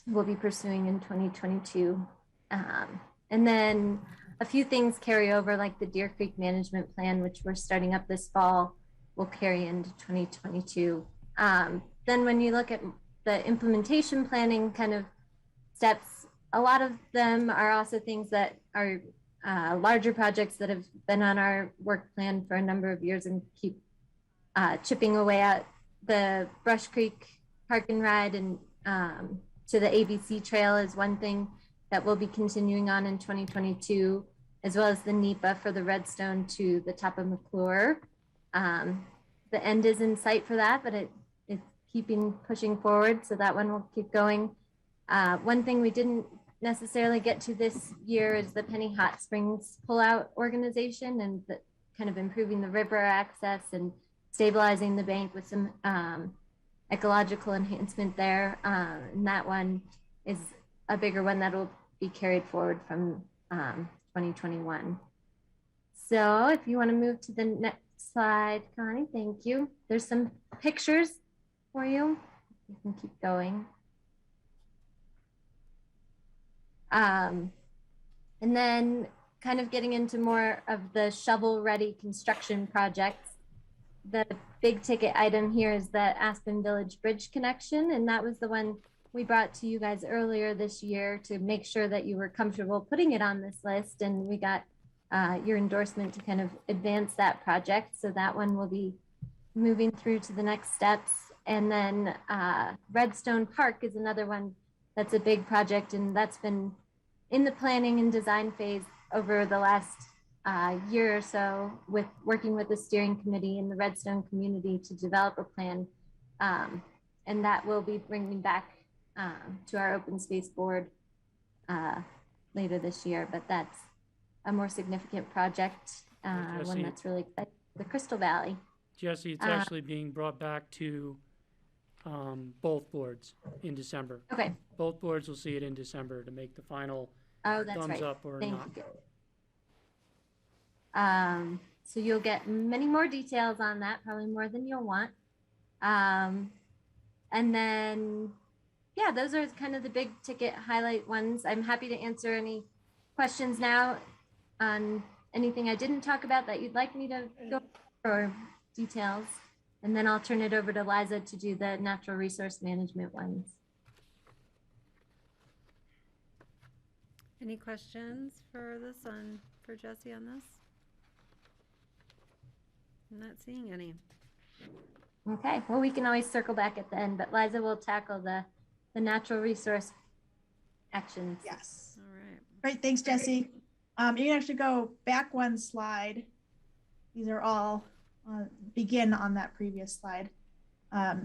we'll be pursuing in 2022. And then a few things carry over, like the Deer Creek Management Plan, which we're starting up this fall, will carry into 2022. Then when you look at the implementation planning kind of steps, a lot of them are also things that are larger projects that have been on our work plan for a number of years and keep chipping away at the Brush Creek Park and Ride and to the ABC Trail is one thing that we'll be continuing on in 2022, as well as the NEPA for the Redstone to the top of McClure. The end is in sight for that, but it's pushing forward, so that one will keep going. One thing we didn't necessarily get to this year is the Penny Hot Springs pullout organization and the, kind of improving the river access and stabilizing the bank with some ecological enhancement there. And that one is a bigger one that will be carried forward from 2021. So if you want to move to the next slide, Connie, thank you. There's some pictures for you. You can keep going. And then kind of getting into more of the shovel-ready construction projects. The big ticket item here is the Aspen Village Bridge connection, and that was the one we brought to you guys earlier this year to make sure that you were comfortable putting it on this list, and we got your endorsement to kind of advance that project. So that one will be moving through to the next steps. And then Redstone Park is another one that's a big project, and that's been in the planning and design phase over the last year or so, with working with the steering committee and the Redstone community to develop a plan. And that will be bringing back to our open space board later this year, but that's a more significant project, one Jesse. that's really exciting, the Crystal Valley. Jesse, it's actually being brought back to both boards in December. Okay. Both boards will see it in December to make the final Oh, that's thumbs right. up or Thank not. you. So you'll get many more details on that, probably more than you'll want. And then, yeah, those are kind of the big ticket highlight ones. I'm happy to answer any questions now on anything I didn't talk about that you'd like me to go over, or details. And then I'll turn it over to Liza to do the natural resource management ones. Any questions for Jesse on this? I'm not seeing any. Okay, well, we can always circle back at the end, but Liza will tackle the natural resource actions. Yes. All right. Great, thanks, Jesse. You can actually go back one slide. These are all begin on that previous slide.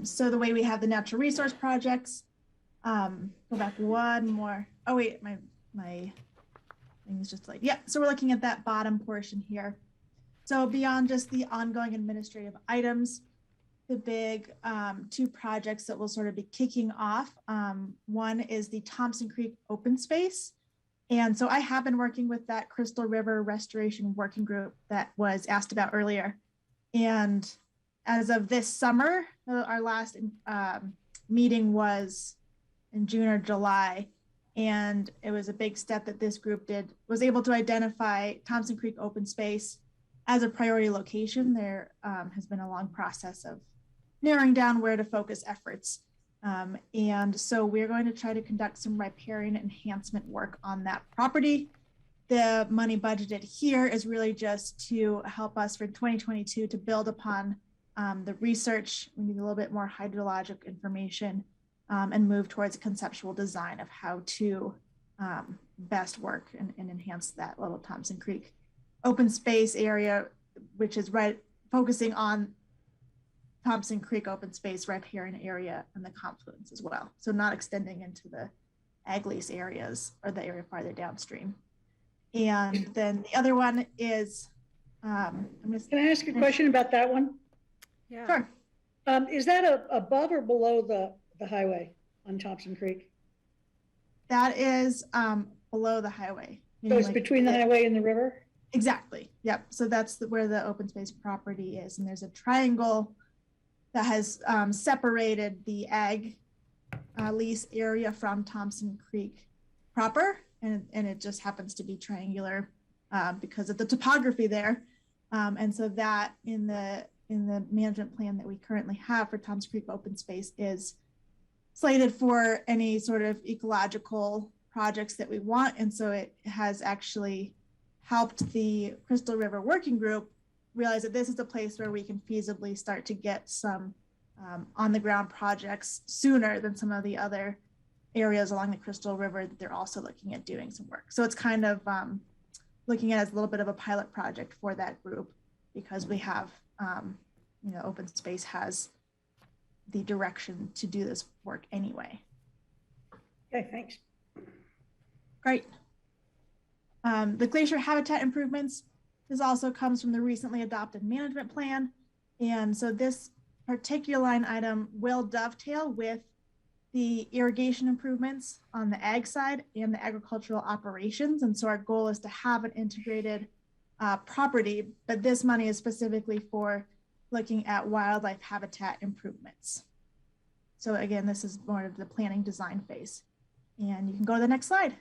So the way we have the natural resource projects, go back one more. Oh wait, my thing is just like, yeah. So we're looking at that bottom portion here. So beyond just the ongoing administrative items, the big two projects that will sort of be kicking off. One is the Thompson Creek open space. And so I have been working with that Crystal River Restoration Working Group that was asked about earlier. And as of this summer, our last meeting was in June or July. And it was a big step that this group was able to identify Thompson Creek open space as a priority location. There has been a long process of narrowing down where to focus efforts. And so we're going to try to conduct some riparian enhancement work on that property. The money budgeted here is really just to help us for 2022 to build upon the research. We need a little bit more hydrologic information and move towards a conceptual design of how to best work and enhance that Little Thompson Creek open space area, which is focusing on Thompson Creek open space riparian area and the confluence as well. So not extending into the ag lease areas or the area farther downstream. And then the other one is, Can I ask a question about that one? Yeah. Sure. Is that above or below the highway on Thompson Creek? That is below the highway. So it's between the highway and the river? Exactly. Yep. So that's where the open space property is. And there's a triangle that has separated the ag lease area from Thompson Creek proper. And it just happens to be triangular because of the topography there. And so that in the management plan that we currently have for Thompson Creek open space is slated for any sort of ecological projects that we want. And so it has actually helped the Crystal River Working Group realize that this is a place where we can feasibly start to get some on the ground projects sooner than some of the other areas along the Crystal River that they're also looking at doing some work. So it's kind of looking at it as a little bit of a pilot project for that group because we have, open space has the direction to do this work anyway. Okay, thanks. Great. The glacier habitat improvements, this also comes from the recently adopted management plan. And so this particular line item will dovetail with the irrigation improvements on the ag side and the agricultural operations. And so our goal is to have an integrated property, but this money is specifically for looking at wildlife habitat improvements. So again, this is more of the planning design phase. And you can go to the next slide.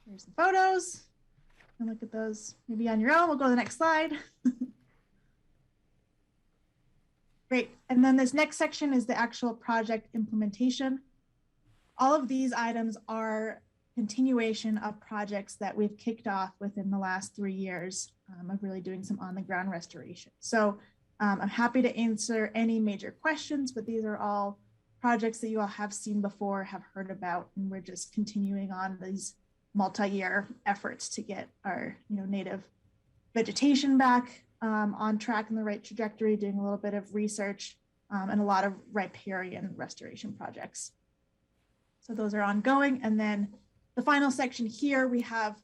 Here's some photos. And look at those maybe on your own. We'll go to the next slide. Great. And then this next section is the actual project implementation. All of these items are continuation of projects that we've kicked off within the last 3 years of really doing some on the ground restoration. So I'm happy to answer any major questions, but these are all projects that you all have seen before, have heard about, and we're just continuing on these multi-year efforts to get our native vegetation back on track in the right trajectory, doing a little bit of research and a lot of riparian restoration projects. So those are ongoing. And then the final section here, we have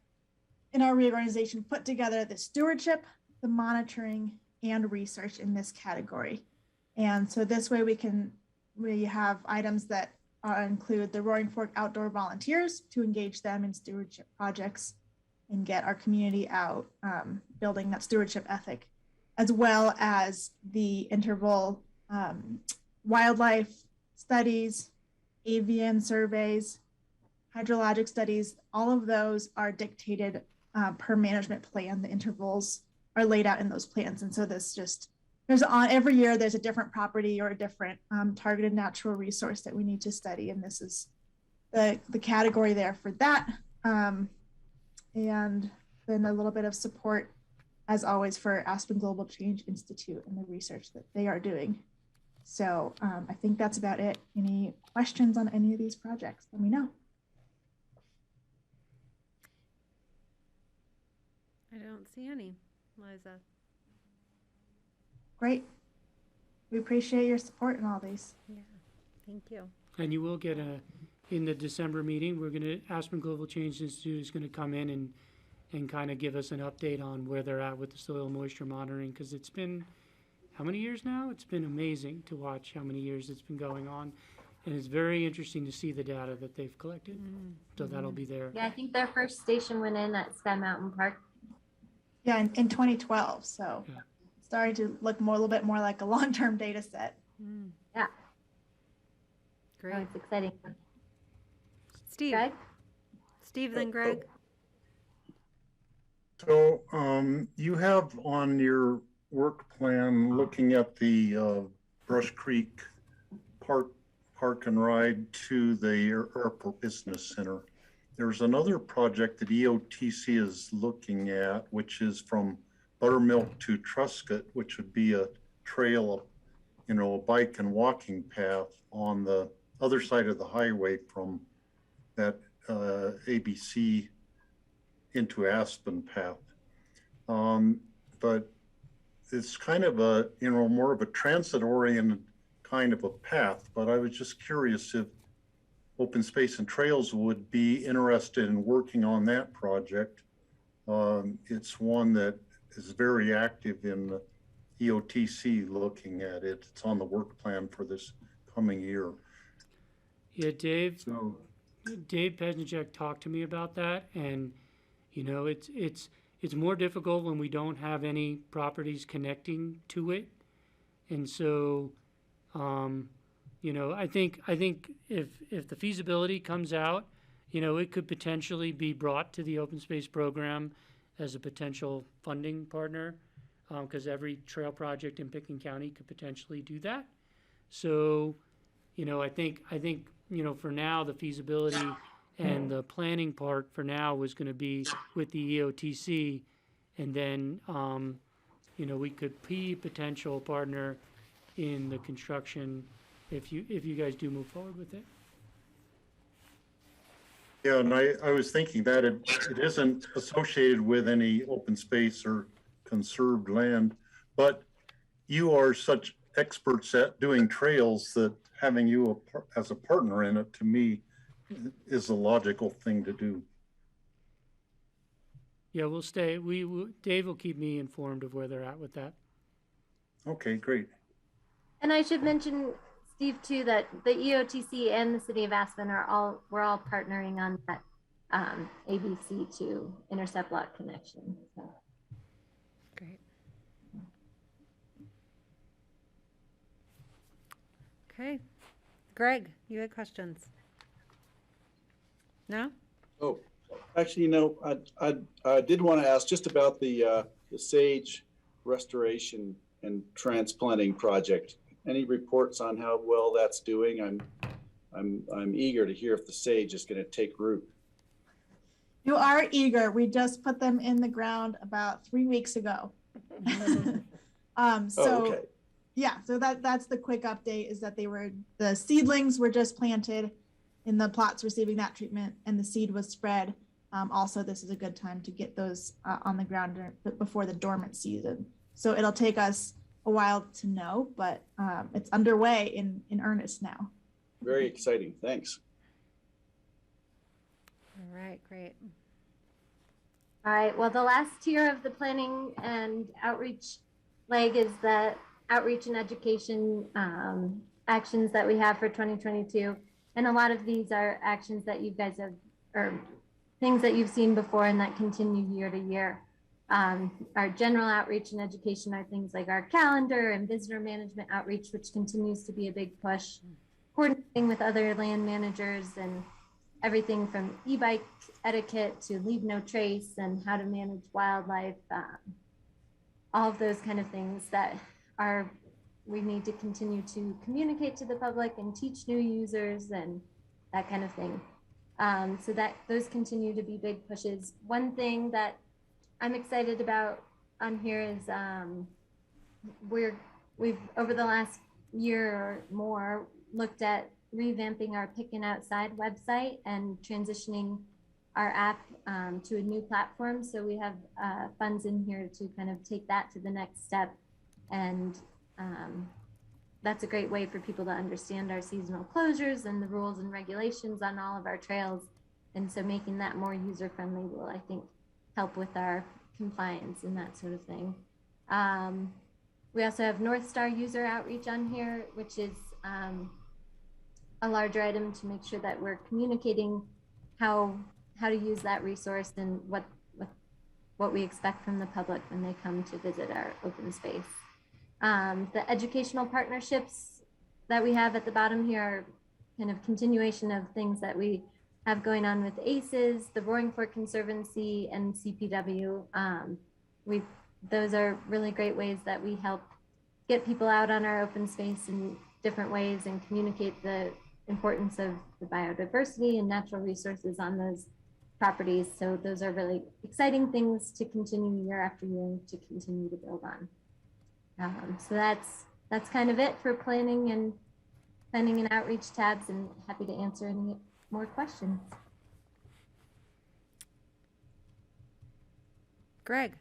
in our reorganization put together the stewardship, the monitoring, and research in this category. And so this way we have items that include the Roaring Fork Outdoor Volunteers to engage them in stewardship projects and get our community out building that stewardship ethic, as well as the interval wildlife studies, avian surveys, hydrologic studies. All of those are dictated per management plan. The intervals are laid out in those plans. And so every year there's a different property or a different targeted natural resource that we need to study. And this is the category there for that. And then a little bit of support, as always, for Aspen Global Change Institute and the research that they are doing. So I think that's about it. Any questions on any of these projects? Let me know. I don't see any, Liza. Great. We appreciate your support in all these. Yeah, thank you. And you will get in the December meeting, Aspen Global Change Institute is gonna come in and kind of give us an update on where they're at with the soil moisture monitoring, because it's been, how many years now? It's been amazing to watch how many years it's been going on. And it's very interesting to see the data that they've collected. So that'll be there. Yeah, I think their first station went in at Sky Mountain Park. Yeah, in 2012. So it's starting to look a little bit more like a long-term data set. Yeah. Great. Oh, it's exciting. Steve. Greg? Steve, then Greg. So you have on your work plan looking at the Brush Creek Park and Ride to the Airport Business Center. There's another project that EOTC is looking at, which is from Buttermilk to Truscott, which would be a trail, a bike and walking path on the other side of the highway from that ABC into Aspen path. But it's kind of a, more of a transit-oriented kind of a path, but I was just curious if Open Space and Trails would be interested in working on that project. It's one that is very active in the EOTC looking at it. It's on the work plan for this coming year. Yeah, Dave Pesnicek talked to me about that, and it's more difficult when we don't have any properties connecting to it, and so I think if the feasibility comes out, it could potentially be brought to the open space program as a potential funding partner, because every trail project in Pickens County could potentially do that. So, I think for now the feasibility and the planning part for now was going to be with the EOTC, and then we could be potential partner in the construction if you guys do move forward with it. Yeah, and I was thinking that it isn't associated with any open space or conserved land, but you are such experts at doing trails that having you as a partner in it, to me, is a logical thing to do. Yeah, we'll stay. Dave will keep me informed of where they're at with that. Okay, great. And I should mention, Steve, too, that the EOTC and the City of Aspen we're all partnering on that ABC to intercept lot connection. So. Great. Okay. Greg, you had questions? No? Oh, actually, I did want to ask just about the sage restoration and transplanting project. Any reports on how well that's doing? I'm eager to hear if the sage is going to take root. You are eager. We just put them in the ground about 3 weeks ago. Okay. yeah, so that's the quick update, is that the seedlings were just planted in the plots receiving that treatment, and the seed was spread. Also, this is a good time to get those on the ground before the dormant season. So it'll take us a while to know, but it's underway in earnest now. Very exciting. Thanks. All right, great. All right, well, the last tier of the planning and outreach leg is the outreach and education actions that we have for 2022. And a lot of these are actions that you guys have, or things that you've seen before and that continue year to year. Our general outreach and education are things like our calendar and visitor management outreach, which continues to be a big push, coordinating with other land managers and everything from e-bike etiquette to leave no trace and how to manage wildlife, all of those kind of things that we need to continue to communicate to the public and teach new users and that kind of thing. So that those continue to be big pushes. One thing that I'm excited about on here is we've over the last year or more looked at revamping our Pickin' Outside website and transitioning our app to a new platform. So we have funds in here to kind of take that to the next step. And that's a great way for people to understand our seasonal closures and the rules and regulations on all of our trails. And so making that more user-friendly will, I think, help with our compliance and that sort of thing. We also have North Star user outreach on here, which is a larger item to make sure that we're communicating how to use that resource and what we expect from the public when they come to visit our open space. The educational partnerships that we have at the bottom here are kind of continuation of things that we have going on with ACES, the Roaring Fork Conservancy, and CPW. Those are really great ways that we help get people out on our open space in different ways and communicate the importance of the biodiversity and natural resources on those properties. So those are really exciting things to continue year after year to continue to build on. So that's kind of it for planning and outreach tabs, and happy to answer any more questions. Greg.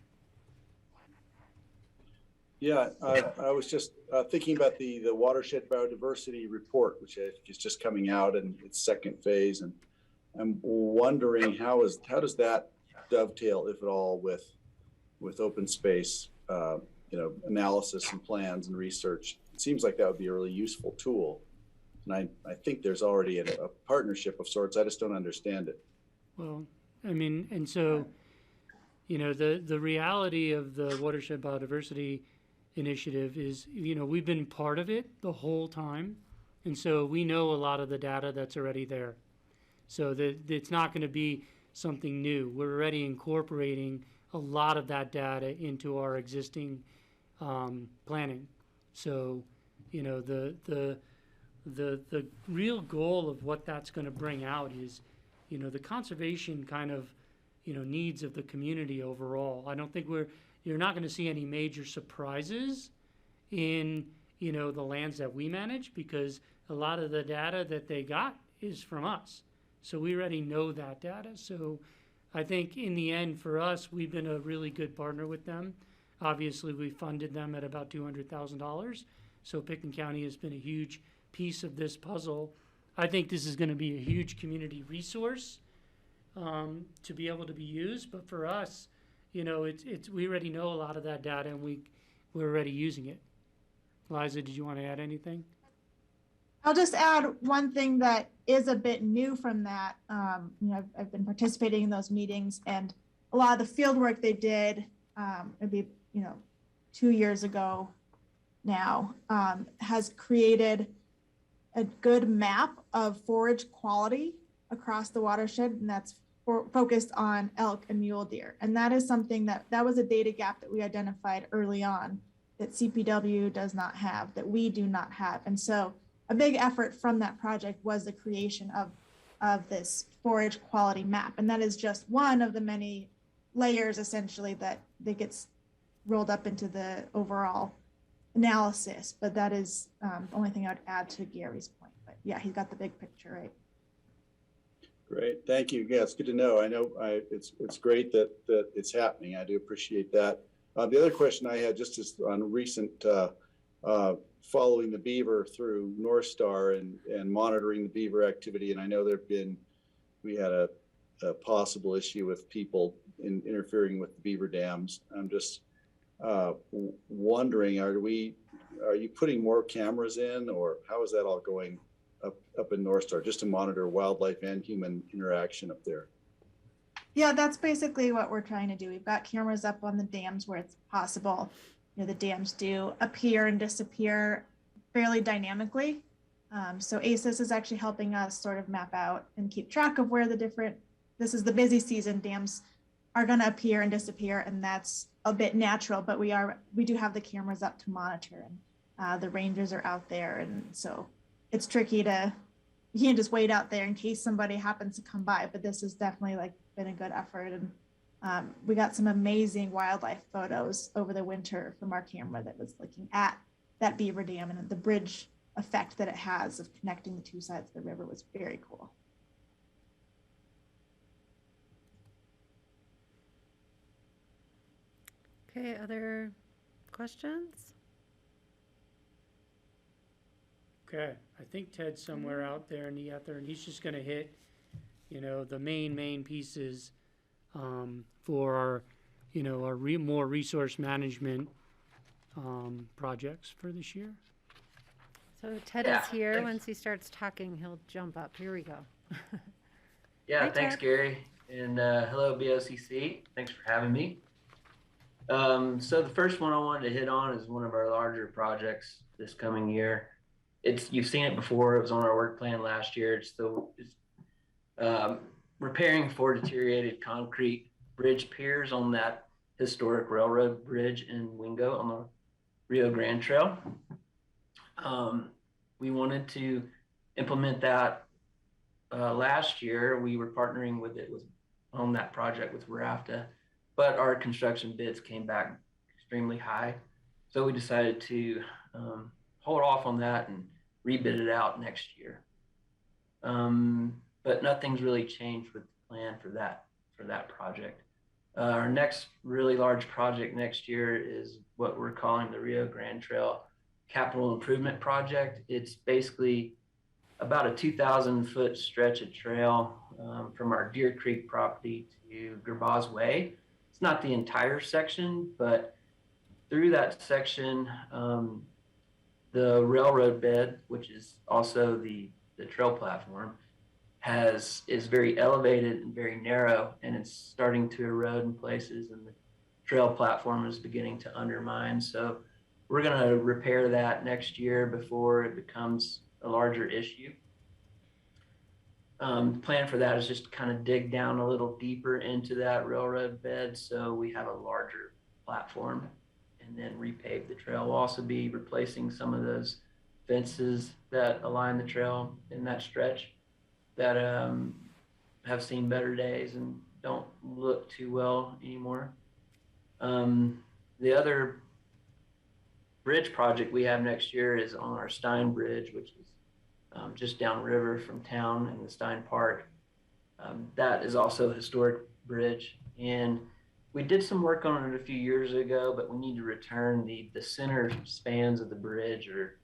Yeah, I was just thinking about the watershed biodiversity report, which I think is just coming out in its second phase, and I'm wondering how does that dovetail, if at all, with open space, analysis and plans and research. It seems like that would be a really useful tool, and I think there's already a partnership of sorts. I just don't understand it. Well, I mean, and so, the reality of the Watershed Biodiversity Initiative is, we've been part of it the whole time. And so we know a lot of the data that's already there. So that it's not going to be something new. We're already incorporating a lot of that data into our existing planning. So, the real goal of what that's going to bring out is, the conservation kind of, needs of the community overall. I don't think you're not going to see any major surprises in, the lands that we manage, because a lot of the data that they got is from us. So we already know that data. So I think in the end, for us, we've been a really good partner with them. Obviously, we funded them at about $200,000. So Pickens County has been a huge piece of this puzzle. I think this is going to be a huge community resource to be able to be used. But for us, we already know a lot of that data, and we're already using it. Liza, did you want to add anything? I'll just add one thing that is a bit new from that. I've been participating in those meetings, and a lot of the field work they did, maybe 2 years ago now, has created a good map of forage quality across the watershed, and that's focused on elk and mule deer. And that is something that was a data gap that we identified early on that CPW does not have, that we do not have. And so a big effort from that project was the creation of this forage quality map. And that is just one of the many layers, essentially, that gets rolled up into the overall analysis, but that is the only thing I'd add to Gary's point. But yeah, he's got the big picture right. Great, thank you. Yeah, it's good to know. I know it's great that it's happening. I do appreciate that. The other question I had just is on recent following the beaver through North Star and monitoring the beaver activity. And I know we had a possible issue with people interfering with the beaver dams. I'm just wondering, are you putting more cameras in, or how is that all going up in North Star, just to monitor wildlife and human interaction up there? Yeah, that's basically what we're trying to do. We've got cameras up on the dams where it's possible. You know, the dams do appear and disappear fairly dynamically. So ACES is actually helping us sort of map out and keep track of where this is the busy season, dams are going to appear and disappear, and that's a bit natural, but we do have the cameras up to monitor, and the rangers are out there, and so it's tricky you can't just wait out there in case somebody happens to come by, but this has definitely been a good effort. And we got some amazing wildlife photos over the winter from our camera that was looking at that beaver dam, and the bridge effect that it has of connecting the two sides of the river was very cool. Okay, other questions? Okay, I think Ted's somewhere out there in the ether, and he's just going to hit, the main pieces for our, more resource management projects for this year. So Ted is here. Once he starts talking, he'll jump up. Here we go. Yeah, Hi, thanks, Ted. Gary. And hello, BOCC. Thanks for having me. So the first one I wanted to hit on is one of our larger projects this coming year. You've seen it before. It was on our work plan last year. It's repairing 4 deteriorated concrete bridge piers on that historic railroad bridge in Wingo on the Rio Grande Trail. We wanted to implement that last year. We were partnering on that project with RAFTA, but our construction bids came back extremely high. So we decided to hold off on that and rebid it out next year. But nothing's really changed with the plan for that project. Our next really large project next year is what we're calling the Rio Grande Trail Capital Improvement Project. It's basically about a 2,000-foot stretch of trail from our Deer Creek property to Gervais Way. It's not the entire section, but through that section, the railroad bed, which is also the trail platform, is very elevated and very narrow, and it's starting to erode in places, and the trail platform is beginning to undermine. So we're going to repair that next year before it becomes a larger issue. The plan for that is just to kind of dig down a little deeper into that railroad bed so we have a larger platform, and then repave the trail. We'll also be replacing some of those fences that align the trail in that stretch that have seen better days and don't look too well anymore. The other bridge project we have next year is on our Stein Bridge, which is just downriver from town in the Stein Park. That is also a historic bridge, and we did some work on it a few years ago, but we need to return the center spans of the bridge, or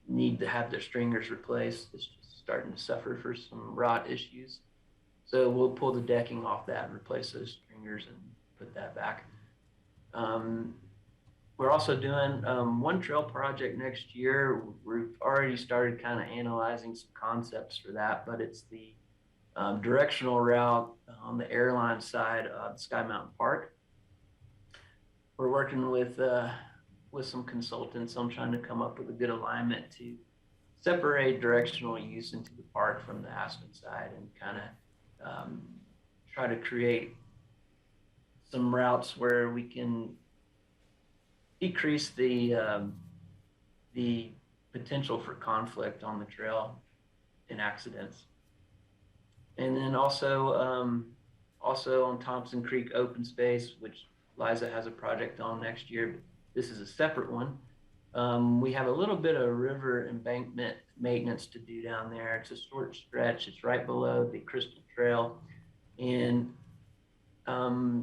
need to have their stringers replaced. It's just starting to suffer for some rot issues. So we'll pull the decking off that and replace those stringers and put that back. We're also doing one trail project next year. We've already started kind of analyzing some concepts for that, but it's the directional route on the airline side of Sky Mountain Park. We're working with some consultants on trying to come up with a good alignment to separate directional use into the park from the Aspen side, and kind of try to create some routes where we can decrease the potential for conflict on the trail and accidents. And then also on Thompson Creek open space, which Liza has a project on next year, this is a separate one. We have a little bit of river embankment maintenance to do down there. It's a short stretch. It's right below the Crystal Trail. And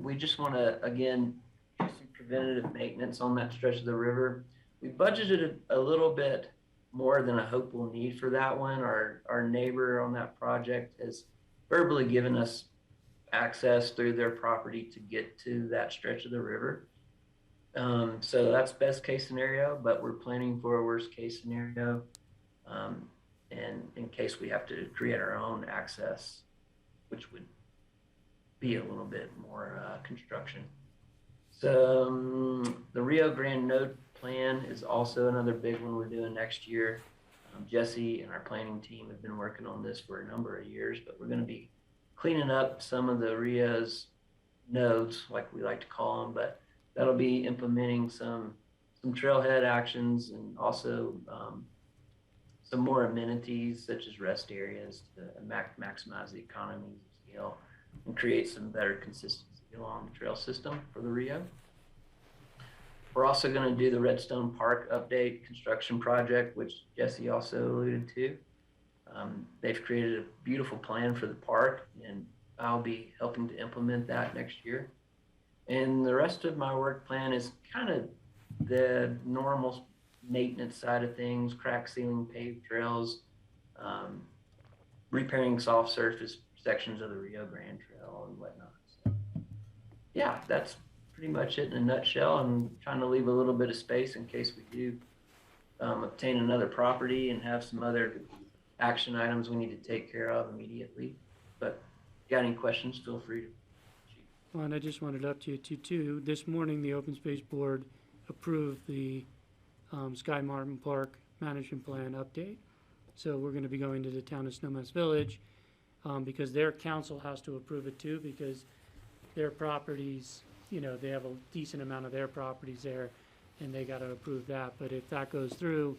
we just want to, again, do some preventative maintenance on that stretch of the river. We budgeted a little bit more than I hope we'll need for that one. Our neighbor on that project has verbally given us access through their property to get to that stretch of the river. So that's best case scenario, but we're planning for a worst case scenario. And in case we have to create our own access, which would be a little bit more construction. So the Rio Grande Node plan is also another big one we're doing next year. Jesse and our planning team have been working on this for a number of years, but we're going to be cleaning up some of the Rio's nodes, like we like to call them, but that'll be implementing some trailhead actions and also some more amenities such as rest areas to maximize the economies of scale and create some better consistency along the trail system for the Rio. We're also going to do the Redstone Park update construction project, which Jesse also alluded to. They've created a beautiful plan for the park, and I'll be helping to implement that next year. And the rest of my work plan is kind of the normal maintenance side of things, crack sealing paved trails, repairing soft surface sections of the Rio Grande Trail and whatnot. So, yeah, that's pretty much it in a nutshell. I'm trying to leave a little bit of space in case we do obtain another property and have some other action items we need to take care of immediately. But if you got any questions, feel free to. Well, and I just wanted to update you too. This morning, the Open Space Board approved the Sky Martin Park Management Plan update. So we're going to be going to the town of Snowmass Village because their council has to approve it too, because their properties, you know, they have a decent amount of their properties there, and they got to approve that. But if that goes through,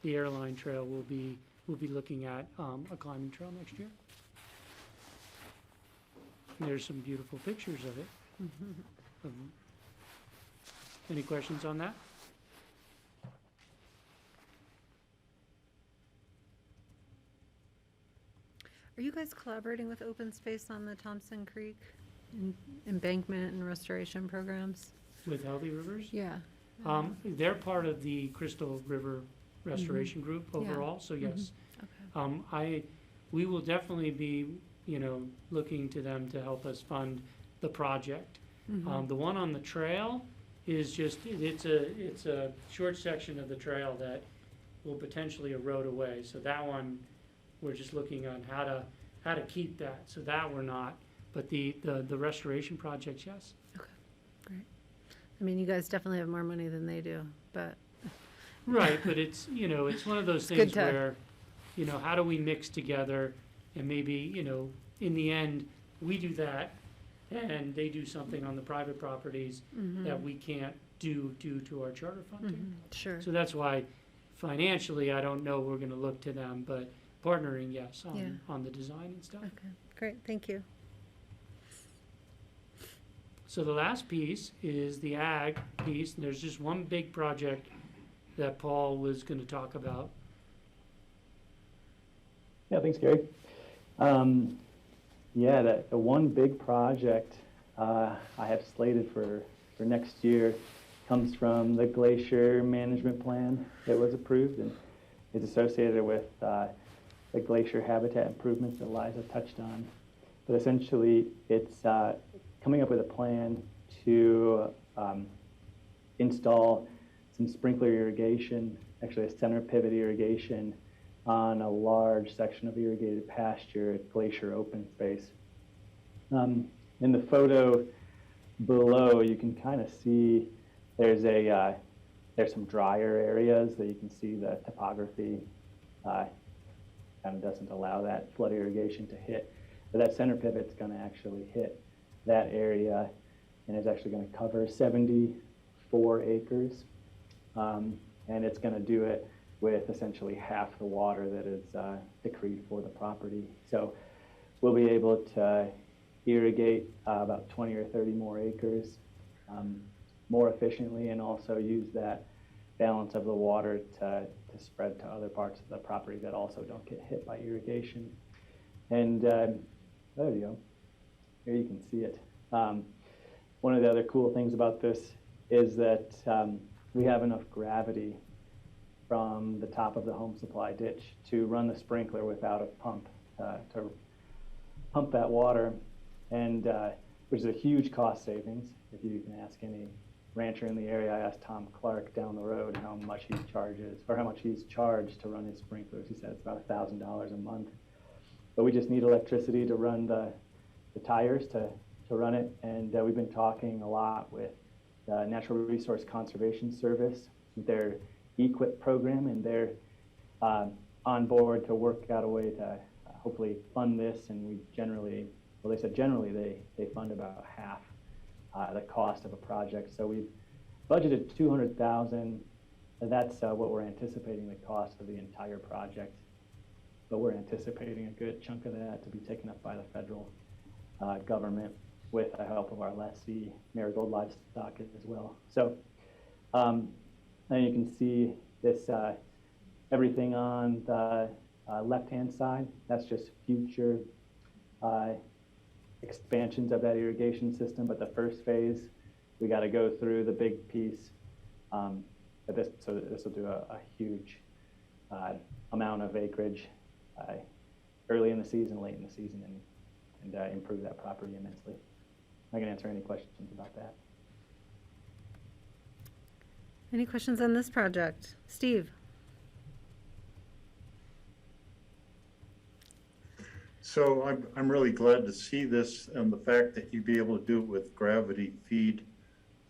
the airline trail will be looking at a climbing trail next year. There's some beautiful pictures of it. Any questions on that? Are you guys collaborating with Open Space on the Thompson Creek embankment and restoration programs? With Healthy Rivers? Yeah. They're part of the Crystal River Restoration Group overall, so yes. Okay. We will definitely be, you know, looking to them to help us fund the project. The one on the trail is just, it's a short section of the trail that will potentially erode away. So that one, we're just looking on how to keep that. So that we're not, but the restoration projects, yes. Okay, great. I mean, you guys definitely have more money than they do, but. Right, but it's, you know, it's one of those things where, you know, how do we mix together and maybe, you know, in the end, we do that and they do something on the private properties that we can't do due to our charter funding. Sure. So that's why financially, I don't know we're going to look to them, but partnering, yes, on the design and stuff. Okay, great, thank you. So the last piece is the ag piece, and there's just one big project that Paul was going to talk about. Yeah, thanks, Gary. Yeah, the one big project I have slated for next year comes from the glacier management plan that was approved and is associated with the glacier habitat improvements that Liza touched on. But essentially, it's coming up with a plan to install some sprinkler irrigation, actually a center pivot irrigation, on a large section of irrigated pasture at Glacier Open Space. In the photo below, you can kind of see there's some drier areas that you can see the topography kind of doesn't allow that flood irrigation to hit. But that center pivot's going to actually hit that area and is actually going to cover 74 acres. And it's going to do it with essentially half the water that is decreed for the property. So we'll be able to irrigate about 20 or 30 more acres more efficiently and also use that balance of the water to spread to other parts of the property that also don't get hit by irrigation. And there you go. Here you can see it. One of the other cool things about this is that we have enough gravity from the top of the home supply ditch to run the sprinkler without a pump to pump that water, and which is a huge cost savings. If you can ask any rancher in the area, I asked Tom Clark down the road how much he charges, or how much he's charged to run his sprinklers. He said it's about $1,000 a month. But we just need electricity to run the tires to run it, and we've been talking a lot with the Natural Resource Conservation Service, their EQIP program, and they're on board to work out a way to hopefully fund this. And we generally, well, they said generally they fund about half the cost of a project. So we've budgeted $200,000. That's what we're anticipating the cost of the entire project. But we're anticipating a good chunk of that to be taken up by the federal government with the help of our lessee, Marigold Livestock, as well. So and you can see this, everything on the left-hand side, that's just future expansions of that irrigation system. But the first phase, we got to go through the big piece. So this will do a huge amount of acreage early in the season, late in the season, and improve that property immensely. I can answer any questions about that. Any questions on this project? Steve? So I'm really glad to see this, and the fact that you'd be able to do it with gravity feed.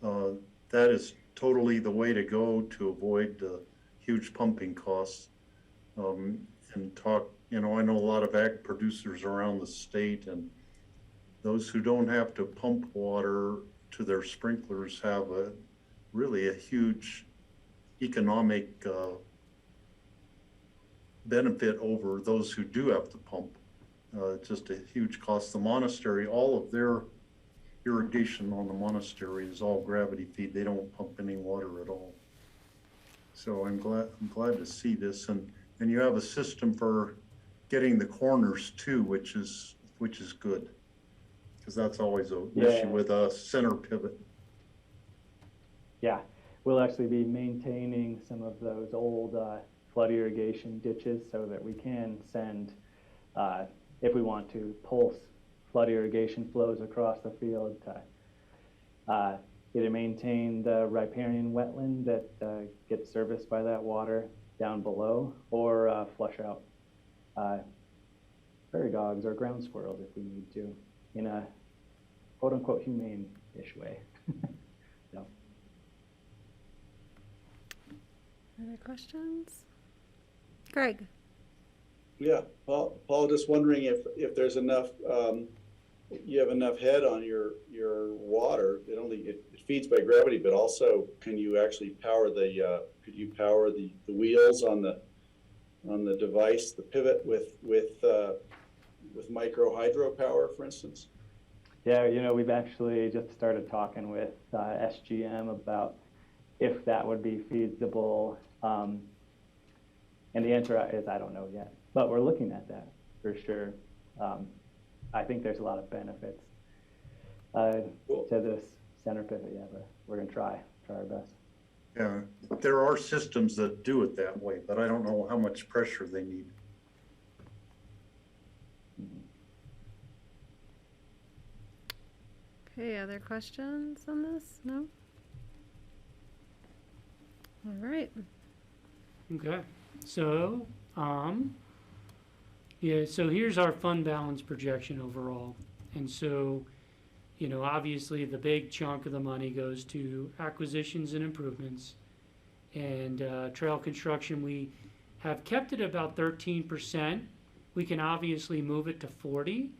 That is totally the way to go to avoid huge pumping costs. And talk, you know, I know a lot of ag producers around the state, and those who don't have to pump water to their sprinklers have really a huge economic benefit over those who do have to pump. Just a huge cost. The monastery, all of their irrigation on the monastery is all gravity feed. They don't pump any water at all. So I'm glad to see this, and you have a system for getting the corners too, which is good, because that's always an issue with a center pivot. Yeah, we'll actually be maintaining some of those old flood irrigation ditches so that we can send, if we want to, pulse flood irrigation flows across the field to either maintain the riparian wetland that gets serviced by that water down below, or flush out prairie dogs or ground squirrels if we need to, in a quote-unquote humane-ish way. So. Other questions? Greg? Yeah, Paul, just wondering if there's enough, you have enough head on your water. It feeds by gravity, but also can you actually power could you power the wheels on the device, the pivot with micro hydropower, for instance? Yeah, you know, we've actually just started talking with SGM about if that would be feasible. And the answer is I don't know yet, but we're looking at that for sure. I think there's a lot of benefits to this center pivot, yeah, but we're gonna try our best. Yeah, there are systems that do it that way, but I don't know how much pressure they need. Okay, other questions on this? No? All right. Okay, so, yeah, so here's our fund balance projection overall. And so, you know, obviously the big chunk of the money goes to acquisitions and improvements. And trail construction, we have kept it about 13%. We can obviously move it to 40,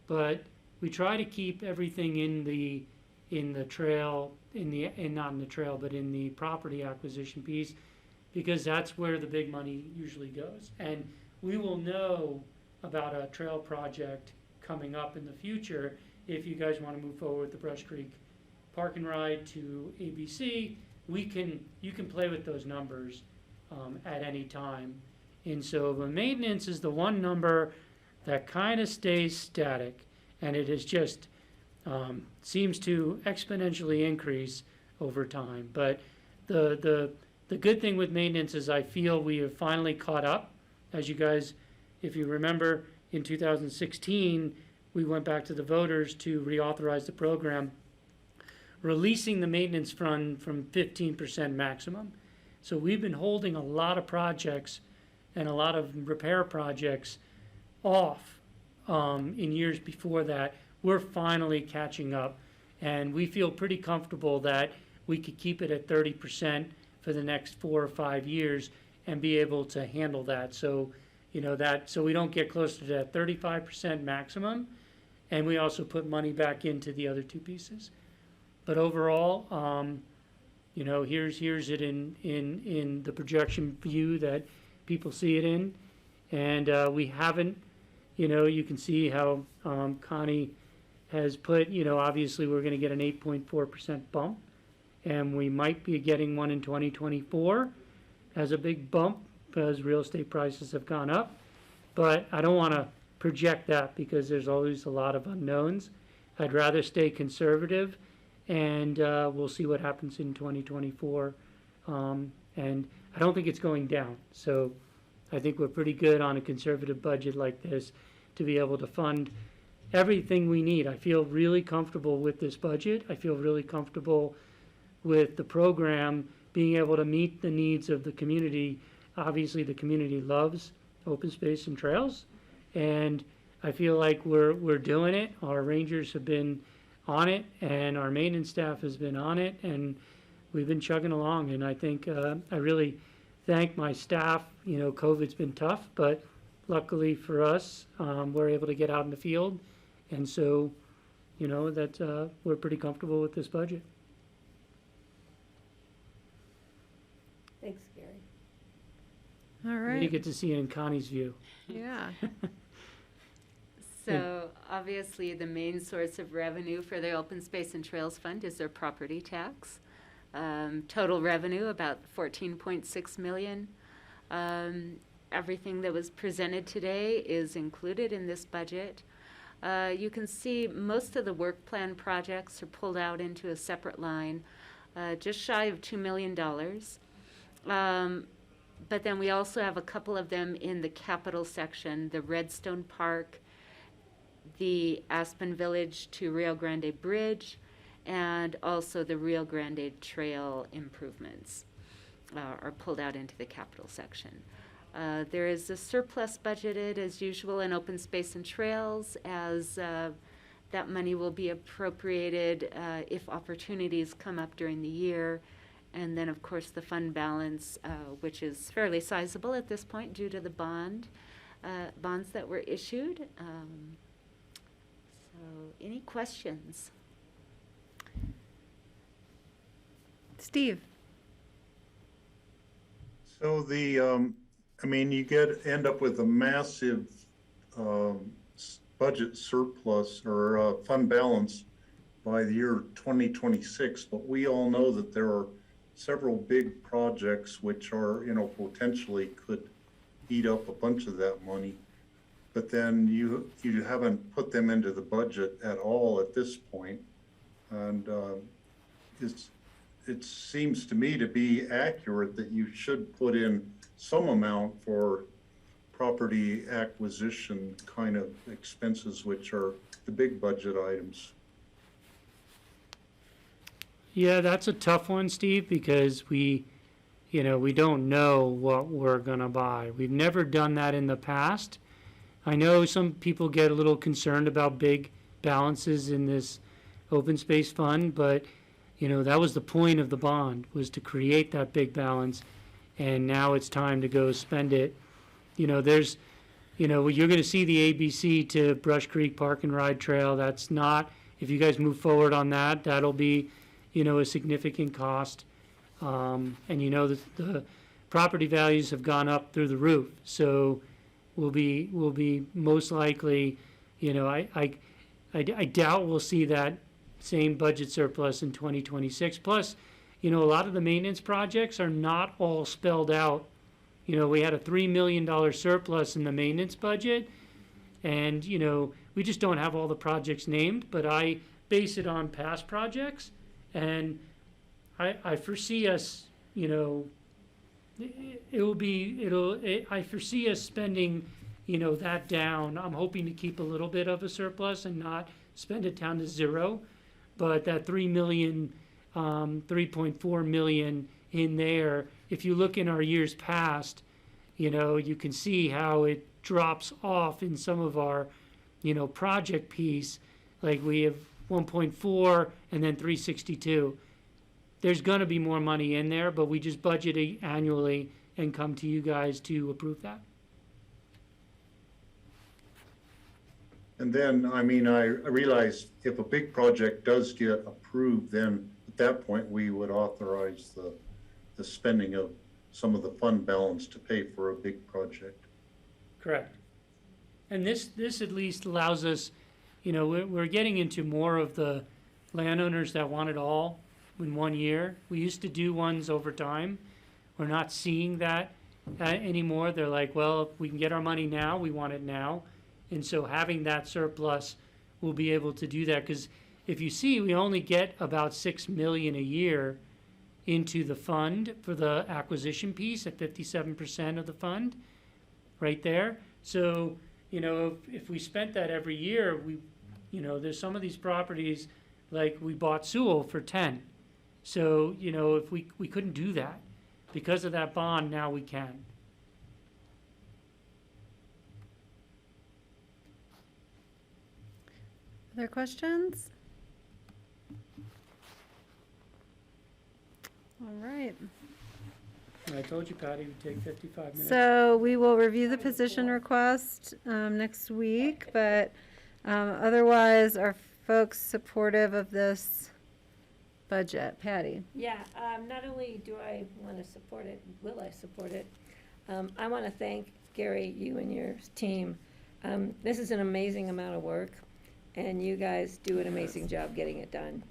but we try to keep everything in the trail, not in the trail, but in the property acquisition piece, because that's where the big money usually goes. And we will know about a trail project coming up in the future if you guys want to move forward with the Brush Creek Park and Ride to ABC, you can play with those numbers at any time. And so the maintenance is the one number that kind of stays static, and it is just seems to exponentially increase over time. But the good thing with maintenance is I feel we have finally caught up. As you guys, if you remember, in 2016, we went back to the voters to reauthorize the program, releasing the maintenance fund from 15% maximum. So we've been holding a lot of projects and a lot of repair projects off in years before that. We're finally catching up, and we feel pretty comfortable that we could keep it at 30% for the next 4 or 5 years and be able to handle that. So, so we don't get closer to that 35% maximum, and we also put money back into the other two pieces. But overall, here's it in the projection view that people see it in, and we haven't, you can see how Connie has put, obviously we're going to get an 8.4% bump, and we might be getting one in 2024 as a big bump because real estate prices have gone up. But I don't want to project that because there's always a lot of unknowns. I'd rather stay conservative, and we'll see what happens in 2024. And I don't think it's going down. So I think we're pretty good on a conservative budget like this to be able to fund everything we need. I feel really comfortable with this budget. I feel really comfortable with the program being able to meet the needs of the community. Obviously, the community loves open space and trails, and I feel like we're doing it. Our rangers have been on it, and our maintenance staff has been on it, and we've been chugging along. And I think I really thank my staff. COVID's been tough, but luckily for us, we're able to get out in the field, and so that we're pretty comfortable with this budget. Thanks, Gary. All You right. get to see it in Connie's view. Yeah. So obviously, the main source of revenue for the Open Space and Trails Fund is their property tax. Total revenue about 14.6 million. Everything that was presented today is included in this budget. You can see most of the work plan projects are pulled out into a separate line, just shy of $2 million. But then we also have a couple of them in the capital section, the Redstone Park, the Aspen Village to Rio Grande Bridge, and also the Rio Grande Trail improvements are pulled out into the capital section. There is a surplus budgeted as usual in open space and trails, as that money will be appropriated if opportunities come up during the year. And then, of course, the fund balance, which is fairly sizable at this point due to the bonds that were issued. So, any questions? Steve. So you end up with a massive budget surplus or fund balance by the year 2026, but we all know that there are several big projects which are, potentially could eat up a bunch of that money. But then you haven't put them into the budget at all at this point. And it seems to me to be accurate that you should put in some amount for property acquisition kind of expenses, which are the big budget items. Yeah, that's a tough one, Steve, because we don't know what we're going to buy. We've never done that in the past. I know some people get a little concerned about big balances in this open space fund, but, that was the point of the bond, was to create that big balance, and now it's time to go spend it. You're going to see the ABC to Brush Creek Park and Ride Trail. That's not, if you guys move forward on that, that'll be a significant cost. And the property values have gone up through the roof. So we'll be most likely, I doubt we'll see that same budget surplus in 2026. Plus, a lot of the maintenance projects are not all spelled out. We had a $3 million surplus in the maintenance budget, and, we just don't have all the projects named, but I base it on past projects, and I foresee us, I foresee us spending, that down. I'm hoping to keep a little bit of a surplus and not spend it down to zero, but that 3.4 million in there, if you look in our years past, you can see how it drops off in some of our, project piece. Like we have 1.4 and then 362. There's going to be more money in there, but we just budget it annually and come to you guys to approve that. And then, I realize if a big project does get approved, then at that point, we would authorize the spending of some of the fund balance to pay for a big project. Correct. And this at least allows us, we're getting into more of the landowners that want it all in 1 year. We used to do ones over time. We're not seeing that anymore. They're like, well, if we can get our money now, we want it now. And so having that surplus, we'll be able to do that. Because if you see, we only get about $6 million a year into the fund for the acquisition piece at 57% of the fund, right there. So, if we spent that every year, there's some of these properties, like we bought Sewell for 10. So, if we couldn't do that because of that bond, now we can. Other questions? All right. I told you, Patty, it would take 55 minutes. So we will review the position request next week, but otherwise, are folks supportive of this budget? Patty? Yeah, not only do I want to support it, will I support it, I want to thank Gary, you and your team. This is an amazing amount of work, and you guys do an amazing job getting it done.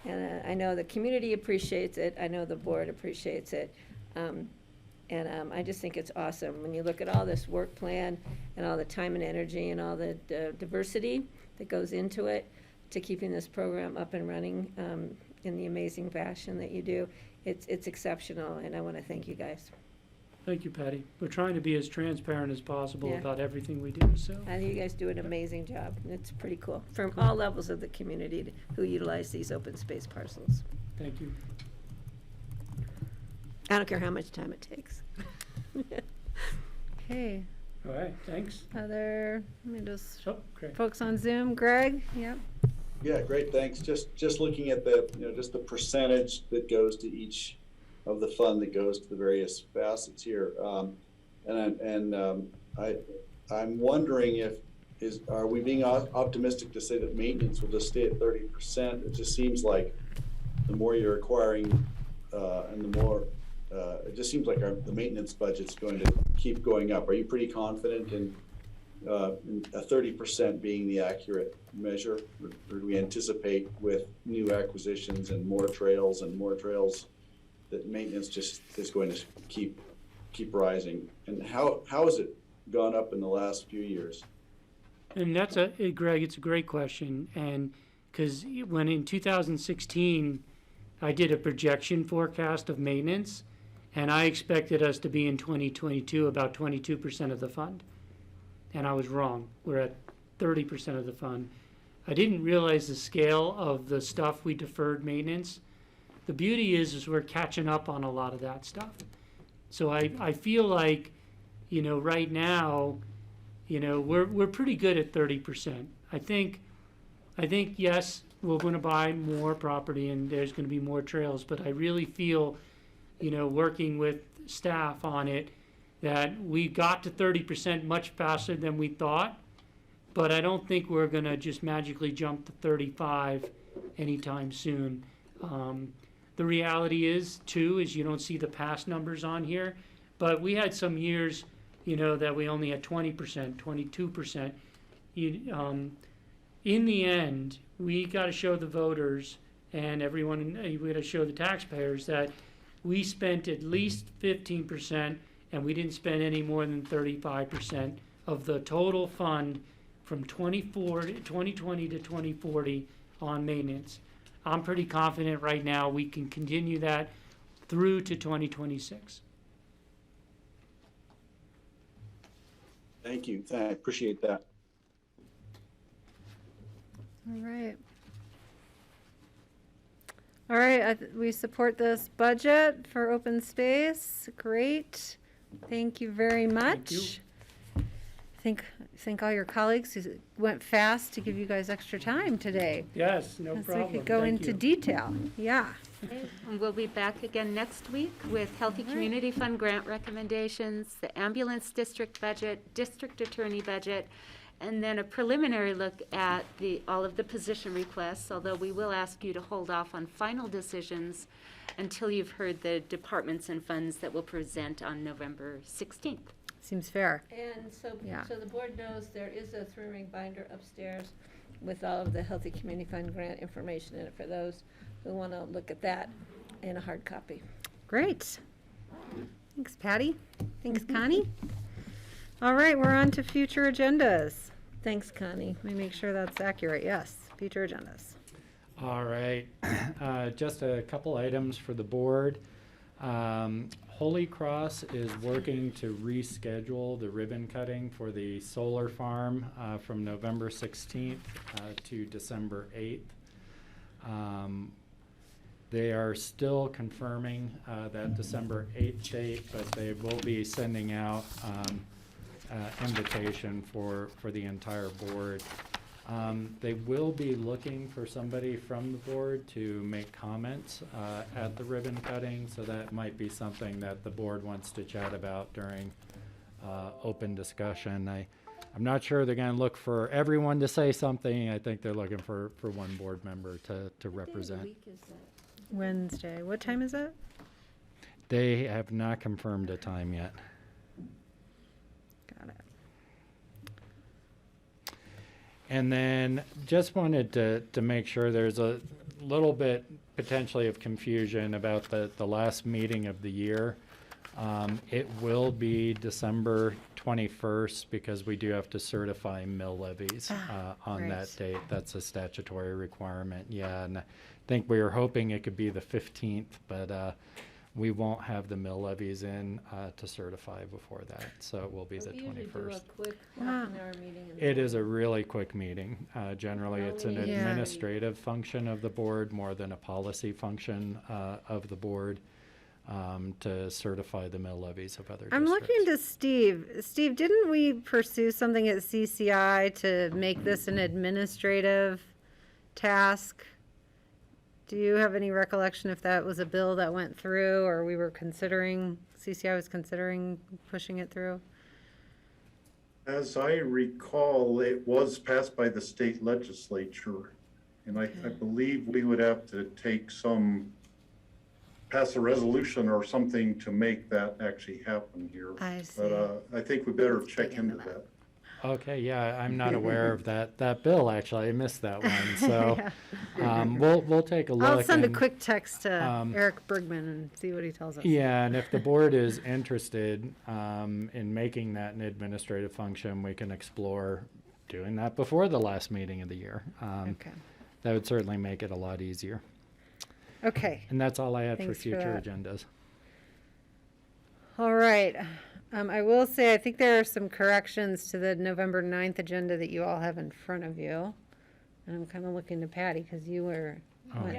And I know the community appreciates it. I know the board appreciates it. I just think it's awesome. When you look at all this work plan and all the time and energy and all the diversity that goes into it to keeping this program up and running in the amazing fashion that you do, it's exceptional, and I want to thank you guys. Thank you, Patty. We're trying to be as transparent as possible Yeah. about everything we do, so. I think you guys do an amazing job. It's pretty cool, from all levels of the community who utilize these open space parcels. Thank you. I don't care how much time it takes. Okay. All right, thanks. Let me just, great. folks on Zoom. Greg? Yep. Yeah, great, thanks. Just looking at the, just the percentage that goes to each of the fund that goes to the various facets here. I'm wondering are we being optimistic to say that maintenance will just stay at 30%? It just seems like the more you're acquiring and the more, it just seems like the maintenance budget's going to keep going up. Are you pretty confident in a 30% being the accurate measure? Or do we anticipate with new acquisitions and more trails that maintenance just is going to keep rising? And how has it gone up in the last few years? And that's Greg, it's a great question. And because when in 2016, I did a projection forecast of maintenance, and I expected us to be in 2022 about 22% of the fund. And I was wrong. We're at 30% of the fund. I didn't realize the scale of the stuff we deferred maintenance. The beauty is we're catching up on a lot of that stuff. So I feel like, right now, we're pretty good at 30%. I think yes, we're going to buy more property and there's going to be more trails, but I really feel, working with staff on it, that we got to 30% much faster than we thought, but I don't think we're going to just magically jump to 35 anytime soon. The reality is, too, is you don't see the past numbers on here, but we had some years, that we only had 20%, 22%. In the end, we got to show the voters and everyone, we got to show the taxpayers that we spent at least 15% and we didn't spend any more than 35% of the total fund from 2020 to 2040 on maintenance. I'm pretty confident right now we can continue that through to 2026. Thank you. I appreciate that. All right. All right, we support this budget for open space. Great. Thank you very much. Thank all your colleagues who went fast to give you guys extra time today. Yes, no So problem. we could go Thank into you. detail. Yeah. Okay, and we'll be back again next week with Healthy Community Fund grant recommendations, the ambulance district budget, district attorney budget, and then a preliminary look at all of the position requests, although we will ask you to hold off on final decisions until you've heard the departments and funds that we'll present on November 16th. Seems fair. And so, Yeah. so the board knows there is a 3-ring binder upstairs with all of the Healthy Community Fund grant information in it for those who want to look at that in a hard copy. Great. Thanks, Patty. Thanks, Connie. All right, we're on to future agendas. Thanks, Connie. Let me make sure that's accurate. Yes, future agendas. All right, just a couple items for the board. Holy Cross is working to reschedule the ribbon cutting for the solar farm from November 16th to December 8th. They are still confirming that December 8th date, but they will be sending out invitation for the entire board. They will be looking for somebody from the board to make comments at the ribbon cutting, so that might be something that the board wants to chat about during open discussion. I'm not sure they're going to look for everyone to say something. I think they're looking for one board member to represent. Wednesday. What time is it? They have not confirmed a time yet. Got it. And then just wanted to make sure there's a little bit potentially of confusion about the last meeting of the year. It will be December 21st because we do have to certify mill levies on right. that date. That's a statutory requirement. Yeah, and I think we were hoping it could be the 15th, but we won't have the mill levies in to certify before that, so it will be the 21st. We usually do a quick half-an-hour meeting. It is a really quick meeting. Generally, it's an only- Yeah. administrative function of the board more than a policy function of the board to certify the mill levies of other I'm districts. looking to Steve. Steve, didn't we pursue something at CCI to make this an administrative task? Do you have any recollection if that was a bill that went through or we were considering, CCI was considering pushing it through? As I recall, it was passed by the state legislature, and I believe we would have to pass a resolution or something to make that actually happen here. I see. But I think we better check into that. Okay, yeah, I'm not aware of that bill, actually. I missed that one, so we'll take a look. I'll send a and, quick text to Eric Bergman and see what he tells us. Yeah, and if the board is interested in making that an administrative function, we can explore doing that before the last meeting of the year. Okay. That would certainly make it a lot easier. Okay. And that's all I had Thanks for for future that. agendas. All right. I will say, I think there are some corrections to the November 9th agenda that you all have in front of you. And I'm kind of looking to Patty because you went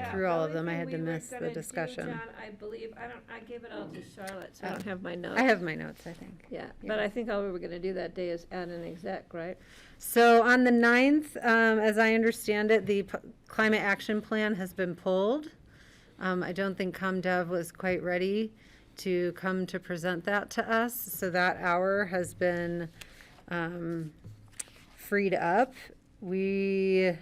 through all of them. I had to miss the discussion. John, I believe, I gave it all to Charlotte, so I don't have my notes. I have my notes, I think. Yeah, but I think all we were gonna do that day is add an exec, right? So on the 9th, as I understand it, the climate action plan has been pulled. I don't think ComDev was quite ready to come to present that to us, so that hour has been freed up. We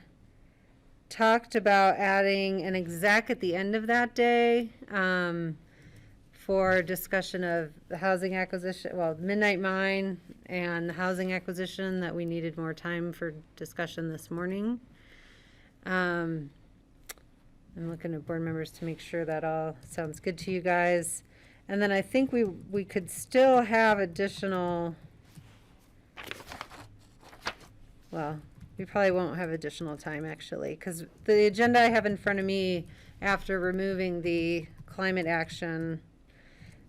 talked about adding an exec at the end of that day for discussion of the housing acquisition, well, Midnight Mine and the housing acquisition that we needed more time for discussion this morning. I'm looking at board members to make sure that all sounds good to you guys. And then I think we could still have additional, well, we probably won't have additional time actually, because the agenda I have in front of me after removing the climate action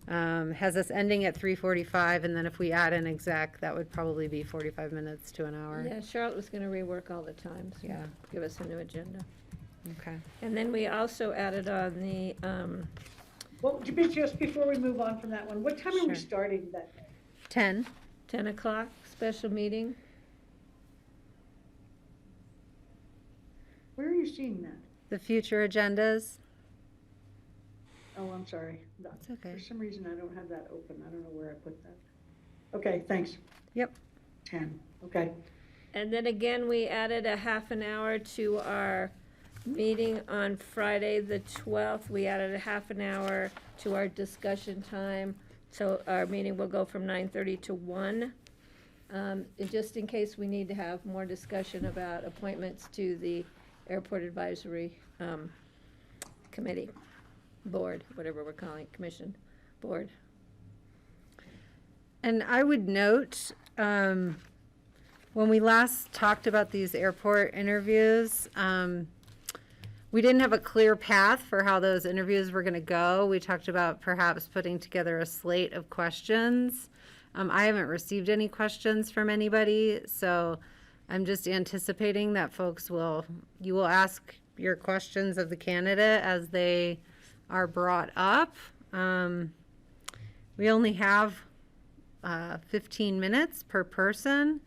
has us ending at 3:45, and then if we add an exec, that would probably be 45 minutes to an hour. Yeah, Charlotte was gonna rework all the times. Yeah. Give us a new agenda. Okay. And then we also added on the, Well, just before we move on from that one, what time are we Sure. starting that day? 10. 10 o'clock, special meeting. Where are you seeing that? The future agendas. Oh, I'm sorry. That's okay. For some reason, I don't have that open. I don't know where I put that. Okay, thanks. Yep. 10, okay. And then again, we added a half an hour to our meeting on Friday, the 12th. We added a half an hour to our discussion time. So our meeting will go from 9:30 to 1. Just in case we need to have more discussion about appointments to the Airport Advisory Committee, Board, whatever we're calling it, Commission, Board. And I would note, when we last talked about these airport interviews, we didn't have a clear path for how those interviews were going to go. We talked about perhaps putting together a slate of questions. I haven't received any questions from anybody, so I'm just anticipating that you will ask your questions of the candidate as they are brought up. We only have 15 minutes per person,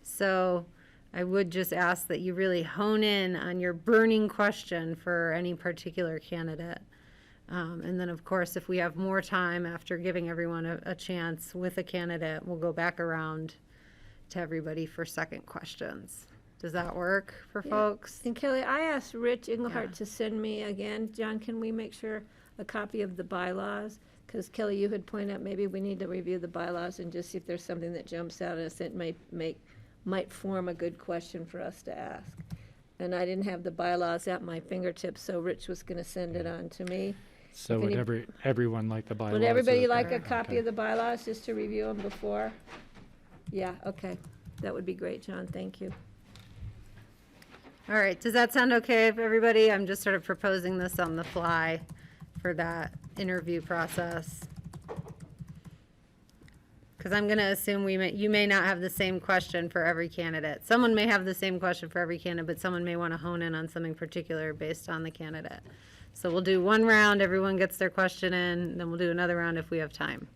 so I would just ask that you really hone in on your burning question for any particular candidate. And then, of course, if we have more time after giving everyone a chance with a candidate, we'll go back around to everybody for second questions. Does that work for folks? And Kelly, I asked Rich Engelhardt to send me again, John, can we make sure a copy of the bylaws? Because Kelly, you had pointed out maybe we need to review the bylaws and just see if there's something that jumps out at us that might form a good question for us to ask. And I didn't have the bylaws at my fingertips, so Rich was gonna send it on to me. So If would any- everyone like the bylaws? Would everybody as- like a copy Okay. of the bylaws just to review them before? Yeah, okay. That would be great, John, thank you. All right, does that sound okay with everybody? I'm just sort of proposing this on the fly for that interview process. Because I'm going to assume you may not have the same question for every candidate. Someone may have the same question for every candidate, but someone may want to hone in on something particular based on the candidate. So we'll do one round, everyone gets their question in, then we'll do another round if we have time.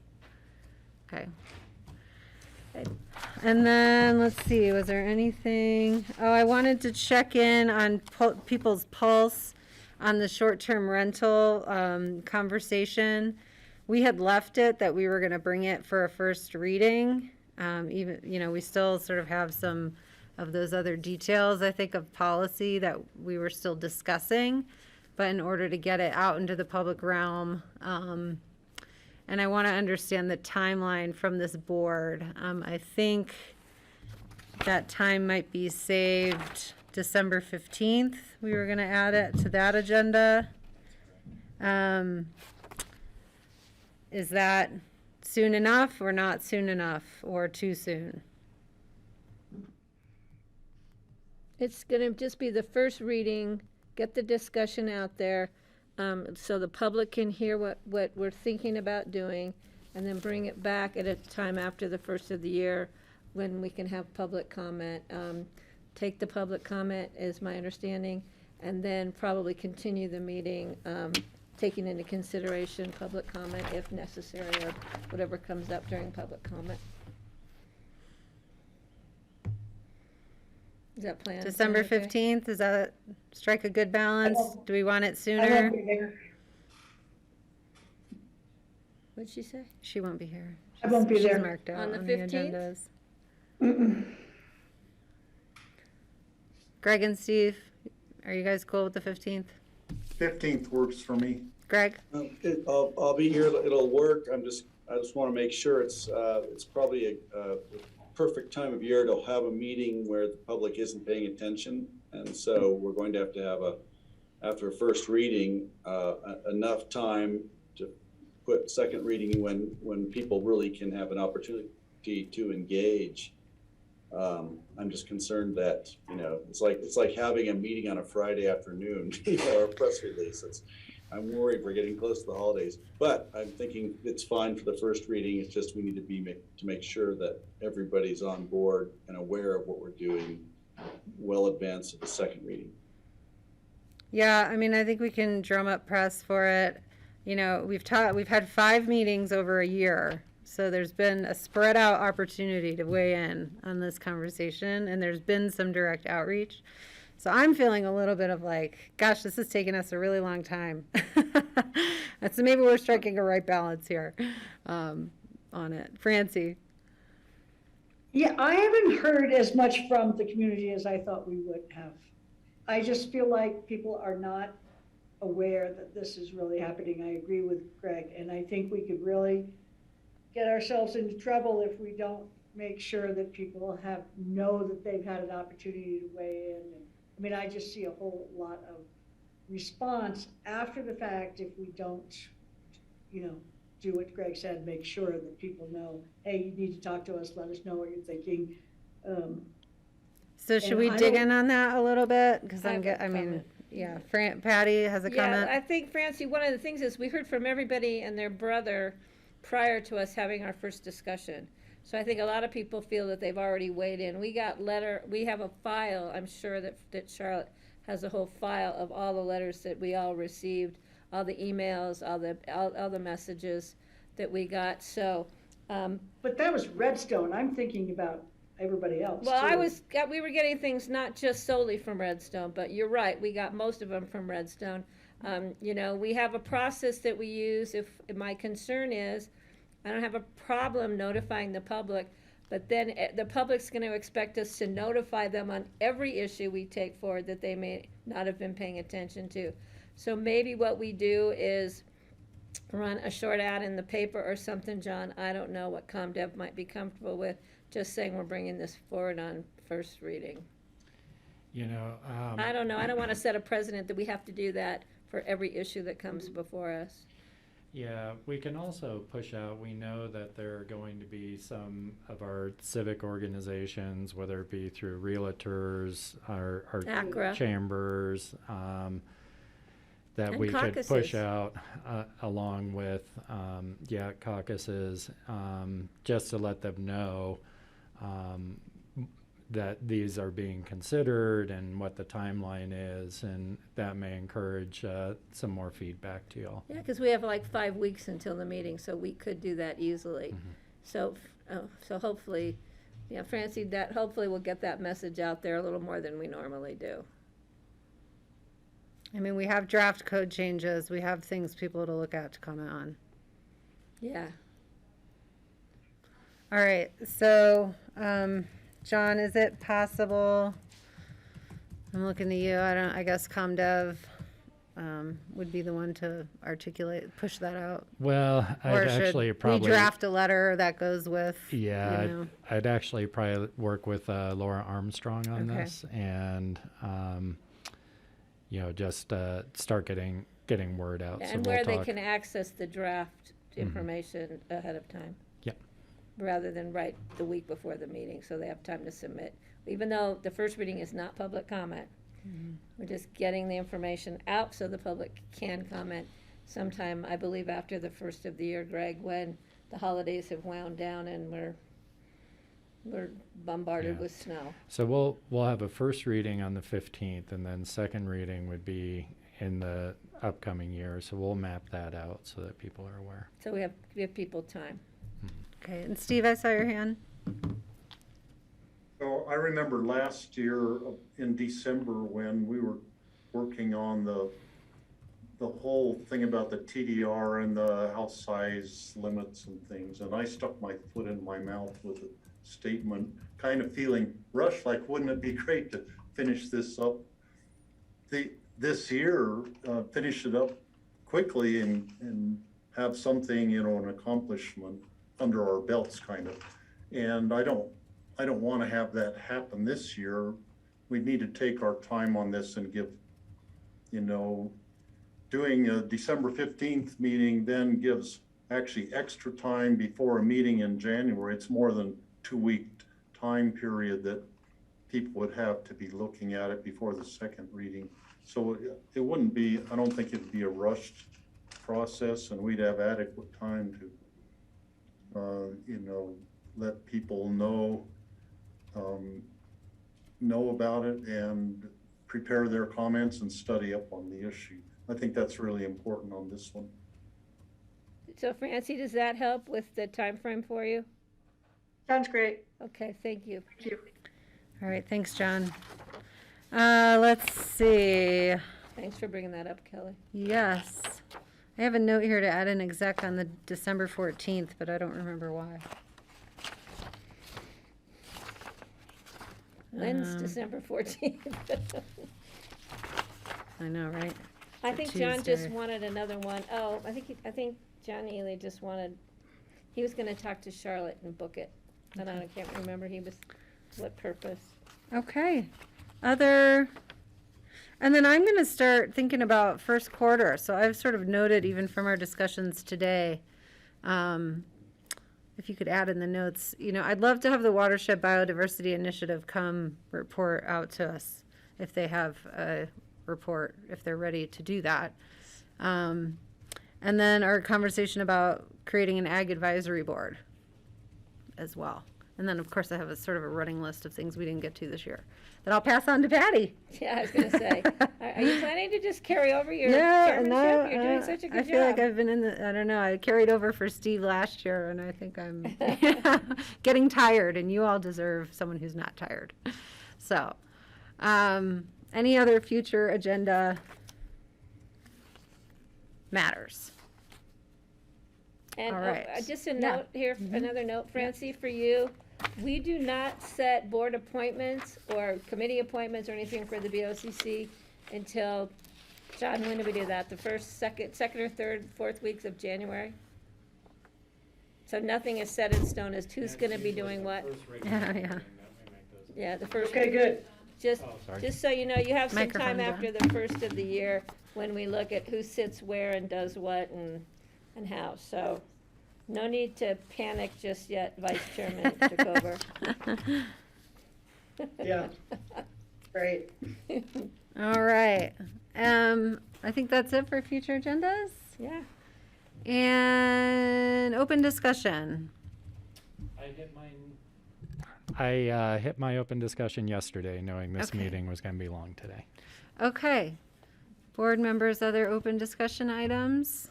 Okay. And then, let's see, was there anything? Oh, I wanted to check in on people's pulse on the short-term rental conversation. We had left it that we were going to bring it for a first reading. Even, we still sort of have some of those other details, I think, of policy that we were still discussing. But in order to get it out into the public realm, and I want to understand the timeline from this board. I think that time might be saved December 15th. We were going to add it to that agenda. Is that soon enough or not soon enough or too soon? It's gonna just be the first reading, get the discussion out there, so the public can hear what we're thinking about doing, and then bring it back at a time after the first of the year when we can have public comment. Take the public comment, is my understanding, and then probably continue the meeting, taking into consideration public comment if necessary, or whatever comes up during public comment. Is that plan? December sound okay? 15th, does that strike a good balance? Do we want it I sooner? won't be there. What'd she say? She won't be here. I won't be She's there. marked out On the on 15th? the agendas. Greg and Steve, are you guys cool with the 15th? 15th works for me. Greg? I'll be here. It'll work. I just want to make sure it's probably a perfect time of year to have a meeting where the public isn't paying attention And so we're going to have after a first reading, enough time to put second reading when people really can have an opportunity to engage. I'm just concerned that, it's like having a meeting on a Friday afternoon, or a press release. I'm worried we're getting close to the holidays, but I'm thinking it's fine for the first reading. It's just we need to make sure that everybody's on board and aware of what we're doing well advanced of the second reading. Yeah, I mean, I think we can drum up press for it. We've had 5 meetings over a year. So there's been a spread out opportunity to weigh in on this conversation, and there's been some direct outreach. So I'm feeling a little bit of like, gosh, this has taken us a really long time. And so maybe we're striking a right balance here on it. Francie. Yeah, I haven't heard as much from the community as I thought we would have. I just feel like people are not aware that this is really happening. I agree with Greg, and I think we could really get ourselves into trouble if we don't make sure that people know that they've had an opportunity to weigh in. And, I mean, I just see a whole lot of response after the fact if we don't, do what Greg said, make sure that people know, hey, you need to talk to us, let us know what you're thinking. So should we dig in on that a little bit? Because yeah, Patty has a comment. I think, Francie, one of the things is we heard from everybody and their brother prior to us having our first discussion. So I think a lot of people feel that they've already weighed in. We have a file, I'm sure that Charlotte has a whole file of all the letters that we all received, all the emails, all the messages that we got. So, but that was Redstone. I'm thinking about everybody else. Well, too. We were getting things not just solely from Redstone, but you're right. We got most of them from Redstone. We have a process that we use. If my concern is, I don't have a problem notifying the public, but then the public's going to expect us to notify them on every issue we take forward that they may not have been paying attention to. So maybe what we do is run a short ad in the paper or something, John. I don't know what ComDev might be comfortable with, just saying we're bringing this forward on first reading. I don't know. I don't want to set a precedent that we have to do that for every issue that comes before us. Yeah, we can also push out. We know that there are going to be some of our civic organizations, whether it be through realtors, our ACRA. chambers, that And we caucuses. could push out along with, caucuses, just to let them know that these are being considered and what the timeline is, and that may encourage some more feedback to y'all. Yeah, because we have like 5 weeks until the meeting, so we could do that easily. So hopefully, Francie, that hopefully we'll get that message out there a little more than we normally do. I mean, we have draft code changes. We have things people to look at to comment on. Yeah. All right. So, John, is it possible? I'm looking to you. I guess ComDev would be the one to push that out. Well, I'd actually probably we draft a letter that goes with. Yeah, I'd actually probably work with Laura Armstrong on this, and just start getting word out. And so where we'll they can access the draft information ahead of time. Yep. Rather than right the week before the meeting, so they have time to submit. Even though the first reading is not public comment, we're just getting the information out so the public can comment sometime, I believe, after the first of the year, Greg, when the holidays have wound down and we're bombarded with snow. So we'll have a first reading on the 15th, and then second reading would be in the upcoming year. So we'll map that out so that people are aware. So we give people time. Okay, and Steve, I saw your hand. So I remember last year in December when we were working on the whole thing about the TDR and the house size limits and things, and I stuck my foot in my mouth with a statement, kind of feeling rushed, like wouldn't it be great to finish this up this year, finish it up quickly and have something, an accomplishment under our belts, kind of. And I don't want to have that happen this year, we need to take our time on this and give, you know, doing a December 15th meeting then gives actually extra time before a meeting in January. It's more than 2-week time period that people would have to be looking at it before the second reading. So it wouldn't be, I don't think it'd be a rushed process, and we'd have adequate time to, you know, let people know about it and prepare their comments and study up on the issue. I think that's really important on this one. So Francie, does that help with the time frame for you? Sounds great. Okay, thank you. Thank you. All right, thanks, John. Let's see. Thanks for bringing that up, Kelly. Yes. I have a note here to add an exec on the December 14th, but I don't remember why. When's December 14th? I know, right? I It's a think John just Tuesday. wanted another one. Oh, I think John Ely just wanted, he was gonna talk to Charlotte and book it. And I can't remember what purpose. Okay. And then I'm going to start thinking about first quarter. So I've sort of noted, even from our discussions today, if you could add in the notes, you know, I'd love to have the Watershed Biodiversity Initiative come report out to us if they have a report, if they're ready to do that. And then our conversation about creating an ag advisory board as well. And then, of course, I have a sort of a running list of things we didn't get to this year that I'll pass on to Patty. Yeah, I was gonna say, are you planning to just carry over your No, chairmanship? You're doing such a good I job. feel like I've been I don't know, I carried over for Steve last year, and I think I'm getting tired, and you all deserve someone who's not tired. So, any other future agenda matters? And All right. just a Yeah. note here, another note, Francie, for you. We do not set board appointments or committee appointments or anything for the BOCC until, John, when do we do that? The first, second or third, fourth weeks of January? So nothing is set in stone as to who's gonna be doing what? Yeah. Yeah, the first. Okay, good. Just, sorry. just so you know, you have some time Microphone, after the first of the year when we look at who sits where and does what and how. So no need to panic just yet, Vice Chairman took over. Yeah. Great. All right. I think that's it for future agendas. Yeah. And open discussion. I hit my open discussion yesterday, knowing this Okay. meeting was going to be long today. Okay. Board members, other open discussion items?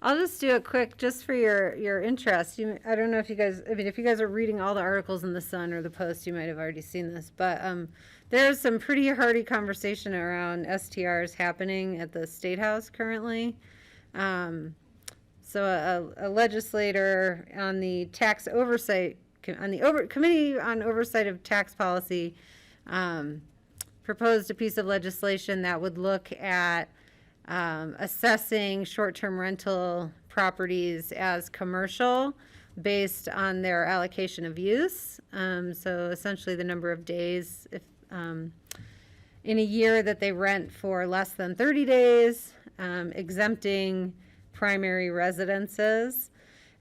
I'll just do it quick, just for your interest. I don't know if you guys, I mean, if you guys are reading all the articles in the Sun or the Post, you might have already seen this, but there's some pretty hearty conversation around STRs happening at the State House currently. So a legislator on the tax oversight, on the Committee on Oversight of Tax Policy proposed a piece of legislation that would look at assessing short-term rental properties as commercial based on their allocation of use. So essentially the number of days if in a year that they rent for less than 30 days, exempting primary residences.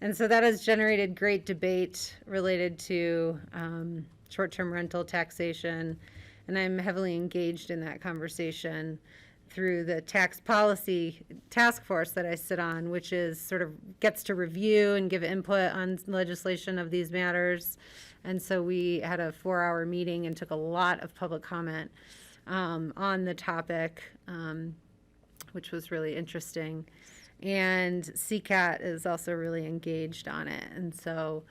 And so that has generated great debate related to short-term rental taxation. And I'm heavily engaged in that conversation through the tax policy task force that I sit on, which is sort of gets to review and give input on legislation of these matters. And so we had a 4-hour meeting and took a lot of public comment on the topic, which was really interesting. And CCAT is also really engaged on it. And so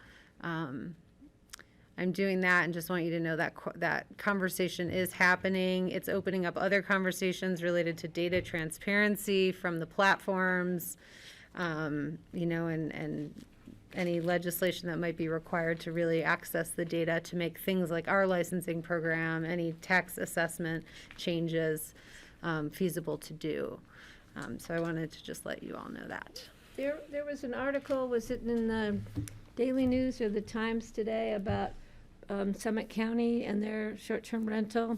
I'm doing that and just want you to know that that conversation is happening. It's opening up other conversations related to data transparency from the platforms, you know, and any legislation that might be required to really access the data to make things like our licensing program, any tax assessment changes feasible to do. So I wanted to just let you all know that. There was an article, was it in the Daily News or the Times today about Summit County and their short-term rental.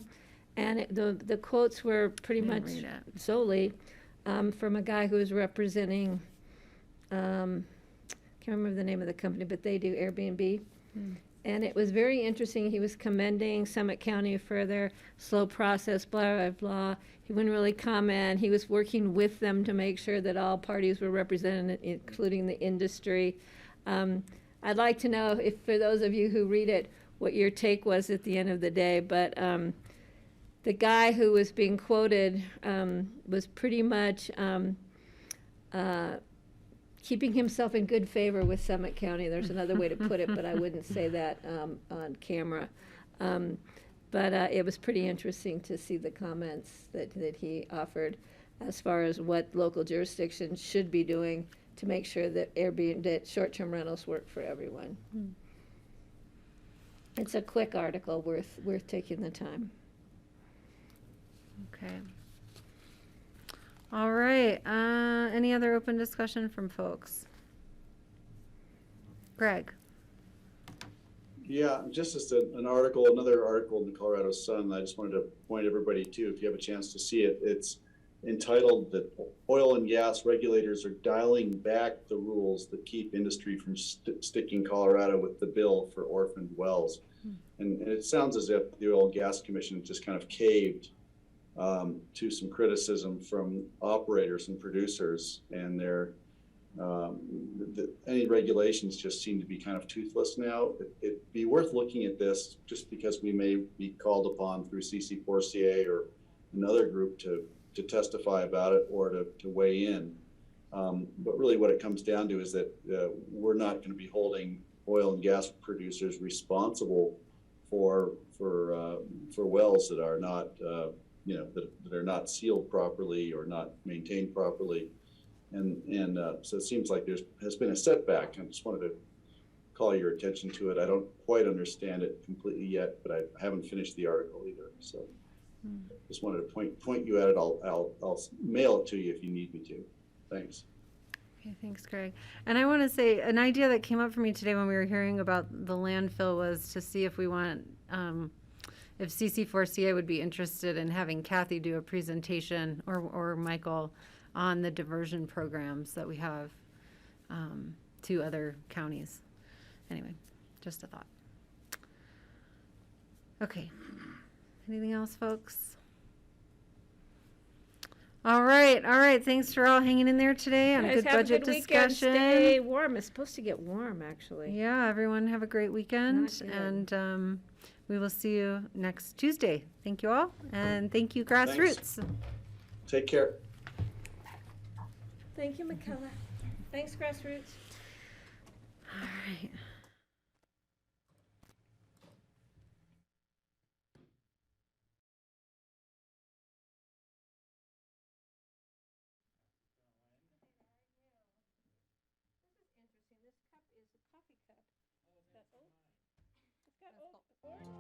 And the quotes were pretty Didn't much read it. solely from a guy who was representing, can't remember the name of the company, but they do Airbnb. And it was very interesting. He was commending Summit County for their slow process, blah, blah, blah. He wouldn't really comment. He was working with them to make sure that all parties were represented, including the industry. I'd like to know, if for those of you who read it, what your take was at the end of the day. But the guy who was being quoted was pretty much keeping himself in good favor with Summit County. There's another way to put it, but I wouldn't say that on camera. But it was pretty interesting to see the comments that he offered as far as what local jurisdictions should be doing to make sure that that short-term rentals work for everyone. It's a quick article worth taking the time. Okay. All right. Any other open discussion from folks? Greg. Yeah, just as another article in the Colorado Sun, I just wanted to point everybody to, if you have a chance to see it, it's entitled that oil and gas regulators are dialing back the rules that keep industry from sticking Colorado with the bill for orphaned wells. And it sounds as if the Oil and Gas Commission just kind of caved to some criticism from operators and producers, and any regulations just seem to be kind of toothless now. It'd be worth looking at this, just because we may be called upon through CC4CA or another group to testify about it or to weigh in. But really what it comes down to is that we're not going to be holding oil and gas producers responsible for wells that are not that are not sealed properly or not maintained properly. And so it seems like has been a setback. I just wanted to call your attention to it. I don't quite understand it completely yet, but I haven't finished the article either. So just wanted to point you at it. I'll mail it to you if you need me to. Thanks. Okay, thanks, Greg. And I want to say an idea that came up for me today when we were hearing about the landfill was to see if we want, if CC4CA would be interested in having Kathy do a presentation, or Michael, on the diversion programs that we have to other counties. Anyway, just a thought. Okay. Anything else, folks? All right. Thanks for all hanging in there today on a good budget discussion. Stay warm. It's supposed to get warm, actually. Yeah, everyone have a great weekend, and we will see you next Tuesday. Thank you all, and thank you, Grassroots. Thanks. Take care. Thank you, McKellar. Thanks, Grassroots. All right. This cup is a coffee cup. It's got orange count.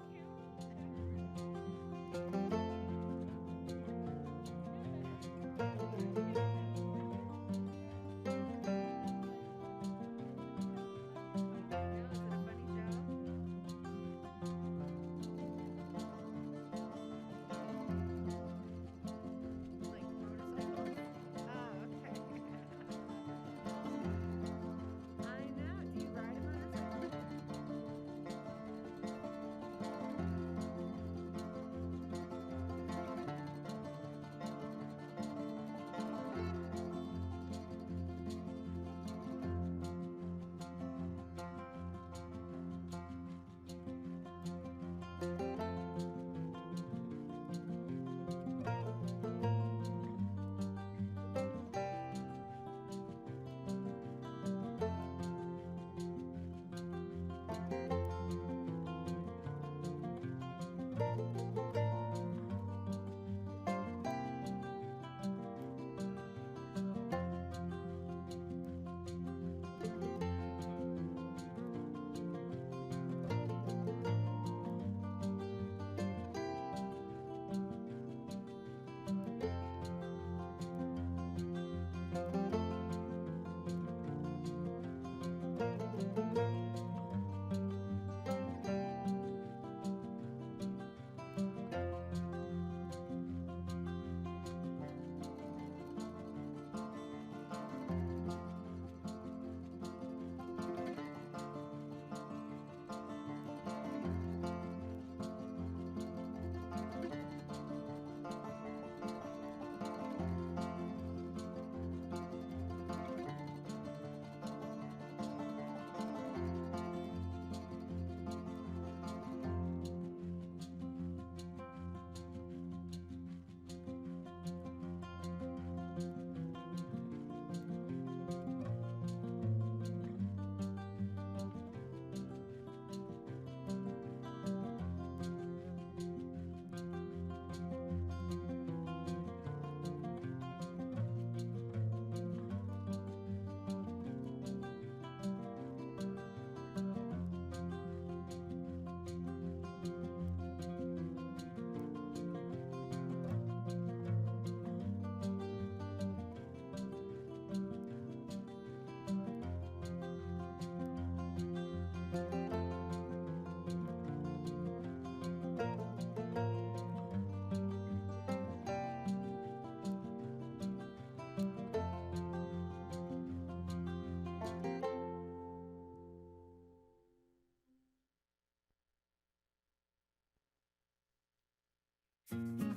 you.